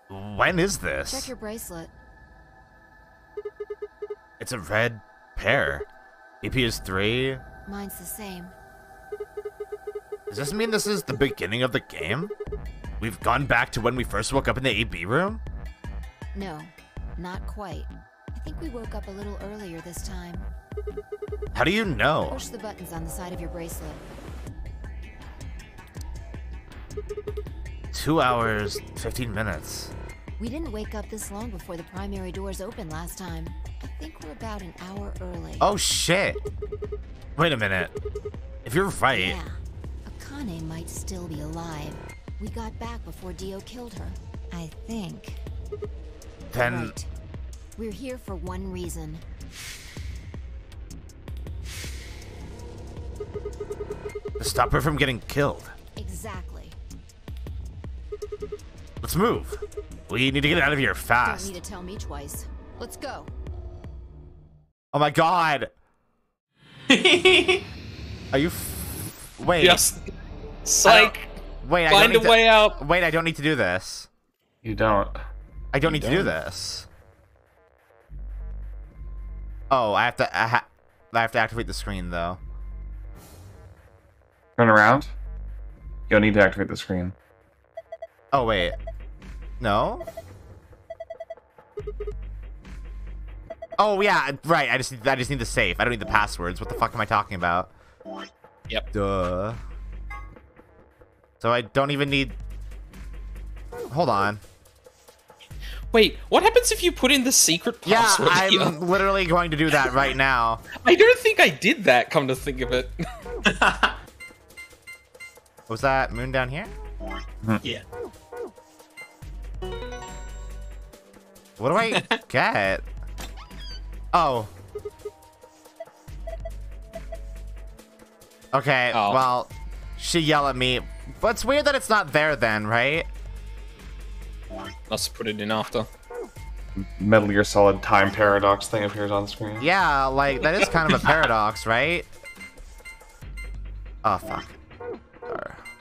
When is this? Check your bracelet. It's a red pair. EP is 3. Mine's the same. Does this mean this is the beginning of the game? We've gone back to when we first woke up in the AB room? No, not quite. I think we woke up a little earlier this time. How do you know? Push the buttons on the side of your bracelet. 2 hours, 15 minutes. We didn't wake up this long before the primary doors opened last time. I think we're about an hour early. Oh shit! Wait a minute. If you're right... Yeah. Akane might still be alive. We got back before Dio killed her. I think. Then... Right. We're here for one reason. To stop her from getting killed. Exactly. Let's move. We need to get out of here fast. Don't need to tell me twice. Let's go. Oh my god! Are you wait. Yes. Psych. Wait, I Find don't a need way out. Wait, I don't need to do this. You don't. I don't need to do this. Oh, I have to activate the screen though. Turn around. You don't need to activate the screen. Oh wait. No? Oh yeah, right. I just need the safe. I don't need the passwords. What the fuck am I talking about? Yep. Duh. So I don't even need... Hold on. Wait, what happens if you put in the secret password? Yeah, I'm here? literally going to do that right now. I don't think I did that, come to think of it. Was that moon down here? Yeah. What do I get? Oh. Okay, Oh. well, she yelled at me. But it's weird that it's not there then, right? Let's put it in after. Metal Gear Solid time paradox thing appears on screen. Yeah, like, that is kind of a paradox, right? Oh, fuck.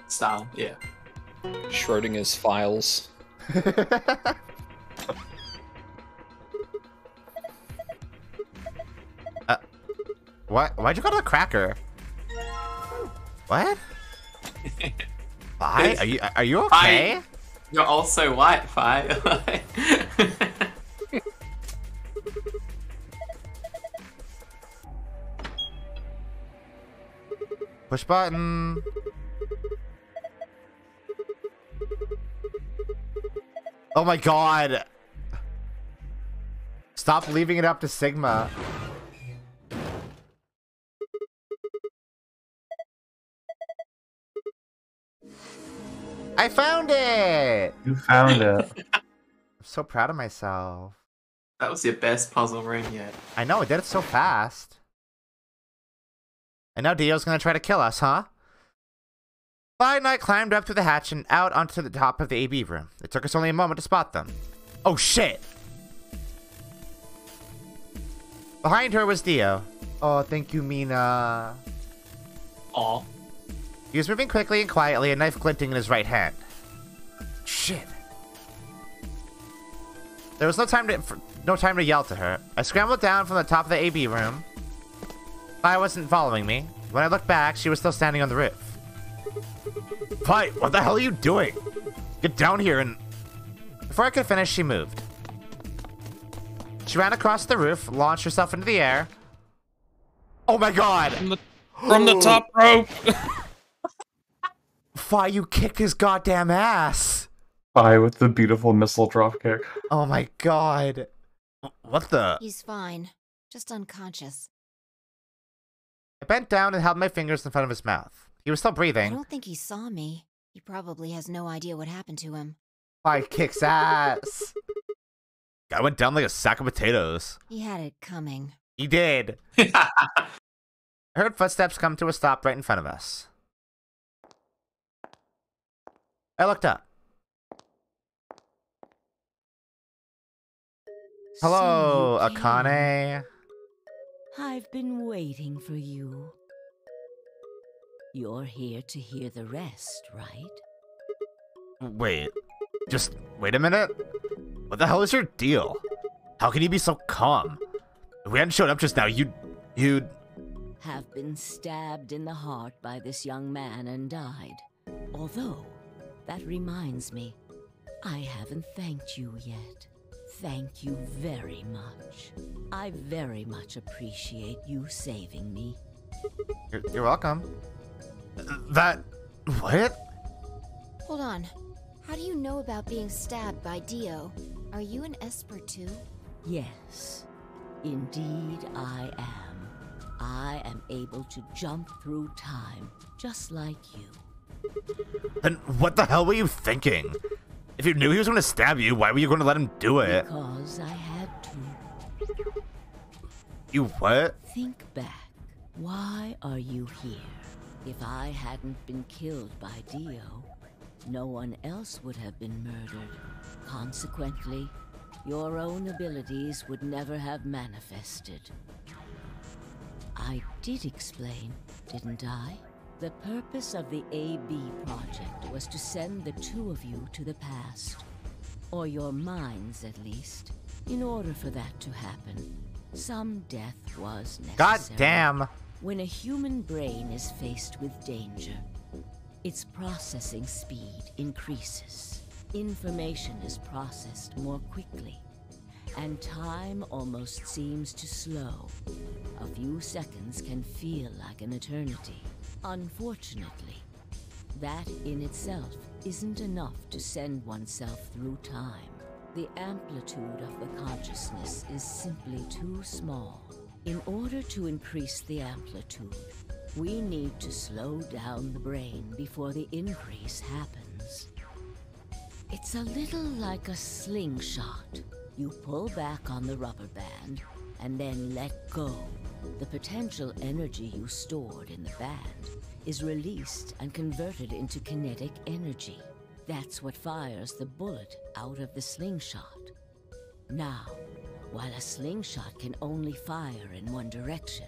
Style, yeah. Schrodinger's files. What? Why'd you go to the cracker? What? Fi? Are you okay? Fi, you're also white, Fi. Push button. Oh my god. Stop leaving it up to Sigma. I found it! You found it. I'm so proud of myself. That was your best puzzle room yet. I know, it did it so fast. And now Dio's gonna try to kill us, huh? Fi and I climbed up through the hatch and out onto the top of the AB room. It took us only a moment to spot them. Oh shit! Behind her was Dio. Oh, thank you, Mina. Aw. He was moving quickly and quietly, a knife glinting in his right hand. Shit. There was no time to yell to her. I scrambled down from the top of the AB room. Fi wasn't following me. When I looked back, she was still standing on the roof. Fi, what the hell are you doing? Get down here and... Before I could finish, she moved. She ran across the roof, launched herself into the air. Oh my god! From the top rope! Why you kick his goddamn ass? Bye with the beautiful missile drop kick. Oh my god. What the? He's fine. Just unconscious. I bent down and held my fingers in front of his mouth. He was still I breathing. don't think he saw me. He probably has no idea what happened to him. Why kicks ass? Guy went down like a sack of potatoes. He had it coming. He did. I heard footsteps come to a stop right in front of us. I looked up. Hello, So you came. Akane. I've been waiting for you. You're here to hear the rest, right? Wait. Just wait a minute. What the hell is your deal? How can you be so calm? If we hadn't showed up just now, you'd... Have been stabbed in the heart by this young man and died. Although, that reminds me, I haven't thanked you yet. Thank you very much. I very much appreciate you saving me. You're welcome. That... What? Hold on. How do you know about being stabbed by Dio? Are you an Esper too? Yes, indeed I am. I am able to jump through time, just like you. Then what the hell were you thinking? If you knew he was going to stab you, why were you going to let him do it? Because I had to. You what? Think back. Why are you here? If I hadn't been killed by Dio, no one else would have been murdered. Consequently, your own abilities would never have manifested. I did explain, didn't I? The purpose of the AB project was to send the two of you to the past. Or your minds, at least. In order for that to happen, some death was necessary. God damn. When a human brain is faced with danger, its processing speed increases. Information is processed more quickly, and time almost seems to slow. A few seconds can feel like an eternity. Unfortunately, that in itself isn't enough to send oneself through time. The amplitude of the consciousness is simply too small. In order to increase the amplitude, we need to slow down the brain before the increase happens. It's a little like a slingshot. You pull back on the rubber band and then let go. The potential energy you stored in the band is released and converted into kinetic energy. That's what fires the bullet out of the slingshot. Now, while a slingshot can only fire in one direction,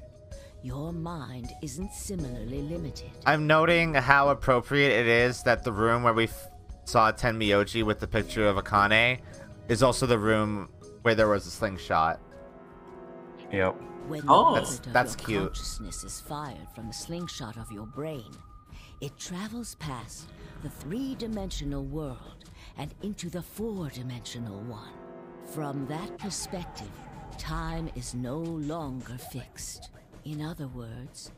your mind isn't similarly limited. I'm noting how appropriate it is that the room where we saw Tenmyoji with the picture of Akane is also the room where there was a slingshot. Yep. When that's your cute. Consciousness is fired from the slingshot of your brain, it travels past the three-dimensional world and into the four-dimensional one. From that perspective, time is no longer fixed. In other words,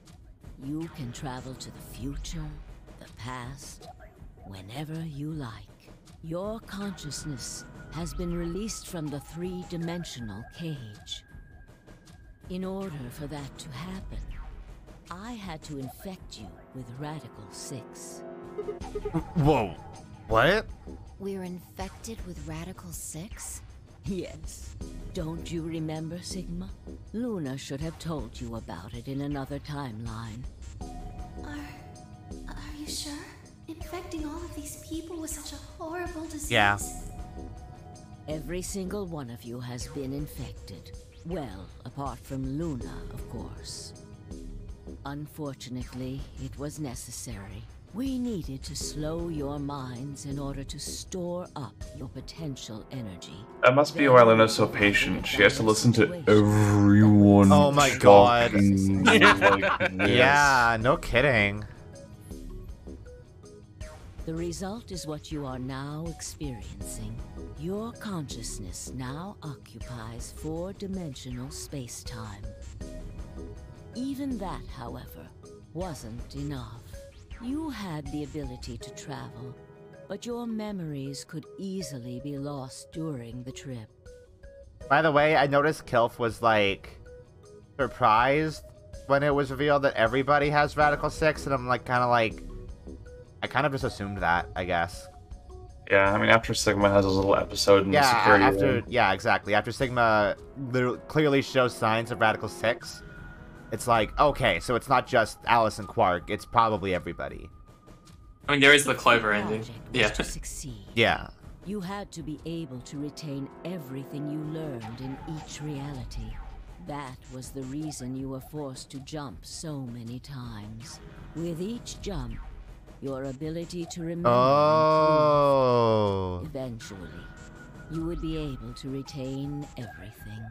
you can travel to the future, the past, whenever you like. Your consciousness has been released from the three-dimensional cage. In order for that to happen, I had to infect you with Radical 6. Whoa. What? We're infected with Radical 6? Yes. Don't you remember, Sigma? Luna should have told you about it in another timeline. Are you sure? Infecting all of these people with such a horrible disease? Yeah. Every single one of you has been infected. Well, apart from Luna, of course. Unfortunately, it was necessary. We needed to slow your minds in order to store up your potential energy. That must be why Luna's so patient. She has to listen to everyone. Oh my god. talking like this. Yeah, no kidding. The result is what you are now experiencing. Your consciousness now occupies four-dimensional space-time. Even that, however, wasn't enough. You had the ability to travel, but your memories could easily be lost during the trip. By the way, I noticed Kilf was, like, surprised when it was revealed that everybody has Radical 6, and I'm, like, I kind of just assumed that, I guess. Yeah, I mean, after Sigma has his little episode in the security room. Yeah, exactly. After Sigma clearly shows signs of Radical 6, it's like, okay, so it's not just Alice and Quark, it's probably everybody. I mean, there is the Clover ending. Yeah. To succeed, Yeah. you had to be able to retain everything you learned in each reality. That was the reason you were forced to jump so many times. With each jump, your ability to remember improved. Eventually, you would be able to retain everything.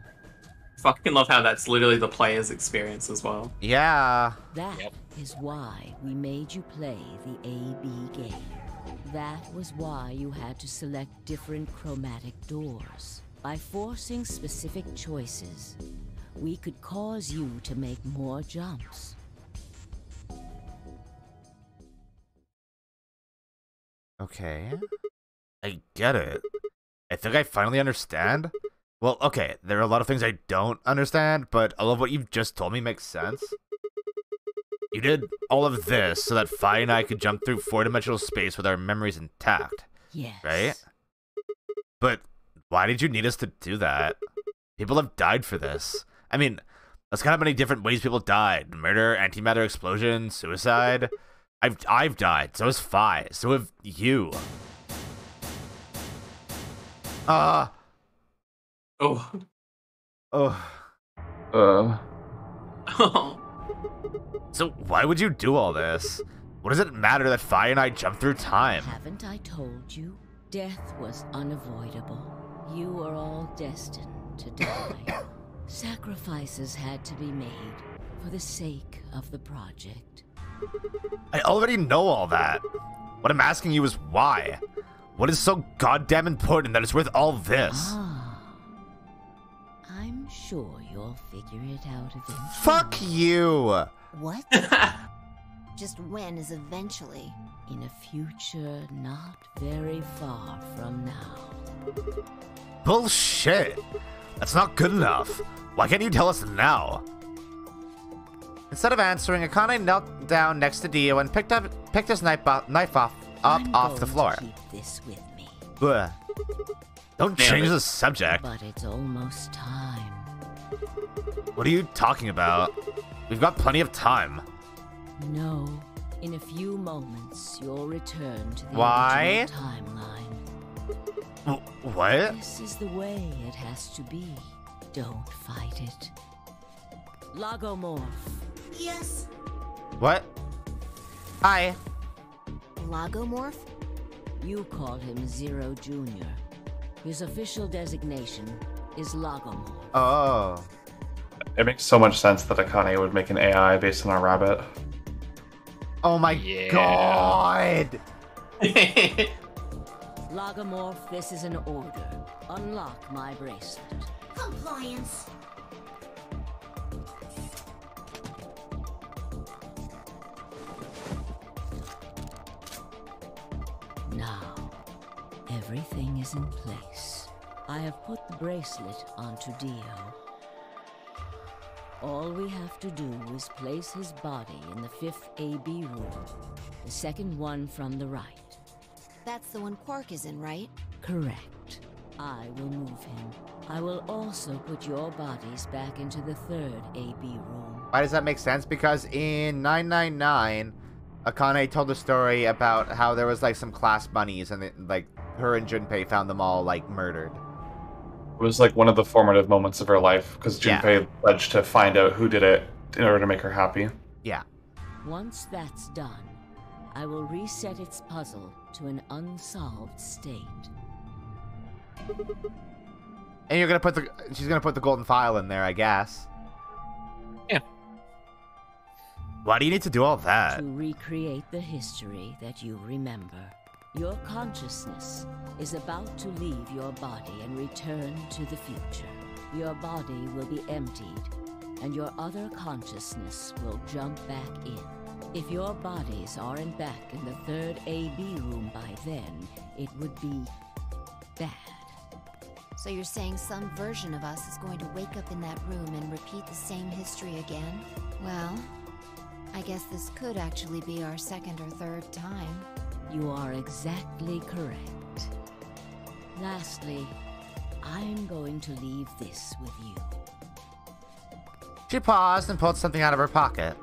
Fucking love how that's literally the player's experience as well. Yeah. That is why we made you play the AB game. That was why you had to select different chromatic doors. By forcing specific choices, we could cause you to make more jumps. Okay. I get it. I think I finally understand. Well, okay, there are a lot of things I don't understand, but all of what you've just told me makes sense. You did all of this so that Fi and I could jump through 4-dimensional space with our memories intact. Yes. Right? But why did you need us to do that? People have died for this. I mean, that's kind of many different ways people died. Murder, antimatter explosion, suicide. I've died. So has Fi. So have you. Oh. So why would you do all this? What does it matter that Fi and I jump through time? Haven't I told you? Death was unavoidable. You are all destined to die. Sacrifices had to be made for the sake of the project. I already know all that. What I'm asking you is why? What is so goddamn important that it's worth all this? I'm sure you'll figure it out eventually. Fuck you! What? Just when is eventually? In a future not very far from now. Bullshit! That's not good enough. Why can't you tell us now? Instead of answering, Akane knelt down next to Dio and picked his knife off the floor. Keep this with me. Bleh. Don't change the subject. But it's almost time. What are you talking about? We've got plenty of time. No. In a few moments, you'll return to the Why? original timeline. What? This is the way it has to be. Don't fight it. Logomorph. Yes. What? Hi. Logomorph? You call him Zero Jr. His official designation is Logomorph. Oh. It makes so much sense that Akane would make an AI based on a rabbit. Oh my god! Logomorph, this is an order. Unlock my bracelet. Compliance. Now, everything is in place. I have put the bracelet onto Dio. All we have to do is place his body in the 5th AB room, the second one from the right. That's the one Quark is in, right? Correct. I will move him. I will also put your bodies back into the 3rd AB room. Why does that make sense? Because in 999, Akane told a story about how there was like some class bunnies and like her and Junpei found them all like murdered. It was like one of the formative moments of her life because Junpei pledged to find out who did it in order to make her happy. Yeah. Once that's done, I will reset its puzzle to an unsolved state. And you're gonna she's gonna put the golden file in there, I guess. Yeah. Why do you need to do all that? To recreate the history that you remember. Your consciousness is about to leave your body and return to the future. Your body will be emptied, and your other consciousness will jump back in. If your bodies aren't back in the third AB room by then, it would be bad. So you're saying some version of us is going to wake up in that room and repeat the same history again? Well, I guess this could actually be our second or third time. You are exactly correct. Lastly, I'm going to leave this with you. She paused and pulled something out of her pocket.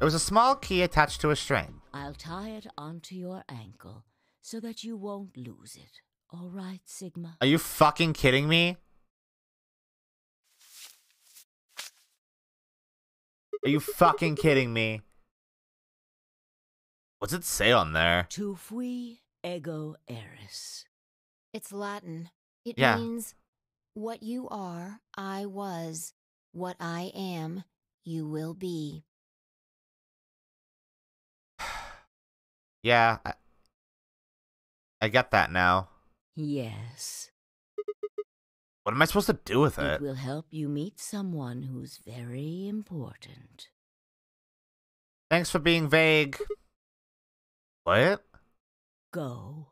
It was a small key attached to a string. I'll tie it onto your ankle so that you won't lose it. All right, Sigma? Are you fucking kidding me? Are you fucking kidding me? What's it say on there? Tu fui ego eris. It's Latin. It Yeah. means, what you are, I was. What I am, you will be. Yeah, I get that now. Yes. What am I supposed to do with It it? will help you meet someone who's very important. Thanks for being vague. What? Go.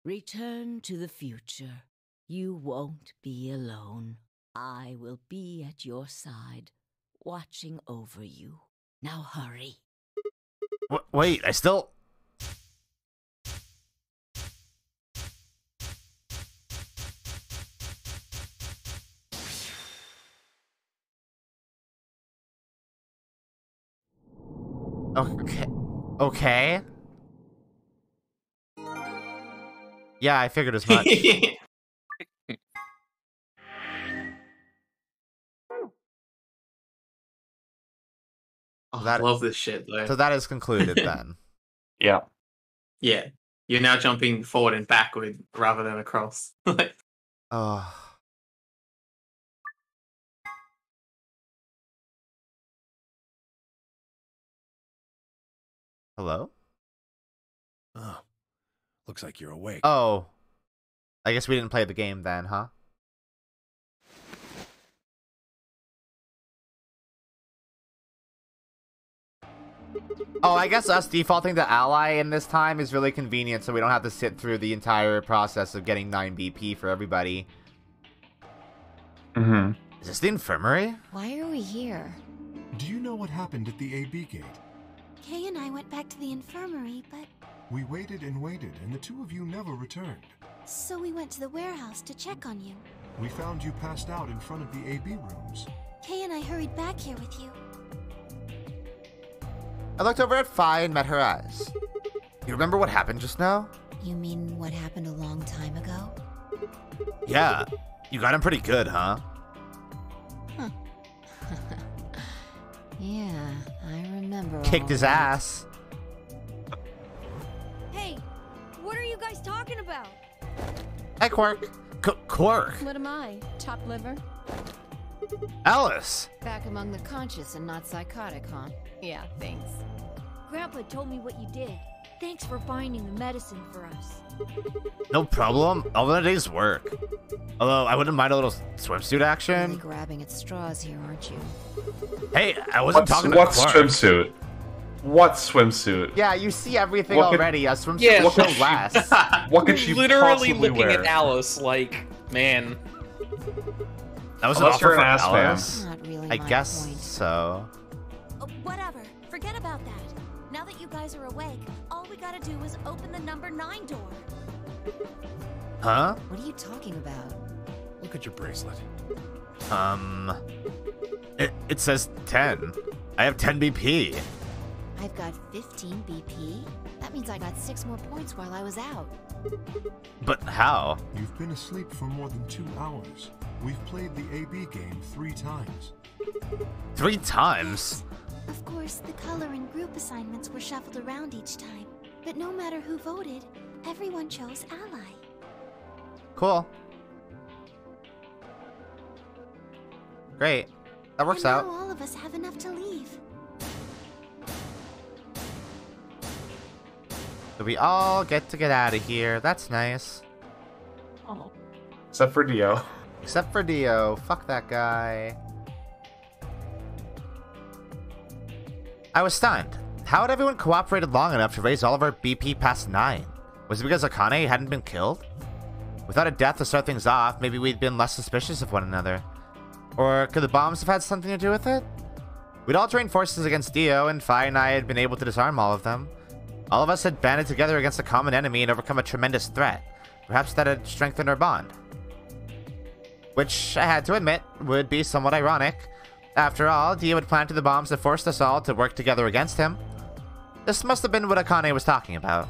Return to the future. You won't be alone. I will be at your side, watching over you. Now hurry. Wait, I still... Okay. Okay. Yeah, I figured as much. Oh, I love this shit though. So that is concluded then. Yeah. Yeah. You're now jumping forward and backward rather than across. Oh. Hello? Oh. Looks like you're awake. Oh. I guess we didn't play the game then, huh? Oh, I guess us defaulting to ally in this time is really convenient, so we don't have to sit through the entire process of getting 9 BP for everybody. Mm-hmm. Is this the infirmary? Why are we here? Do you know what happened at the AB gate? Kay and I went back to the infirmary, but... We waited and waited, and the two of you never returned. So we went to the warehouse to check on you. We found you passed out in front of the AB rooms. Kay and I hurried back here with you. I looked over at Fi and met her eyes. You remember what happened just now? You mean what happened a long time ago? Yeah. You got him pretty good, huh? Huh. Yeah, I remember. Kicked all his that. ass. Hey, what are you guys talking about? Hey, Quirk. Quirk. What am I? Top liver? Alice. Back among the conscious and not psychotic, huh? Yeah, thanks. Grandpa told me what you did. Thanks for finding the medicine for us. No problem. All in a day's work. Although, I wouldn't mind a little swimsuit Really action. grabbing at straws here, aren't you? Hey, I wasn't talking What about Quirk. swimsuit? What swimsuit? Yeah, you see everything What could- already. A swimsuit Yeah, will what show less. What could she Literally possibly looking wear? at Alice like, man. That was an Unless offer you're an for ass fan. Alice? Not really I my guess point. so. Oh, whatever. Forget about that. Now that you guys are awake, all we gotta do is open the number 9 door. Huh? What are you talking about? Look at your bracelet. It says 10. I have 10 BP. I've got 15 BP. That means I got 6 more points while I was out. But how? You've been asleep for more than 2 hours. We've played the AB game 3 times. 3 times? Of course, the color and group assignments were shuffled around each time. But no matter who voted, everyone chose ally. Cool. Great. That works and out. now all of us have enough to leave. So we all get out of here. That's nice. Oh. Except for Dio. Except for Dio. Fuck that guy. I was stunned. How had everyone cooperated long enough to raise all of our BP past 9? Was it because Akane hadn't been killed? Without a death to start things off, maybe we'd been less suspicious of one another. Or could the bombs have had something to do with it? We'd all joined forces against Dio, and Fi and I had been able to disarm all of them. All of us had banded together against a common enemy and overcome a tremendous threat. Perhaps that had strengthened our bond. Which, I had to admit, would be somewhat ironic. After all, Dio had planted the bombs that forced us all to work together against him. This must have been what Akane was talking about.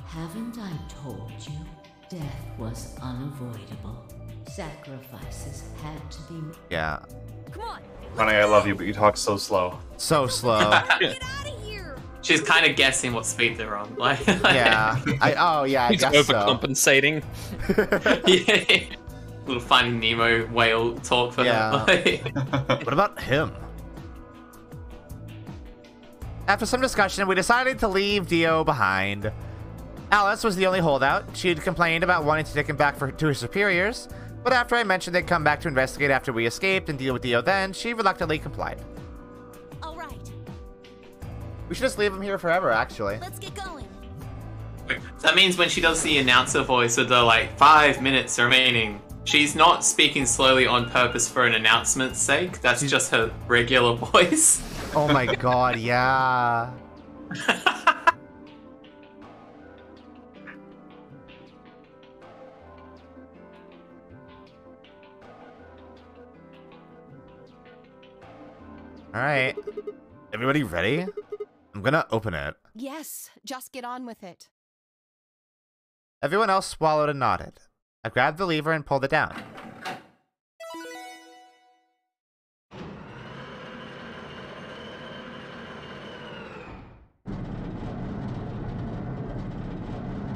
Haven't I told you? Death was unavoidable. Sacrifices had to be made. Yeah. Come on. Honey, I love you, but you talk so slow. So slow. Get out of here. She's kind of guessing what speed they're on. Yeah. I He's guess so. overcompensating. Yeah. Little Finding Nemo whale talk for Yeah. her. What about him? After some discussion, we decided to leave Dio behind. Alice was the only holdout. She'd complained about wanting to take him back to her superiors, but after I mentioned they'd come back to investigate after we escaped and deal with Dio then, she reluctantly complied. All right, We should just leave him here forever, actually. let's get going. That means when she does the announcer voice with the 5 minutes remaining, she's not speaking slowly on purpose for an announcement's sake. That's just her regular voice. Oh my god, yeah. Alright. Everybody ready? I'm gonna open it. Yes, just get on with it. Everyone else swallowed and nodded. I grabbed the lever and pulled it down.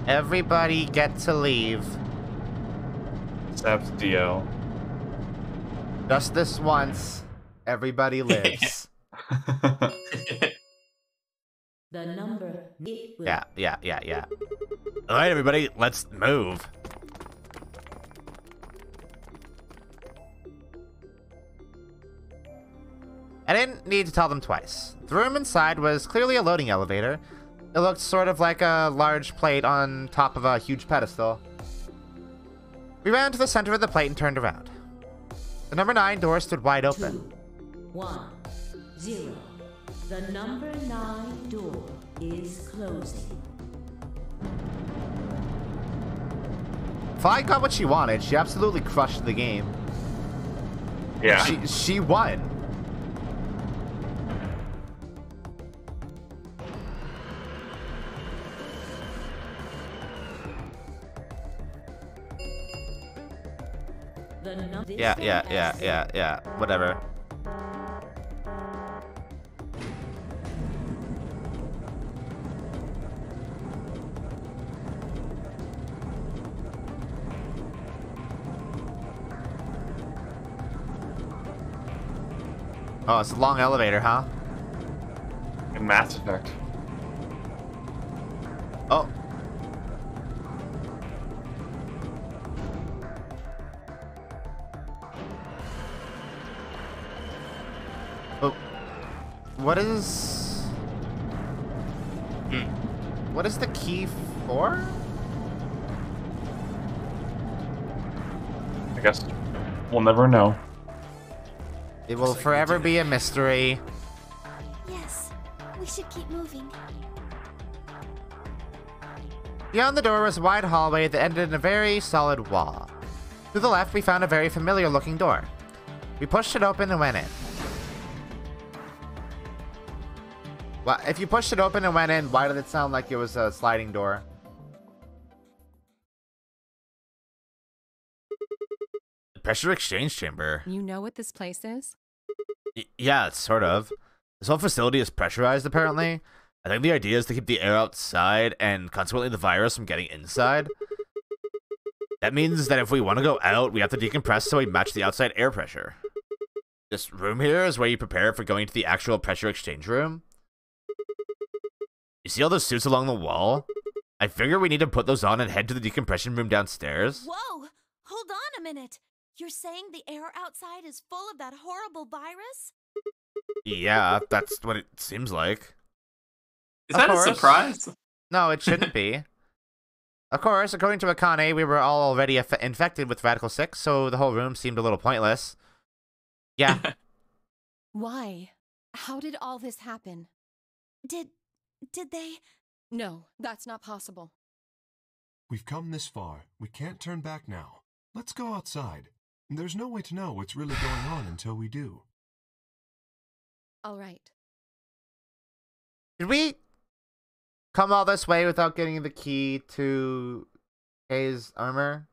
Everybody get to leave. Except Dio. Just this once. Everybody lives. The number it will Yeah. Alright, everybody, let's move. I didn't need to tell them twice. The room inside was clearly a loading elevator. It looked sort of like a large plate on top of a huge pedestal. We ran to the center of the plate and turned around. The number 9 door stood wide open. 1 0. The number 9 door is closing. Fi got what she wanted. She absolutely crushed the game. Yeah. She won. Yeah. Whatever. Oh, it's a long elevator, huh? In Mass Effect. Oh. What is... What is the key for? I guess we'll never know. It will forever be a mystery. Yes, we should keep moving. Beyond the door was a wide hallway that ended in a very solid wall. To the left, we found a very familiar-looking door. We pushed it open and went in. Well, if you pushed it open and went in, why did it sound like it was a sliding door? The pressure exchange chamber. You know what this place is? Yeah, it's sort of. This whole facility is pressurized, apparently. I think the idea is to keep the air outside and consequently the virus from getting inside. That means that if we want to go out, we have to decompress so we match the outside air pressure. This room here is where you prepare for going to the actual pressure exchange room. You see all those suits along the wall? I figure we need to put those on and head to the decompression room downstairs. Whoa! Hold on a minute. You're saying the air outside is full of that horrible virus? Yeah, that's what it seems like. Is that a surprise? No, it shouldn't be. Of course, according to Akane, we were all already infected with Radical 6, so the whole room seemed a little pointless. Yeah. Why? How did all this happen? Did they? No, that's not possible. We've come this far. We can't turn back now. Let's go outside. There's no way to know what's really going on until we do. All right. Did we come all this way without getting the key to Kei's armor?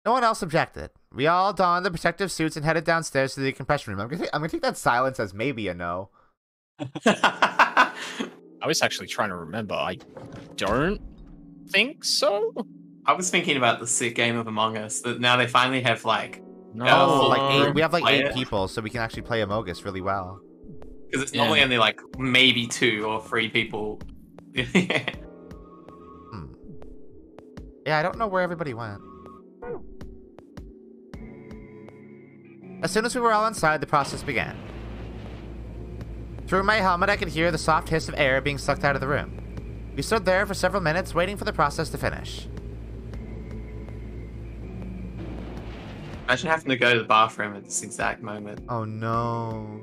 No one else objected. We all donned the protective suits and headed downstairs to the decompression room. I'm gonna take that silence as maybe a no. I was actually trying to remember. I don't think so. I was thinking about the sick game of Among Us. That now they finally have like We have like 8 people, so we can actually play Among Us really well. Because it's normally only like maybe 2 or 3 people. Yeah, I don't know where everybody went. As soon as we were all inside, the process began. Through my helmet, I could hear the soft hiss of air being sucked out of the room. We stood there for several minutes, waiting for the process to finish. Imagine having to go to the bathroom at this exact moment. Oh no.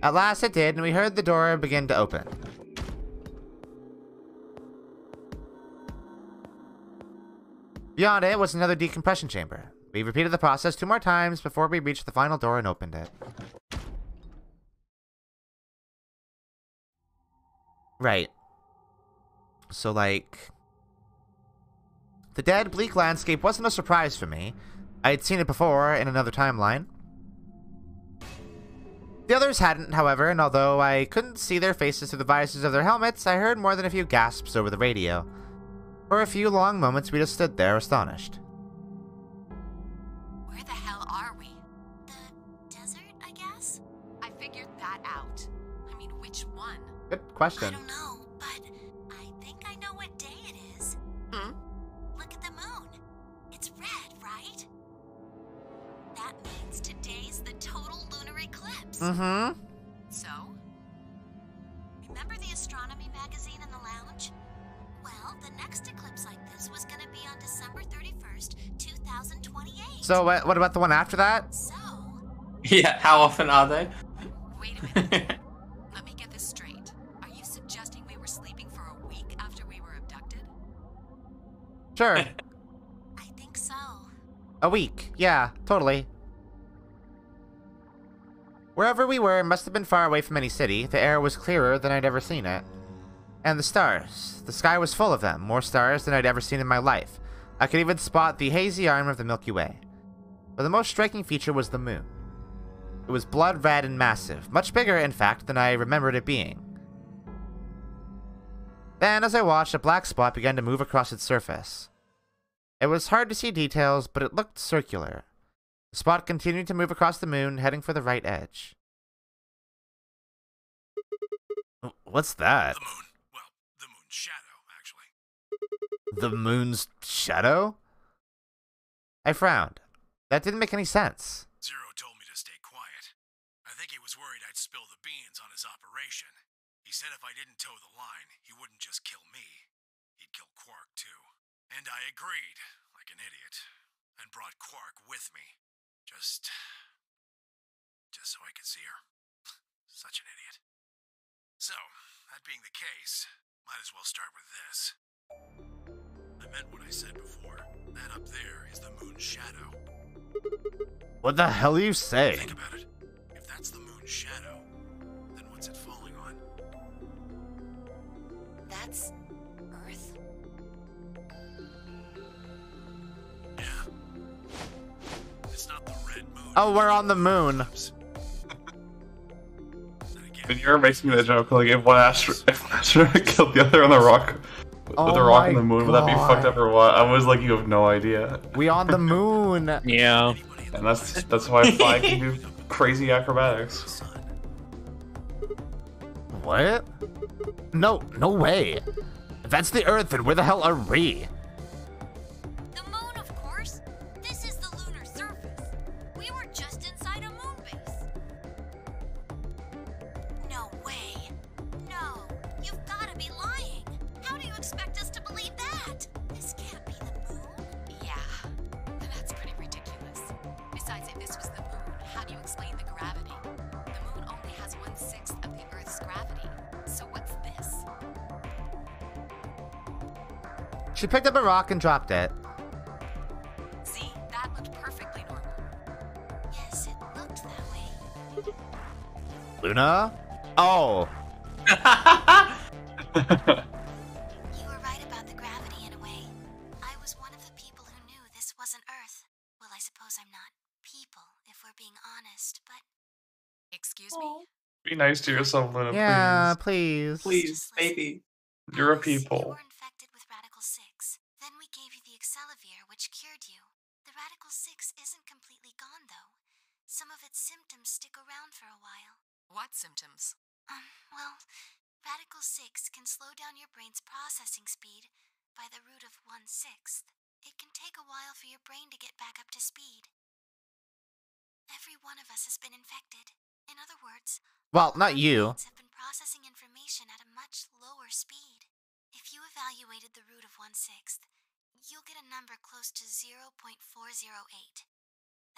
At last it did, and we heard the door begin to open. Beyond it was another decompression chamber. We repeated the process 2 more times before we reached the final door and opened it. Right. So, like, the dead, bleak landscape wasn't a surprise for me. I had seen it before in another timeline. The others hadn't, however, and although I couldn't see their faces through the visors of their helmets, I heard more than a few gasps over the radio. For a few long moments, we just stood there, astonished. Where the hell are we? The desert, I guess? I figured that out. I mean, which one? Good question. I don't know, but I think I know what day it is. Hmm? Look at the moon. It's red, right? That means today's the total lunar eclipse. Mm-hmm. So? Remember the astronomy magazine in the lounge? Well, the next eclipse like this was gonna be on December 31st, 2028. So, what about the one after that? So? Yeah, how often are they? Wait a minute. Let me get this straight. Are you suggesting we were sleeping for a week after we were abducted? Sure. I think so. A week. Yeah, totally. Wherever we were must have been far away from any city. The air was clearer than I'd ever seen it. And the stars. The sky was full of them, more stars than I'd ever seen in my life. I could even spot the hazy arm of the Milky Way. But the most striking feature was the moon. It was blood red and massive, much bigger, in fact, than I remembered it being. Then, as I watched, a black spot began to move across its surface. It was hard to see details, but it looked circular. The spot continued to move across the moon, heading for the right edge. What's that? The moon. Well, the moon's shadow, actually. The moon's shadow? I frowned. That didn't make any sense. Zero told me to stay quiet. I think he was worried I'd spill the beans on his operation. He said if I didn't toe the line, he wouldn't just kill me. He'd kill Quark, too. And I agreed, like an idiot, and brought Quark with me. Just so I could see her. Such an idiot. So, that being the case, might as well start with this. I meant what I said before. That up there is the moon's shadow. What the hell are you saying? Think about it. If that's the moon's shadow, then what's it falling on? That's Earth? Yeah. It's not the red moon. Oh, we're on the moon. And you're making the joke like if one astronaut killed the other on the rock, with the rock and the moon, would that be fucked up or what? I was like, you have no idea. We on the moon. Yeah. And that's why Fly can do crazy acrobatics. What? No way. If that's the Earth, then where the hell are we? The moon, of course. This is the lunar surface. We were just inside a moon base. this was the moon, how do you explain the gravity? The moon only has 1/6 of the Earth's gravity. So what's this? She picked up a rock and dropped it. See, that looked perfectly normal. Yes, it looked that way. Luna? Oh. You were right about the gravity in a way. I was one of the people who knew this wasn't Earth. Well, I suppose I'm not people, if we're being honest, but... Excuse me? Be nice to yourself, Luna, Yeah, please. please. Please, baby. You're a people. infected with Radical 6. Then we gave you the Excelavir, which cured you. The Radical 6 isn't completely gone, though. Some of its symptoms stick around for a while. What symptoms? Well, Radical 6 can slow down your brain's processing speed by the root of 1/6. It can take a while for your brain to get back up to speed. Every one of us has been infected. In other words, Well, not you. have been processing information at a much lower speed. If you evaluated the root of 1/6, you'll get a number close to 0.408.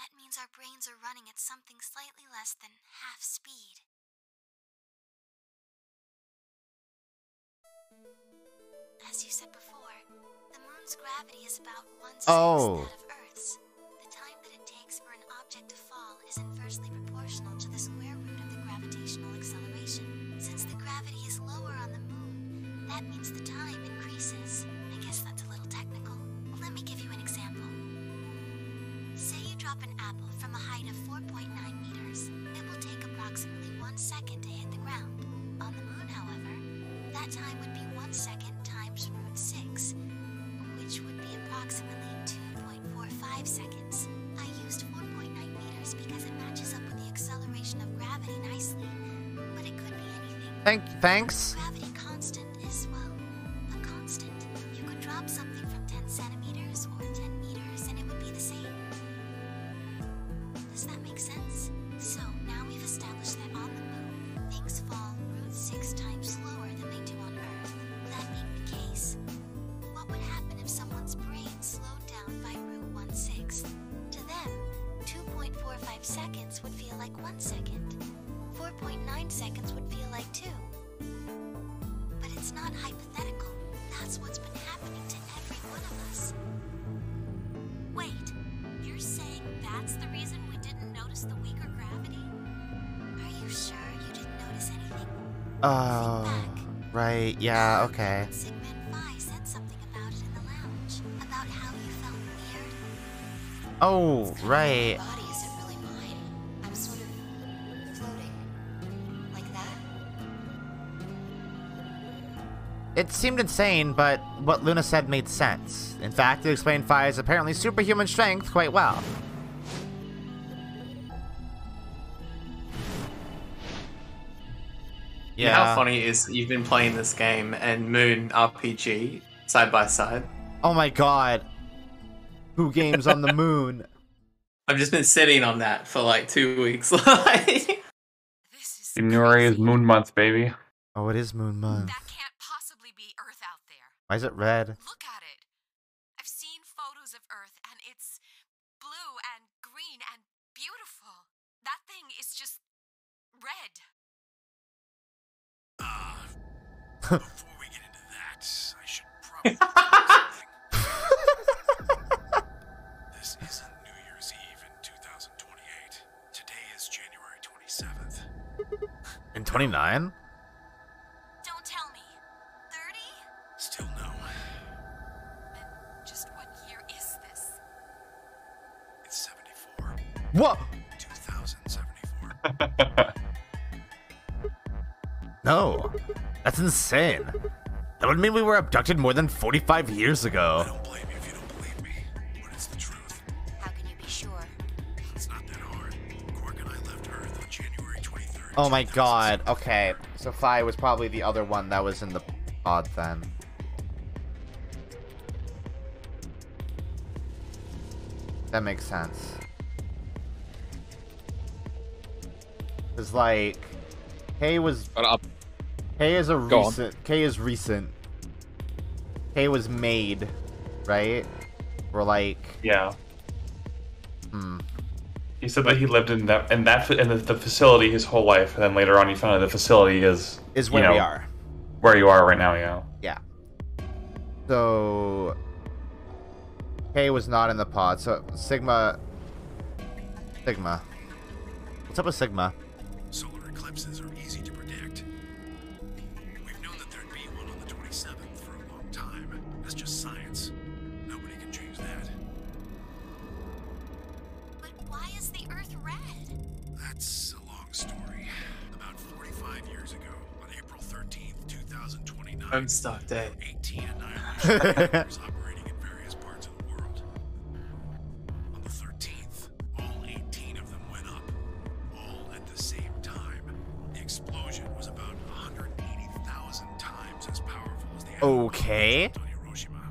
That means our brains are running at something slightly less than half speed. As you said before, the moon's gravity is about 1/6 Oh. that of Earth's. The time that it takes for an object to fall is inversely proportional to the square root of the gravitational acceleration. Since the gravity is lower on the moon, that means the time increases. I guess that's a little technical. Let me give you an example. Say you drop an apple from a height of 4.9 meters. It will take approximately 1 second to hit the ground. On the moon, however, that time would be 1 second times root 6, which would be approximately 2.45 seconds. I used 4.9 meters because it matches up with the acceleration of gravity nicely, but it could be anything. Thanks. Gravity constant is, well, a constant. You could drop something from 10 centimeters or 10 meters and it would be the same. Does that make sense? So now we've established that on the moon, things fall root 6 times slower than they do on Earth. That being the case, what would happen if someone's brain slowed down by root 1/6? To them, 2.45 seconds would feel like 1 second. 4.9 seconds would feel like 2. But it's not hypothetical. That's what's been happening to every one of us. Wait, you're saying that's the reason we didn't notice the weaker gravity? Are you sure you didn't notice anything? Oh, right. Yeah, okay. Sigma said something about it in the lounge. About how you felt weird. Oh, right. My body isn't really mine. I'm sort of floating. Like that? It seemed insane, but what Luna said made sense. In fact, it explained Fi's apparently superhuman strength quite well. You know how funny it is that you've been playing this game and Moon RPG side by side? Oh my god. Who games on the moon? I've just been sitting on that for like 2 weeks. January is Moon Month, baby. Oh, it is Moon Month. That can't possibly be Earth out there. Why is it red? Look at it. I've seen photos of Earth and it's blue and green and beautiful. That thing is just red. Before we get into that, I should probably This isn't New Year's Eve in 2028. Today is January 27th. In 29? Don't tell me. 30? Still no. Just what year is this? It's 74. What? 2074. No. That's insane. That would mean we were abducted more than 45 years ago. I don't blame you if you don't believe me, but it's the truth. How can you be sure? It's not that hard. Quark and I left Earth on January 23rd. Oh my god. Okay. So Fi was probably the other one that was in the pod then. That makes sense. It's like K was K is a recent K is recent. K was made, right? Or like Yeah. He said that he lived in the facility his whole life, and then later on he found out the facility is where we are. Where you are right now, Yeah. So Kay was not in the pod. So Sigma. What's up with Sigma? Solar eclipses are easy to predict. We've known that there'd be one on the 27th for a long time. That's just science. Nobody can change that. But why is the Earth red? That's a long story. About 45 years ago, on April 13th, 2029, Homestuck Day. 18 annihilation reactors operating in various parts of the world. On the 13th, all 18 of them went up, all at the same time. The explosion was about 180,000 times as powerful as the atom bomb Okay. on Hiroshima.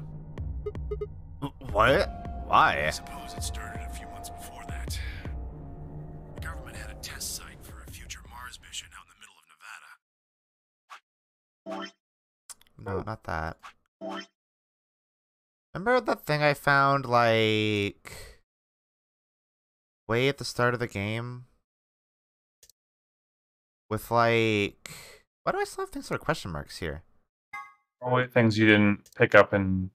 What? Why? I suppose it started a few months before that. The government had a test site for a future Mars mission out in the middle of Nevada. No, not that. Remember that thing I found, like, way at the start of the game? With, like... Why do I still have things that are question marks here? Probably things you didn't pick up in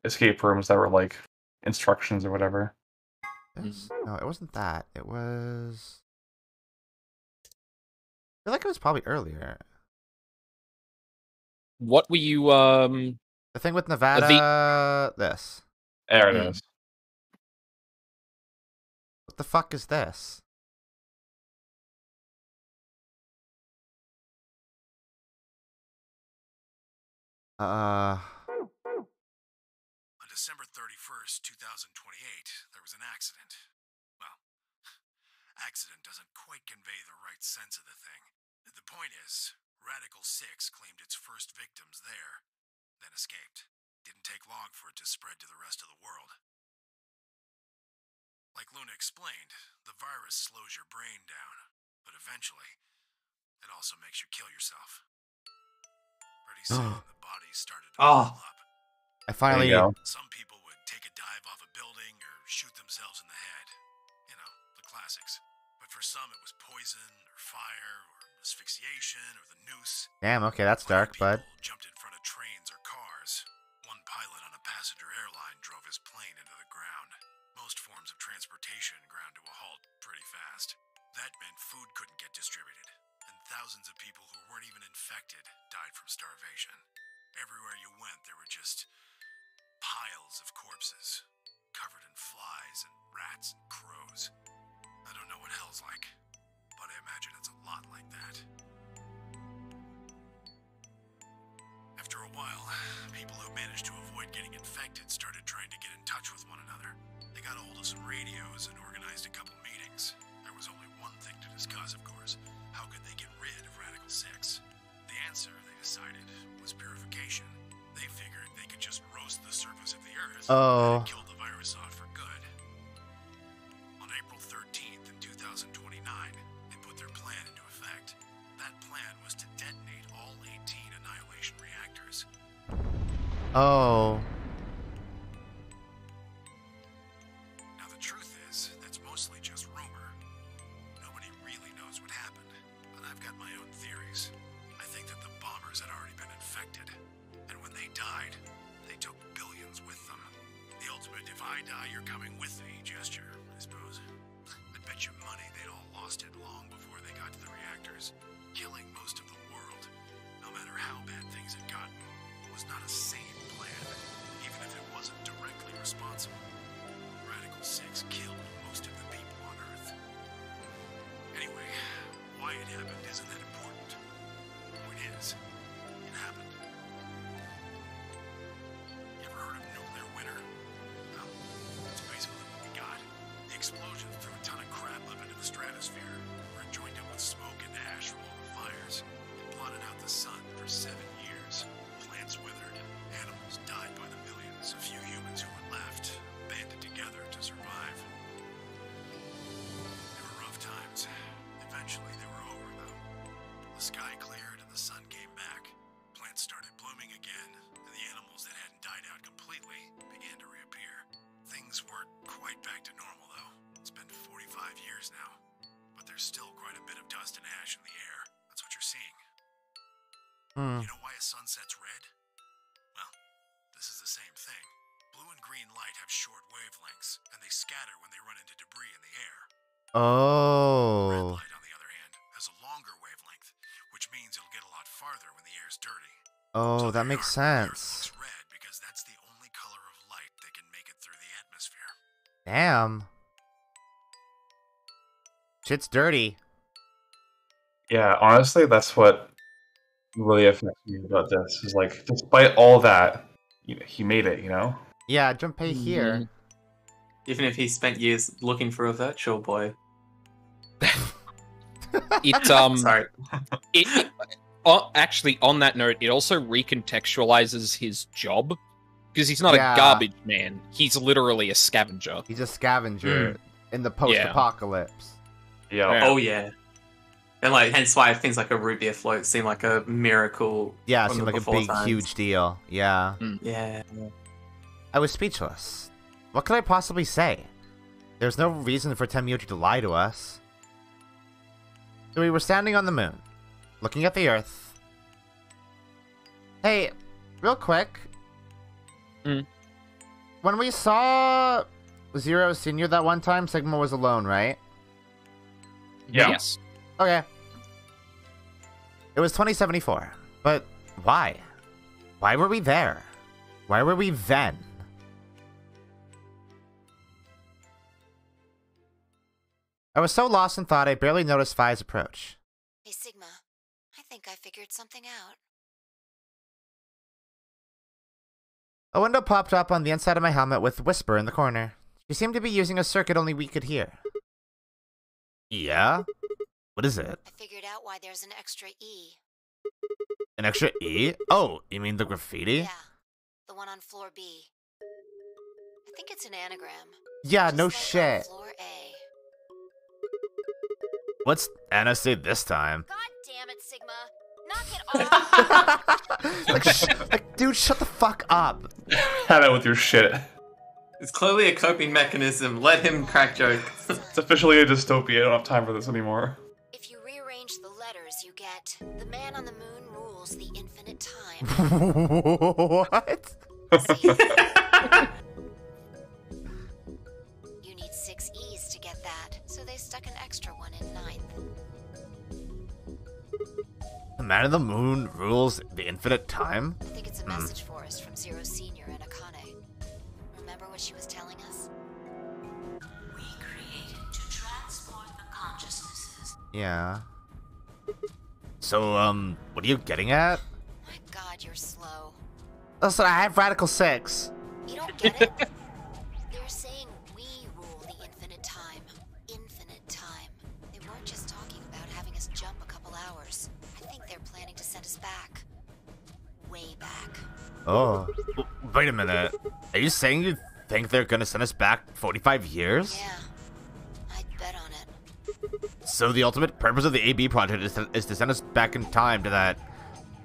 escape rooms that were like instructions or whatever. No, it wasn't that. It was... I feel like it was probably earlier. What were you, The thing with Nevada... This. There it is. What the fuck is this? On December 31st, 2028, there was an accident. Well, accident doesn't quite convey the right sense of the thing. The point is, Radical 6 claimed its first victims there, then escaped. Didn't take long for it to spread to the rest of the world. Like Luna explained, the virus slows your brain down, but eventually, it also makes you kill yourself. Pretty soon, the bodies started to pile up. I finally... Some people would take a dive off a building or shoot themselves in the head. You know, the classics. But for some, it was poison or fire or asphyxiation or the noose. Damn, okay, that's dark, bud. Jumped in front of trains or cars. One pilot on a passenger airline drove his plane into the ground. Most forms of transportation ground to a halt pretty fast. That meant food couldn't get distributed, and thousands of people who weren't even infected died from starvation. Everywhere you went, there were just piles of corpses, covered in flies and rats and crows. I don't know what hell's like, but I imagine it's a lot like that. After a while, people who managed to avoid getting infected started trying to get in touch with one another. They got a hold of some radios and organized a couple meetings. There was only one thing to discuss, of course. How could they get rid of Radical 6? The answer, they decided, was purification. They figured they could just roast the surface of the Earth and kill the virus off for good. On April 13th in 2029, they put their plan into effect. That plan was to detonate all 18 annihilation reactors. Oh. Now the truth is, that's mostly just rumor. Nobody really knows what happened, but I've got my own theories. I think that the bombers had already been infected, and when they died, they took billions with them. The ultimate if I die, you're coming with me gesture, I suppose. I'd bet you money they'd all lost it long before they got to the reactors. Killing most of the world, no matter how bad things had gotten, was not a sane plan, even if it wasn't directly responsible. Radical 6 killed most of the people on Earth. Anyway, why it happened isn't that important. The point is, it happened. You ever heard of nuclear winter? No, it's basically what we got. The explosion threw a ton of crap up into the stratosphere, where it joined up with smoke and ash from all the fires. It blotted out the sun for 7 years. Plants withered, animals died by the millions. A few humans who were left banded together to survive. They were rough times. Eventually they were over, though. The sky cleared and the sun came back. years now. But there's still quite a bit of dust and ash in the air. That's what you're seeing. You know why a sun sets red? Well, this is the same thing. Blue and green light have short wavelengths, and they scatter when they run into debris in the air. Oh. Red light, on the other hand, has a longer wavelength, which means it'll get a lot farther when the air's dirty. Oh, that makes sense. Red because that's the only color of light that can make it through the atmosphere. Damn. Shit's dirty. Yeah, honestly, that's what really affects me about this. Is like, despite all that, he made it. You know? Yeah, Junpei here. Even if he spent years looking for a Virtual Boy. Sorry. Actually, on that note, it also recontextualizes his job. Because he's not Yeah. a garbage man. He's literally a scavenger. He's a scavenger in the post-apocalypse. Yeah. Oh, yeah. And like, hence why things like a root beer float seem like a miracle. Yeah, it from seemed the like a before big, times. huge deal. Yeah. Yeah. I was speechless. What could I possibly say? There's no reason for Tenmyoji to lie to us. So we were standing on the moon, looking at the Earth. Hey, real quick. When we saw Zero Senior that one time, Sigma was alone, right? Yeah. Yes. Okay. It was 2074. But why? Why were we there? Why were we then? I was so lost in thought I barely noticed Fi's approach. Hey, Sigma. I think I figured something out. A window popped up on the inside of my helmet with Whisper in the corner. She seemed to be using a circuit only we could hear. Yeah? What is it? I figured out why there's an extra E. An extra E? Oh, you mean the graffiti? Yeah, the one on floor B. I think it's an anagram. Yeah, Just no like on shit. floor A. What's Anna say this time? God damn it, Sigma. Knock it off. Dude, shut the fuck up. Have it with your shit. It's clearly a coping mechanism. Let him crack jokes. It's officially a dystopia. I don't have time for this anymore. If you rearrange the letters, you get the man on the moon rules the infinite time. What? You need 6 E's to get that, so they stuck an extra one in 9th. The man of the moon rules the infinite time? I think it's a message for us from Zero Senior and Akane. Remember what she was telling us? We created to transport the consciousnesses. Yeah. So, what are you getting at? My God, you're slow. Listen, I have Radical 6. You don't get it? They're saying we rule the infinite time. Infinite time. They weren't just talking about having us jump a couple hours. I think they're planning to send us back. Way back. Oh. Wait a minute. Are you saying you think they're gonna send us back 45 years? Yeah. I'd bet on it. So the ultimate purpose of the AB project is to send us back in time to that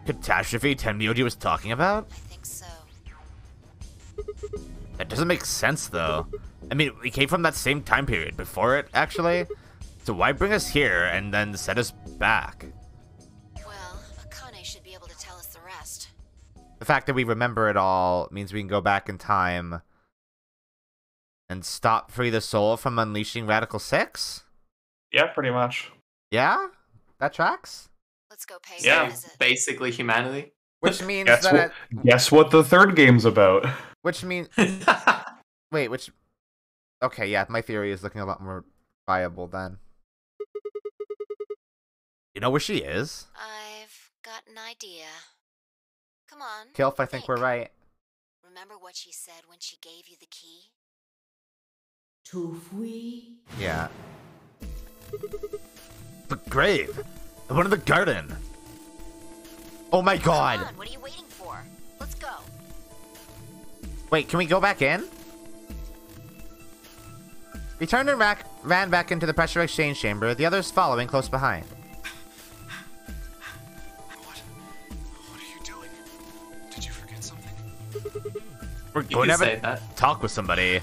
catastrophe Tenmyoji was talking about? I think so. That doesn't make sense, though. I mean, we came from that same time period before it, actually. So why bring us here and then send us back? Well, Akane should be able to tell us the rest. The fact that we remember it all means we can go back in time and stop Free the Soul from unleashing Radical 6? Yeah, pretty much. Yeah? That tracks? Let's go pay Yeah. a visit. Basically humanity. Which means Guess that... guess what the third game's about? Which means... Wait, which... Okay, yeah, my theory is looking a lot more viable then. You know where she is? I've got an idea. Come on. Kilf, I think we're right. Remember what she said when she gave you the key? Tufui? Yeah. The grave! The one in the garden! Oh my god! Come on, what are you waiting for? Let's go. Wait, can we go back in? We turned and ran back into the pressure exchange chamber, the others following close behind. What are you doing? Did you forget something? We're You going to can have say a that. talk with somebody.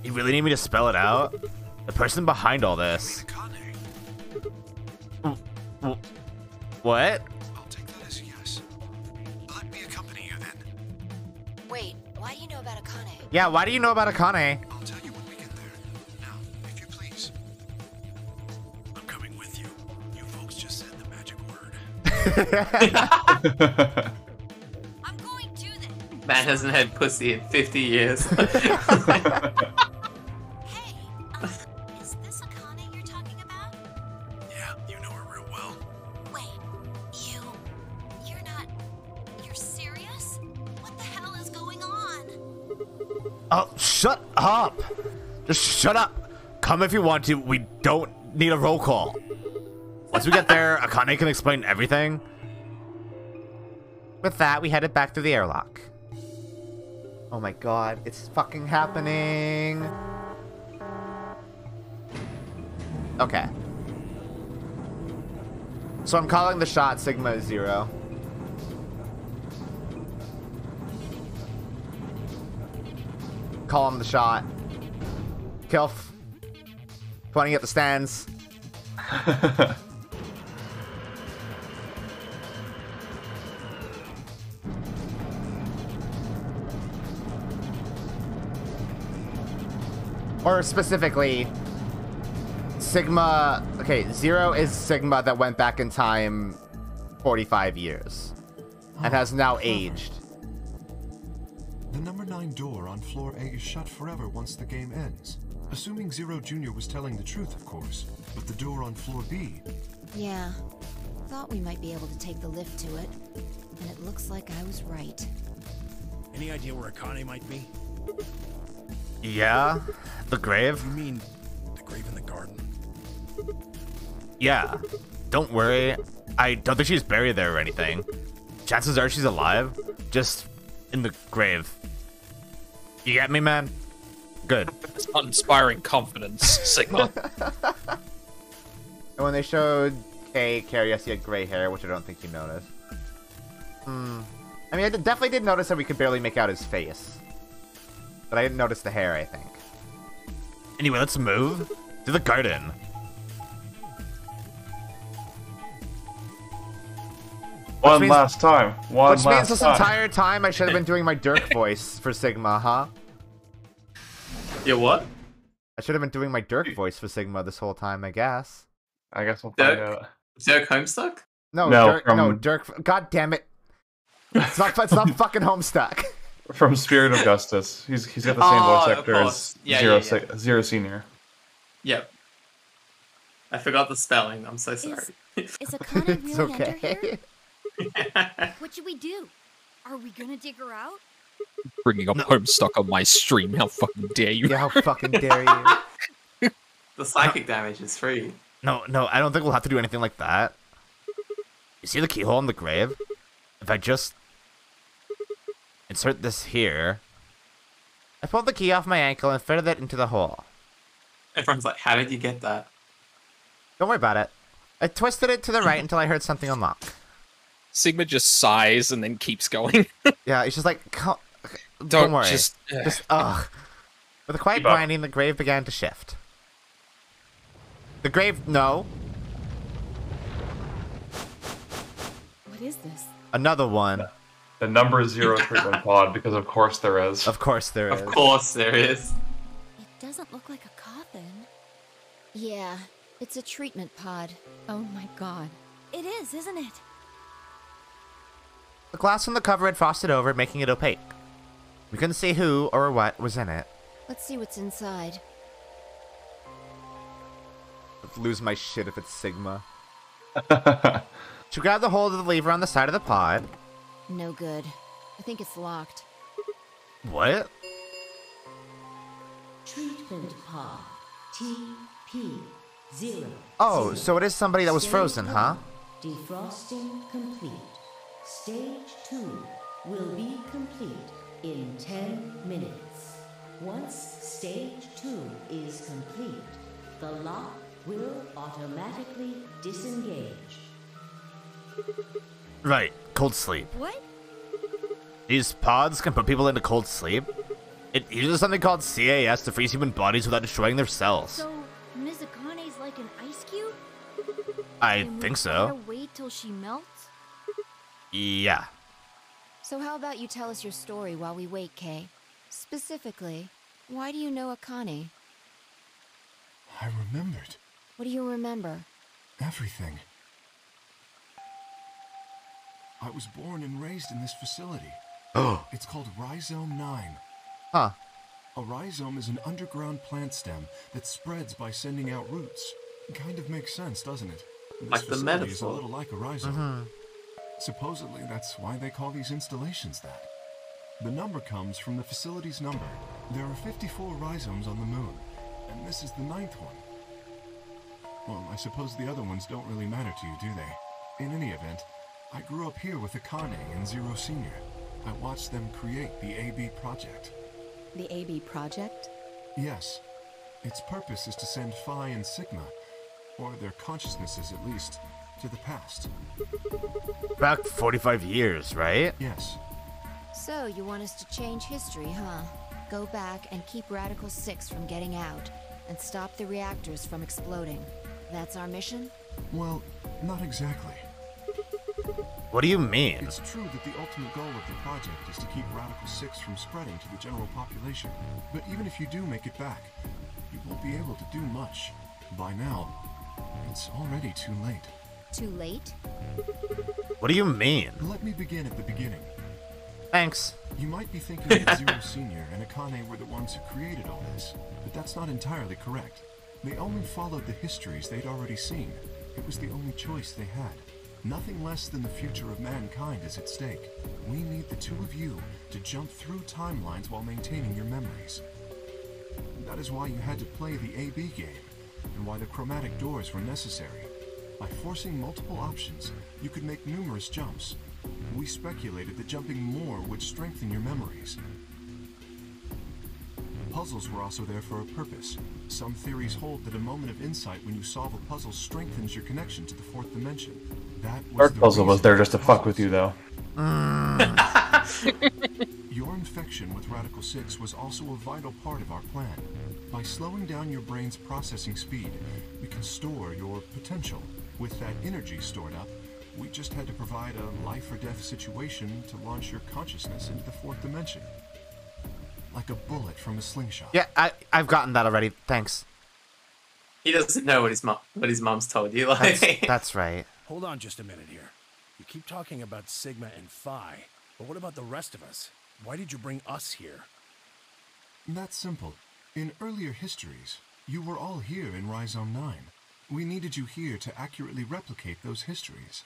You really need me to spell it out? The person behind all this. What? I'll take that as a yes. Let me accompany you then. Wait, why do you know about Akane? Yeah, why do you know about Akane? I'll tell you when we get there. Now, if you please. I'm coming with you. You folks just said the magic word. I'm going to then. Man hasn't had pussy in 50 years. Hey, is this Akane you're talking about? Yeah, you know her real well. Wait, you're not, you're serious? What the hell is going on? Oh, shut up! Just shut up! Come if you want to. We don't need a roll call. Once we get there, Akane can explain everything. With that, we headed back to the airlock. Oh my god, it's fucking happening. Okay. So I'm calling the shot Sigma is 0. Call him the shot. Kilf. Pointing at the stands. Or specifically, Sigma... Okay, 0 is Sigma that went back in time 45 years. And has now aged. The number 9 door on floor A is shut forever once the game ends. Assuming Zero Jr. was telling the truth, of course. But the door on floor B... Yeah. Thought we might be able to take the lift to it. And it looks like I was right. Any idea where Akane might be? Yeah? The grave? You mean the grave in the garden? Yeah. Don't worry. I don't think she's buried there or anything. Chances are she's alive. Just in the grave. You get me, man? Good. It's uninspiring confidence, Sigma. And when they showed Kay, Carius, he had gray hair, which I don't think you noticed. I mean, I definitely did notice that we could barely make out his face. But I didn't notice the hair, I think. Anyway, let's move to the garden. One last time. Which means this entire time I should have been doing my Dirk voice for Sigma, huh? Yeah, what? I should have been doing my Dirk voice for Sigma this whole time, I guess. I guess we'll find out. Dirk Homestuck? No, Dirk. God damn it! It's not fucking Homestuck. From Spirit of Justice. He's got the same voice actor as Zero Senior. Yep. I forgot the spelling. I'm so sorry. Is Akane really under here? What should we do? Are we gonna dig her out? Bringing up Homestuck on my stream. How fucking dare you? Yeah, how fucking dare you? The psychic damage is free. No, I don't think we'll have to do anything like that. You see the keyhole in the grave? If I just insert this here, I pulled the key off my ankle and fitted it into the hole. Everyone's like, how did you get that? Don't worry about it. I twisted it to the right until I heard something unlock. Sigma just sighs and then keeps going. Yeah, he's just like, don't worry. Just ugh. With a quiet grinding, the grave began to shift. The grave, no. What is this? Another one. The number 0 treatment pod, because of course there is. Of course there is. Of course there is. It doesn't look like a coffin. Yeah, it's a treatment pod. Oh my god. It is, isn't it? The glass on the cover had frosted over, making it opaque. We couldn't see who or what was in it. Let's see what's inside. I'd lose my shit if it's Sigma. She grabbed the hold of the lever on the side of the pod. No good. I think it's locked. What? Treatment pod. TP0. Oh, so it is somebody that was frozen, huh? Defrosting complete. Stage 2 will be complete in 10 minutes. Once stage 2 is complete, the lock will automatically disengage. Right, cold sleep. What? These pods can put people into cold sleep? It uses something called CAS to freeze human bodies without destroying their cells. So, Ms. Akane's like an ice cube? I And think we so. gotta wait till she melts? Yeah. So how about you tell us your story while we wait, Kay? Specifically, why do you know Akane? I remembered. What do you remember? Everything. I was born and raised in this facility. Oh. It's called Rhizome 9. Huh. A rhizome is an underground plant stem that spreads by sending out roots. Kind of makes sense, doesn't it? This Like the facility is a metaphor. little like a rhizome. Supposedly, that's why they call these installations that. The number comes from the facility's number. There are 54 rhizomes on the moon, and this is the 9th one. Well, I suppose the other ones don't really matter to you, do they? In any event, I grew up here with Akane and Zero Senior. I watched them create the AB project. The AB project? Yes. Its purpose is to send Phi and Sigma, or their consciousnesses at least, to the past. Back 45 years, right? Yes. So, you want us to change history, huh? Go back and keep Radical 6 from getting out, and stop the reactors from exploding. That's our mission? Well, not exactly. What do you mean? It's true that the ultimate goal of the project is to keep Radical 6 from spreading to the general population. But even if you do make it back, you won't be able to do much. By now, it's already too late. Too late? What do you mean? Let me begin at the beginning. Thanks. You might be thinking that Zero Senior and Akane were the ones who created all this, but that's not entirely correct. They only followed the histories they'd already seen. It was the only choice they had. Nothing less than the future of mankind is at stake. We need the two of you to jump through timelines while maintaining your memories. That is why you had to play the AB game, and why the chromatic doors were necessary. By forcing multiple options, you could make numerous jumps. We speculated that jumping more would strengthen your memories. Puzzles were also there for a purpose. Some theories hold that a moment of insight when you solve a puzzle strengthens your connection to the fourth dimension. That was Our puzzle was there just to fuck with you, though. Your infection with Radical 6 was also a vital part of our plan. By slowing down your brain's processing speed, we can store your potential. With that energy stored up, we just had to provide a life-or-death situation to launch your consciousness into the fourth dimension. Like a bullet from a slingshot. Yeah, I've gotten that already. Thanks. He doesn't know what his mom's told you. Like, That's right. Hold on just a minute here. You keep talking about Sigma and Phi, but what about the rest of us? Why did you bring us here? That's simple. In earlier histories, you were all here in Rhizome 9. We needed you here to accurately replicate those histories.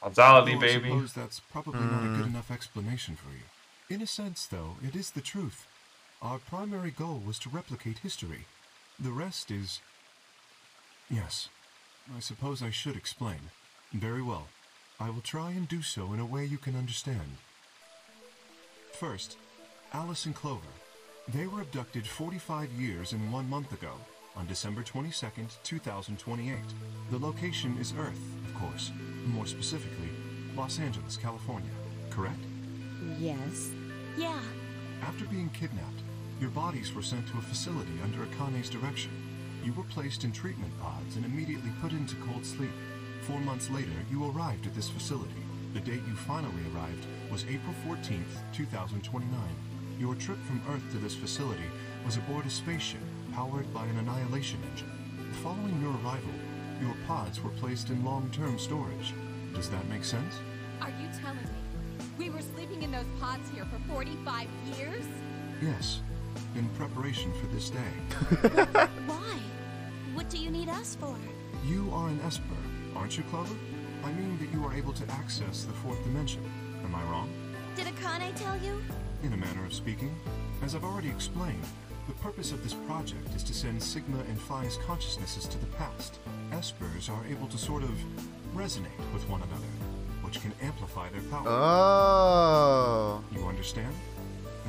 Causality, Although I baby. suppose that's probably not a good enough explanation for you. In a sense, though, it is the truth. Our primary goal was to replicate history. The rest is... Yes, I suppose I should explain. Very well. I will try and do so in a way you can understand. First, Alice and Clover. They were abducted 45 years and 1 month ago, on December 22nd, 2028. The location is Earth, of course. More specifically, Los Angeles, California. Correct? Yes. Yeah. After being kidnapped, your bodies were sent to a facility under Akane's direction. You were placed in treatment pods and immediately put into cold sleep. 4 months later, you arrived at this facility. The date you finally arrived was April 14th, 2029. Your trip from Earth to this facility was aboard a spaceship powered by an annihilation engine. Following your arrival, your pods were placed in long-term storage. Does that make sense? Are you telling me we were sleeping in those pods here for 45 years? Yes, in preparation for this day. Why? What do you need us for? You are an Esper, aren't you, Clover? I mean that you are able to access the fourth dimension. Am I wrong? Did Akane tell you? In a manner of speaking. As I've already explained, the purpose of this project is to send Sigma and Phi's consciousnesses to the past. Espers are able to sort of resonate with one another, which can amplify their power. Oh. You understand?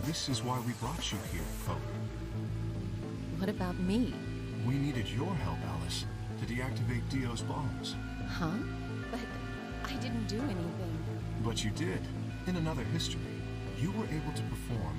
This is why we brought you here, Clover. What about me? We needed your help, Alice, to deactivate Dio's bombs. Huh? But I didn't do anything. But you did. In another history, you were able to perform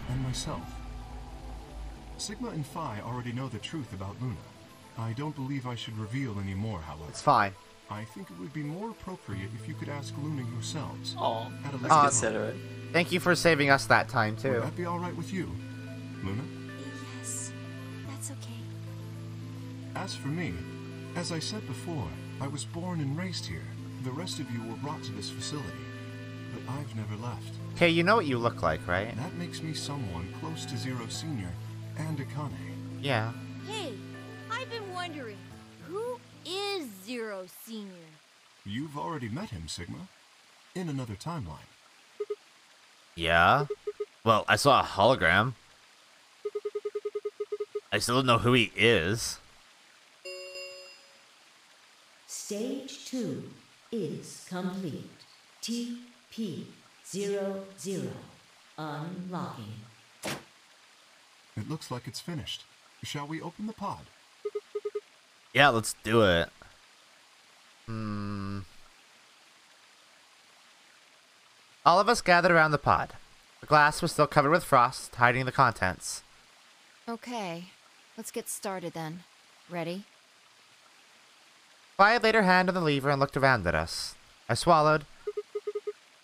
and myself. Sigma and Phi already know the truth about Luna. I don't believe I should reveal any more, however. It's fine. I think it would be more appropriate if you could ask Luna yourselves. Oh, at a let's later time. consider it. Thank you for saving us that time, too. Would that be alright with you, Luna? Yes, that's okay. As for me, as I said before, I was born and raised here. The rest of you were brought to this facility, but I've never left. Okay, you know what you look like, right? That makes me someone close to Zero Senior and Akane. Yeah. Hey, I've been wondering, who is Zero Senior? You've already met him, Sigma. In another timeline. Yeah? Well, I saw a hologram. I still don't know who he is. Stage 2 is complete. TP00 unlocking. It looks like it's finished. Shall we open the pod? Yeah, let's do it. All of us gathered around the pod. The glass was still covered with frost, hiding the contents. Okay, let's get started then. Ready? Phi laid her hand on the lever and looked around at us. I swallowed.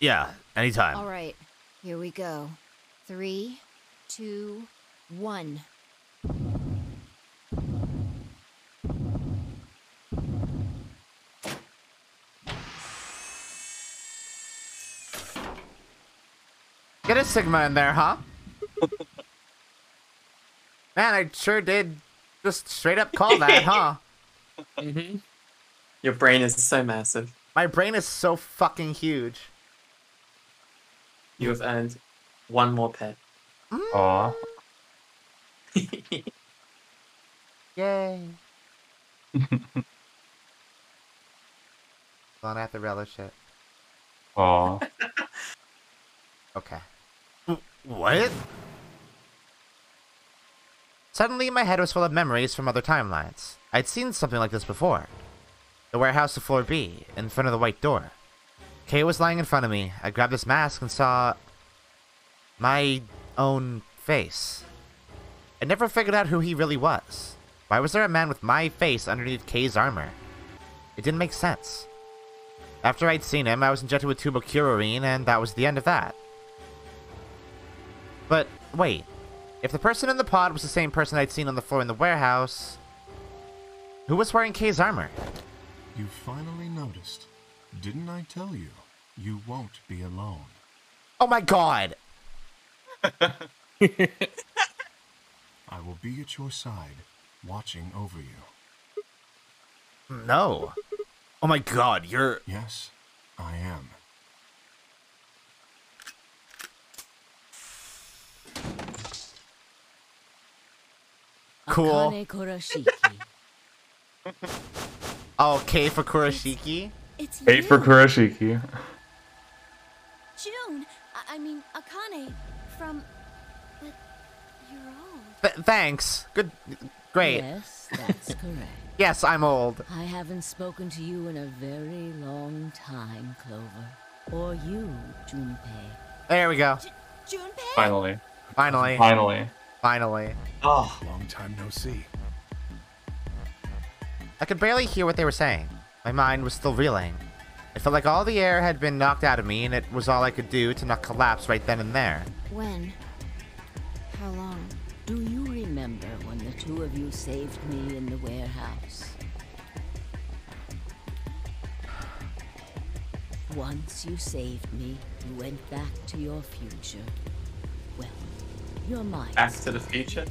Yeah, anytime. All right, here we go. 3, 2, 1. Get a Sigma in there, huh? Man, I sure did just straight up call that, huh? Mm-hmm. Your brain is so massive. My brain is so fucking huge. You have earned one more pet. Aw. Yay. Well, I have to relish it. Aw. Okay. What? Suddenly, my head was full of memories from other timelines. I'd seen something like this before. The warehouse of Floor B, in front of the white door. Kay was lying in front of me. I grabbed this mask and saw my own face. I never figured out who he really was. Why was there a man with my face underneath Kay's armor? It didn't make sense. After I'd seen him, I was injected with tubocurarine, and that was the end of that. But, wait. If the person in the pod was the same person I'd seen on the floor in the warehouse, who was wearing Kay's armor? You finally noticed. Didn't I tell you? You won't be alone. Oh my god! I will be at your side, watching over you. No. Oh my god, you're... Yes, I am. Cool. Akane Kurashiki. Oh, K for Kurashiki? It's Eight for Kurashiki. June! I mean, Akane from... But you're old. Thanks. Good. Great. Yes, that's correct. Yes, I'm old. I haven't spoken to you in a very long time, Clover. Or you, Junpei. There we go. Junpei? Finally. Finally. Finally. Finally. Oh. Long time no see. I could barely hear what they were saying. My mind was still reeling. It felt like all the air had been knocked out of me, and it was all I could do to not collapse right then and there. When? How long? Do you remember when the two of you saved me in the warehouse? Once you saved me, you went back to your future. Well, your mind. Back to the future?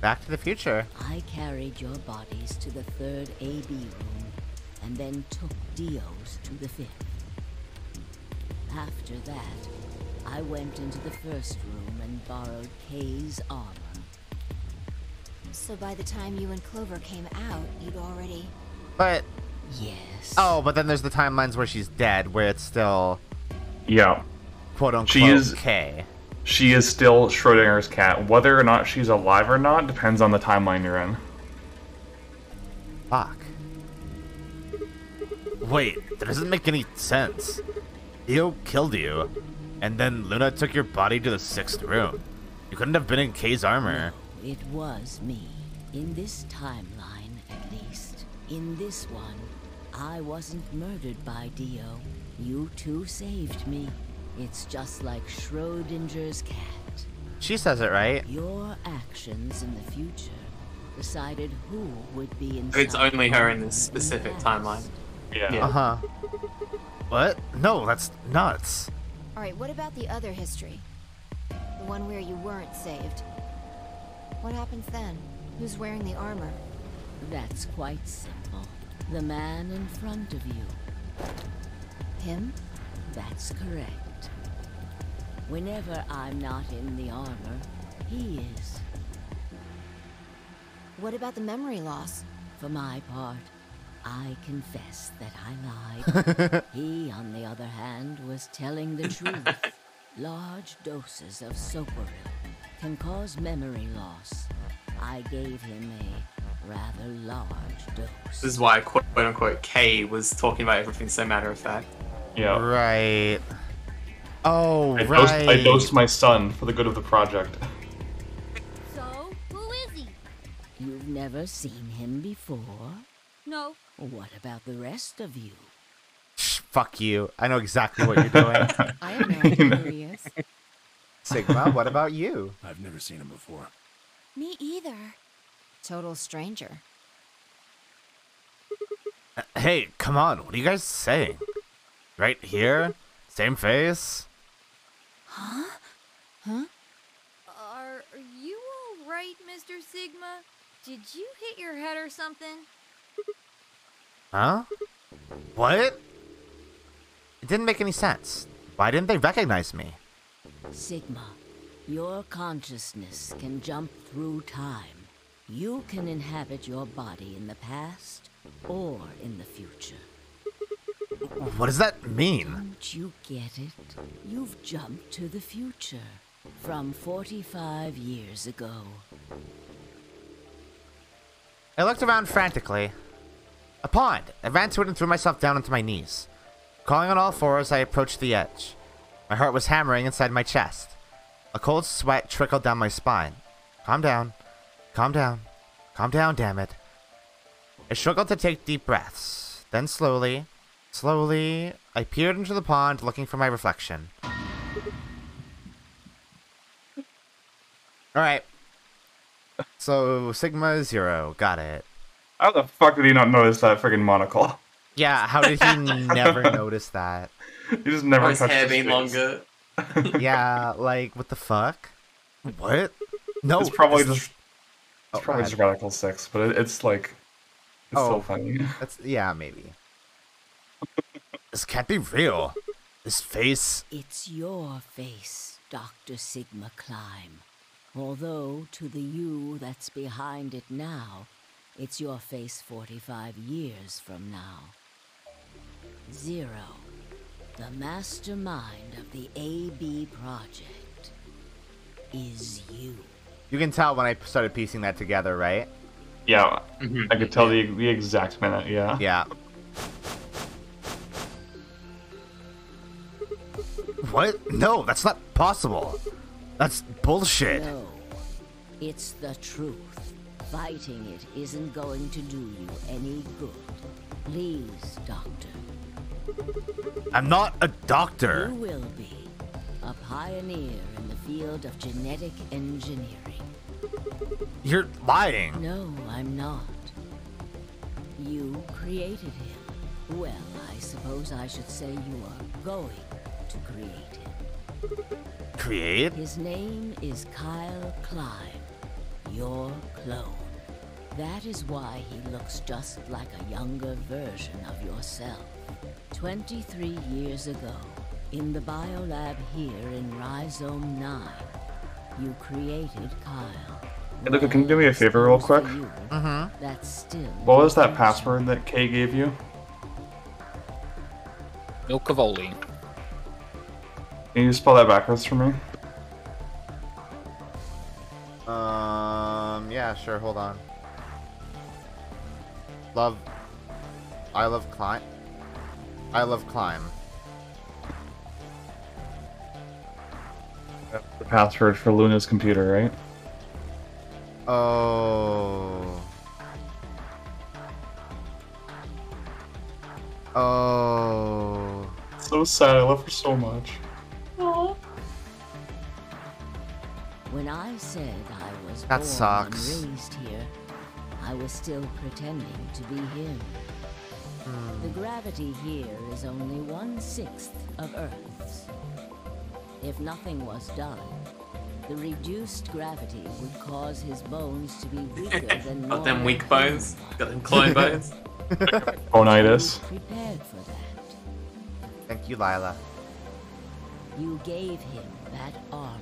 Back to the future. I carried your bodies to the third AB room, and then took Dio's to the fifth. After that, I went into the first room and borrowed Kay's armor. So by the time you and Clover came out, you'd already... But... Yes. Oh, but then there's the timelines where she's dead, where it's still... Yeah. Quote-unquote She is Kay. She is still Schrodinger's cat. Whether or not she's alive or not depends on the timeline you're in. Fuck. Wait, that doesn't make any sense. Dio killed you, and then Luna took your body to the 6th room. You couldn't have been in Kay's armor. No, it was me. In this timeline, at least. In this one, I wasn't murdered by Dio. You two saved me. It's just like Schrodinger's cat. She says it right. Your actions in the future decided who would be inside. It's only her in this specific timeline. Yeah. Uh-huh. What? No, that's nuts. Alright, what about the other history? The one where you weren't saved. What happens then? Who's wearing the armor? That's quite simple. The man in front of you. Him? That's correct. Whenever I'm not in the armor, he is. What about the memory loss? For my part, I confess that I lied. He, on the other hand, was telling the truth. Large doses of soporil can cause memory loss. I gave him a rather large dose. This is why quote-unquote Kay was talking about everything so matter-of-fact. Yeah. Right. Oh, I dosed my son for the good of the project. So, who is he? You've never seen him before? No. What about the rest of you? Shh, fuck you. I know exactly what you're doing. I have no idea who he is. Sigma, what about you? I've never seen him before. Me either. Total stranger. Hey, come on. What are you guys saying? Right here? Same face? Huh? Huh? Are you alright, Mr. Sigma? Did you hit your head or something? Huh? What? It didn't make any sense. Why didn't they recognize me? Sigma, your consciousness can jump through time. You can inhabit your body in the past or in the future. What does that mean? Don't you get it? You've jumped to the future from 45 years ago. I looked around frantically. A pond. I ran to it and threw myself down onto my knees. Crawling on all fours, I approached the edge. My heart was hammering inside my chest. A cold sweat trickled down my spine. Calm down. Calm down. Calm down, damn it. I struggled to take deep breaths. Then slowly, I peered into the pond looking for my reflection. Alright. So, Sigma 0. Got it. How the fuck did he not notice that friggin' monocle? Yeah, how did he never notice that? He just never his touched hair his being face. longer. Yeah, like, what the fuck? What? No. It's probably it's- just... It's probably just Radical 6, but it's like... It's so funny. Yeah, maybe. This can't be real. This face... It's your face, Dr. Sigma Climb. Although, to the you that's behind it now, it's your face 45 years from now. 0, the mastermind of the AB project, is you. You can tell when I started piecing that together, right? Yeah, I could tell the exact minute, yeah. Yeah. What? No, that's not possible. That's bullshit. No, it's the truth. Fighting it isn't going to do you any good. Please, Doctor. I'm not a doctor. You will be a pioneer in the field of genetic engineering. You're lying. No, I'm not. You created him. Well, I suppose I should say you are going to create him. Create? His name is Kyle Climb, your clone. That is why he looks just like a younger version of yourself. 23 years ago, in the biolab here in Rhizome 9, you created Kyle. Hey, Luka, can you do me a favor real quick? That's still What was that password that Kay gave you? Milcavoli. Can you spell that backwards for me? Yeah, sure, hold on. I love climb. The password for Luna's computer, right? Oh. Oh. So sad. I love her so much. When I said I was That born sucks. and raised here, I was still pretending to be him. The gravity here is only 1/6 of Earth's. If nothing was done, the reduced gravity would cause his bones to be weaker than Got them normal weak bones. Got them clone bones. Bonitis. Prepared for that. Thank you, Lila. You gave him that armor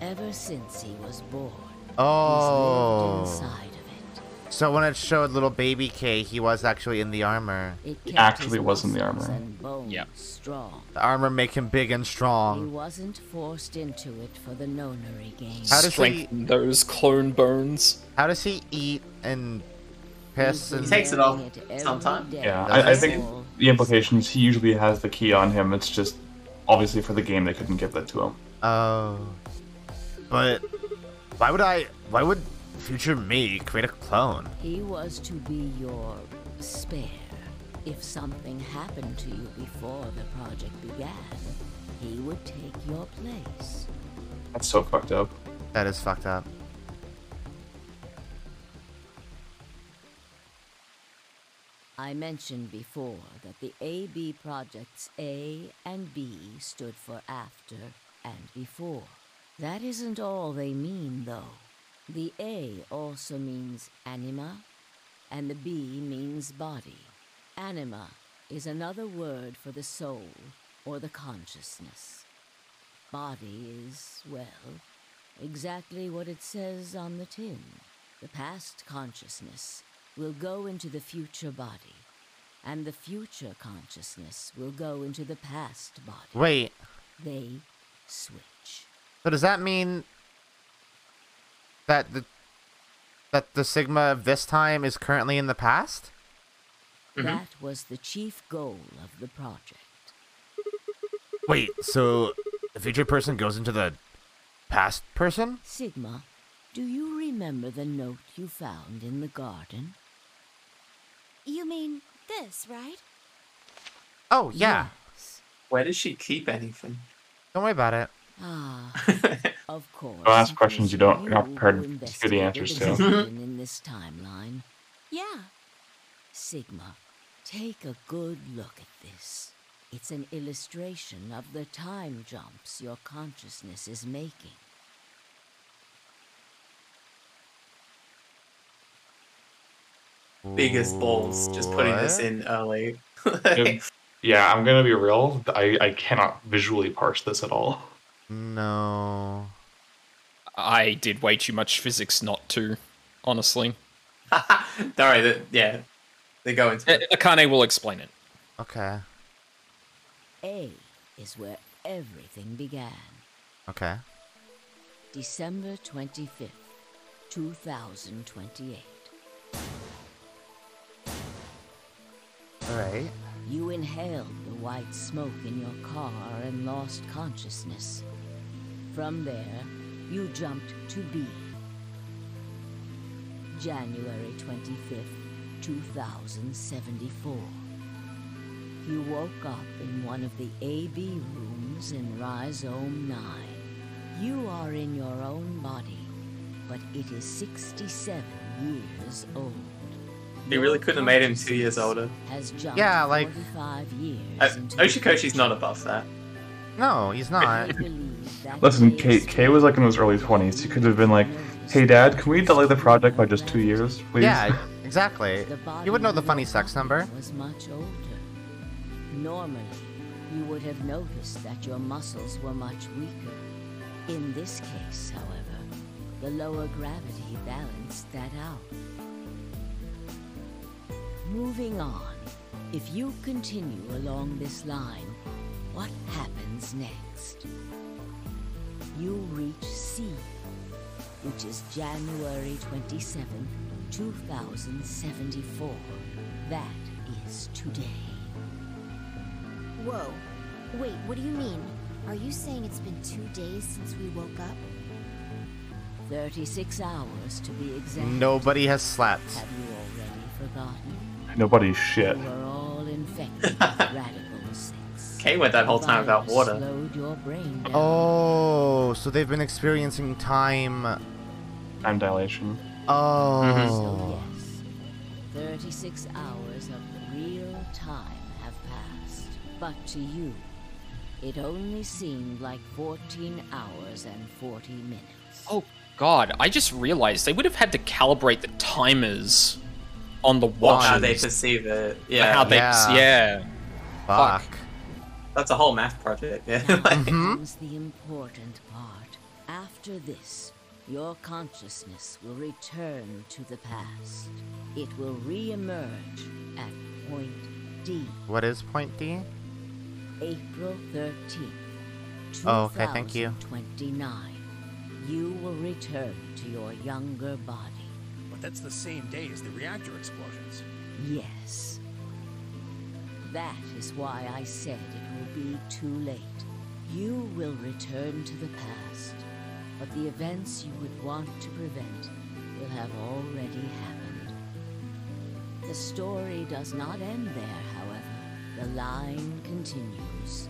ever since he was born. Oh. He's lived inside of it. So when it showed little baby K, he was actually in the armor. It He kept actually his was in the muscles armor. and bones Yeah. strong. The armor make him big and He strong. wasn't forced into it for the Nonary game. How does he? Strengthen those clone bones. How does he eat and piss He and? takes it off sometime. Yeah, Does I he? think the implications, he usually has the key on him. It's just, obviously for the game, they couldn't give that to him. Oh. But why would future me create a clone? He was to be your spare. If something happened to you before the project began, he would take your place. That's so fucked up. That is fucked up. I mentioned before that the AB projects A and B stood for after and before. That isn't all they mean, though. The A also means anima, and the B means body. Anima is another word for the soul or the consciousness. Body is, well, exactly what it says on the tin. The past consciousness will go into the future body, and the future consciousness will go into the past body. Wait. They switch. So does that mean that the Sigma of this time is currently in the past? That was the chief goal of the project. Wait, so the future person goes into the past person? Sigma, do you remember the note you found in the garden? You mean this, right? Oh, yeah. Where does she keep anything? Don't worry about it. Ah, of course. Don't ask questions you're not You prepared who to hear the investigated answers the to. garden in this timeline. Yeah. Sigma, take a good look at this. It's an illustration of the time jumps your consciousness is making. Biggest balls, just putting this in early. Yeah, I'm gonna be real. I cannot visually parse this at all. No. I did way too much physics not to, honestly. Don't worry, yeah, they go into it. Akane will explain it. Okay. A is where everything began. Okay. December 25th, 2028. Alright. You inhaled the white smoke in your car and lost consciousness. From there, you jumped to B. January 25th, 2074. You woke up in one of the AB rooms in Rhizome 9. You are in your own body, but it is 67 years old. He really couldn't have made him 2 years older. Has jumped Yeah, like 45 years Oshikoshi's not above that. No, he's not. Listen, Kay was like in his early 20s. He could have been like, hey dad, can we delay the project by just 2 years, please? Yeah, exactly. You would know the funny sex number. Was much older. Normally, you would have noticed that your muscles were much weaker. In this case, however, the lower gravity balanced that out. Moving on, if you continue along this line, what happens next? You reach C, which is January 27th, 2074. That is today. Whoa. Wait, what do you mean? Are you saying it's been 2 days since we woke up? 36 hours to be exact. Nobody has slept. Have you already forgotten? Nobody's shit. You were all infected with Radical 6. Kay went that whole time without water. Slowed your brain down. Oh, so they've been experiencing time dilation. Oh. So yes, 36 hours of real time have passed. But to you, it only seemed like 14 hours and 40 minutes. Oh god, I just realized they would have had to calibrate the timers on the watches. How they perceive it. Yeah. How they, yeah. Fuck. That's a whole math project. Yeah. Comes the important part. After this, your consciousness will return to the past. It will re-emerge at point D. What is point D? April 13th, Oh, okay, thank you. 2029. You will return to your younger body. But that's the same day as the reactor explosions. Yes. That is why I said it will be too late. You will return to the past, but the events you would want to prevent will have already happened. The story does not end there, however. The line continues.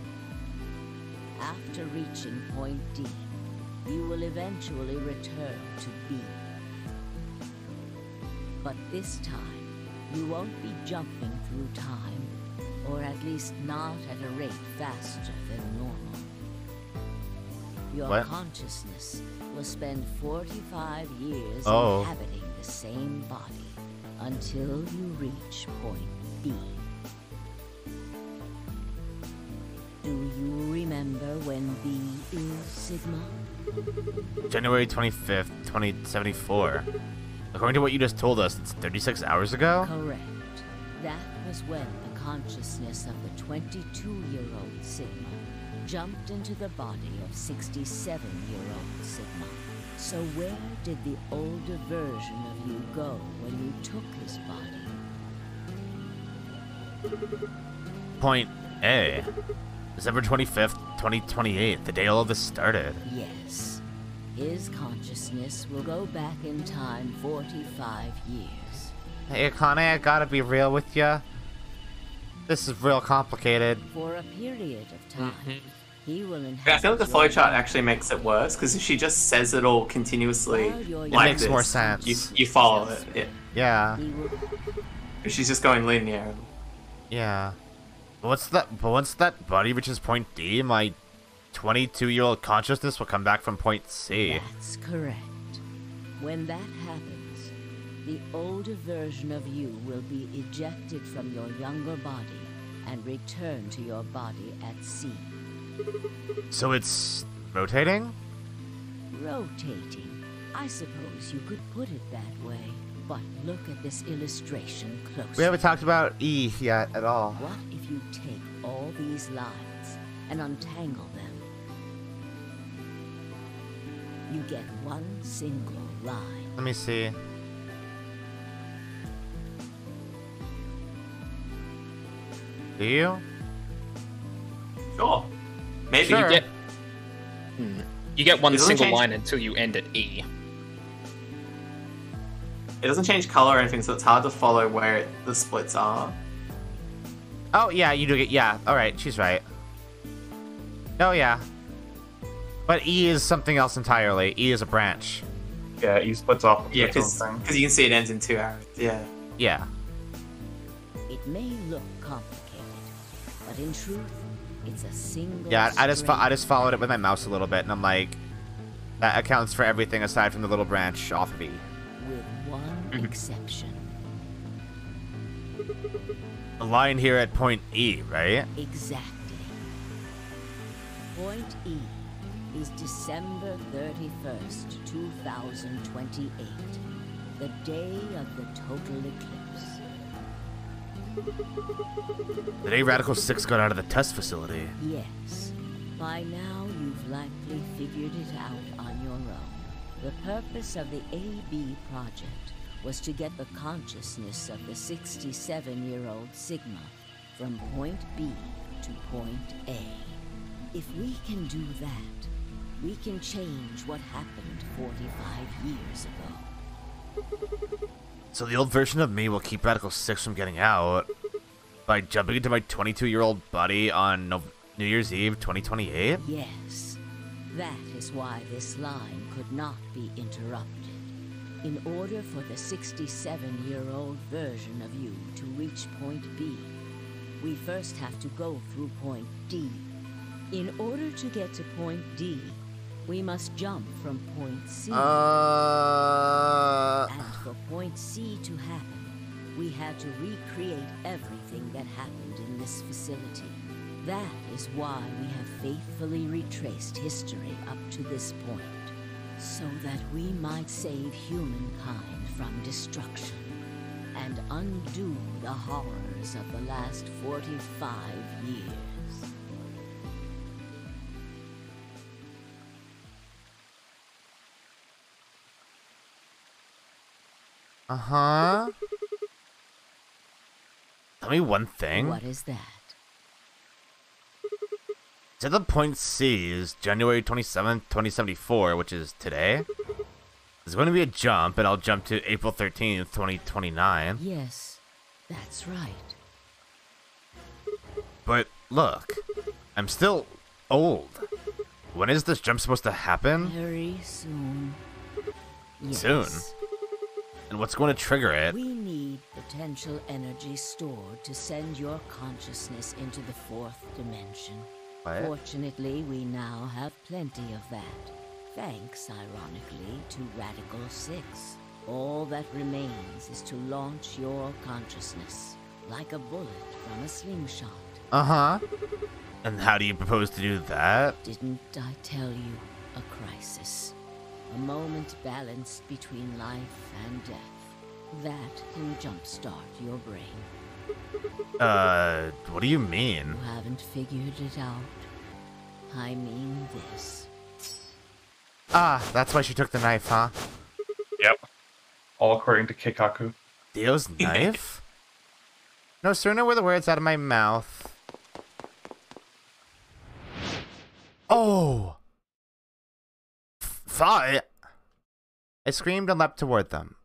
After reaching point D, you will eventually return to B. But this time, you won't be jumping through time, or at least not at a rate faster than normal. Your consciousness will spend 45 years inhabiting the same body until you reach point B. Do you remember when B is, Sigma? January 25th, 2074. According to what you just told us, it's 36 hours ago? Correct. That was when the consciousness of the 22-year-old Sigma jumped into the body of 67-year-old Sigma. So where did the older version of you go when you took his body? Point A. December 25th, 2028, the day all of this started. Yes. His consciousness will go back in time 45 years. Hey, Akane, I gotta be real with ya. This is real complicated. For a period of time, he will inhabit. I feel like the flowchart actually makes it worse, because if she just says it all continuously It like makes this, more sense. You follow it. Yeah. If she's just going linear. Yeah. But once that body reaches point D, my 22-year-old consciousness will come back from point C. That's correct. When that happens, the older version of you will be ejected from your younger body and return to your body at C. So it's rotating? Rotating. I suppose you could put it that way. But look at this illustration closely. We haven't talked about E yet at all. What if you take all these lines and untangle them? You get one single line. Let me see. Do you? Sure. Maybe You get one It doesn't single change- line until you end at E. It doesn't change color or anything, so it's hard to follow where the splits are. Oh, yeah, you do get... Yeah, alright, she's right. Oh, yeah. But E is something else entirely. E is a branch. Yeah, E splits off. Yeah, its own because thing. you can see it ends in 2 arrows. Yeah. Yeah. It may look complicated, but in truth, it's a single. Yeah, I just string. followed it with my mouse a little bit, and I'm like... That accounts for everything aside from the little branch off of E. With one exception. A line here at point E, right? Exactly. Point E is December 31st, 2028, the day of the total eclipse. The day Radical 6 got out of the test facility. Yes. By now, you've likely figured it out on your own. The purpose of the AB project was to get the consciousness of the 67-year-old Sigma from point B to point A. If we can do that, we can change what happened 45 years ago. So the old version of me will keep Radical 6 from getting out by jumping into my 22-year-old body on New Year's Eve 2028? Yes. That is why this line could not be interrupted. In order for the 67-year-old version of you to reach point B, we first have to go through point D. In order to get to point D, we must jump from point C. And for point C to happen, we had to recreate everything that happened in this facility. That is why we have faithfully retraced history up to this point, so that we might save humankind from destruction and undo the horrors of the last 45 years. Uh-huh. Tell me one thing. What is that? So the point C is January 27th, 2074, which is today. There's going to be a jump, and I'll jump to April 13th, 2029. Yes, that's right. But look, I'm still old. When is this jump supposed to happen? Very soon. Yes. Soon? And what's going to trigger it? We need potential energy stored to send your consciousness into the fourth dimension. What? Fortunately, we now have plenty of that. Thanks, ironically, to Radical 6. All that remains is to launch your consciousness, like a bullet from a slingshot. Uh-huh. And how do you propose to do that? Didn't I tell you? A crisis. A moment balanced between life and death. That can jumpstart your brain. What do you mean? You haven't figured it out. I mean this. Ah, that's why she took the knife, huh? Yep. All according to Keikaku. Dio's knife? No sooner were the words out of my mouth. Oh! Fight! I screamed and leapt toward them.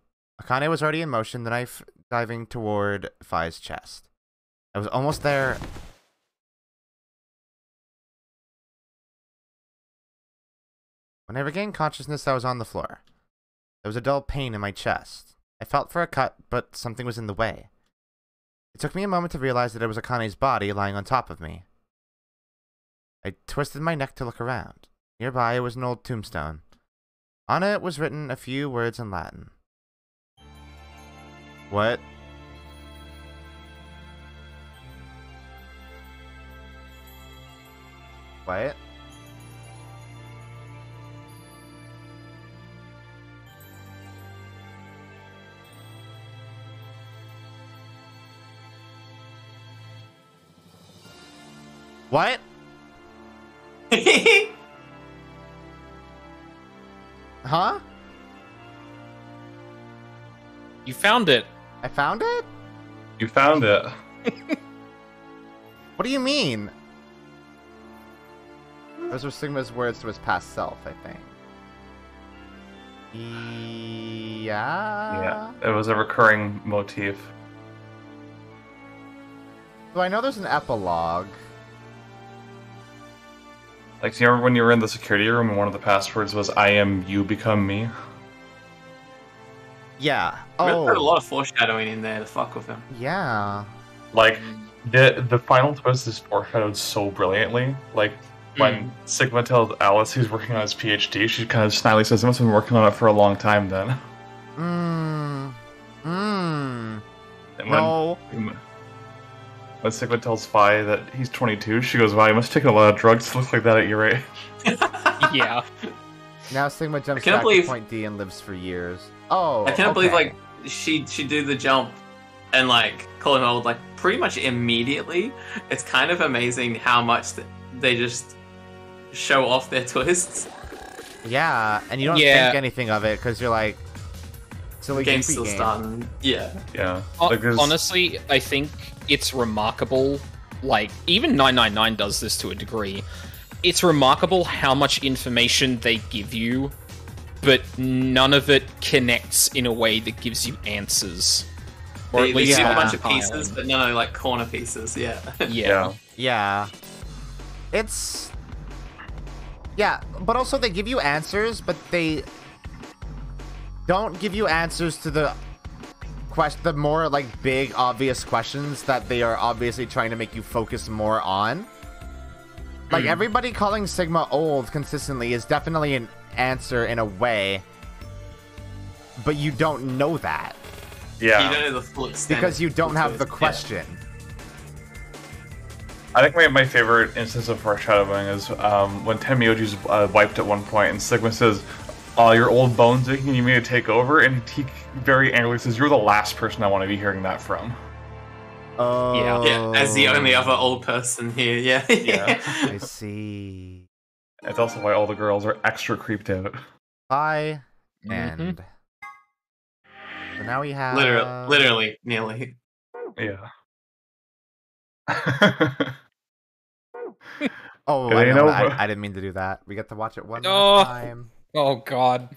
Akane was already in motion, the knife diving toward Fi's chest. I was almost there. When I regained consciousness, I was on the floor. There was a dull pain in my chest. I felt for a cut, but something was in the way. It took me a moment to realize that it was Akane's body lying on top of me. I twisted my neck to look around. Nearby was an old tombstone. On it was written a few words in Latin. What? What? What? Huh? You found it. I found it? You found it. What do you mean? Those were Sigma's words to his past self, I think. Yeah? Yeah, it was a recurring motif. So I know there's an epilogue. Like, do you remember when you were in the security room and one of the passwords was "I am you, become me"? Yeah. We put a lot of foreshadowing in there to fuck with him. Yeah. Like, the final twist is foreshadowed so brilliantly. Like, when Sigma tells Alice he's working on his PhD, she kind of snidely says, "I must have been working on it for a long time then." And when Sigma tells Fi that he's 22, she goes, "Wow, you must have taken a lot of drugs to look like that at your age." Yeah. Now Sigma jumps can't back believe- to point D and lives for years. Oh, I can't believe, okay. like, she do the jump and, like, call him old, like, pretty much immediately. It's kind of amazing how much they just show off their twists. Yeah, and you don't Yeah. think anything of it because you're like, silly Game's goofy still game. starting. Yeah. Yeah. Like, there's... Honestly, I think it's remarkable. Like, even 999 does this to a degree. it's remarkable how much information they give you, but none of it connects in a way that gives you answers. Or They at least give a not bunch of compiling. pieces, but no, like corner pieces. Yeah. Yeah. Yeah. It's... Yeah, but also they give you answers, but they don't give you answers to the more, like, big, obvious questions that they are obviously trying to make you focus more on. Like, everybody calling Sigma old consistently is definitely an answer in a way, but you don't know that. Yeah. You don't know the full extent. Because you don't have the question. I think my favorite instance of foreshadowing is when Tenmyoji's wiped at one point, and Sigma says, your old bones aching, you need to take over, and he very angrily says, you're the last person I want to be hearing that from. Oh. Yeah, as the only other old person here, yeah. Yeah. I see. It's also why all the girls are extra creeped out. Bye. And... So now we have... Literally, nearly. Yeah. Oh, Yeah, I you know. know- I didn't mean to do that. We get to watch it one more time. Oh, God.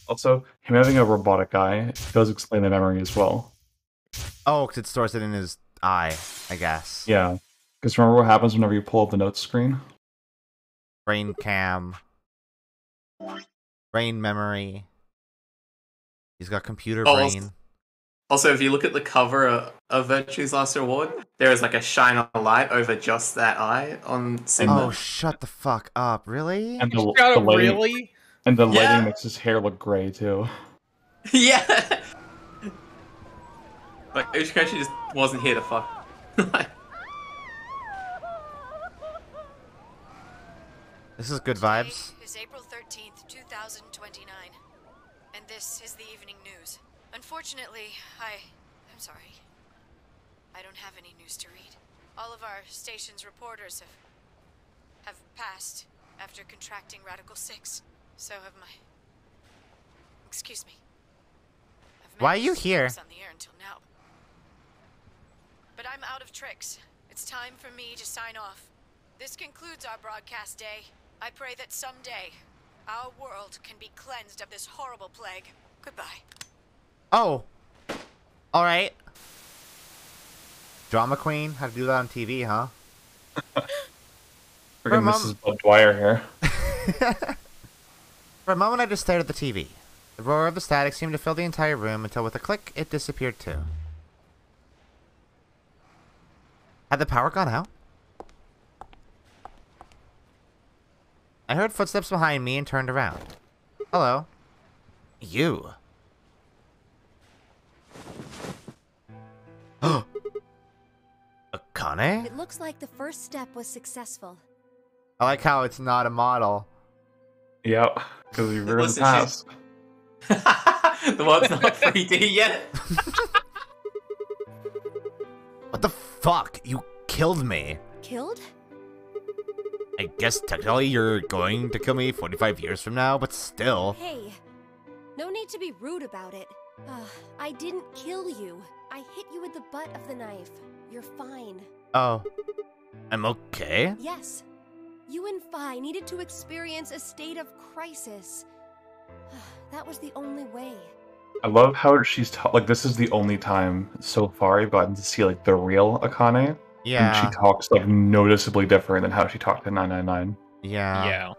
Also, him having a robotic eye does explain the memory as well. Oh, because it stores it in his eye, I guess. Yeah. Because remember what happens whenever you pull up the notes screen? Brain cam. Brain memory. He's got computer brain. Also, if you look at the cover of Virtue's Last Reward, there is like a shine of light over just that eye on Sigma. Oh, shut the fuck up. Really? And the lighting, really? And the Yeah. lighting makes his hair look gray, too. Yeah! Like, Uchikoshi just wasn't here to fuck. This is good vibes. Today is April 13th, 2029, and this is the evening news. Unfortunately, I'm sorry. I don't have any news to read. All of our station's reporters have passed after contracting Radical 6. So have my... Excuse me. I've Why are you managed to here? focus on the air until now. But I'm out of tricks. It's time for me to sign off. This concludes our broadcast day. I pray that someday our world can be cleansed of this horrible plague. Goodbye. Oh. Alright. Drama queen? How to do that on TV, huh? Freaking Mrs. Bud Dwyer here. For a moment, I just stared at the TV. The roar of the static seemed to fill the entire room until with a click, it disappeared too. Had the power gone out? I heard footsteps behind me and turned around. Hello. You. Akane? It looks like the first step was successful. I like how it's not a model. Yep, because you've ruined the Listen, past. The world's not 3D yet. What the fuck? You killed me. Killed? I guess technically you're going to kill me 45 years from now, but still. Hey, no need to be rude about it. I didn't kill you. I hit you with the butt of the knife. You're fine. Oh. I'm okay? Yes. You and Phi needed to experience a state of crisis. That was the only way. I love how she's like, this is the only time so far I've gotten to see like the real Akane. Yeah. And she talks like noticeably different than how she talked to 999. Yeah. Yeah.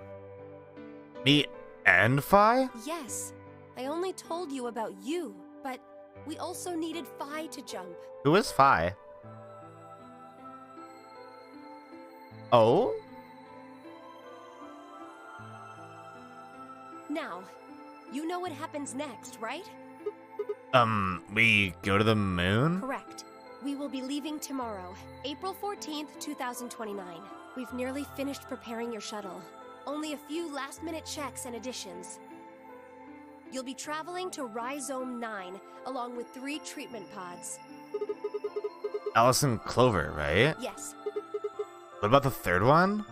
Me and Phi? Yes. I only told you about you, but we also needed Phi to jump. Who is Phi? Oh? Now, you know what happens next, right? We go to the moon? Correct. We will be leaving tomorrow, April 14th, 2029. We've nearly finished preparing your shuttle. Only a few last-minute checks and additions. You'll be traveling to Rhizome 9, along with 3 treatment pods. Allison Clover, right? Yes, What about the third one?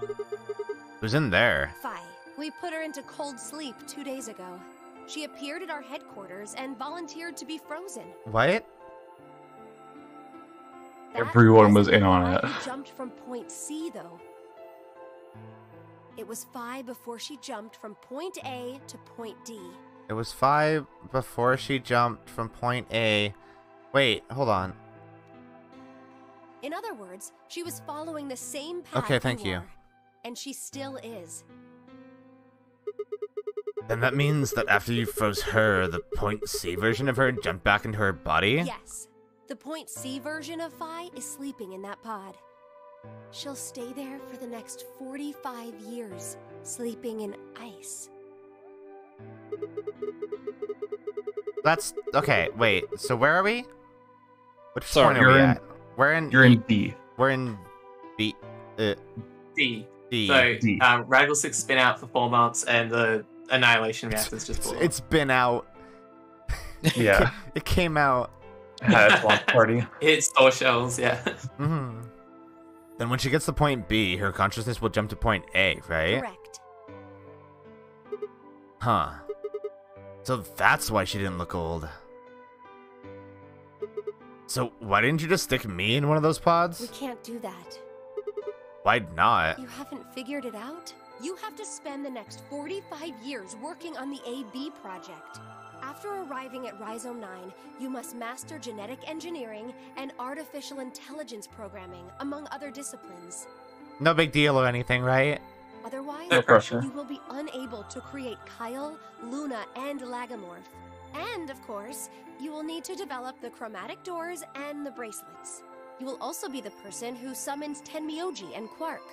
Who's in there? Phi. We put her into cold sleep 2 days ago. She appeared at our headquarters and volunteered to be frozen. What? Everyone was in on it. She jumped from point C, though. It was Phi before she jumped from point A to point D. It was 5 before she jumped from point A. Wait, hold on. In other words, she was following the same path. Okay, thank you. were, and she still is. Then that means that after you froze her, the point C version of her jumped back into her body? Yes. The point C version of Phi is sleeping in that pod. She'll stay there for the next 45 years, sleeping in ice. That's okay. Wait. So where are we? Which So point are we at? We're in. You're in B. We're in B. D. D. So, D. Raggle 6 spin out for 4 months, and the Annihilation reactor's just blew up. It's been out. Yeah. It came out. Had its launch party. It store shells, yeah. Mm-hmm. Then when she gets to point B, her consciousness will jump to point A, right? Correct. Huh. So that's why she didn't look old. So why didn't you just stick me in one of those We pods? can't do that. Why not? You haven't figured it out? You have to spend the next 45 years working on the AB project. After arriving at Rhizome 9, you must master genetic engineering and artificial intelligence programming, among other disciplines. No big deal or anything, right? Otherwise, No pressure. you will be unable to create Kyle, Luna, and Lagomorph. And, of course, you will need to develop the chromatic doors and the bracelets. You will also be the person who summons Tenmyoji and Quark.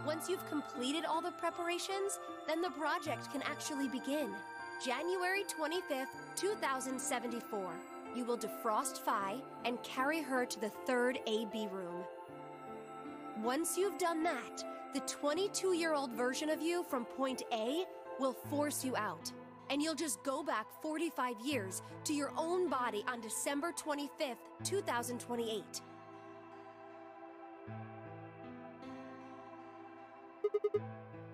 Once you've completed all the preparations, then the project can actually begin. January 25th, 2074. You will defrost Phi and carry her to the third AB room. Once you've done that, the 22-year-old version of you from point A will force you out. And you'll just go back 45 years to your own body on December 25th, 2028.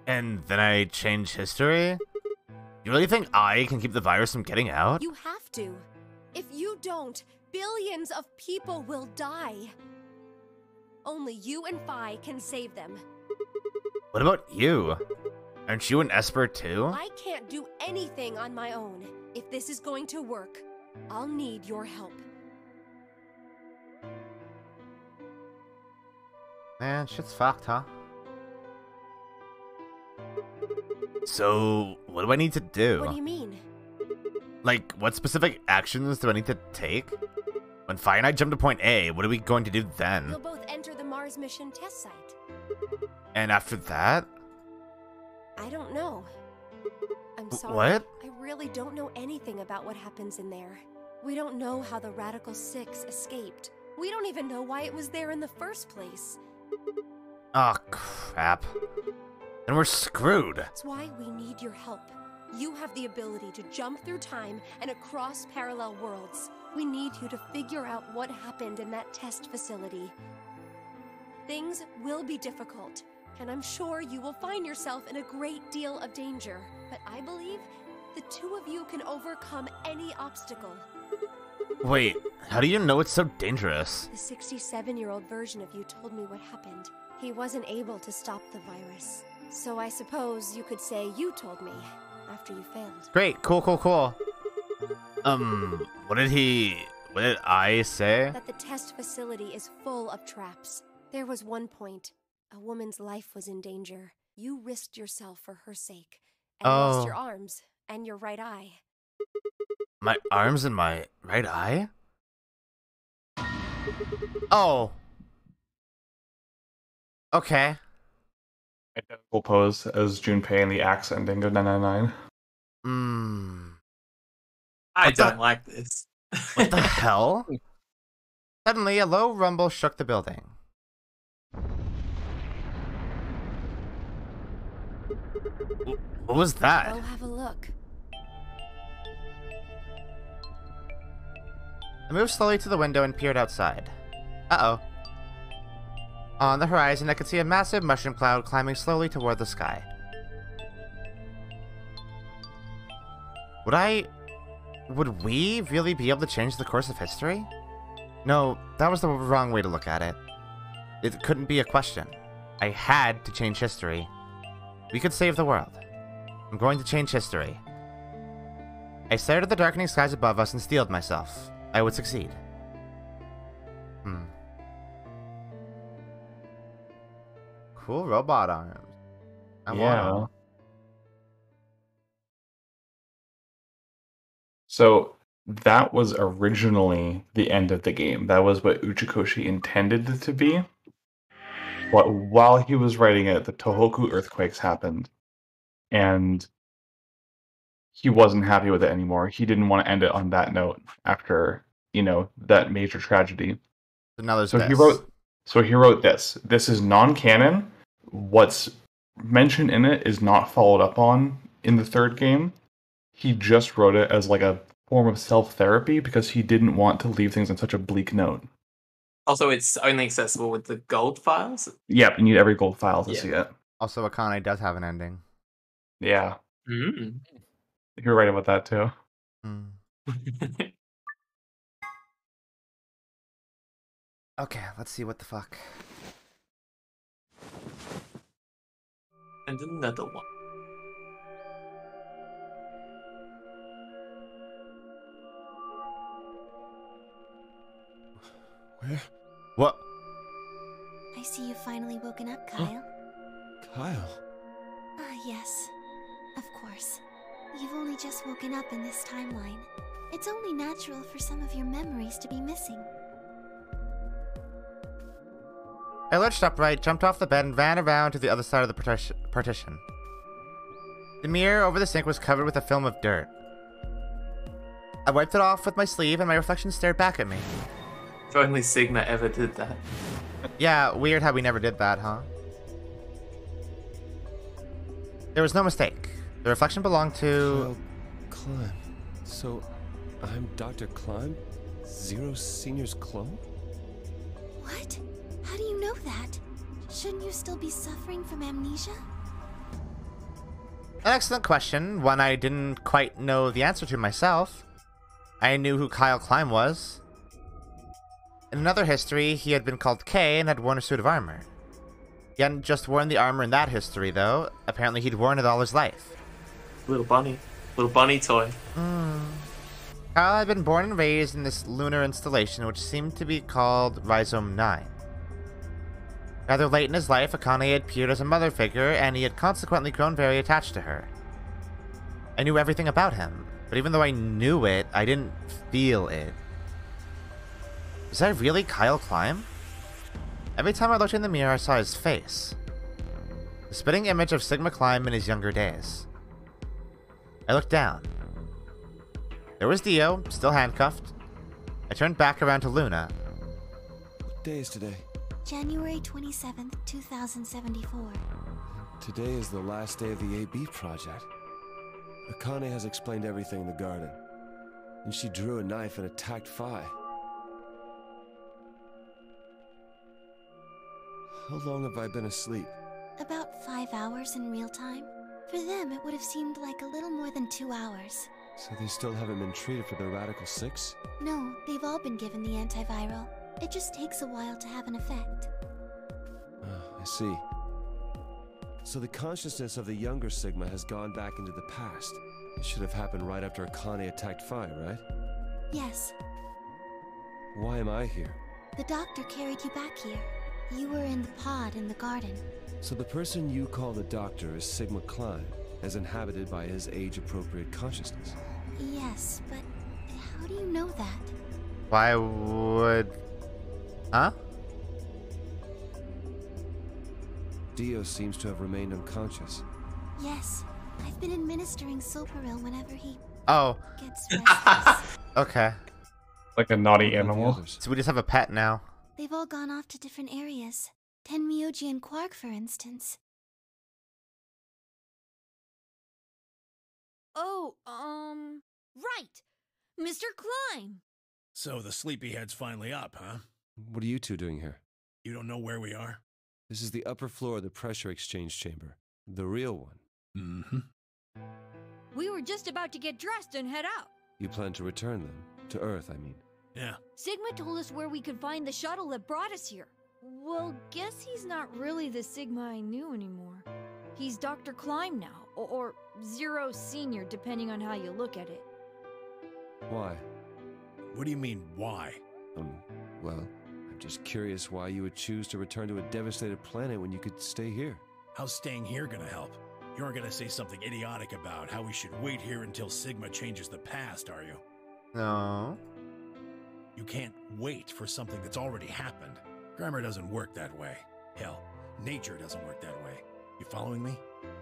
And then I change history? You really think I can keep the virus from getting out? You have to. If you don't, billions of people will die. Only you and Phi can save them. What about you? Aren't you an Esper too? I can't do anything on my own. If this is going to work, I'll need your help. Man, shit's fucked, huh? So, what do I need to do? What do you mean? Like, what specific actions do I need to take? When Phi and I jump to point A, what are we going to do then? You'll both enter the Mars mission test site. And after that? I don't know. I'm sorry. What? I really don't know anything about what happens in there. We don't know how the Radical Six escaped. We don't even know why it was there in the first place. Oh, crap. Then we're screwed. That's why we need your help. You have the ability to jump through time and across parallel worlds. We need you to figure out what happened in that test facility. Things will be difficult, and I'm sure you will find yourself in a great deal of danger. But I believe the two of you can overcome any obstacle. Wait, how do you know it's so dangerous? The 67-year-old version of you told me what happened. He wasn't able to stop the virus. So I suppose you could say you told me after you failed. Great, cool. What did I say? That the test facility is full of traps. There was one point. A woman's life was in danger. You risked yourself for her sake. And lost your arms and your right eye. My arms and my right eye? Oh. Okay. Identical pose as Junpei in the axe ending of 999. I don't like this. What the hell? Suddenly, a low rumble shook the building. What was that? Go have a look. I moved slowly to the window and peered outside. Uh-oh. On the horizon, I could see a massive mushroom cloud climbing slowly toward the sky. Would we really be able to change the course of history? No, that was the wrong way to look at it. It couldn't be a question. I had to change history. We could save the world. I'm going to change history. I stared at the darkening skies above us and steeled myself. I would succeed. Cool robot arms. I want 'em. So that was originally the end of the game. That was what Uchikoshi intended it to be. But while he was writing it, the Tohoku earthquakes happened. And he wasn't happy with it anymore. He didn't want to end it on that note after, that major tragedy. So now there's So this. he wrote this. This is non-canon. What's mentioned in it is not followed up on in the third game. He just wrote it as like a form of self-therapy because he didn't want to leave things on such a bleak note. Also, it's only accessible with the gold files. Yep, you need every gold file to see it. Also, Akane does have an ending. Yeah. You're right about that too. Okay, let's see what the fuck. And another one. Where? What? I see you've finally woken up, Kyle. Kyle. Ah, yes. Of course. You've only just woken up in this timeline. It's only natural for some of your memories to be missing. I lurched upright, jumped off the bed, and ran around to the other side of the partition. The mirror over the sink was covered with a film of dirt. I wiped it off with my sleeve, and my reflection stared back at me. If only Sigma ever did that. Yeah, weird how we never did that, huh? There was no mistake. The reflection belonged to... Climb. So, I'm Dr. Climb? Zero Senior's clone? What? How do you know that? Shouldn't you still be suffering from amnesia? An excellent question, one I didn't quite know the answer to myself. I knew who Kyle Climb was. In another history, he had been called K and had worn a suit of armor. He hadn't just worn the armor in that history, though. Apparently he'd worn it all his life. Little bunny toy. Kyle had been born and raised in this lunar installation, which seemed to be called Rhizome 9. Rather late in his life, Akane had appeared as a mother figure, and he had consequently grown very attached to her. I knew everything about him, but even though I knew it, I didn't feel it. Was that really Kyle Climb? Every time I looked in the mirror, I saw his face. The spitting image of Sigma Climb in his younger days. I looked down. There was Dio, still handcuffed. I turned back around to Luna. What day is today? January 27th, 2074. Today is the last day of the AB project. Akane has explained everything in the garden. And she drew a knife and attacked Phi. How long have I been asleep? About 5 hours in real time. For them, it would have seemed like a little more than 2 hours. So they still haven't been treated for the Radical 6? No, they've all been given the antiviral. It just takes a while to have an effect. I see. So the consciousness of the younger Sigma has gone back into the past. It should have happened right after Akane attacked Phi, right? Yes. Why am I here? The doctor carried you back here. You were in the pod in the garden. So the person you call the doctor is Sigma Climb, as inhabited by his age-appropriate consciousness. Yes, but how do you know that? Why would... Huh? Dio seems to have remained unconscious. Yes, I've been administering Soparil whenever he gets restless. Okay. Like a naughty animal. So we just have a pet now. They've all gone off to different areas. Tenmyoji and Quark, for instance. Oh, right. Mr. Climb. So the sleepyhead's finally up, huh? What are you two doing here? You don't know where we are? This is the upper floor of the pressure exchange chamber. The real one. We were just about to get dressed and head out. You plan to return them? To Earth, I mean. Yeah. Sigma told us where we could find the shuttle that brought us here. Well, guess he's not really the Sigma I knew anymore. He's Dr. Climb now, or Zero Senior, depending on how you look at it. Why? What do you mean, why? Well, I'm just curious why you would choose to return to a devastated planet when you could stay here. How's staying here gonna help? You aren't gonna say something idiotic about how we should wait here until Sigma changes the past, are you? No. You can't wait for something that's already happened. Grammar doesn't work that way. Hell, nature doesn't work that way. You following me?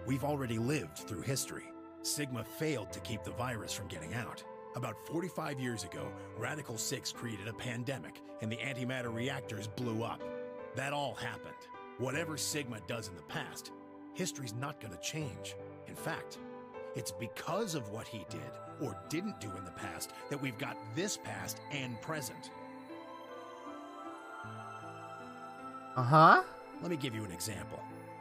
We've already lived through history. Sigma failed to keep the virus from getting out. About 45 years ago, Radical 6 created a pandemic, and the antimatter reactors blew up. That all happened. Whatever Sigma does in the past, history's not gonna change. In fact, it's because of what he did, or didn't do in the past, that we've got this past and present. Uh-huh. Let me give you an example.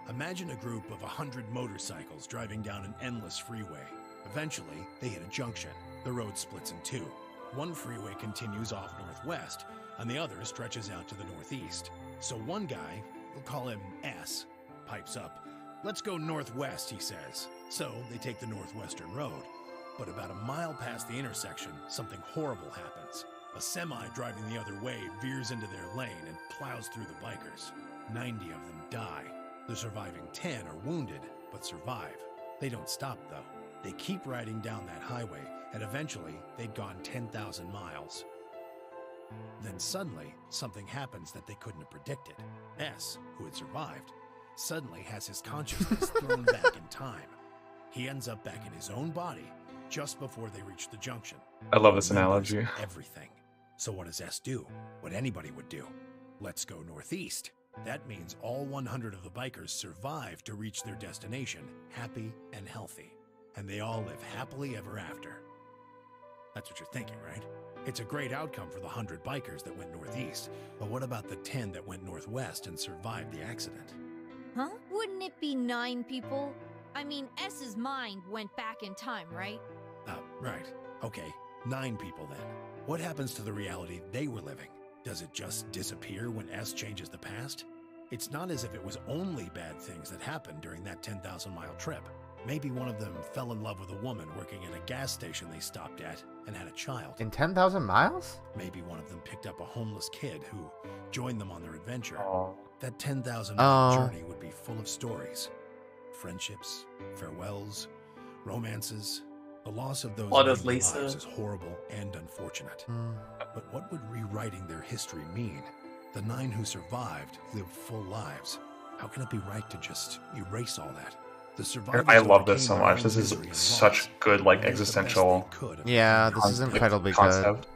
Imagine a group of 100 motorcycles driving down an endless freeway. Eventually, they hit a junction. The road splits in two. One freeway continues off northwest, and the other stretches out to the northeast. So one guy, we'll call him S, pipes up. "Let's go northwest," he says. So they take the northwestern road. But about a mile past the intersection, something horrible happens. A semi driving the other way veers into their lane and plows through the bikers. 90 of them die. The surviving 10 are wounded, but survive. They don't stop, though. They keep riding down that highway, and eventually they'd gone 10,000 miles. Then suddenly, something happens that they couldn't have predicted. S, who had survived, suddenly has his consciousness thrown back in time. He ends up back in his own body just before they reach the junction. I love this Remembers analogy. Everything. So what does S do? What anybody would do. Let's go northeast. That means all 100 of the bikers survive to reach their destination, happy and healthy. And they all live happily ever after. That's what you're thinking, right? It's a great outcome for the 100 bikers that went northeast, but what about the 10 that went northwest and survived the accident? Huh? Wouldn't it be 9 people? I mean, S's mind went back in time, right? Right. Okay, 9 people then. What happens to the reality they were living? Does it just disappear when S changes the past? It's not as if it was only bad things that happened during that 10,000-mile trip. Maybe one of them fell in love with a woman working at a gas station they stopped at and had a child. In 10,000 miles? Maybe one of them picked up a homeless kid who joined them on their adventure. Oh. That 10,000-mile journey would be full of stories. Friendships, farewells, romances. The loss of those What of many Lisa? lives is horrible and unfortunate. But what would rewriting their history mean? The 9 who survived lived full lives. How can it be right to just erase all that? The survivors I love this so overcame their much. own This is misery and such loss. good, like, They did the best they existential. could of Yeah, their this is lives. incredibly concept. good.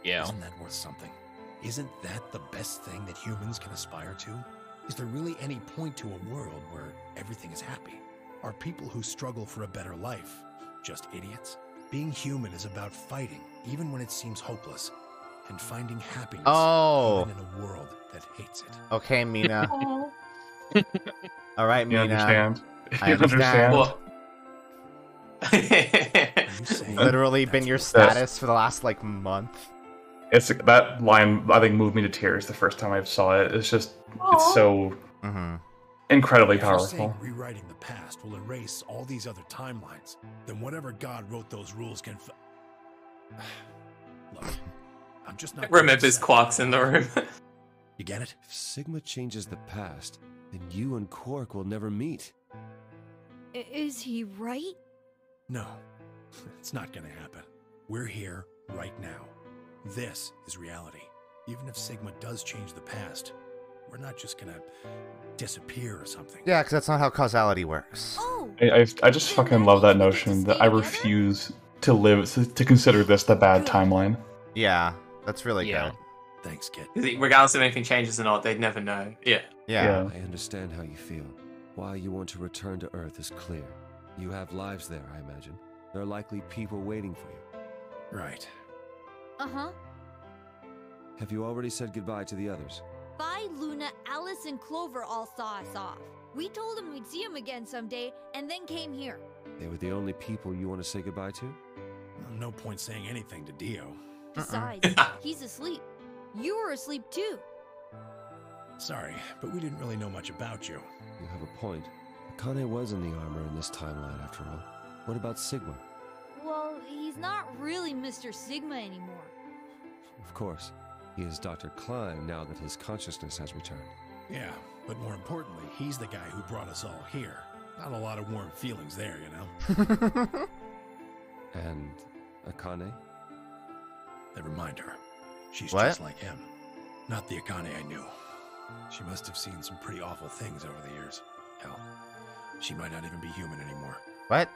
Yeah. Isn't that worth something? Isn't that the best thing that humans can aspire to? Is there really any point to a world where everything is happy? Are people who struggle for a better life just idiots? Being human is about fighting, even when it seems hopeless, and finding happiness even in a world that hates it. Okay, Mina. All right, You Mina. understand? I You understand. understand? Literally been your status for the last, like, month. It's that line. I think moved me to tears the first time I saw it. It's just, it's so incredibly If you're saying powerful. rewriting the past will erase all these other timelines, then whatever God wrote those rules can. Look, I'm just not. Remembers Quark's in the room. You get it? If Sigma changes the past, then you and Quark will never meet. Is he right? No, it's not gonna happen. We're here right now. This is reality. Even if Sigma does change the past, we're not just gonna disappear or something. Yeah, because that's not how causality works. I just fucking love that notion that I refuse to live to consider this the bad timeline. Yeah, that's really Yeah. good. Thanks, kid. Regardless of anything changes or not, they'd never know. Yeah. I understand how you feel. Why you want to return to Earth is clear. You have lives there, I imagine. There are likely people waiting for you. Right. Uh-huh. Have you already said goodbye to the others? Bye, Luna, Alice, and Clover all saw us off. We told them we'd see them again someday, and then came here. They were the only people you want to say goodbye to? No point saying anything to Dio. Besides, he's asleep. You were asleep too. Sorry, but we didn't really know much about you. You have a point. Akane was in the armor in this timeline, after all. What about Sigma? Well, he's not really Mr. Sigma anymore. Of course. He is Dr. Klein now that his consciousness has returned. Yeah, but more importantly, he's the guy who brought us all here. Not a lot of warm feelings there, you know? And Akane? Never mind her. She's What? just like him. Not the Akane I knew. She must have seen some pretty awful things over the years. Hell, she might not even be human anymore. What?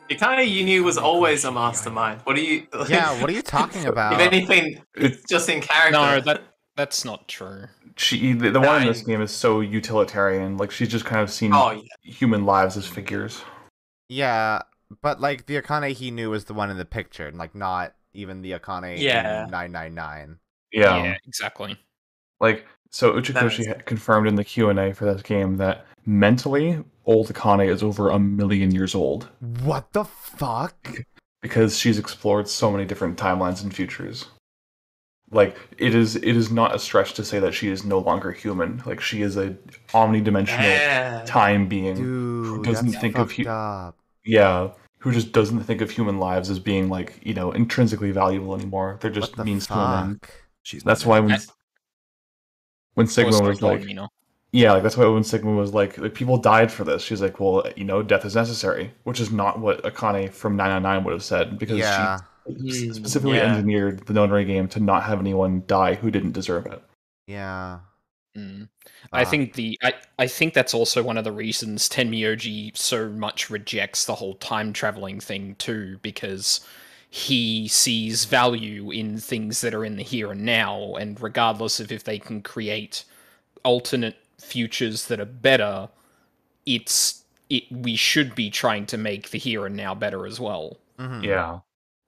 The kind of you knew was always a mastermind. What are you? Yeah, what are you talking about? If anything, it's just in character. No, that's not true. The one in this game is so utilitarian. Like, she's just kind of seen human lives as figures. Yeah, but like the Akane he knew was the one in the picture, and like not even the Akane in 999. Yeah, exactly. Like, so Uchikoshi had confirmed in the Q&A for this game that mentally, old Akane is over 1 million years old. What the fuck? Because she's explored so many different timelines and futures. Like, it is not a stretch to say that she is no longer human. Like, she is a omnidimensional time being who doesn't think of who just doesn't think of human lives as being, like, you know, intrinsically valuable anymore. They're just means to an end. That's why when Sigma was like, yeah, like that's why when Sigma was like people died for this. She's like, well, you know, death is necessary, which is not what Akane from 999 would have said, because she specifically engineered the Nonary game to not have anyone die who didn't deserve it. Yeah. I think I think that's also one of the reasons Tenmyoji so much rejects the whole time traveling thing too, because he sees value in things that are in the here and now, and regardless of if they can create alternate futures that are better, we should be trying to make the here and now better as well. Yeah,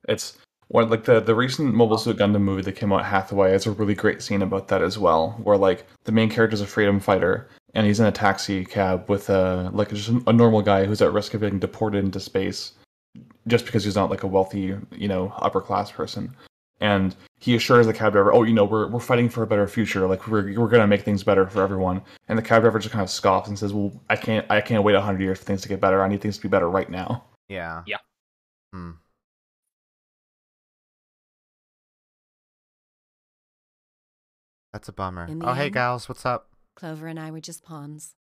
it's one like the recent Mobile Suit Gundam movie that came out, Hathaway, has a really great scene about that as well, where like the main character is a freedom fighter and he's in a taxi cab with just a normal guy who's at risk of getting deported into space just because he's not like a wealthy, you know, upper class person. And he assures the cab driver, oh, you know, we're fighting for a better future. Like we're gonna make things better for everyone. And the cab driver just kind of scoffs and says, well, I can't wait 100 years for things to get better. I need things to be better right now. Yeah. Yeah. That's a bummer. In the Oh, hey, end, gals, what's up? Clover and I were just pawns.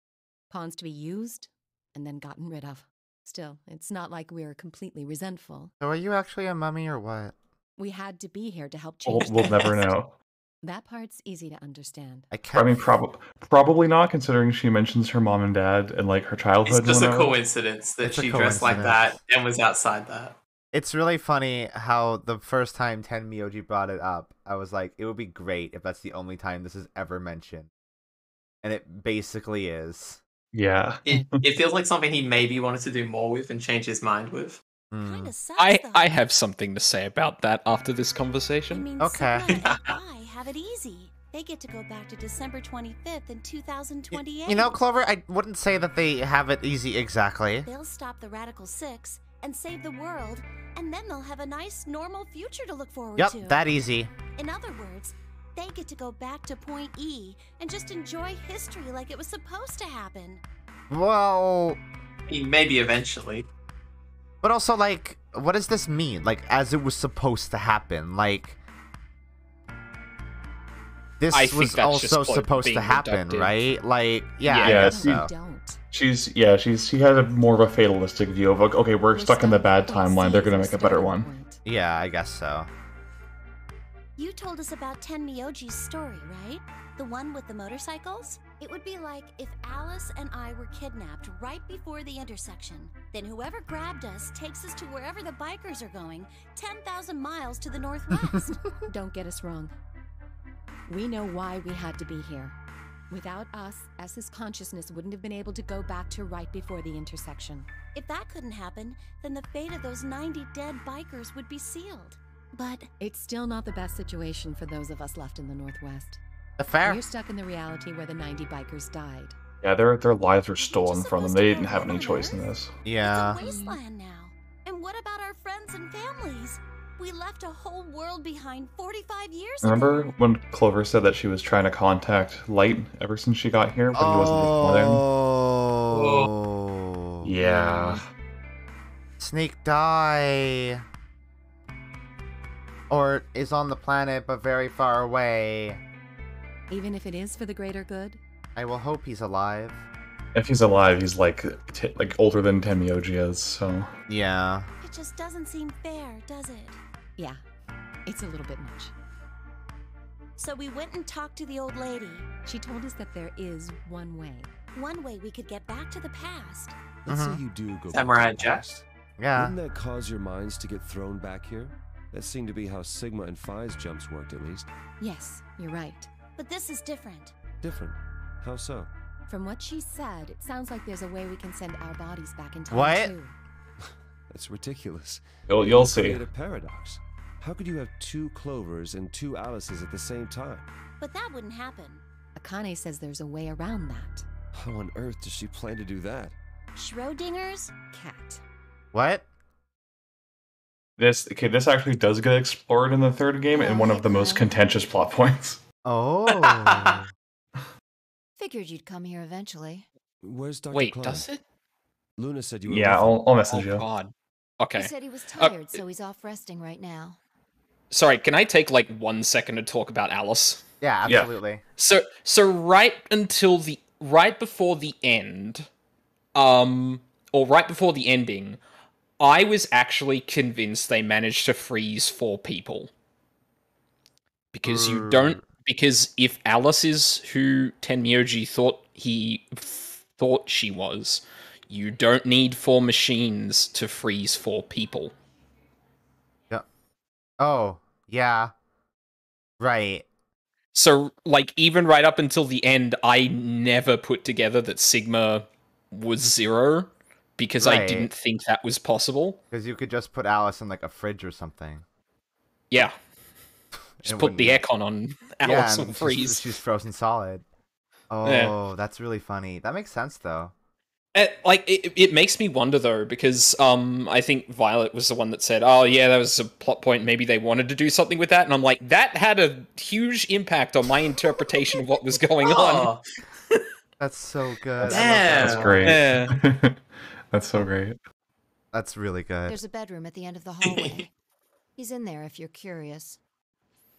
Pawns to be used and then gotten rid of. Still, it's not like we're completely resentful. So are you actually a mummy or what? We had to be here to help change We'll the never past. know. That part's easy to understand. I mean, probably not, considering she mentions her mom and dad and like her childhood. It's just and a whatever. coincidence that she dressed like that and was outside that. It's really funny how the first time Tenmyoji brought it up, I was like, it would be great if that's the only time this is ever mentioned. And it basically is. Yeah. It feels like something he maybe wanted to do more with and change his mind with. I have something to say about that after this conversation. Okay. I have it easy. They get to go back to December 25th in 2028. You know, Clover, I wouldn't say that they have it easy exactly. They'll stop the Radical Six and save the world, and then they'll have a nice, normal future to look forward to. Yep, that easy. In other words, they get to go back to Point E and just enjoy history like it was supposed to happen. Well... Maybe eventually. But also, like, what does this mean? Like, as it was supposed to happen? Like... This was also supposed to happen, right? Like, yeah, I guess so. She has a more of a fatalistic view of, like, okay, we're stuck in the bad timeline, they're gonna make a better one. Yeah, I guess so. You told us about Tenmyoji's story, right? The one with the motorcycles? It would be like if Alice and I were kidnapped right before the intersection. Then whoever grabbed us takes us to wherever the bikers are going, 10,000 miles to the northwest. Don't get us wrong. We know why we had to be here. Without us, S's consciousness wouldn't have been able to go back to right before the intersection. If that couldn't happen, then the fate of those 90 dead bikers would be sealed. But it's still not the best situation for those of us left in the Northwest. Fair. We're stuck in the reality where the 90 bikers died. Yeah, their lives were stolen from them. They didn't have any choice in this. Yeah. It's a wasteland now. And what about our friends and families? We left a whole world behind 45 years ago. Remember when Clover said that she was trying to contact Light ever since she got here, but he wasn't responding? Oh. Yeah. Snake die. Or is on the planet but very far away. Even if it is for the greater good? I will hope he's alive. If he's alive, he's like older than Tenmyoji is, so... Yeah. It just doesn't seem fair, does it? Yeah, it's a little bit much. So we went and talked to the old lady. She told us that there is one way. One way we could get back to the past. Let's say you do go Samurai back to the Jack. past. Yeah. Wouldn't that cause your minds to get thrown back here? That seemed to be how Sigma and Phi's jumps worked, at least. Yes, you're right. But this is different. Different? How so? From what she said, it sounds like there's a way we can send our bodies back in time, What? too. That's ridiculous. You'll see. Create a paradox. How could you have 2 Clovers and 2 Alices at the same time? But that wouldn't happen. Akane says there's a way around that. How on earth does she plan to do that? Schrodinger's cat. What? This actually does get explored in the third game in one of the most contentious plot points. Oh. Figured you'd come here eventually. Where's Dr. Wait, Klein? does it? Luna said you were Yeah, with him. I'll message you. God. Okay. He said he was tired, so he's off resting right now. Sorry, can I take like 1 second to talk about Alice? Yeah, absolutely. So right before the end, or right before the ending, I was actually convinced they managed to freeze 4 people. Because because if Alice is who Tenmyoji thought she was, you don't need 4 machines to freeze 4 people. Yeah. Oh, yeah. Right. So, like, even right up until the end, I never put together that Sigma was 0, because I Right. didn't think that was possible. Because you could just put Alice in like a fridge or something. Yeah. Just It put the wouldn't- aircon on Yeah, Alice and and freeze. she's frozen solid. Oh, Yeah. that's really funny. That makes sense though. It makes me wonder though, because I think Violet was the one that said, "Oh yeah, that was a plot point. Maybe they wanted to do something with that." And I'm like, that had a huge impact on my interpretation of what was going on. That's so good. That's great. Yeah. That's so great. That's really good. There's a bedroom at the end of the hallway. He's in there if you're curious.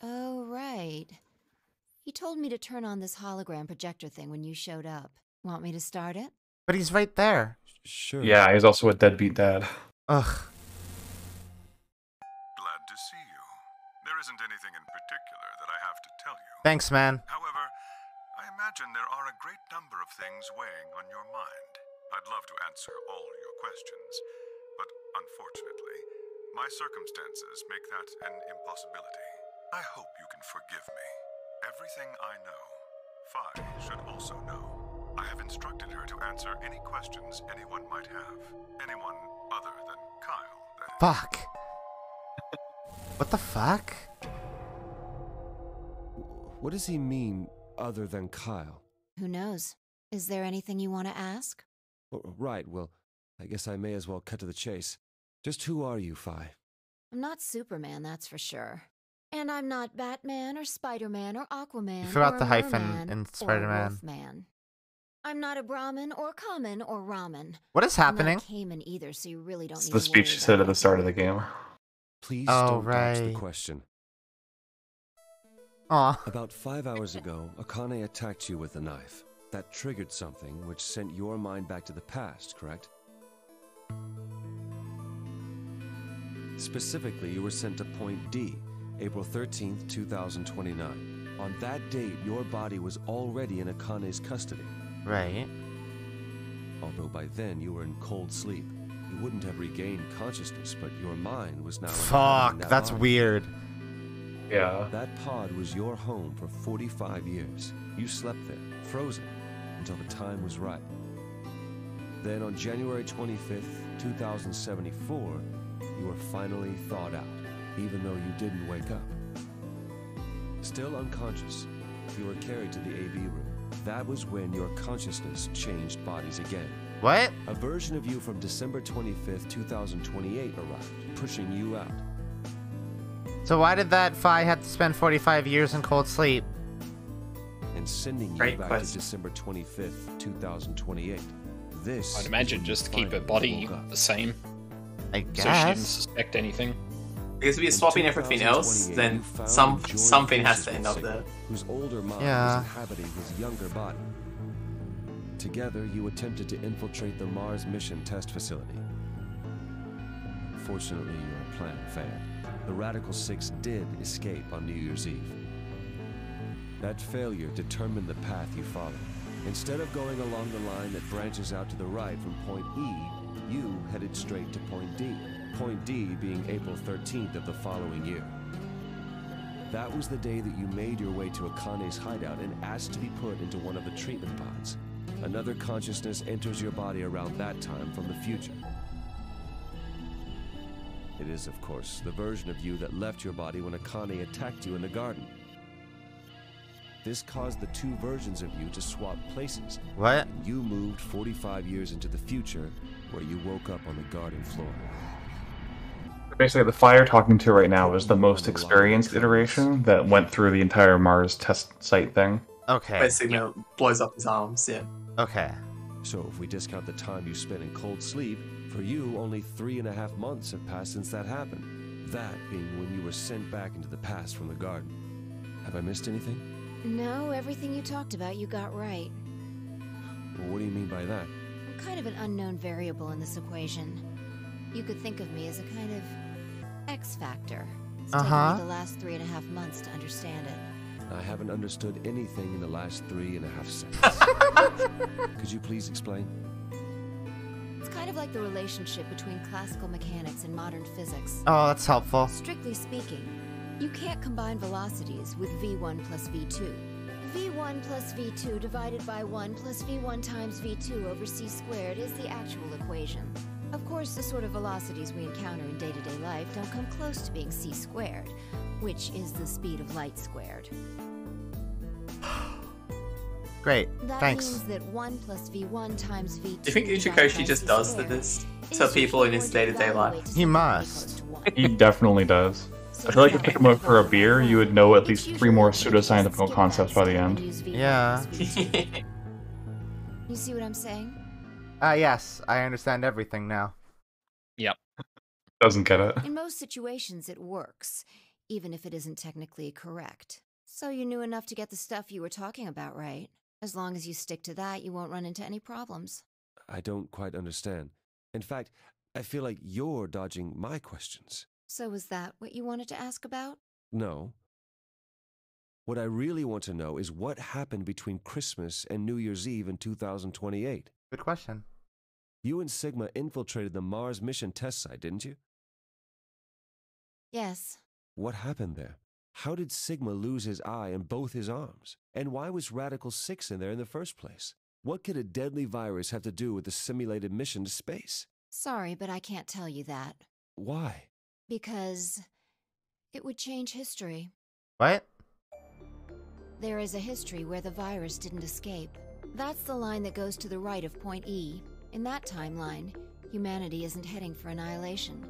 Oh, right. He told me to turn on this hologram projector thing when you showed up. Want me to start it? But he's right there. Sure. Yeah, he's also a deadbeat dad. Ugh. Glad to see you. There isn't anything in particular that I have to tell you. Thanks, man. However, I imagine there are a great number of things weighing on your mind. I'd love to answer all your questions, but unfortunately, my circumstances make that an impossibility. I hope you can forgive me. Everything I know, Phi should also know. I have instructed her to answer any questions anyone might have. Anyone other than Kyle, that is. Fuck. What the fuck? What does he mean, other than Kyle? Who knows? Is there anything you want to ask? Right, well, I guess I may as well cut to the chase. Just who are you, Phi? I'm not Superman, that's for sure. And I'm not Batman or Spider-Man or Aquaman. You forgot or the hyphen Merman in or Spider-Man. Wolfman. I'm not a Brahmin or Common or Ramen. What is I'm not happening? a Cayman either, so you really don't It's need the to speech worry she said about at the start of the game. Please Oh, don't dodge the right. question. Aw. About 5 hours ago, Akane attacked you with a knife. That triggered something which sent your mind back to the past, correct? Specifically, you were sent to Point D, April 13th, 2029. On that date, your body was already in Akane's custody. Right. Although by then you were in cold sleep. You wouldn't have regained consciousness, but your mind was now inhabiting Fuck, that that's body. weird. Yeah. That pod was your home for 45 years. You slept there, frozen, until the time was right. Then on January 25th, 2074, you were finally thawed out, even though you didn't wake up. Still unconscious, you were carried to the AV room. That was when your consciousness changed bodies again. What? A version of you from December 25th, 2028 arrived, pushing you out. So why did that Phi have to spend 45 years in cold sleep? And sending you Great back question. to December 25th, 2028. This I'd imagine is just to when keep you her finally body woke up. the same. I So she didn't guess. suspect anything. Because if you're swapping everything else, then something has to end up there. Whose older mind Yeah. was inhabiting his younger body. Together, you attempted to infiltrate the Mars mission test facility. Fortunately, your plan failed. The Radical Six did escape on New Year's Eve. That failure determined the path you followed. Instead of going along the line that branches out to the right from point E, you headed straight to point D. Point D being April 13th of the following year. That was the day that you made your way to Akane's hideout and asked to be put into one of the treatment pods. Another consciousness enters your body around that time from the future. It is, of course, the version of you that left your body when Akane attacked you in the garden. This caused the two versions of you to swap places. What? And you moved 45 years into the future, where you woke up on the garden floor. Basically, the Phi you're talking to right now is the most experienced iteration that went through the entire Mars test site thing. Okay. Basically, blows up his arms, yeah. Okay. So if we discount the time you spent in cold sleep, for you, only 3.5 months have passed since that happened. That being when you were sent back into the past from the garden. Have I missed anything? No, everything you talked about you got right. Well, what do you mean by that? I'm kind of an unknown variable in this equation. You could think of me as a kind of X factor. It's taken me the last 3.5 months to understand it. I haven't understood anything in the last 3.5 seconds. Could you please explain? It's kind of like the relationship between classical mechanics and modern physics. Oh, that's helpful. Strictly speaking, you can't combine velocities with v1 plus v2. v1 plus v2 divided by 1 plus v1 times v2 over c squared is the actual equation. Of course, the sort of velocities we encounter in day-to-day life don't come close to being c squared, which is the speed of light squared. Great, That thanks. means that 1 plus v1 times v2 Do you think divided Ichikoshi by just c does squared this to people in his day-to-day life? He must. He definitely does. I feel like if you took him out for a beer, you would know at least 3 more pseudoscientific concepts by the end. Yeah. You see what I'm saying? Yes, I understand everything now. Yep. Doesn't get it. In most situations, it works, even if it isn't technically correct. So you knew enough to get the stuff you were talking about right. As long as you stick to that, you won't run into any problems. I don't quite understand. In fact, I feel like you're dodging my questions. So was that what you wanted to ask about? No. What I really want to know is what happened between Christmas and New Year's Eve in 2028. Good question. You and Sigma infiltrated the Mars mission test site, didn't you? Yes. What happened there? How did Sigma lose his eye and both his arms? And why was Radical 6 in there in the first place? What could a deadly virus have to do with the simulated mission to space? Sorry, but I can't tell you that. Why? Because it would change history. What? There is a history where the virus didn't escape. That's the line that goes to the right of point E. In that timeline, humanity isn't heading for annihilation,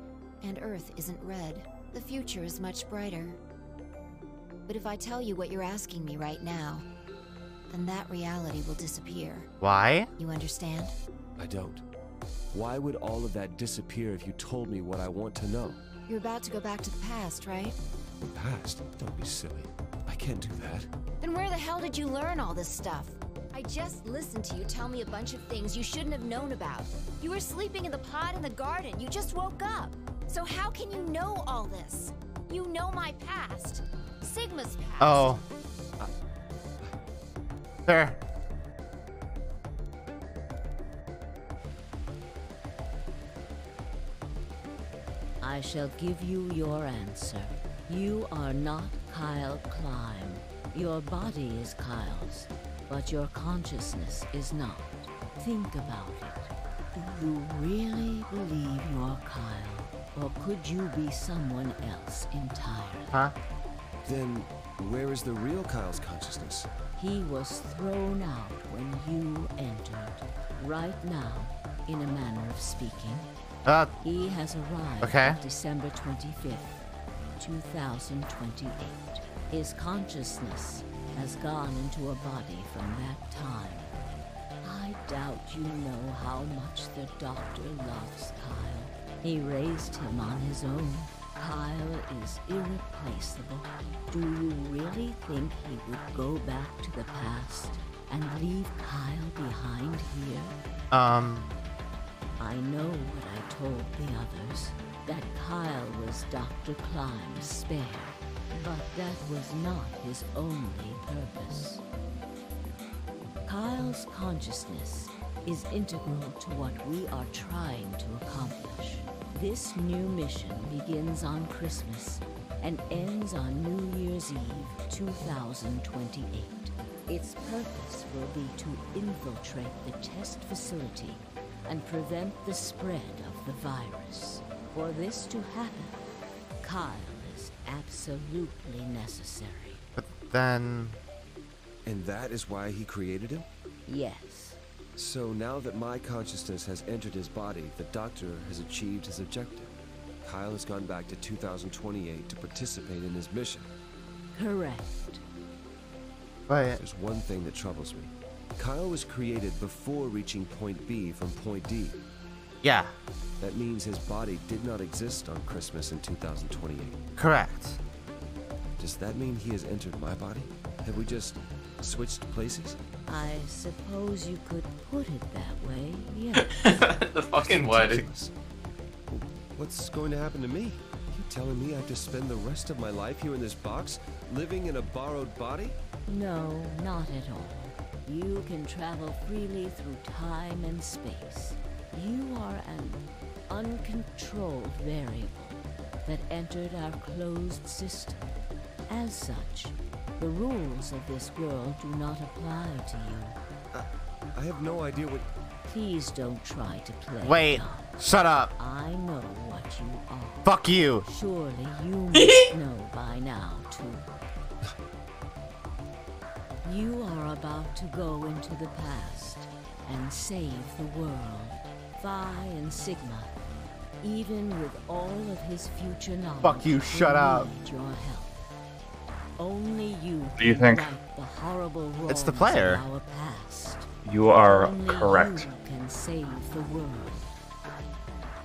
and Earth isn't red. The future is much brighter. But if I tell you what you're asking me right now, then that reality will disappear. Why? You understand? I don't. Why would all of that disappear if you told me what I want to know? You're about to go back to the past, right? The past? Don't be silly. I can't do that. Then where the hell did you learn all this stuff? I just listened to you tell me a bunch of things you shouldn't have known about. You were sleeping in the pod in the garden. You just woke up. So how can you know all this? You know my past. Sigma's past. Oh. Fair. I shall give you your answer. You are not Kyle Climb. Your body is Kyle's, but your consciousness is not. Think about it. Do you really believe you're Kyle, or could you be someone else entirely? Huh? Then, where is the real Kyle's consciousness? He was thrown out when you entered. Right now, in a manner of speaking. He has arrived okay. on December 25th, 2028. His consciousness has gone into a body from that time. I doubt you know how much the doctor loves Kyle. He raised him on his own. Kyle is irreplaceable. Do you really think he would go back to the past and leave Kyle behind here? I know what I told the others, that Kyle was Dr. Klime's spare, but that was not his only purpose. Kyle's consciousness is integral to what we are trying to accomplish. This new mission begins on Christmas and ends on New Year's Eve 2028. Its purpose will be to infiltrate the test facility and prevent the spread of the virus. For this to happen, Kyle is absolutely necessary. But then... And that is why he created him? Yes. So now that my consciousness has entered his body, the Doctor has achieved his objective. Kyle has gone back to 2028 to participate in his mission. Correct. But there's one thing that troubles me. Kyle was created before reaching point B from point D. Yeah. That means his body did not exist on Christmas in 2028. Correct. Does that mean he has entered my body? Have we just switched places? I suppose you could put it that way, yeah. The fucking word. What's going to happen to me? You telling me I have to spend the rest of my life here in this box, living in a borrowed body? No, not at all. You can travel freely through time and space. You are an uncontrolled variable that entered our closed system. As such, the rules of this world do not apply to you. I have no idea what... Please don't try to play. Wait, shut up. I know what you are. Fuck you. Surely you must know by now, too. You are about to go into the past and save the world. Phi and Sigma, even with all of his future knowledge, fuck you, shut up. Need your help. Only you. What do you think? Right the horrible It's the player. Of our past. You are Only correct. You can save the world.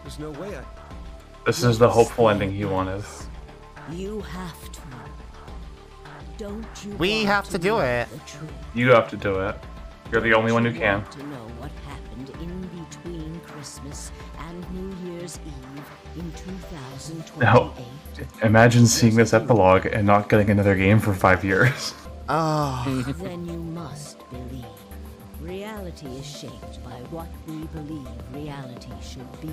There's no way I... This is the hopeful ending he wanted. You have to. Don't you? We have to do it. You have to do it. You're the only one who can. To know what happened in between Christmas and New Year's Eve in 2028. Now, imagine seeing this epilogue and not getting another game for 5 years. Oh. Then you must believe. Reality is shaped by what we believe reality should be.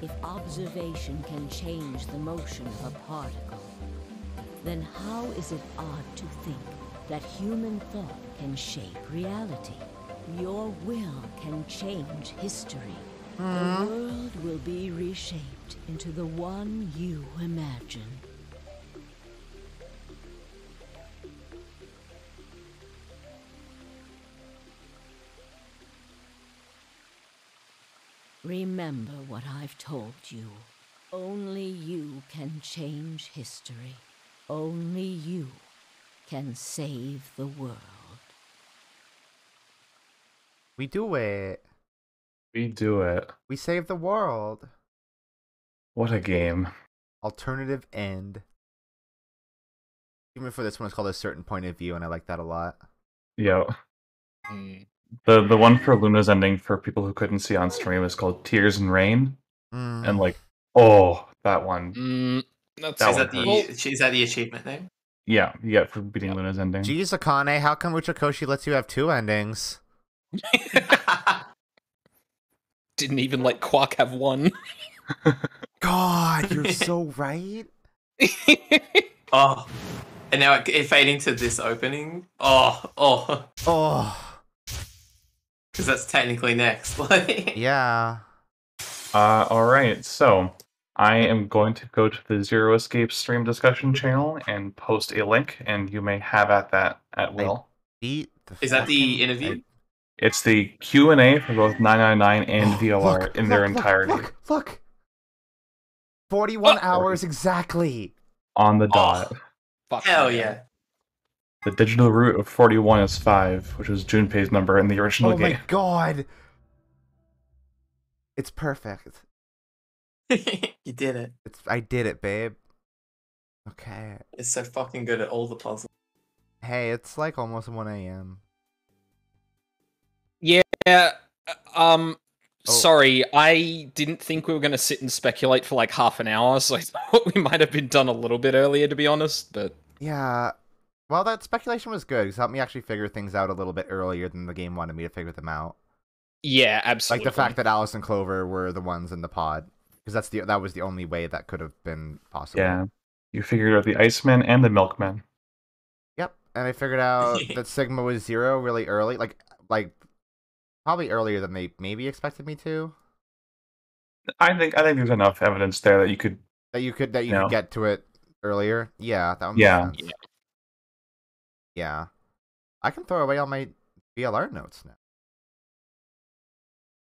If observation can change the motion of a particle, then how is it odd to think that human thought can shape reality? Your will can change history. The world will be reshaped into the one you imagine. Remember what I've told you. Only you can change history. Only you can save the world. We do it. We do it. We save the world. What a game. Alternative end. Even for this one, it's called A Certain Point of View, and I like that a lot. Yo. The one for Luna's ending for people who couldn't see on stream is called Tears and Rain. And like, oh, that one. Is that the achievement name? Yeah, you get for beating Luna's ending. Jeez, Akane, how come Uchicoshi lets you have 2 endings? Didn't even let Quark have one. God, you're so right. Oh, and now it fading to this opening. Oh. Because that's technically next. Yeah. Alright, so I am going to go to the Zero Escape stream discussion channel and post a link, and you may have at that at will. Is that the interview? It's the Q&A for both 999 and VOR in their entirety. Look. 41 hours exactly. On the dot. Fuck Hell yeah. The digital root of 41 is 5, which was Junpei's number in the original Oh game. my god! It's perfect. You did it. I did it, babe. Okay. It's so fucking good at all the puzzles. Hey, it's like almost 1 a.m. Yeah. Sorry, I didn't think we were going to sit and speculate for like half an hour, so I thought we might have been done a little bit earlier, to be honest. But Yeah. Well, that speculation was good. It's helped me actually figure things out a little bit earlier than the game wanted me to figure them out. yeah, absolutely. Like the fact that Alice and Clover were the ones in the pod, because that was the only way that could have been possible. Yeah. You figured out the Iceman and the Milkman. Yep, and I figured out that Sigma was 0 really early, like probably earlier than they maybe expected me to. I think there's enough evidence there that you could could get to it earlier. Yeah, that would make Yeah. sense. Yeah. I can throw away all my VLR notes now.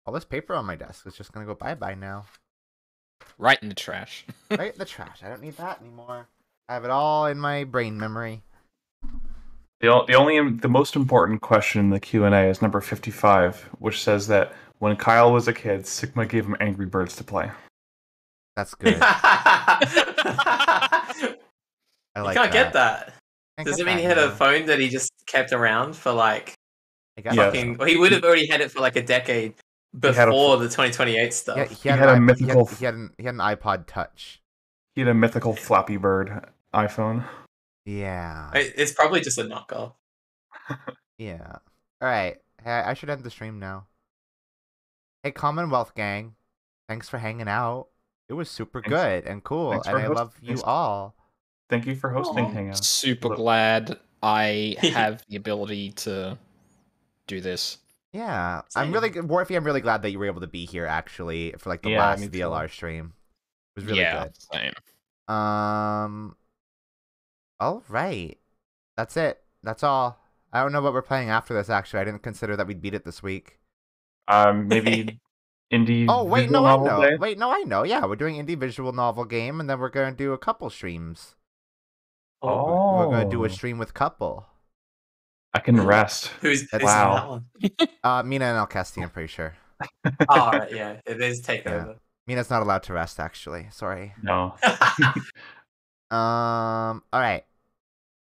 All this paper on my desk is just gonna go bye-bye now. Right in the trash. Right in the trash. I don't need that anymore. I have it all in my brain memory. The most important question in the Q&A is number 55, which says that when Kyle was a kid, Sigma gave him Angry Birds to play. That's good. I like you can't get that. Can't Does get it mean that, he had a no. phone that he just kept around for like guess fucking? so. Well, he would have already had it for like a decade before the 2028 stuff. Yeah, He had a mythical- He had an iPod Touch. He had a mythical Flappy Bird iPhone. Yeah. It's probably just a knockoff. Yeah. All right. Hey, I should end the stream now. Hey, Commonwealth gang, thanks for hanging out. It was super good and cool, Thanks and for I hosting. love you all. Thank you for hosting Hangout. Super glad I have the ability to do this. Yeah, I'm really Warfy. I'm really glad that you were able to be here actually for like the Yeah, last me too. VLR stream. It was really Yeah, good. same. All right, that's it. That's all. I don't know what we're playing after this. Actually, I didn't consider that we'd beat it this week. Maybe indie. Oh wait, visual no, I novel know. day? Wait, no, I know. Yeah, we're doing indie visual novel game, and then we're gonna do a couple streams. We're gonna do a stream with couple. I can rest. Who's in wow. that one? Mina and Alcesti, I'm pretty sure. Oh, right, yeah, it is takeover. Mina's not allowed to rest, actually. Sorry. No. All right.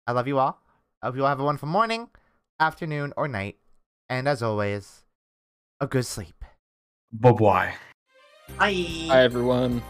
I love you all. I hope you all have a wonderful morning, afternoon, or night. And as always, a good sleep. Bye-bye. Bye. Bye, everyone.